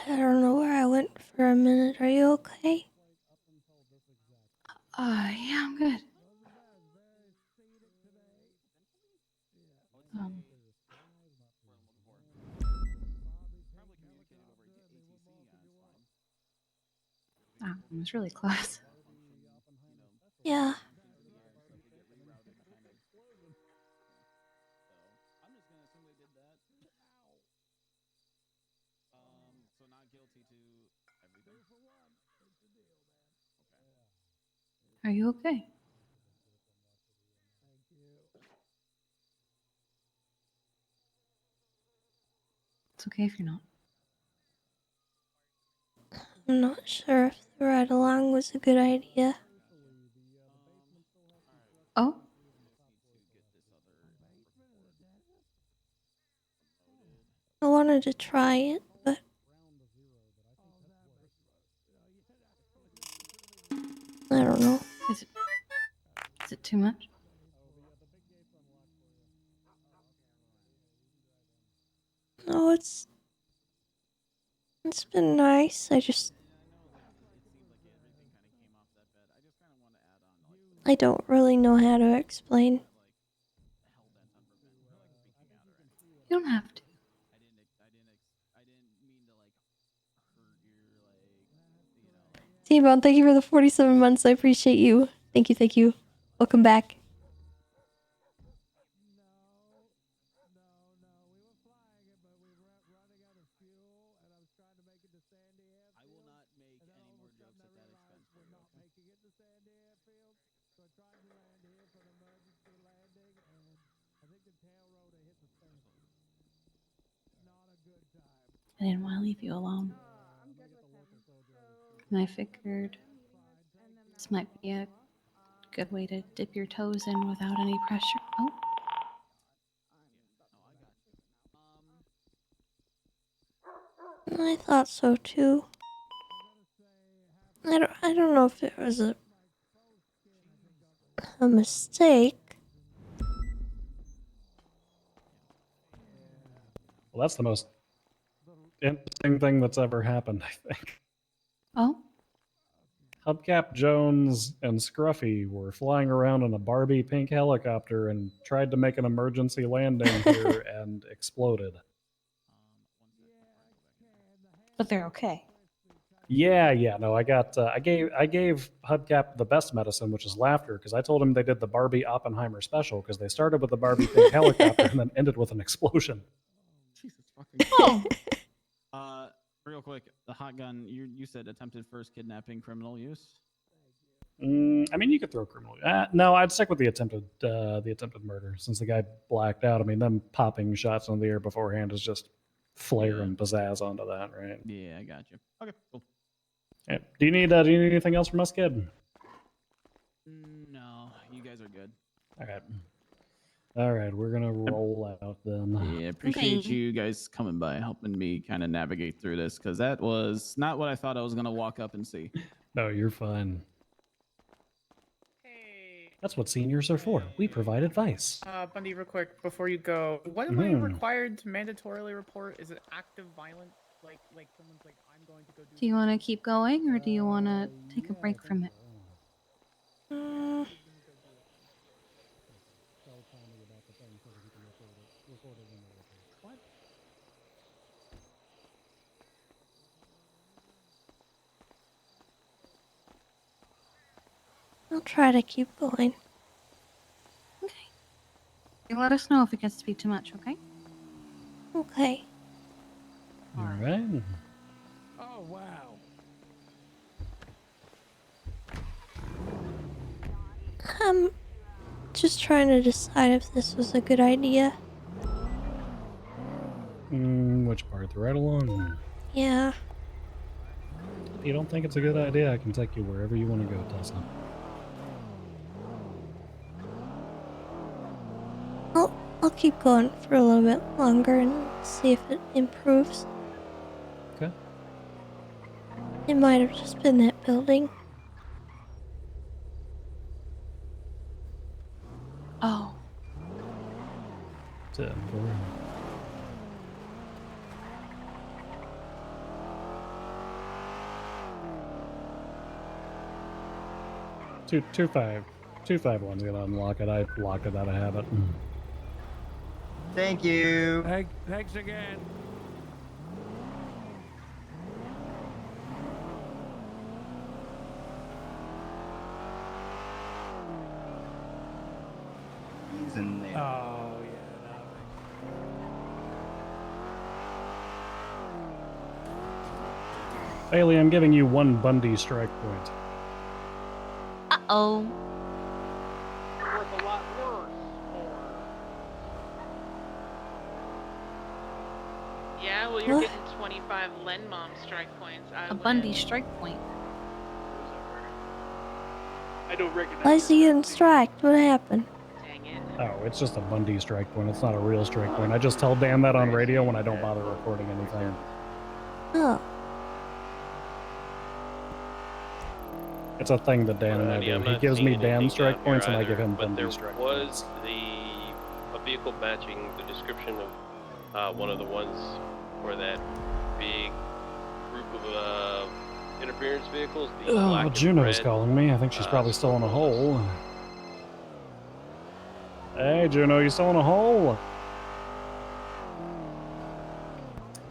I don't know where I went for a minute. Are you okay? Yeah, I'm good. It was really close. Yeah. Are you okay? It's okay if you're not. I'm not sure if the ride along was a good idea. Oh? I wanted to try it, but I don't know. Is it too much? No, it's been nice. I don't really know how to explain. You don't have to. T-Bone, thank you for the 47 months. I appreciate you. Thank you, thank you. Welcome back. I didn't want to leave you alone. And I figured this might be a good way to dip your toes in without any pressure. Oh. I thought so too. I don't know if it was a mistake. Well, that's the most interesting thing that's ever happened, I think. Oh? Hubcap Jones and Scruffy were flying around in a Barbie pink helicopter and tried to make an emergency landing here and exploded. But they're okay. Yeah, no, I gave Hubcap the best medicine, which is laughter, because I told him they did the Barbie Oppenheimer special because they started with the Barbie pink helicopter and then ended with an explosion. Jesus fucking. Oh. Real quick, the hot gun. You said attempted first kidnapping, criminal use. I mean, you could throw criminal. No, I'd stick with the attempted murder since the guy blacked out. I mean, them popping shots in the air beforehand is just flair and pizzazz onto that, right? Yeah, I got you. Okay, cool. Yeah. Do you need anything else from us, kid? No, you guys are good. All right, we're gonna roll out then. Yeah, appreciate you guys coming by, helping me kind of navigate through this, because that was not what I thought I was gonna walk up and see. No, you're fine. That's what seniors are for. We provide advice. Bundy, real quick before you go, what am I required to mandatorily report? Is it active violence? Like someone's like, I'm going to go do. Do you want to keep going, or do you want to take a break from it? I'll try to keep going. Okay. You let us know if it gets to be too much, okay? Okay. All right. Oh, wow. I'm just trying to decide if this was a good idea. Which part? The right along? Yeah. If you don't think it's a good idea, I can take you wherever you want to go, Tessa. I'll keep going for a little bit longer and see if it improves. Okay. It might have just been that building. Oh. 10, 4. Two five. 251's gonna unlock it. I locked it out of habit. Thank you. Thanks again. He's in there. Oh, Bailey, I'm giving you 1 Bundy strike point. Uh-oh. Worth a lot worse. Yeah, well, you're getting 25 Len Mom strike points. A Bundy strike point. I don't recognize. Why is he getting striked? What happened? Oh, it's just a Bundy strike point. It's not a real strike point. I just tell Dan that on radio when I don't bother recording anything. Oh. It's a thing that Dan and I do. I'm He not gives seeing me Dan anything strike down here points, and I either, give him but Bundy there strike was points. a vehicle matching the description of one of the ones for that big group of interference vehicles. The black Oh, and Juno's red, calling me. I think she's probably still in a hole. Hey, Juno, you still in a hole?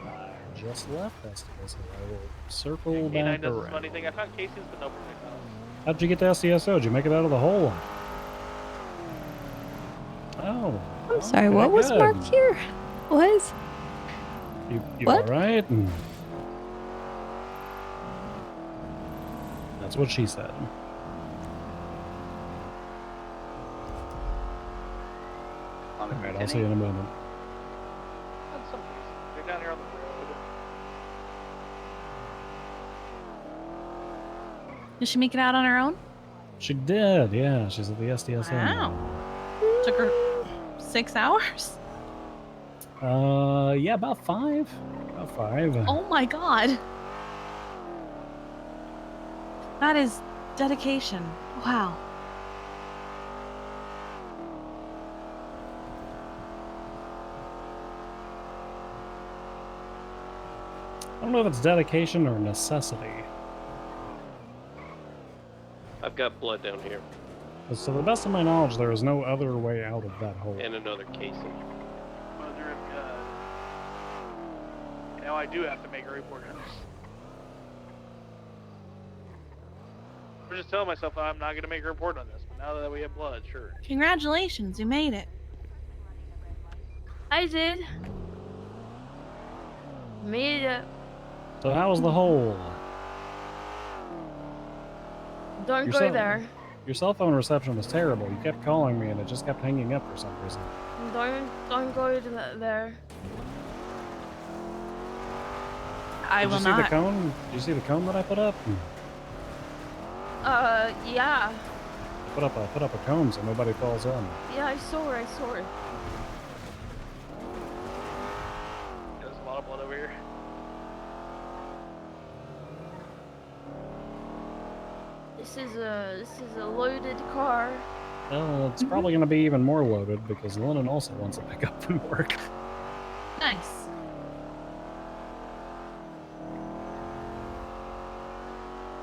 I just left STS, so I will circle K9 back does this around. funny thing. I found casings, but no projectiles. How'd you get to STSO? Did you make it out of the hole? Oh. I'm sorry, okay, what was good. marked here? What? You What? alright? That's what she said. Alright, I'll see you in a moment. On some cases. They're down here on the road. Did she make it out on her own? She did, yeah. She's at the STSO Wow. Took her 6 hours? Yeah, about 5. About 5. Oh my god. That is dedication. Wow. I don't know if it's dedication or necessity. I've got blood down here But to the best of my knowledge, there is no other way out of that hole. and another casing. Mother of God. Now I do have to make a report on this. I'm just telling myself I'm not going to make a report on this, but now that we have blood, sure. Congratulations, you made it. I did. Made it. So how was the hole? Don't Your go cell- there. Your cell phone reception was terrible. You kept calling me and it just kept hanging up for some reason. Don't go to there. I Did will you see not. the cone? Did you see the cone that I put up? Yeah. Put up a cone so nobody falls in. Yeah, I saw her. There's a lot of blood over here. This is a loaded car. Well, it's probably going to be even more loaded because Lennon also wants to pick up from work. Nice.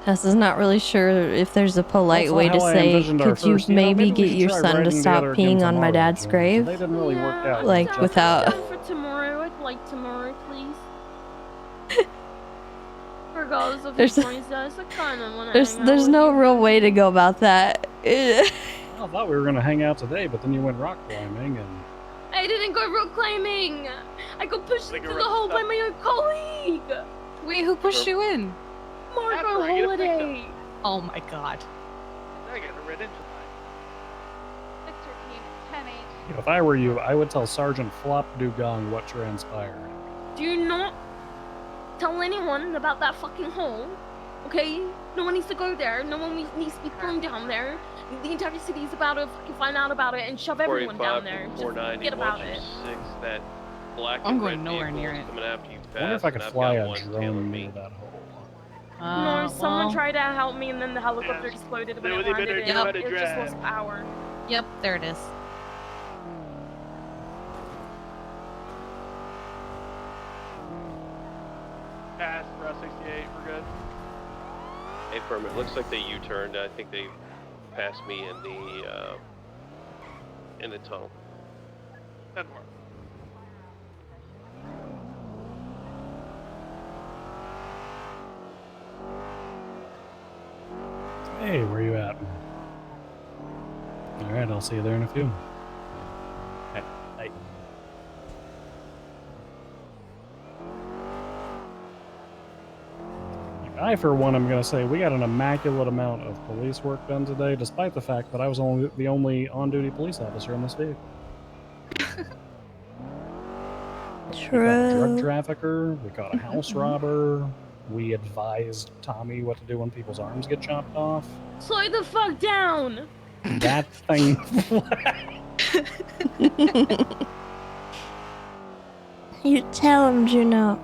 Tessa's not really sure if there's a polite Also way to how I say, envisioned our could you first, you know, maybe maybe we get should your try son to riding stop together again peeing on my tomorrow, dad's Jim. grave? They didn't really work out. Like, with without... Down for tomorrow. I'd like tomorrow, please. Regardless of There's- his choice, I kind of want to hang out There's with no you. real way to go about that. I thought we were going to hang out today, but then you went rock climbing and... I didn't go rock climbing. I got pushed into the hole by my own colleague. Wait, who pushed you in? Marco After I get a Holiday. Oh my god. I got a red engine Victor Team 10-8. If I were you, I would tell Sergeant Flop Dugong what transpired. Do not tell anyone about that fucking hole. Okay? No one needs to go there. No one needs to be thrown down there. The entire city is about to fucking find out about it and shove everyone down there. Just 490, forget about watch it. your 6, that black I'm and going red nowhere vehicle near is it. coming after you fast. I wonder if I could and I've fly got a one drone tailing near me. that hole. No, someone Well, tried to help me and then the helicopter exploded when it they better landed. know how to It just drive. lost power. Yep, there it is. pass for us 68. We're good. Hey, Firm, it looks like they U-turned. I think they passed me in the tunnel. Doesn't work. Hey, where you at? Alright, I'll see you there in a few. Hey. I, for one, am going to say we got an immaculate amount of police work done today, despite the fact that I was only the only on-duty police officer in this vehicle. We caught a drug trafficker, we caught a house robber, we advised Tommy what to do when people's arms get chopped off. Slow the fuck down! That thing... You tell him, Juno.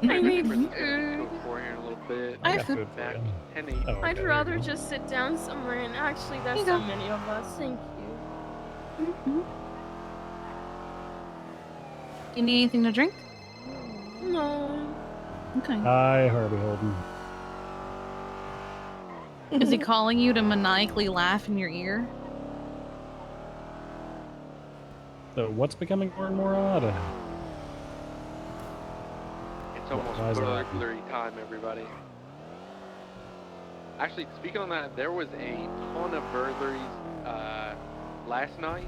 I need We're food. for here in a little bit. I got food for Back you. 10-8. Oh, I'd okay, rather there you go. just sit down somewhere, and actually, there's so many of us. Thank you. You need anything to drink? No. Okay. Hi, Harvey Holden. Is he calling you to maniacally laugh in your ear? So what's becoming more and more odd? It's almost Why is that? burglary time, everybody. Actually, speaking on that, there was a ton of burglaries last night,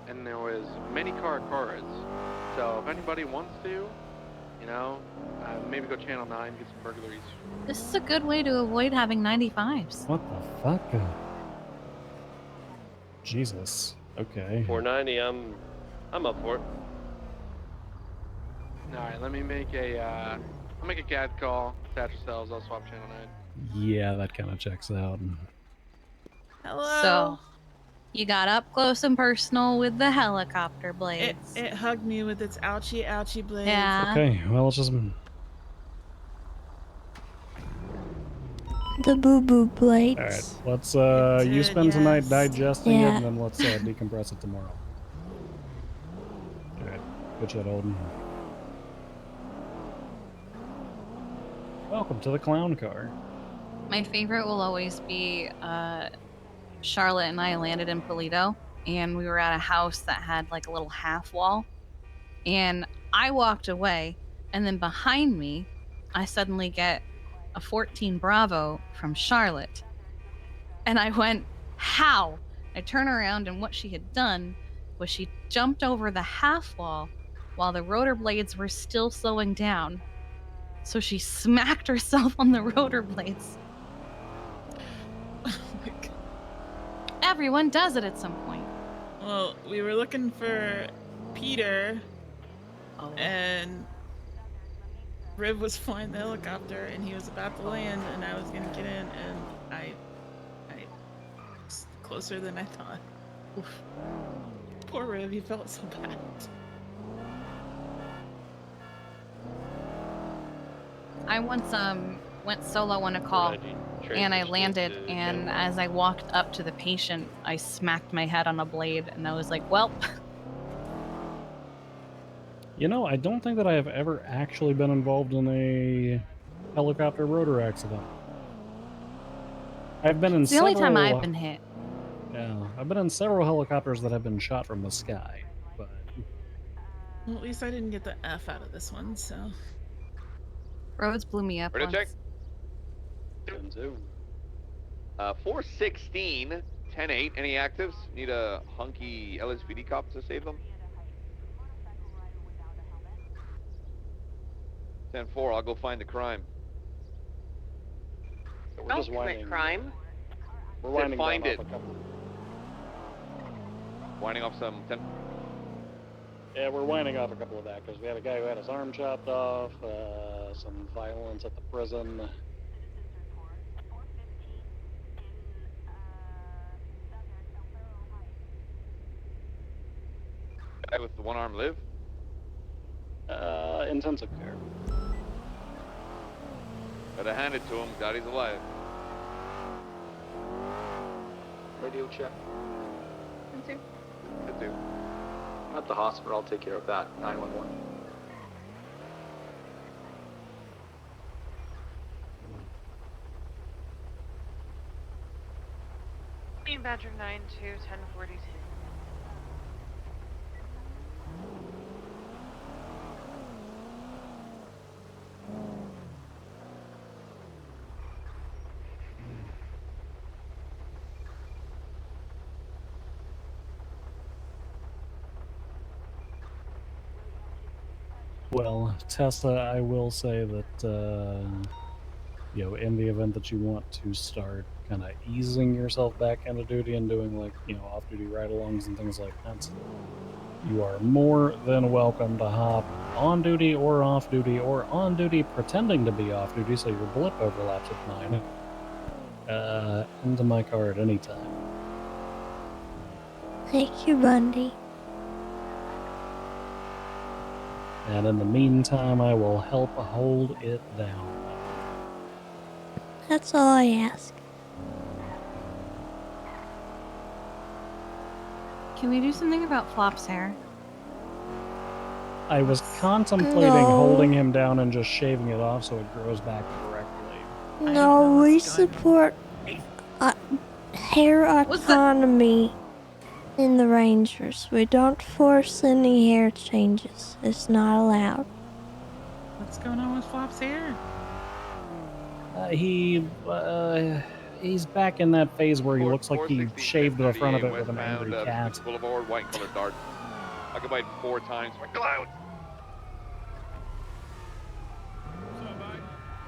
and there was many cards. So if anybody wants to, you know, maybe go Channel 9, get some burglaries. This is a good way to avoid having 95s. What the fuck? Jesus. Okay. 490, I'm up for it. All right, let me make a I'll make a CAD call. Attach yourselves. I'll swap Channel 9. Yeah, that kind of checks out. Hello. So, you got up close and personal with the helicopter blades. It hugged me with its ouchie blades. Yeah. Okay, well, let's just... The boo-boo blades. Alright, let's, you spend tonight digesting it, Yeah. and then let's decompress it tomorrow. Alright, good shit, Holden. Welcome to the clown car. My favorite will always be Charlotte and I landed in Polito, and we were at a house that had like a little half wall. And I walked away, and then behind me, I suddenly get a 14 Bravo from Charlotte. And I went, how? I turn around, and what she had done was she jumped over the half wall while the rotor blades were still slowing down. So she smacked herself on the rotor blades. Oh my God. Everyone does it at some point. Well, we were looking for Peter, and Riv was flying the helicopter and he was about to land and I was gonna get in and I was closer than I thought. Oof. Poor Riv, he felt so bad. I once went solo on a call and I landed, and as I walked up to the patient, I smacked my head on a blade and I was like, well. You know, I don't think that I have ever actually been involved in a helicopter rotor accident. I've been in It's the only time I've been hit. Yeah, I've been in several helicopters that have been shot from the sky, but Well, at least I didn't get the F out of this one, so. Rhodes blew me up Ready to once. check? 416, 10-8. Any actives? Need a hunky LSPD cop to save them? 10-4, I'll go find the crime. So we're Don't just commit winding. crime. We're winding find down it. off a couple. Winding off some 10. Yeah, we're winding off a couple of actors. We had a guy who had his arm chopped off, some violence at the prison. Guy with the one arm live? Intensive care. Gotta hand it to him. God, he's alive. Radio check. Two. Good too. I'm at the hospital. I'll take care of that. 911. Team Badger 9 to 1042. well, Tessa, I will say that you know, in the event that you want to start kind of easing yourself back into duty and doing like, you know, off-duty ride-alongs and things like that, you are more than welcome to hop on duty or off duty or on duty pretending to be off duty so your blip overlaps with mine into my car at any time. Thank you, Bundy. And in the meantime, I will help hold it down. That's all I ask. Can we do something about Flop's hair? I was contemplating holding him down and just shaving it off so it grows back correctly. No, we support hair autonomy in the Rangers. We don't force any hair changes. It's not allowed. What's going on with Flop's hair? He's back in that phase where he looks like he shaved the front of it with an westbound, angry cat. Boulevard, white and colored dart. Occupied 4 times. Cloud.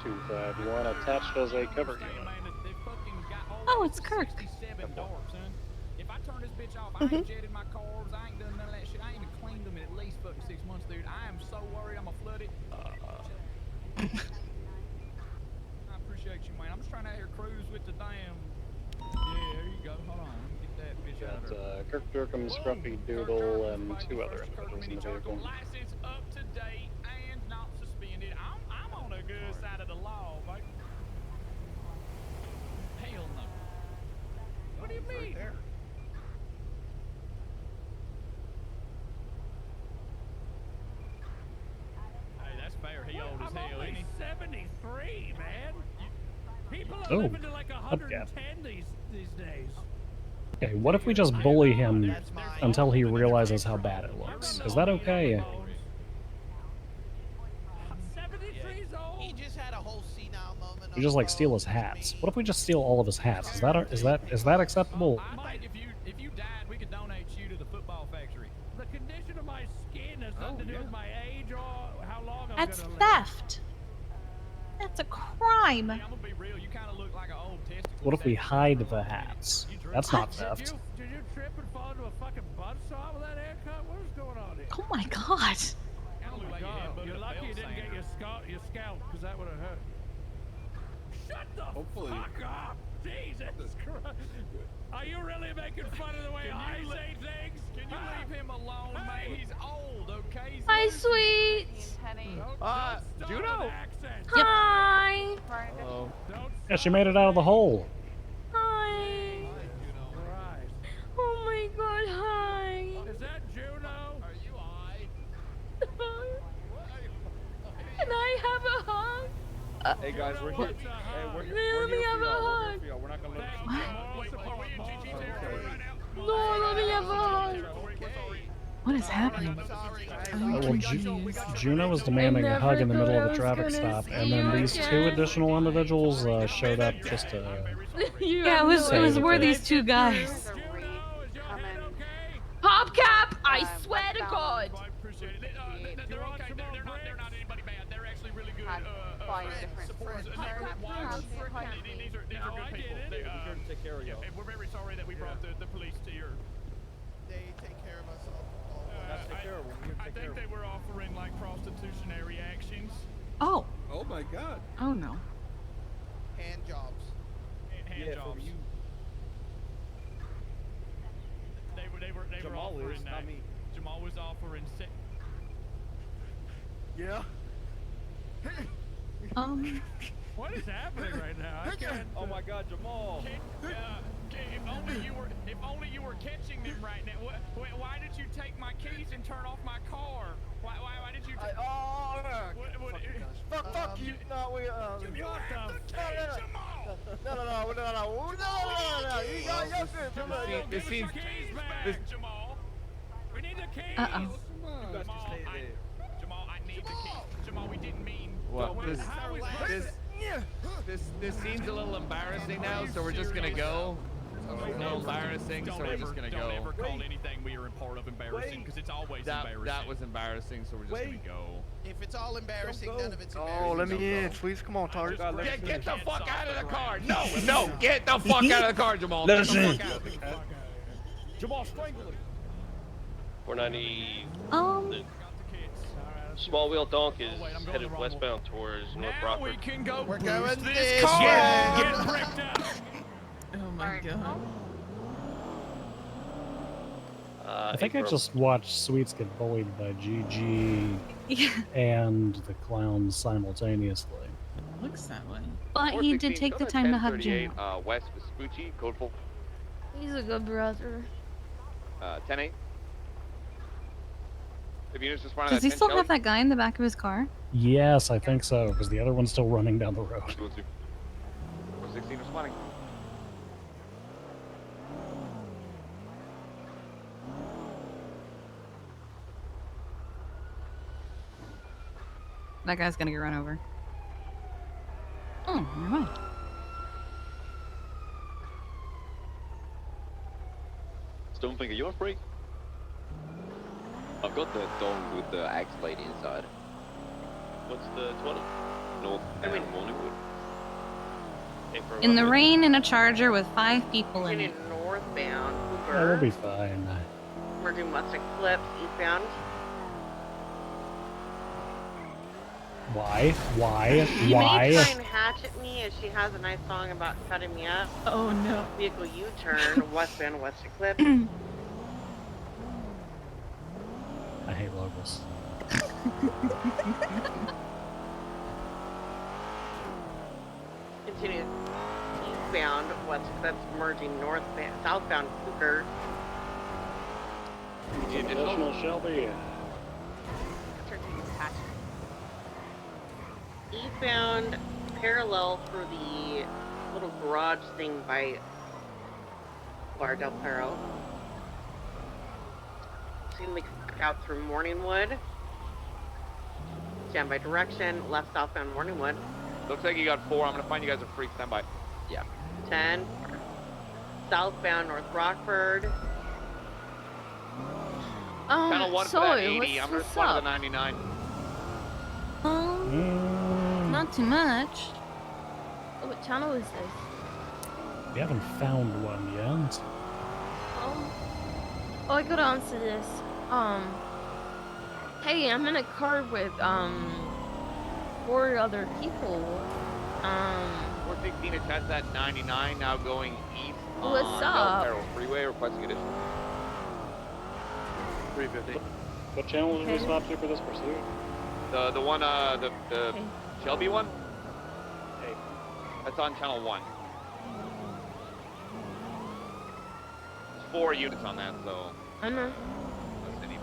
251 attached as a cover unit. Oh, it's Kirk. If I turn this bitch off, I ain't jetted my cars, I ain't done none of that shit. I ain't even cleaned them in at least fucking 6 months, dude. I am so worried I'm gonna flood it. I appreciate you, man. I'm just trying to out here cruise with the damn. Yeah, there you go. Hold on. Let me get that bitch out of there. Kirk Durkham, Scruffy Doodle, and 2 other individuals in the vehicle. License up to date and not suspended. I'm on the good side of the law, mate. Hell no. What do you mean? Right hey, that's fair. He old as hell, ain't he? 73, man. People are living to like 110 these days. Okay, what if we just bully him until he realizes how bad it looks? Is that okay? He just had a whole senile moment. You just like steal his hats. What if we just steal all of his hats? Is that acceptable? I think if you died, we could donate you to the football factory. The condition of my skin has nothing to do with my age or how long I'm That's gonna live. theft. That's a crime. I'm gonna be real. You kind of look like an old testicle. What if we hide the hats? That's not theft. Did you trip and fall into a fucking buzzsaw with that haircut? What is going on here? Oh my god. Oh my god. You're lucky you didn't get your scalp, because that would have hurt. Shut the fuck up! Jesus Christ! Are you really making fun of the way I say things? Can you leave him alone, man? He's old, okay? He's Hi, losing sweet. Juno. Hi. Hello. Yeah, she made it out of the hole. Hi. Oh my God. Hi. Is that Juno? Are you I? Can I have a hug? Hey guys, we're here. Hey, we're here Let me for have a y'all. We're hug. here for y'all. We're not gonna let you No, let me have a hug. What is happening? Well, Juno was demanding a hug in the middle of a traffic stop, and then these two additional individuals showed up just to. Yeah, it was were these two guys. Popcap, I swear to God. They're okay. They're not anybody bad. They're actually really good supporters. These are good people. We're here to take care of you. And we're very sorry that we brought the police to your. They take care of us all. I think they were offering like prostitutionary actions. Oh. Oh my God. Oh no. Hand jobs. Hand jobs. They were offering that. Jamal was offering sex. Yeah. What is happening right now? I can't. Oh my God, Jamal. If only you were catching them right now. Why did you take my keys and turn off my car? Why did you? Fuck you! No, we No. This seems. Jamal. We need the keys. Uh-oh. You guys can stay there. Jamal, I need the keys. Jamal, we didn't mean. Well, this seems a little embarrassing now, so we're just gonna go. A little embarrassing, so we're just gonna go. Don't ever call anything we are a part of embarrassing, because it's always embarrassing. That was embarrassing, so we're just gonna go. If it's all embarrassing, none of it's embarrassing. Oh, let me in, please. Come on, Tart. Get the fuck out of the car. No, get the fuck out of the car, Jamal. Get the fuck out of the car. Jamal, strangle him. 490. The small wheel donk is headed westbound towards North Rockford. We can go. We're going this this car. way. Get bricked up. Oh my God. I think I just watched Sweets get bullied by GG and the clowns simultaneously. Looks that way. But he did take the time to hug Juno. West Vespucci, code full. He's a good brother. 10-8. Does he still have that guy in the back of his car? Yes, I think so, because the other one's still running down the road. 16 responding. That guy's gonna get run over. Oh, never mind. Stonefinger, you off break? I've got the dong with the axe lady inside. What's the 20? North Morningwood. In the rain in a Charger with 5 people in it. Northbound, Yeah, we'll be fine. we're doing Mustang Clips, eastbound. Why? Why? She Why? may try and hatchet me as she has a nice song about cutting me up. Oh no. Vehicle U-turn, westbound, Western Clip. I hate locals. Continue eastbound, Western Clips, merging northbound, southbound Cougar. Additional Shelby. Eastbound, parallel through the little garage thing by Bar Del Perro. Seem like out through Morningwood. Stand by direction, left southbound Morningwood. Looks like you got 4. I'm gonna find you guys a freak. Stand by. Yeah. 10. Southbound North Rockford. Channel 1 for that sorry, 80. I'm gonna what's respond to up? the 99. Not too much. Oh, what channel is this? We haven't found one yet. Oh, I gotta answer this. Hey, I'm in a car with 4 other people. 416 attached at 99, now going east What's on up? Bell Freeway, requesting additional. 350. What channel did we Okay. stop to for this pursuit? The one, the Shelby one? Hey, that's on channel 1. There's 4 units on that, so. I know. That's city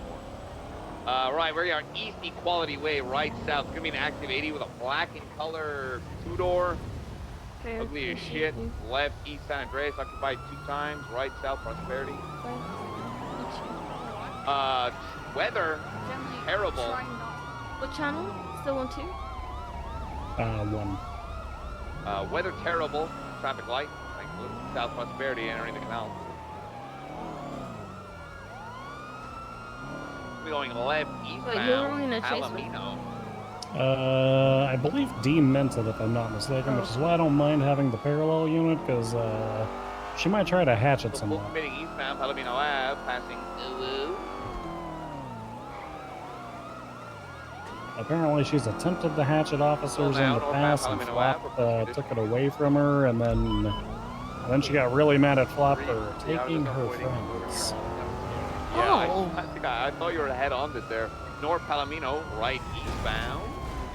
4. Right, we are East Equality Way, right south. It's gonna be an active 80 with a black in color 2-door. Okay, Ugly as okay, shit. okay. Left East San Andreas, occupied 2 times. Right South Prosperity. Weather terrible. What channel? Still on 2? 1. Weather terrible. Traffic light. Thank you. South Prosperity entering the canal. We're going left But you're only eastbound. in a chase with- Palomino. I believe D meant it, if I'm not mistaken, which is why I don't mind having the parallel unit, because she might try to hatch it somehow. Committing eastbound Palomino Ave, passing Ulu. Apparently she's attempted to hatch at officers in the past, and Flop took it away from her, and then she got really mad at Flop for taking her friends. Yeah, I think I thought you were ahead on this there. North Palomino, right eastbound.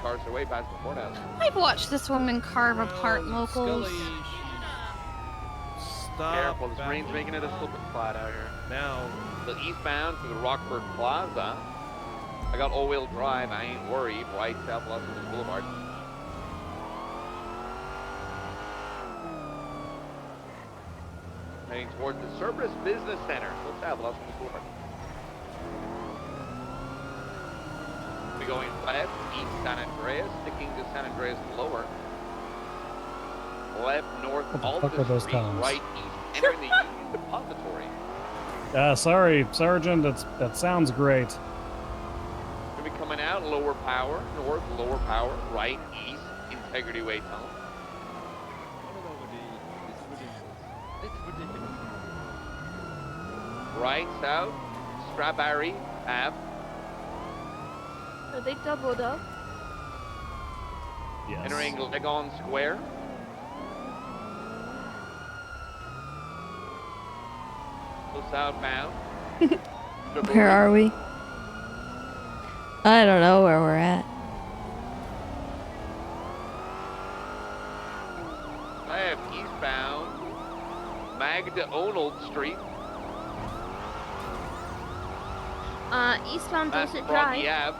Cars are way past the courthouse. I've watched this woman carve apart locals. Stop. Careful, this rain's making it a slip and slide out here. Now, the eastbound to the Rockford Plaza. I got all-wheel drive, I ain't worried. Right south Los Angeles Boulevard. Heading towards the Cerberus Business Center. So south Los Angeles Boulevard. We're going left, east San Andreas, sticking to San Andreas lower. Left, north, What the fuck Alta are those Street, times? right, east, entering the Union Depository. Sorry, Sergeant, that sounds great. Gonna be coming out, lower power, north, lower power, right, east, Integrity Way tunnel. Right, south, Strawberry Ave. Are they doubled up? Yes. Entering Legon Square. So southbound. Where are we? I don't know where we're at. Left, eastbound. Magda Onold Street. Eastbound Past Dorset Froggy Drive. Ave,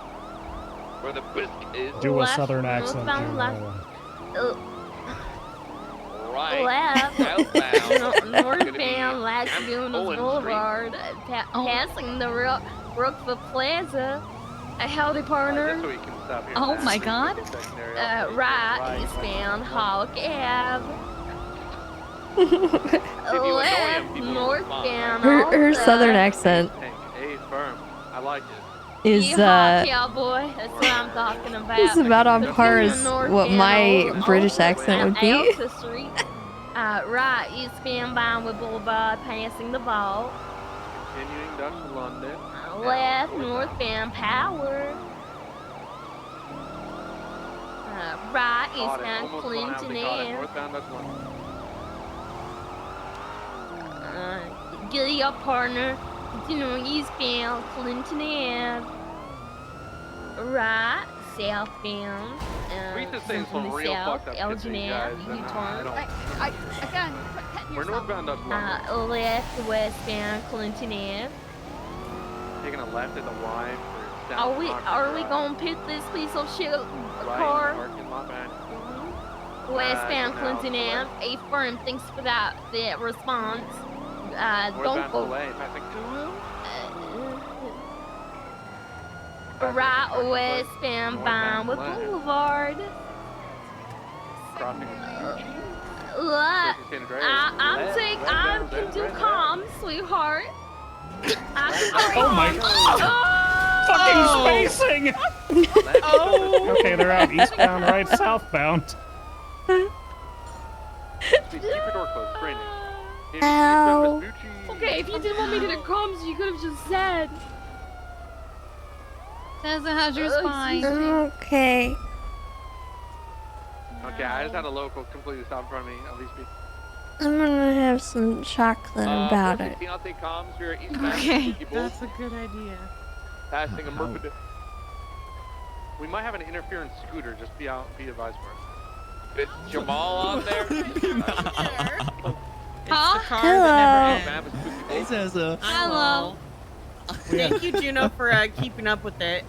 where the biscuit is. Do a Left, southern accent. northbound, Jim, left. Right. Left. Southbound. Northbound, Lagoon Boulevard. Passing the Brookville Plaza. Howdy, partner. Just so we can stop here. Oh my god. Right, eastbound Hawk Ave. Left, northbound. Her Alta. southern accent Hey, firm. I like it. is Yeehaw, cowboy. That's what I'm talking about. is about on par as what my British accent would be. Alta Street. Right, eastbound Vinewood Boulevard, passing the vault. Continuing down to London. Left, northbound Power. Right, eastbound Clinton Ave. Northbound, that's London. Giddy up, partner. Continuing eastbound Clinton Ave. Right, southbound. We used to say some real fucked up shit to these guys, and U-turn. Again, we're northbound, that's London. Left, westbound Clinton Ave. Taking a left at the Y for down Are we gonna pick this piece of shit right, car? parking lot behind. Westbound now Clinton Ave. A firm, thanks for that response. Don't Northbound go. Filet, passing Kulu. Right, westbound Vinewood Boulevard. Crossing I can do calm, sweetheart. Oh my fucking spacing! Okay, they're out eastbound, right southbound. Keep your door closed, Brandon. Ow. Okay, if you didn't want me to do comms, you could have just said. Tessa, how's your spine? Okay. Okay, I just had a local completely stop in front of me. At least be. I'm gonna have some chocolate about it. 416, I'll take comms. We're eastbound. Okay. Spooky Bull. That's a good idea. Passing a How? Murphy. We might have an interference scooter. Just be advised for it. It's Jamal on there. Huh? Hey, Tessa. Hello. Thank you, Juno, for keeping up with it.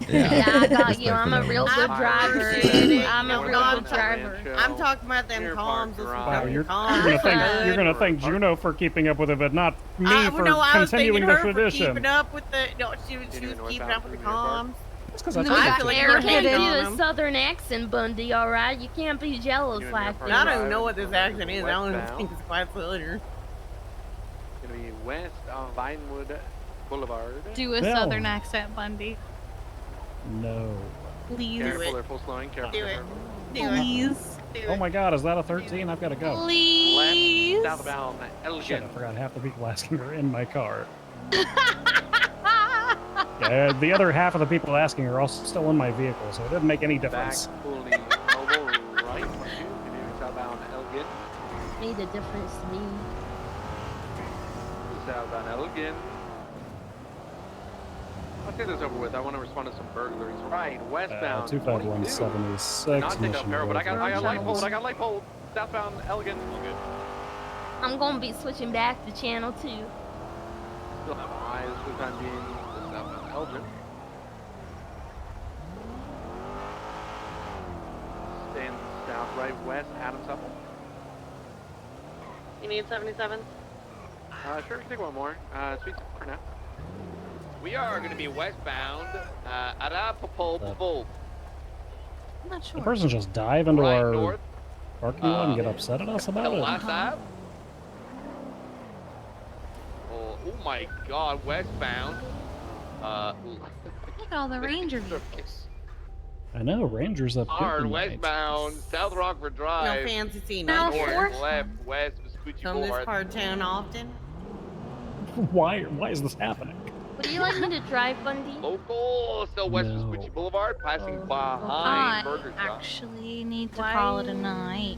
Yeah, I got you. I'm a real good driver. I'm a real good driver. I'm talking about them comms. Wow, you're gonna thank Juno for keeping up with it, but not me for no, I was continuing thanking the her tradition. for keeping up with the. No, she was keeping up with the comms. That's because You that's can't do a southern accent, Bundy, alright? You can't be jealous like this. I don't even know what this accent is. I don't even think it's quite familiar. Gonna be west on Vinewood Boulevard. Do a southern accent, Bundy. No. Please. Careful, they're full slowing. Careful. Do it. Please. Oh my God, is that a 13? I've got to go. Please. Left, southbound, Elgin. Shit, I forgot half the people asking are in my car. Yeah, the other half of the people asking are also still in my vehicle, so it didn't make any difference. Back, fully elbow right. Continuing southbound Elgin. Made a difference to me. Southbound Elgin. Let's get this over with. I want to respond to some burglaries. Right, westbound. 25176. Not take up Arrow, but I got light hold. I got light hold. Southbound Elgin. All good. I'm gonna be switching back to channel 2. Still have eyes for the time being. The southbound Elgin. Staying south, right, west, Adams Apple. You need 77? Sure, take one more. Sweet for now. We are going to be westbound. Arapapo. I'm not sure. The person just dive into Right, our north. parking lot and get upset at us about it? Last Ave. Oh my God, westbound. Look at all the ranger vehicles. I know, Rangers up Hard here. westbound, South Rockford Drive. No fancy seeing Now here. North, left, west, Vespucci Come this Boulevard. part of town often? Why is this happening? Would you like me to drive, Bundy? Local, still west No. Vespucci Boulevard, passing behind I Burger Shop. actually need to call it a night.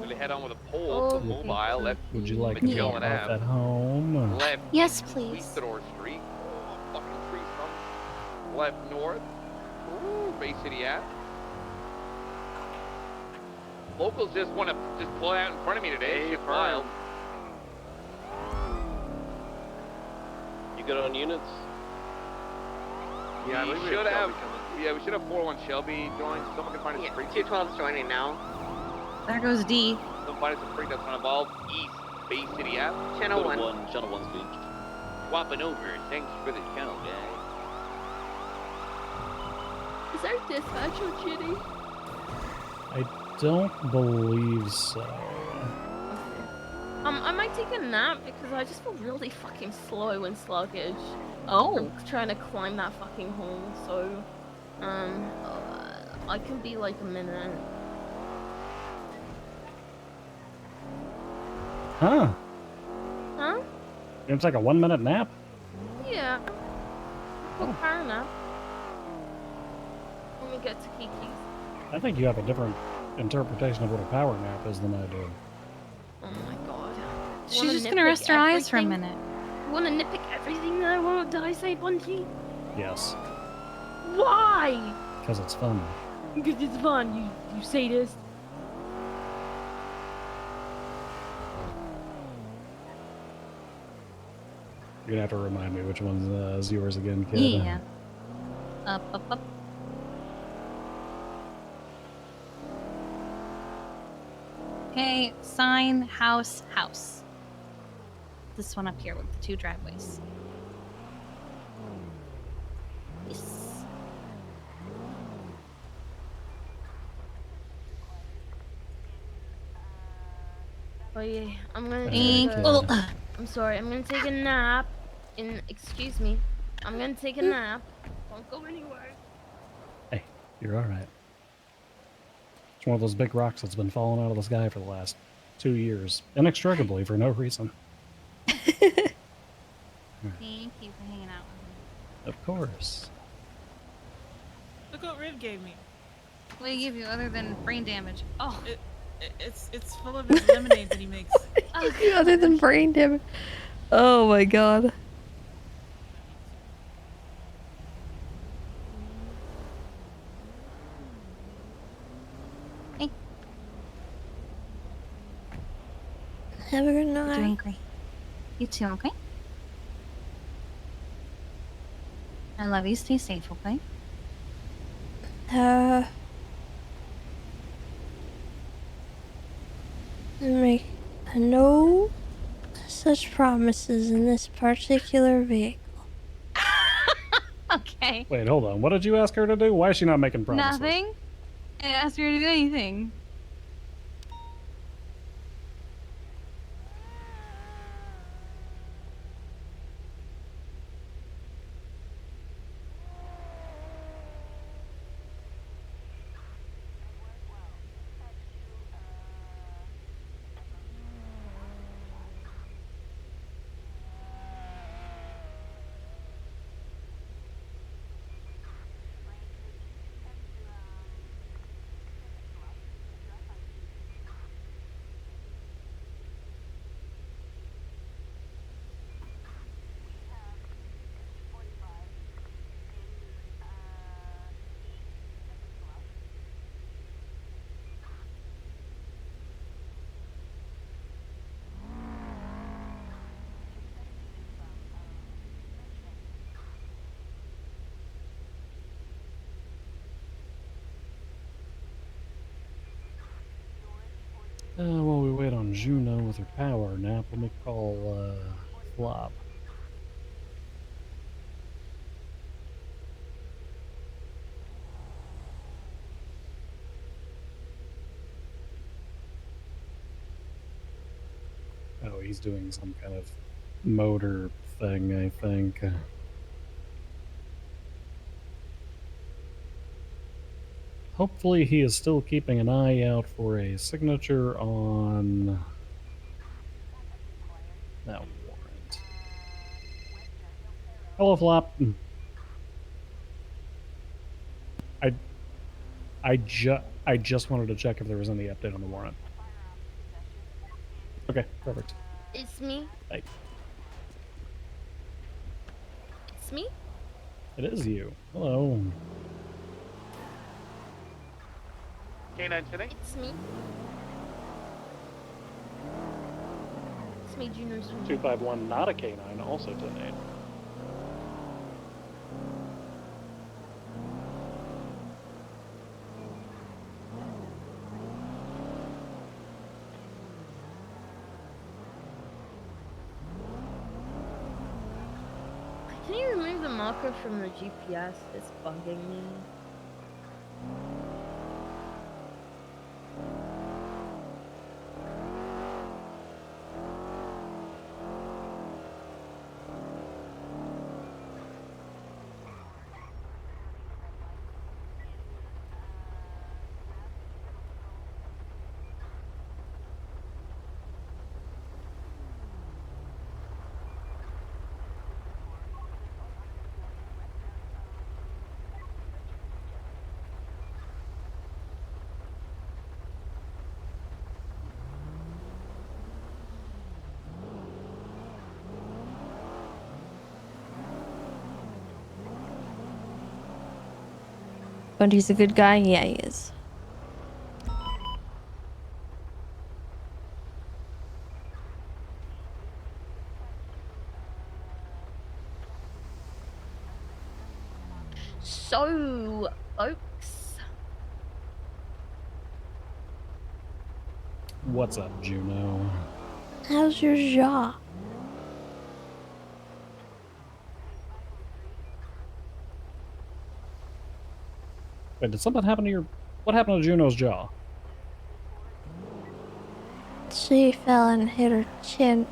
Really head on with a pole to Mobile, left Would you like me to Magellan off Ave. at home? Left Yes, please. Eastador Street. Oh, fucking tree stump. Left north. Ooh, Bay City Ave. Locals just want to just pull out in front of me today. It's wild. You good on units? Yeah, we should have. Yeah, we should have 401 Shelby join. Someone can find us a freak. 212's joining now. There goes D. Someone find us a freak that's gonna involve East Bay City Ave. Channel 1. Channel 1's good. Swapping over. Thanks for the channel, guys. Is our dispatcher Chitty? I don't believe so. I might take a nap because I just feel really fucking slow and sluggish. Oh. I'm trying to climb that fucking hole, so I can be like a minute. Huh? Huh? You gonna take a 1-minute nap? Yeah. Quick power nap. When we get to Kiki's. I think you have a different interpretation of what a power nap is than I do. Oh my god. She's just gonna rest her eyes for a minute. You wanna nitpick everything that I want? Did I say, Bunty? Yes, Why? because it's fun. Because it's fun, you sadist. You're gonna have to remind me which one's is yours again, kid. Yeah. Up, up, up. Okay, sign, house, house. This one up here with the 2 driveways. Yes. Oh yeah, I'm gonna Thank take a, oh. I'm sorry, I'm gonna take a nap. Excuse me. I'm gonna take a nap. Don't go anywhere. Hey, you're all right. It's one of those big rocks that's been falling out of the sky for the last 2 years, inextricably for no reason. Thank you for hanging out with me. Of course. Look what Riv gave me. What do you give you other than brain damage? Oh. It's full of his lemonade that he makes. Other than brain damage. Oh my god. Hey. Have a good You're night. doing great. You too, okay? I love you. Stay safe, okay? Make no such promises in this particular vehicle. Okay. Wait, hold on. What did you ask her to do? Why is she not making promises? Nothing. I didn't ask her to do anything. While we wait on Juno with her power nap, let me call, Flop. Oh, he's doing some kind of motor thing, I think. Hopefully he is still keeping an eye out for a signature on that warrant. Hello, Flop. I just wanted to check if there was any update on the warrant. Okay, perfect. It's me. Hey, It's me. it is you. Hello. K9 today? It's me. It's me, Junior. 251, not a K9, also 10-8. Can you remove the marker from the GPS? It's bugging me. But he's a good guy? Yeah, he is. So, folks. What's up, Juno? How's your jaw? Wait, did something happen to your... What happened to Juno's jaw? She fell and hit her chin.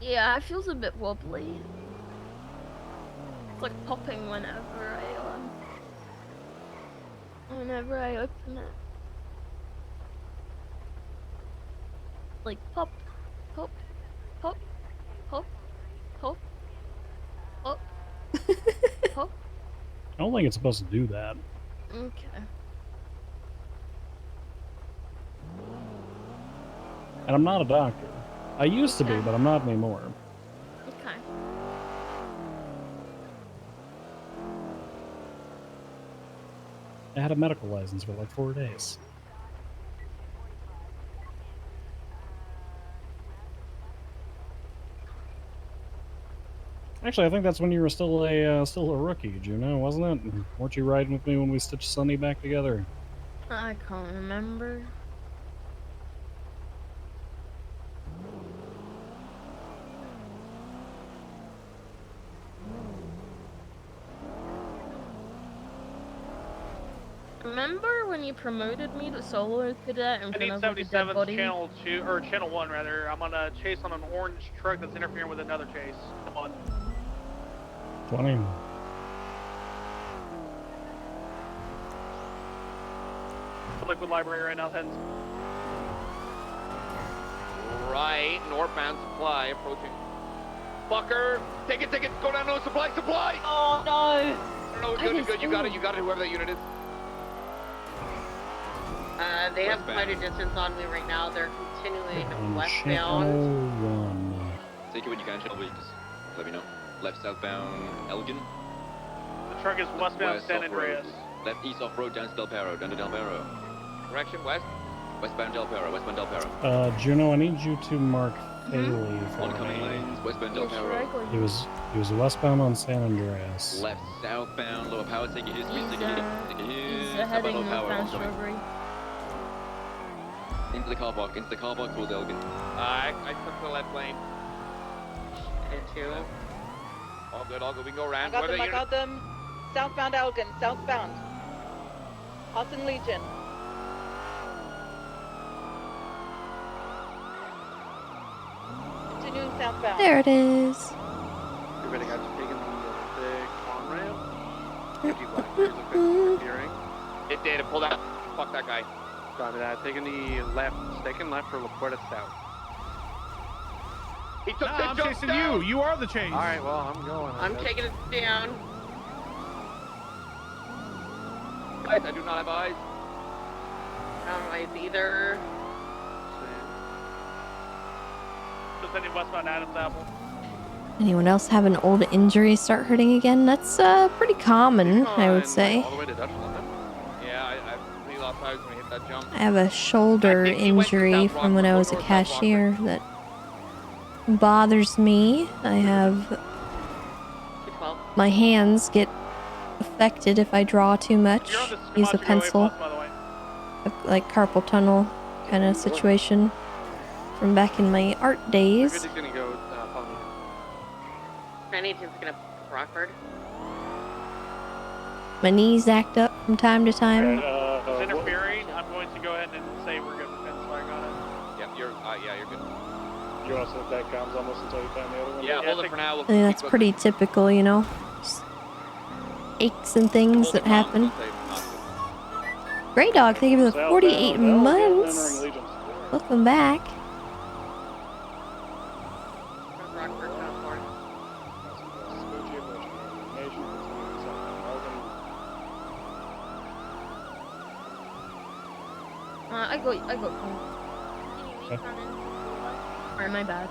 Yeah, it feels a bit wobbly. It's like popping whenever I open it. Like pop, pop, pop, pop, pop, pop, don't think it's supposed to do that. Okay. And I'm not a doctor. I used to be, but I'm not anymore. Okay. I had a medical license for like 4 days. Actually, I think that's when you were still a rookie, Juno, wasn't it? Weren't you riding with me when we stitched Sunny back together? I can't remember. Remember when you promoted me to solo cadet in I need front of like, a dead 77's body? channel 2 or channel 1 rather. I'm on a chase on an orange truck that's interfering with another chase. Come on. 20. The liquid library right now, heads. Right, northbound supply approaching. Fucker! Take it! Go down, no supply! Oh no! No, good. You got it, whoever that unit is. They have quite a distance on me right now. They're continuing westbound. Channel 1. Take it when you can, channel, but just let me know. Left southbound Elgin. The truck is westbound West San off-road. Andreas. Left east off-road down to Del Perro, down to Del Perro. Direction west. Westbound Del Perro. Juno, I need you to mark Haley for Oncoming me. lanes, westbound Del Perro. He was westbound on San Andreas. Left southbound lower power, take a hit, He's take a hit. heading Southbound lower power, northbound oncoming. Strawberry. Into the car park towards Elgin. I took the left lane. Did too. All good. We can go around. I got them. Southbound Elgin, southbound. Austin Legion. Continuing southbound. There it is. Everybody got you taking the con ramp? If you black clears of interfering. It did. It pulled out. Fuck that guy. Copy that. Taking the left, second left for La Puerta South. He took Nah, I'm chasing you. You are the chase. All right, well, I'm going. I'm taking it down. Guys, I do not have eyes. I don't know eyes either. Just heading westbound Adams Apple. Anyone else have an old injury start hurting again? That's pretty common, I would say. All the way to Dutch London? Yeah, I completely lost eyes when we hit that jump. I have a shoulder injury from when I was a cashier that bothers me. I have my hands get affected if I draw too much. Use a pencil. Like carpal tunnel kind of situation from back in my art days. Everybody's gonna go follow me. Anything's gonna Rockford. My knees act up from time to time. It's interfering. I'm going to go ahead and say we're good for fence firing on it. Yep, you're good. You want to set that comms on this until you find the other one? Yeah, hold it for now. I mean, that's pretty typical, you know. Just aches and things that happen. Grey Dog, thank you for the 48 months. Welcome back. I got Okay. Alright, my bad.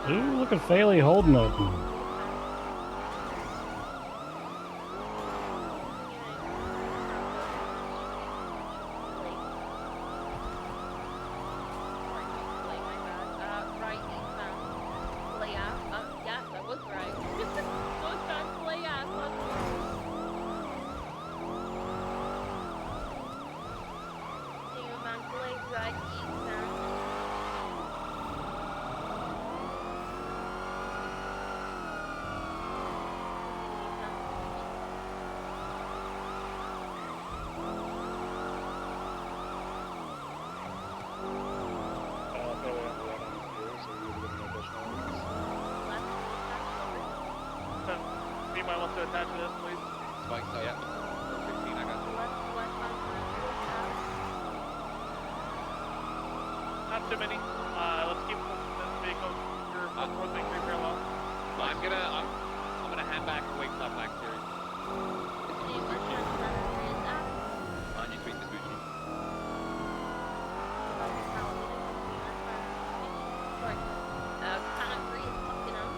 Ooh, look at Faley holding it. Anybody wants to attach to this, please? Spike, so yeah. 16, I got you. Not too many. Let's keep this vehicle north main 3 parallel. I'm gonna hand back and wait for that black series. On you, sweet Vespucci. Kind of free as fuck, you know?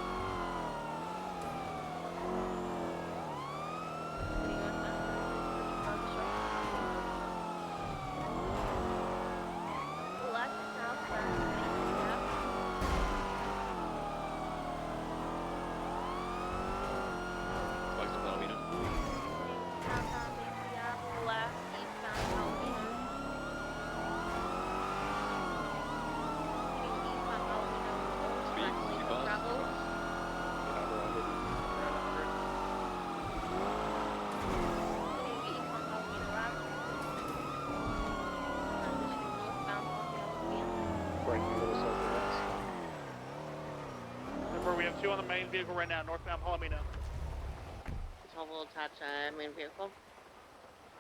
Spike's with Palomino. Remember, we have 2 on the main vehicle right now, northbound Palomino. So we'll attach main vehicle.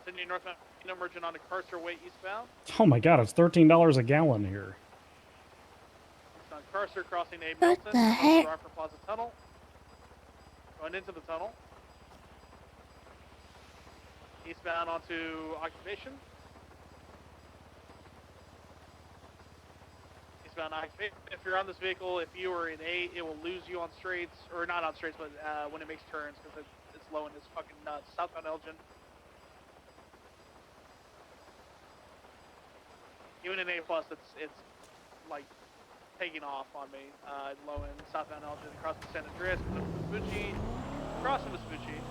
Continue northbound, merging onto Carcer Way eastbound. Oh my god, it's $13 a gallon here. It's on Carcer crossing A. What Milton. the heck? Rockford Plaza Tunnel. Going into the tunnel. Eastbound onto Occupation. Eastbound Occupation. If you're on this vehicle, if you are in A, it will lose you on straights, or not on straights, but when it makes turns, because it's low and it's fucking nuts. Southbound Elgin. Even in A+, it's like taking off on me. Low end, southbound Elgin, crossing San Andreas, Vespucci, crossing Vespucci.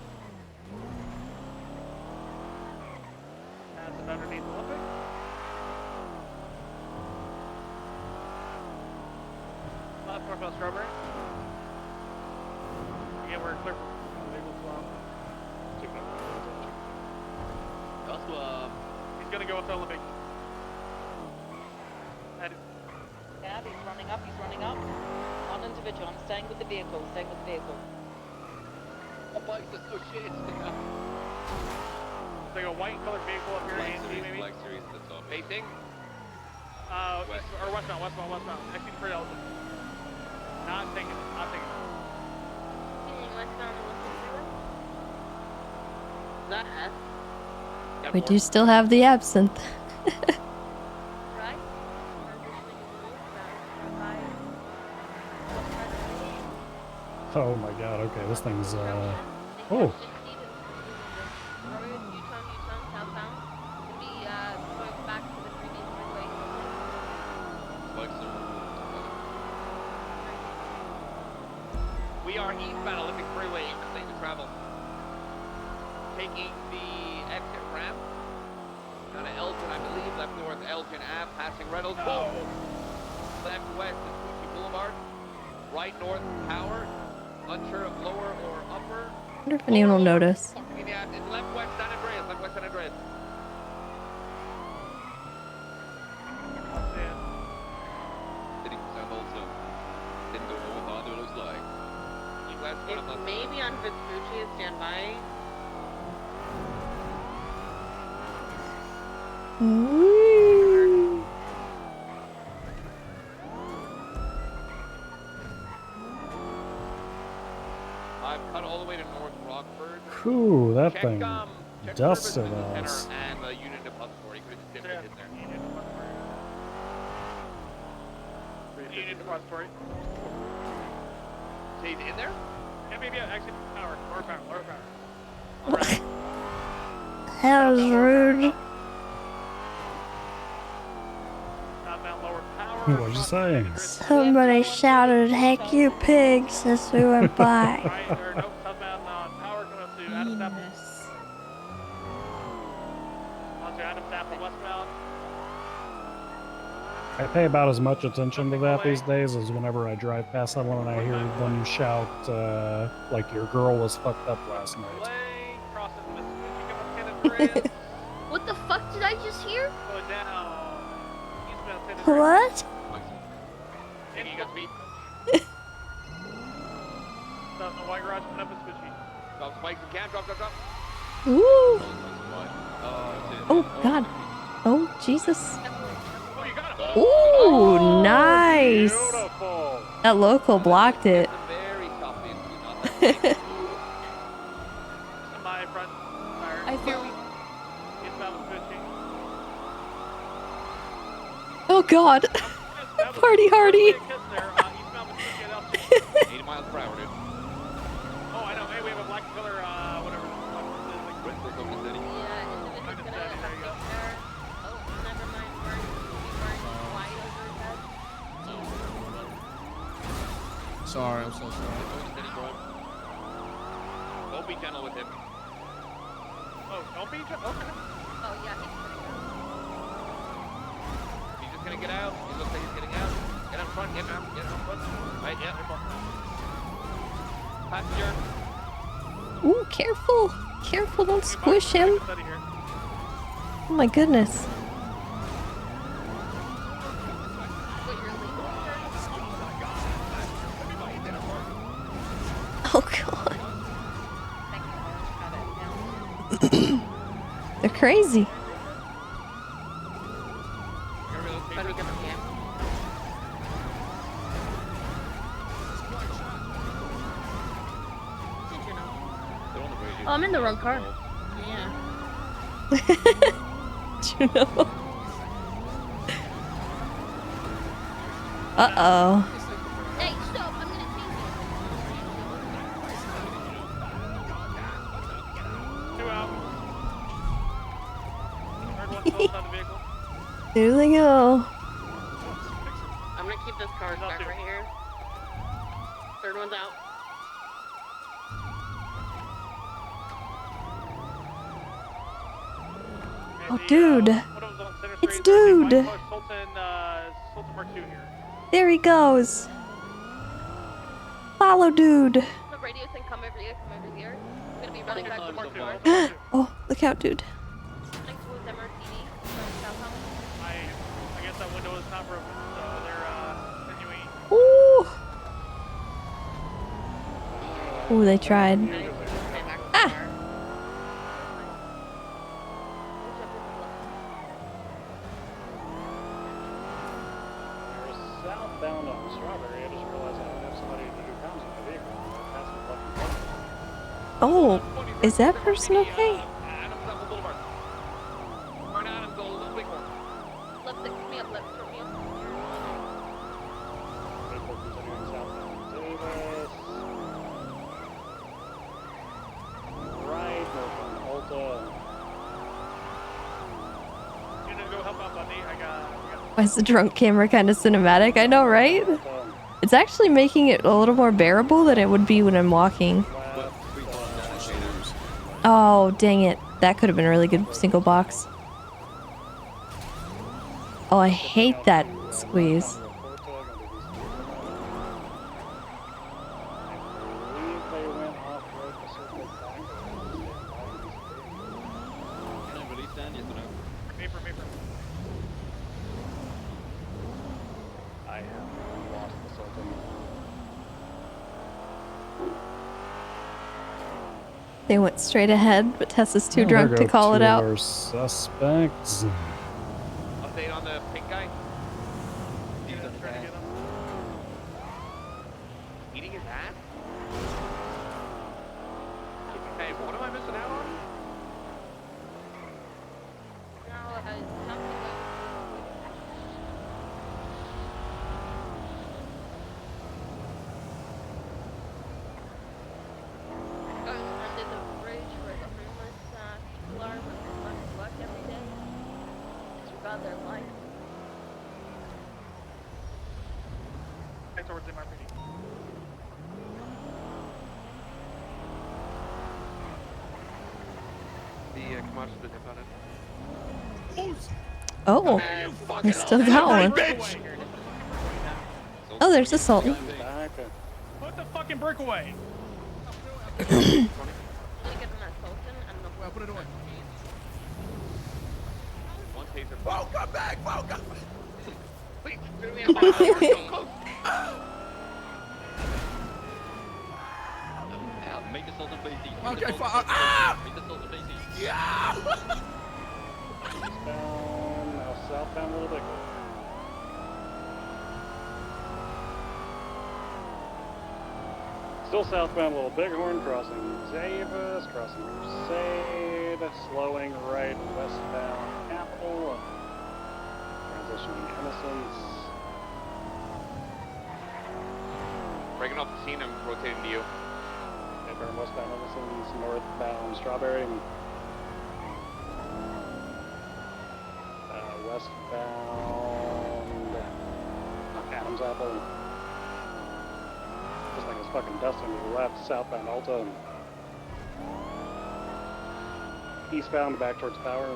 That's an underneath Olympic. Left northbound Strawberry. Again, we're clear for legal flow. He's gonna go up to Olympic. Yeah, he's running up, One individual, I'm staying with the vehicle, Oh, bikes are so shit. It's like a white colored vehicle up here, ANC maybe? Black series, that's all. Facing? West. East, or westbound. Exit for Elgin. Not taking it. That We do still have the absinthe. Oh my god, okay, this thing's, oh. We are eastbound Olympic Freeway, safe to travel. Taking the exit ramp. Down to Elgin, I believe. Left north, Elgin Ave, passing Reynolds. Boom! Left west is Gucci Boulevard. Right north, Tower. Unsure of lower or upper. I wonder if anyone will notice. It's left west San Andreas, Sitting south also. Didn't go know what it looks like. It's maybe on Vespucci, stand by. Ooh. I've cut all the way to North Rockford. Whew, that Check, thing check dusted service us. center and the unit depository. Could have just dipped it in there. Unit depository. So he's in there? Yeah, maybe exit power. Lower power. That was rude. Southbound lower power. What'd you say? Somebody shouted, "Heck you pigs," as we went by. Southbound power coming up to Adams Apple. Onto Adams Apple westbound. I pay about as much attention to that these days as whenever I drive past someone and I hear them shout, like your girl was fucked up last night. What the fuck did I just hear? Going down. What? And you got speed. The white garage coming up Vespucci. Drop spikes and cam. Drop. Ooh. Oh, Oh God. Oh Jesus. Oh, you got him. Ooh, nice. Beautiful. That local blocked it. Very soft vehicle, not that My front tire. I feel. Eastbound switching. Oh God. Party hardy. 80 miles per hour, dude. Oh, I know. Hey, we have a black color, whatever the fuck this is. Like, Red circle in the city. Yeah, individual's gonna have to take care. Oh, never mind. Wearing white over his head. Sorry, I'm so sorry. Don't be gentle with him. oh, don't be. Okay. Oh yeah, he's pretty good. He's just gonna get out. He looks like he's getting out. Get out front. Get out front. Right, yeah. Passenger. Ooh, careful. Careful, don't squish him. Oh my goodness. Oh God. They're crazy. Oh, I'm in the wrong car. Yeah. Juno. Uh-oh. Hey, stop! I'm gonna Two out. Third one close on the vehicle. There they go. I'm gonna keep this car stuck right here. Third one's out. Oh, dude. It's dude. Sultan Mark II here. There he goes. Follow dude. The radio saying come over here, come over here. I'm gonna be running back to Mark II. Oh, look out, dude. Running towards MRTD. I guess that window is not broken, so they're continuing. Ooh. Ooh, they tried. Ah! Southbound on Strawberry, I just realized I don't have somebody to do comms in my vehicle. That's the fucking problem. Oh, is that person okay? Left it, me up, left from you. Vehicle continuing southbound Davis. Right, northbound Alta. You need to go help out, buddy. Why is the drunk camera kind of cinematic? I know, right? It's actually making it a little more bearable than it would be when I'm walking. Oh, dang it. That could have been a really good single box. Oh, I hate that squeeze. I have lost the Sultan. They went straight ahead, but Tessa's too drunk to call it out. Our suspects. Update on the pink guy. Eating his ass? Hey, what am I missing out on? Going under the bridge where the homeless people are when they're left to work every day. Disregard their life. Back towards MRPD. The commodore's been hit on it. Oh, we still got one. Oh, there's a Sultan. Put the fucking brick away. Well, put it away. One taser. Whoa, come back! Whoa, come back! Please, put me on fire. We're so close. Make the Sultan please. Okay, fine. Ah! Yeah! Eastbound, now southbound Little Bighorn. Still southbound Little Bighorn, crossing Davis, crossing Crusade, slowing right westbound Capitol, transitioning Innocence. Breaking off the scene, I'm rotating to you. Okay, burn westbound Innocence, northbound Strawberry. Westbound Adam's Apple. This thing is fucking dusting to the left, southbound Alta. Eastbound back towards Power.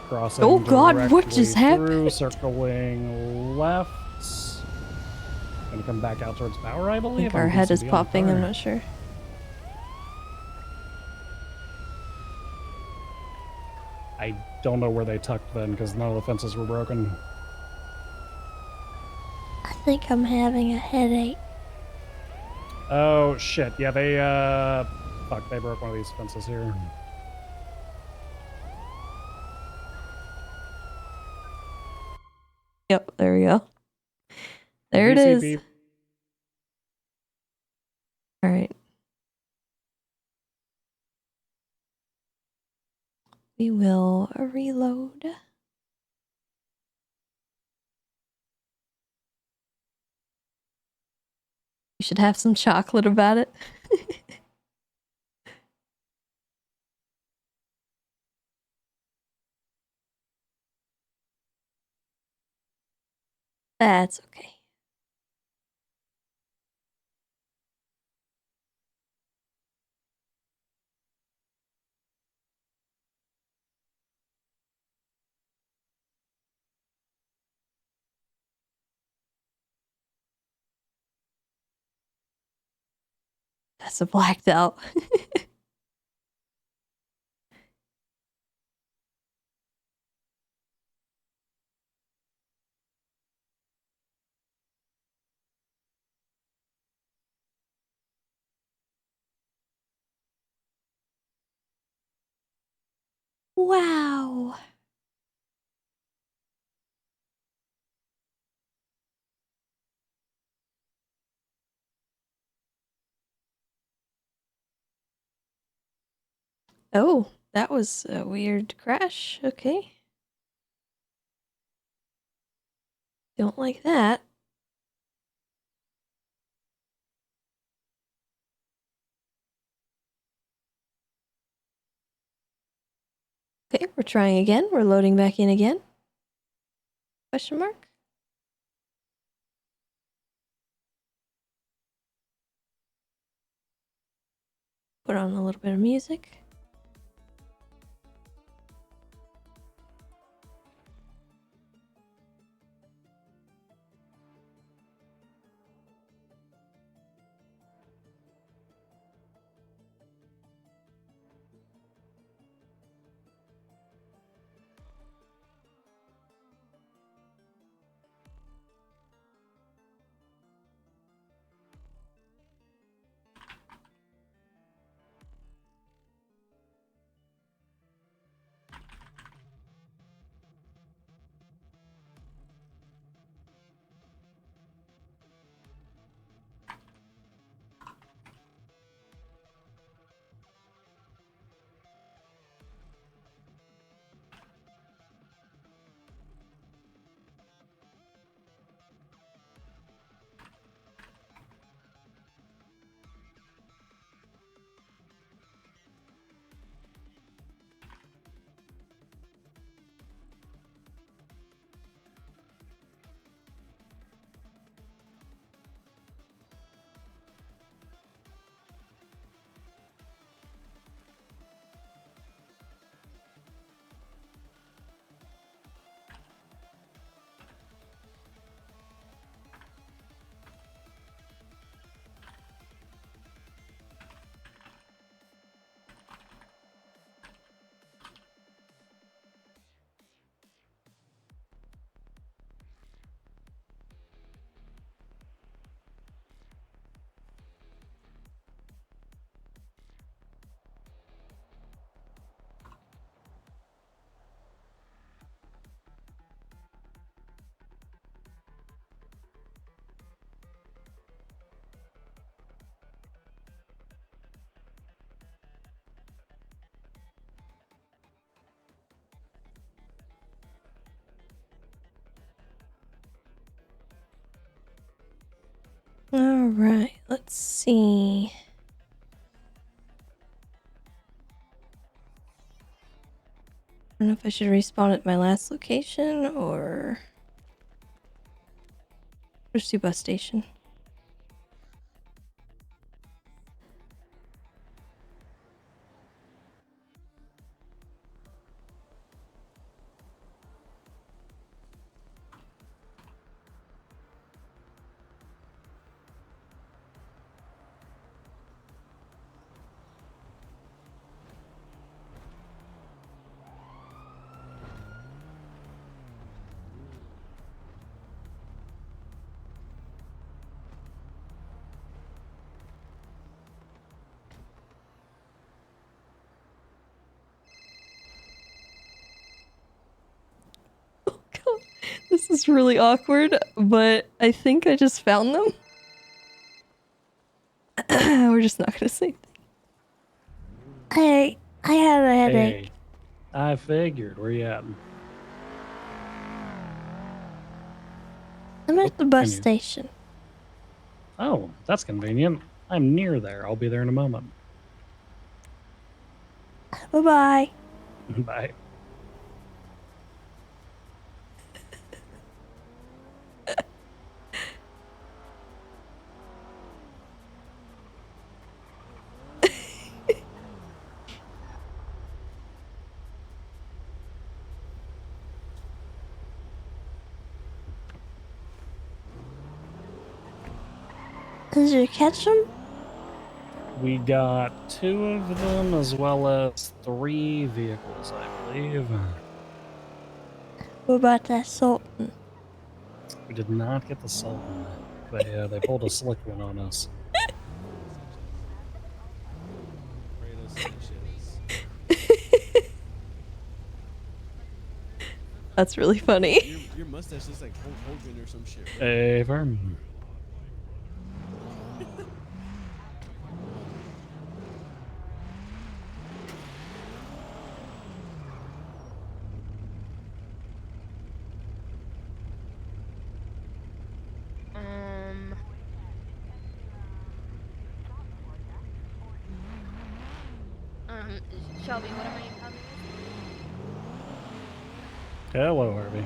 Crossing Oh God, what just directly through, happened? circling left. Gonna come back out towards Power, I I believe. think our I'm head is DCD on the popping, I'm car. not sure. I don't know where they tucked then, because none of the fences were broken. I think I'm having a headache. Oh, shit. Yeah, they, fuck, they broke one of these fences here. Yep, there we go. There it DCP. is. All right. We will reload. You should have some chocolate about it. That's okay. That's a blacked out. Wow. Oh, that was a weird crash. Okay. Don't like that. Okay, we're trying again. We're loading back in again. Question mark? Put on a little bit of music. Alright, let's see. I don't know if I should respawn at my last location or pursue bus station. This is really awkward, but I think I just found them. We're just not gonna say anything. Hey, I had a headache. Hey, I figured. Where you at? I'm at the bus Can you- station. Oh, that's convenient. I'm near there. I'll be there in a moment. Bye-bye. Bye. Did you catch them? We got 2 of them as well as 3 vehicles, I believe. What about that Sultan? We did not get the Sultan. They pulled a slick one on us. That's really funny. Your mustache looks like Hulk Hogan or some shit. Hey, Vermin. Shelby, what am I coming? Hello, Harvey.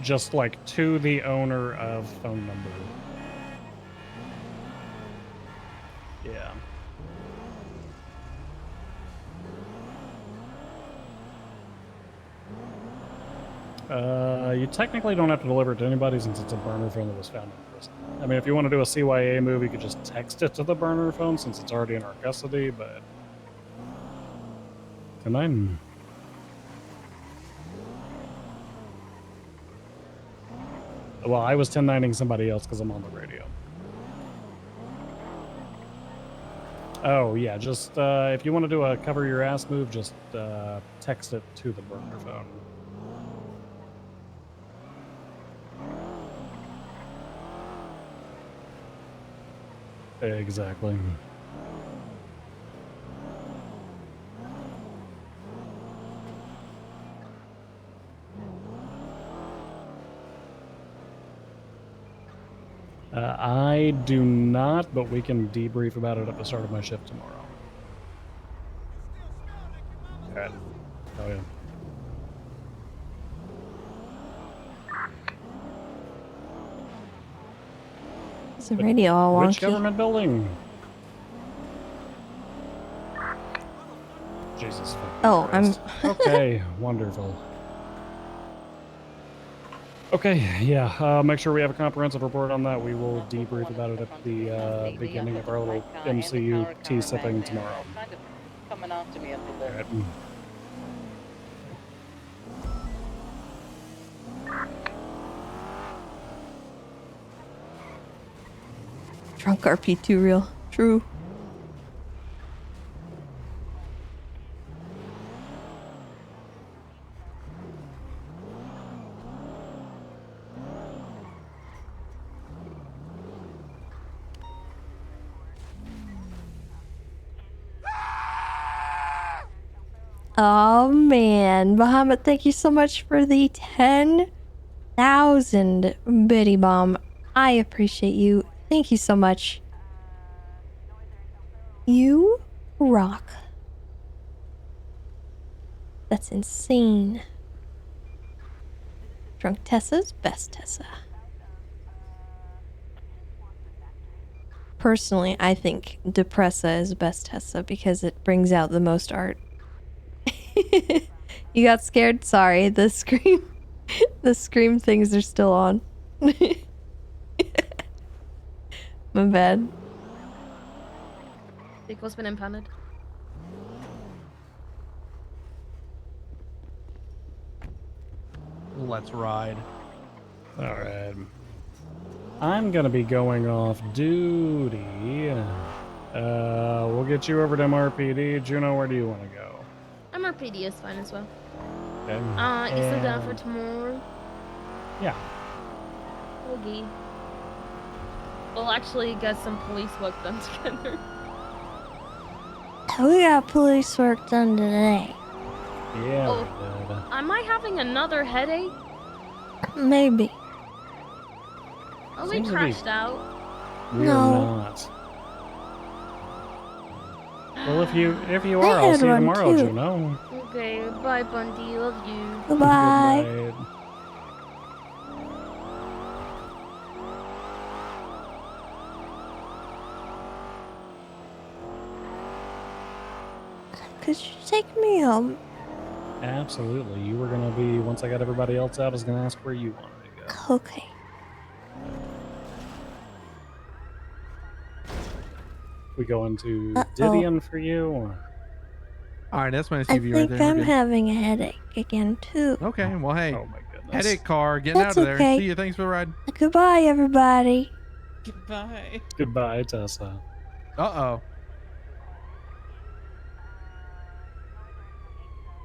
Just like to the owner of phone number. Yeah. You technically don't have to deliver it to anybody since it's a burner phone that was found in prison. I mean, if you want to do a CYA move, you could just text it to the burner phone since it's already in our custody, but... Well, I was 1090ing somebody else because I'm on the radio. Oh, yeah, just, if you want to do a cover your ass move, just, text it to the burner phone. Exactly. I do not, but we can debrief about it at the start of my shift tomorrow. Alright. Oh, yeah. Is the radio all wonky? Which government building? Jesus fucking Oh, Christ. Okay, wonderful. Okay, yeah, make sure we have a comprehensive report on that. We will debrief about it at the beginning of our little MCU tea-sipping tomorrow. Kind of coming after me a little bit. Alright. Drunk RP2 real. True. Oh man, Bahamut, thank you so much for the 10,000 biddy bomb. I appreciate you. Thank you so much. You rock. That's insane. Drunk Tessa's best Tessa. Personally, I think Depressa is best Tessa because it brings out the most art. You got scared? Sorry, the scream things are still on. My bad. Vehicle's been impounded. Let's ride. All right. I'm gonna be going off duty. We'll get you over to MRPD. Juno, where do you want to go? MRPD is fine as well. Okay. You still down for And- tomorrow? Yeah. Okay. We'll actually get some police work done together. We got police work done today. Yeah, Oh, we did. am I having another headache? Maybe. Oh, we Seems to be- crashed out. We No. are not. Well, if you I are, I'll had see you one tomorrow, too. Juno. Okay, bye, Bundy. Love you. Goodbye. Good night. Could you take me home? Absolutely. You were gonna be, once I got everybody else out, I was gonna ask where you wanted to go. Okay. We go into Uh-oh. Didion for you. All right, that's my I CV right think there. We're I'm good. having a headache again too. Okay, well, hey. Oh my goodness. Headache car, getting That's out of there. okay. See you. Thanks for the ride. Goodbye, everybody. Goodbye. Goodbye, Tessa. Uh-oh.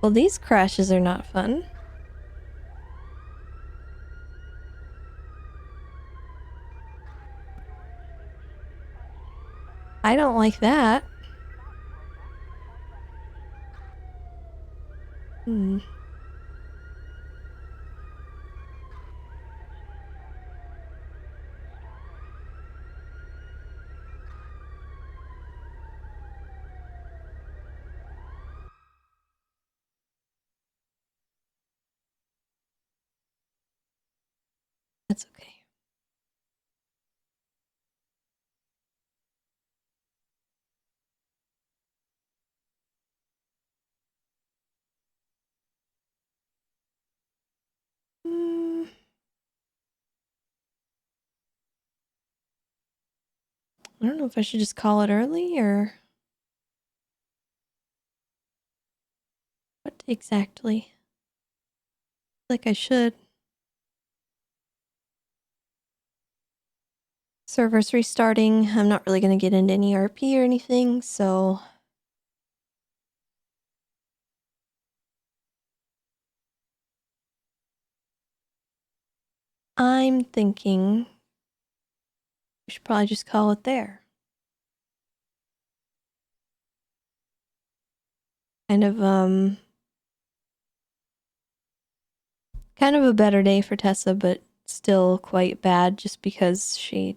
Well, these crashes are not fun. I don't like that. Hmm. That's okay. Hmm. I don't know if I should just call it early or what exactly. Like I should. Server's restarting. I'm not really going to get into any RP or anything, so I'm thinking we should probably just call it there. Kind of a better day for Tessa, but still quite bad just because she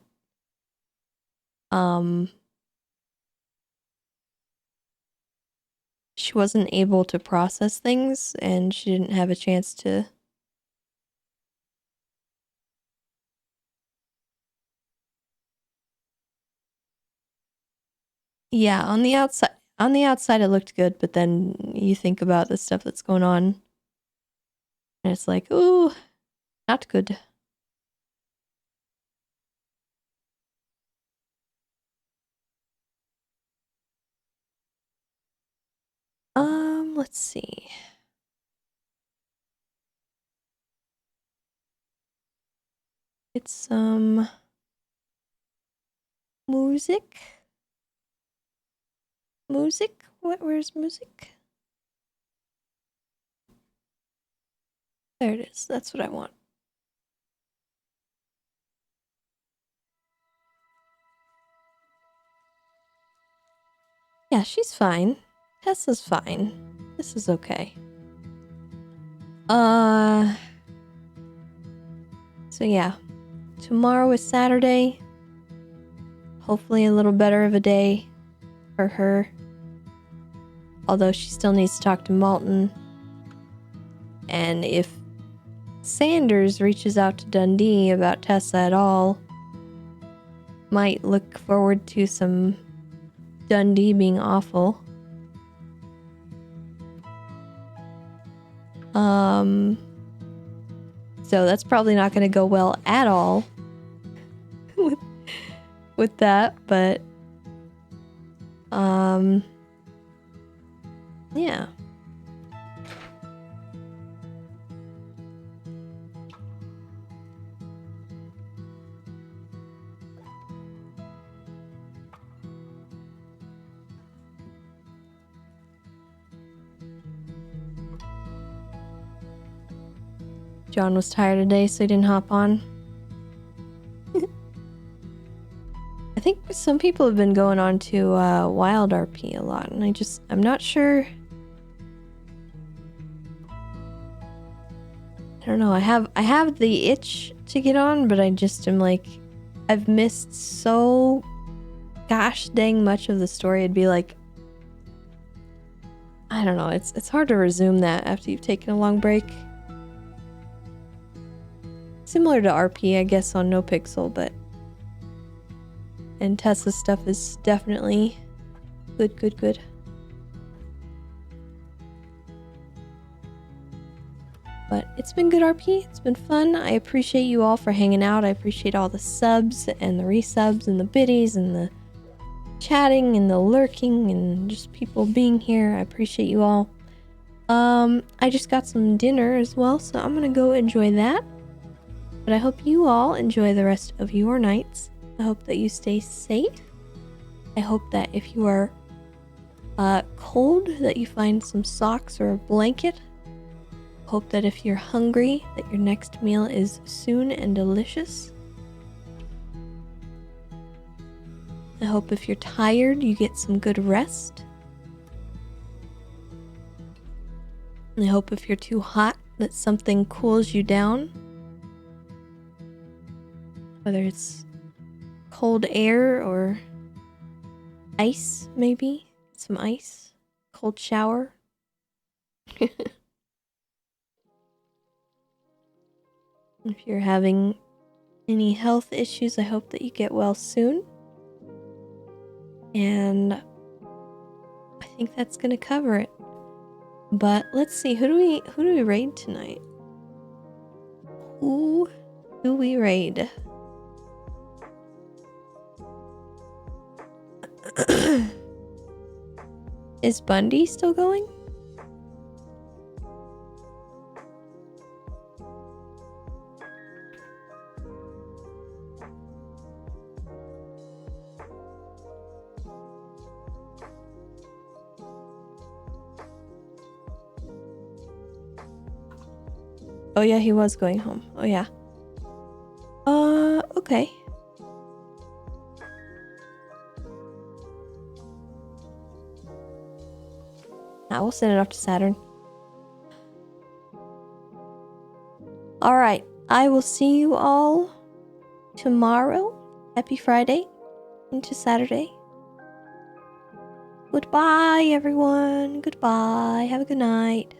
wasn't able to process things and she didn't have a chance to Yeah, on the outside it looked good, but then you think about the stuff that's going on and it's like, ooh, not good. Let's see. It's some music. Music? Where's music? There it is. That's what I want. Yeah, she's fine. Tessa's fine. This is okay. So yeah. Tomorrow is Saturday. Hopefully a little better of a day for her. Although she still needs to talk to Malton. And if Sanders reaches out to Dundee about Tessa at all, might look forward to some Dundee being awful. So that's probably not going to go well at all with that, but yeah. John was tired today, so he didn't hop on. I think some people have been going on to Wild RP a lot, and I'm not sure. I don't know. I have the itch to get on, but I just am like, I've missed so gosh dang much of the story. It'd be like, I don't know. It's hard to resume that after you've taken a long break. Similar to RP, I guess, on NoPixel, but... And Tessa's stuff is definitely good. But it's been good, RP. It's been fun. I appreciate you all for hanging out. I appreciate all the subs and the resubs and the biddies and the chatting and the lurking and just people being here. I appreciate you all. I just got some dinner as well, so I'm gonna go enjoy that. But I hope you all enjoy the rest of your nights. I hope that you stay safe. I hope that if you are cold, that you find some socks or a blanket. Hope that if you're hungry, that your next meal is soon and delicious. I hope if you're tired, you get some good rest. I hope if you're too hot, that something cools you down. Whether it's cold air or ice, maybe. Some ice. Cold shower. If you're having any health issues, I hope that you get well soon. And I think that's gonna cover it. But let's see, who do we raid tonight? Who do we raid? Is Bundy still going? Oh yeah, he was going home. Oh yeah. Okay. I will send it off to Saturn. Alright, I will see you all tomorrow. Happy Friday into Saturday. Goodbye, everyone. Goodbye. Have a good night.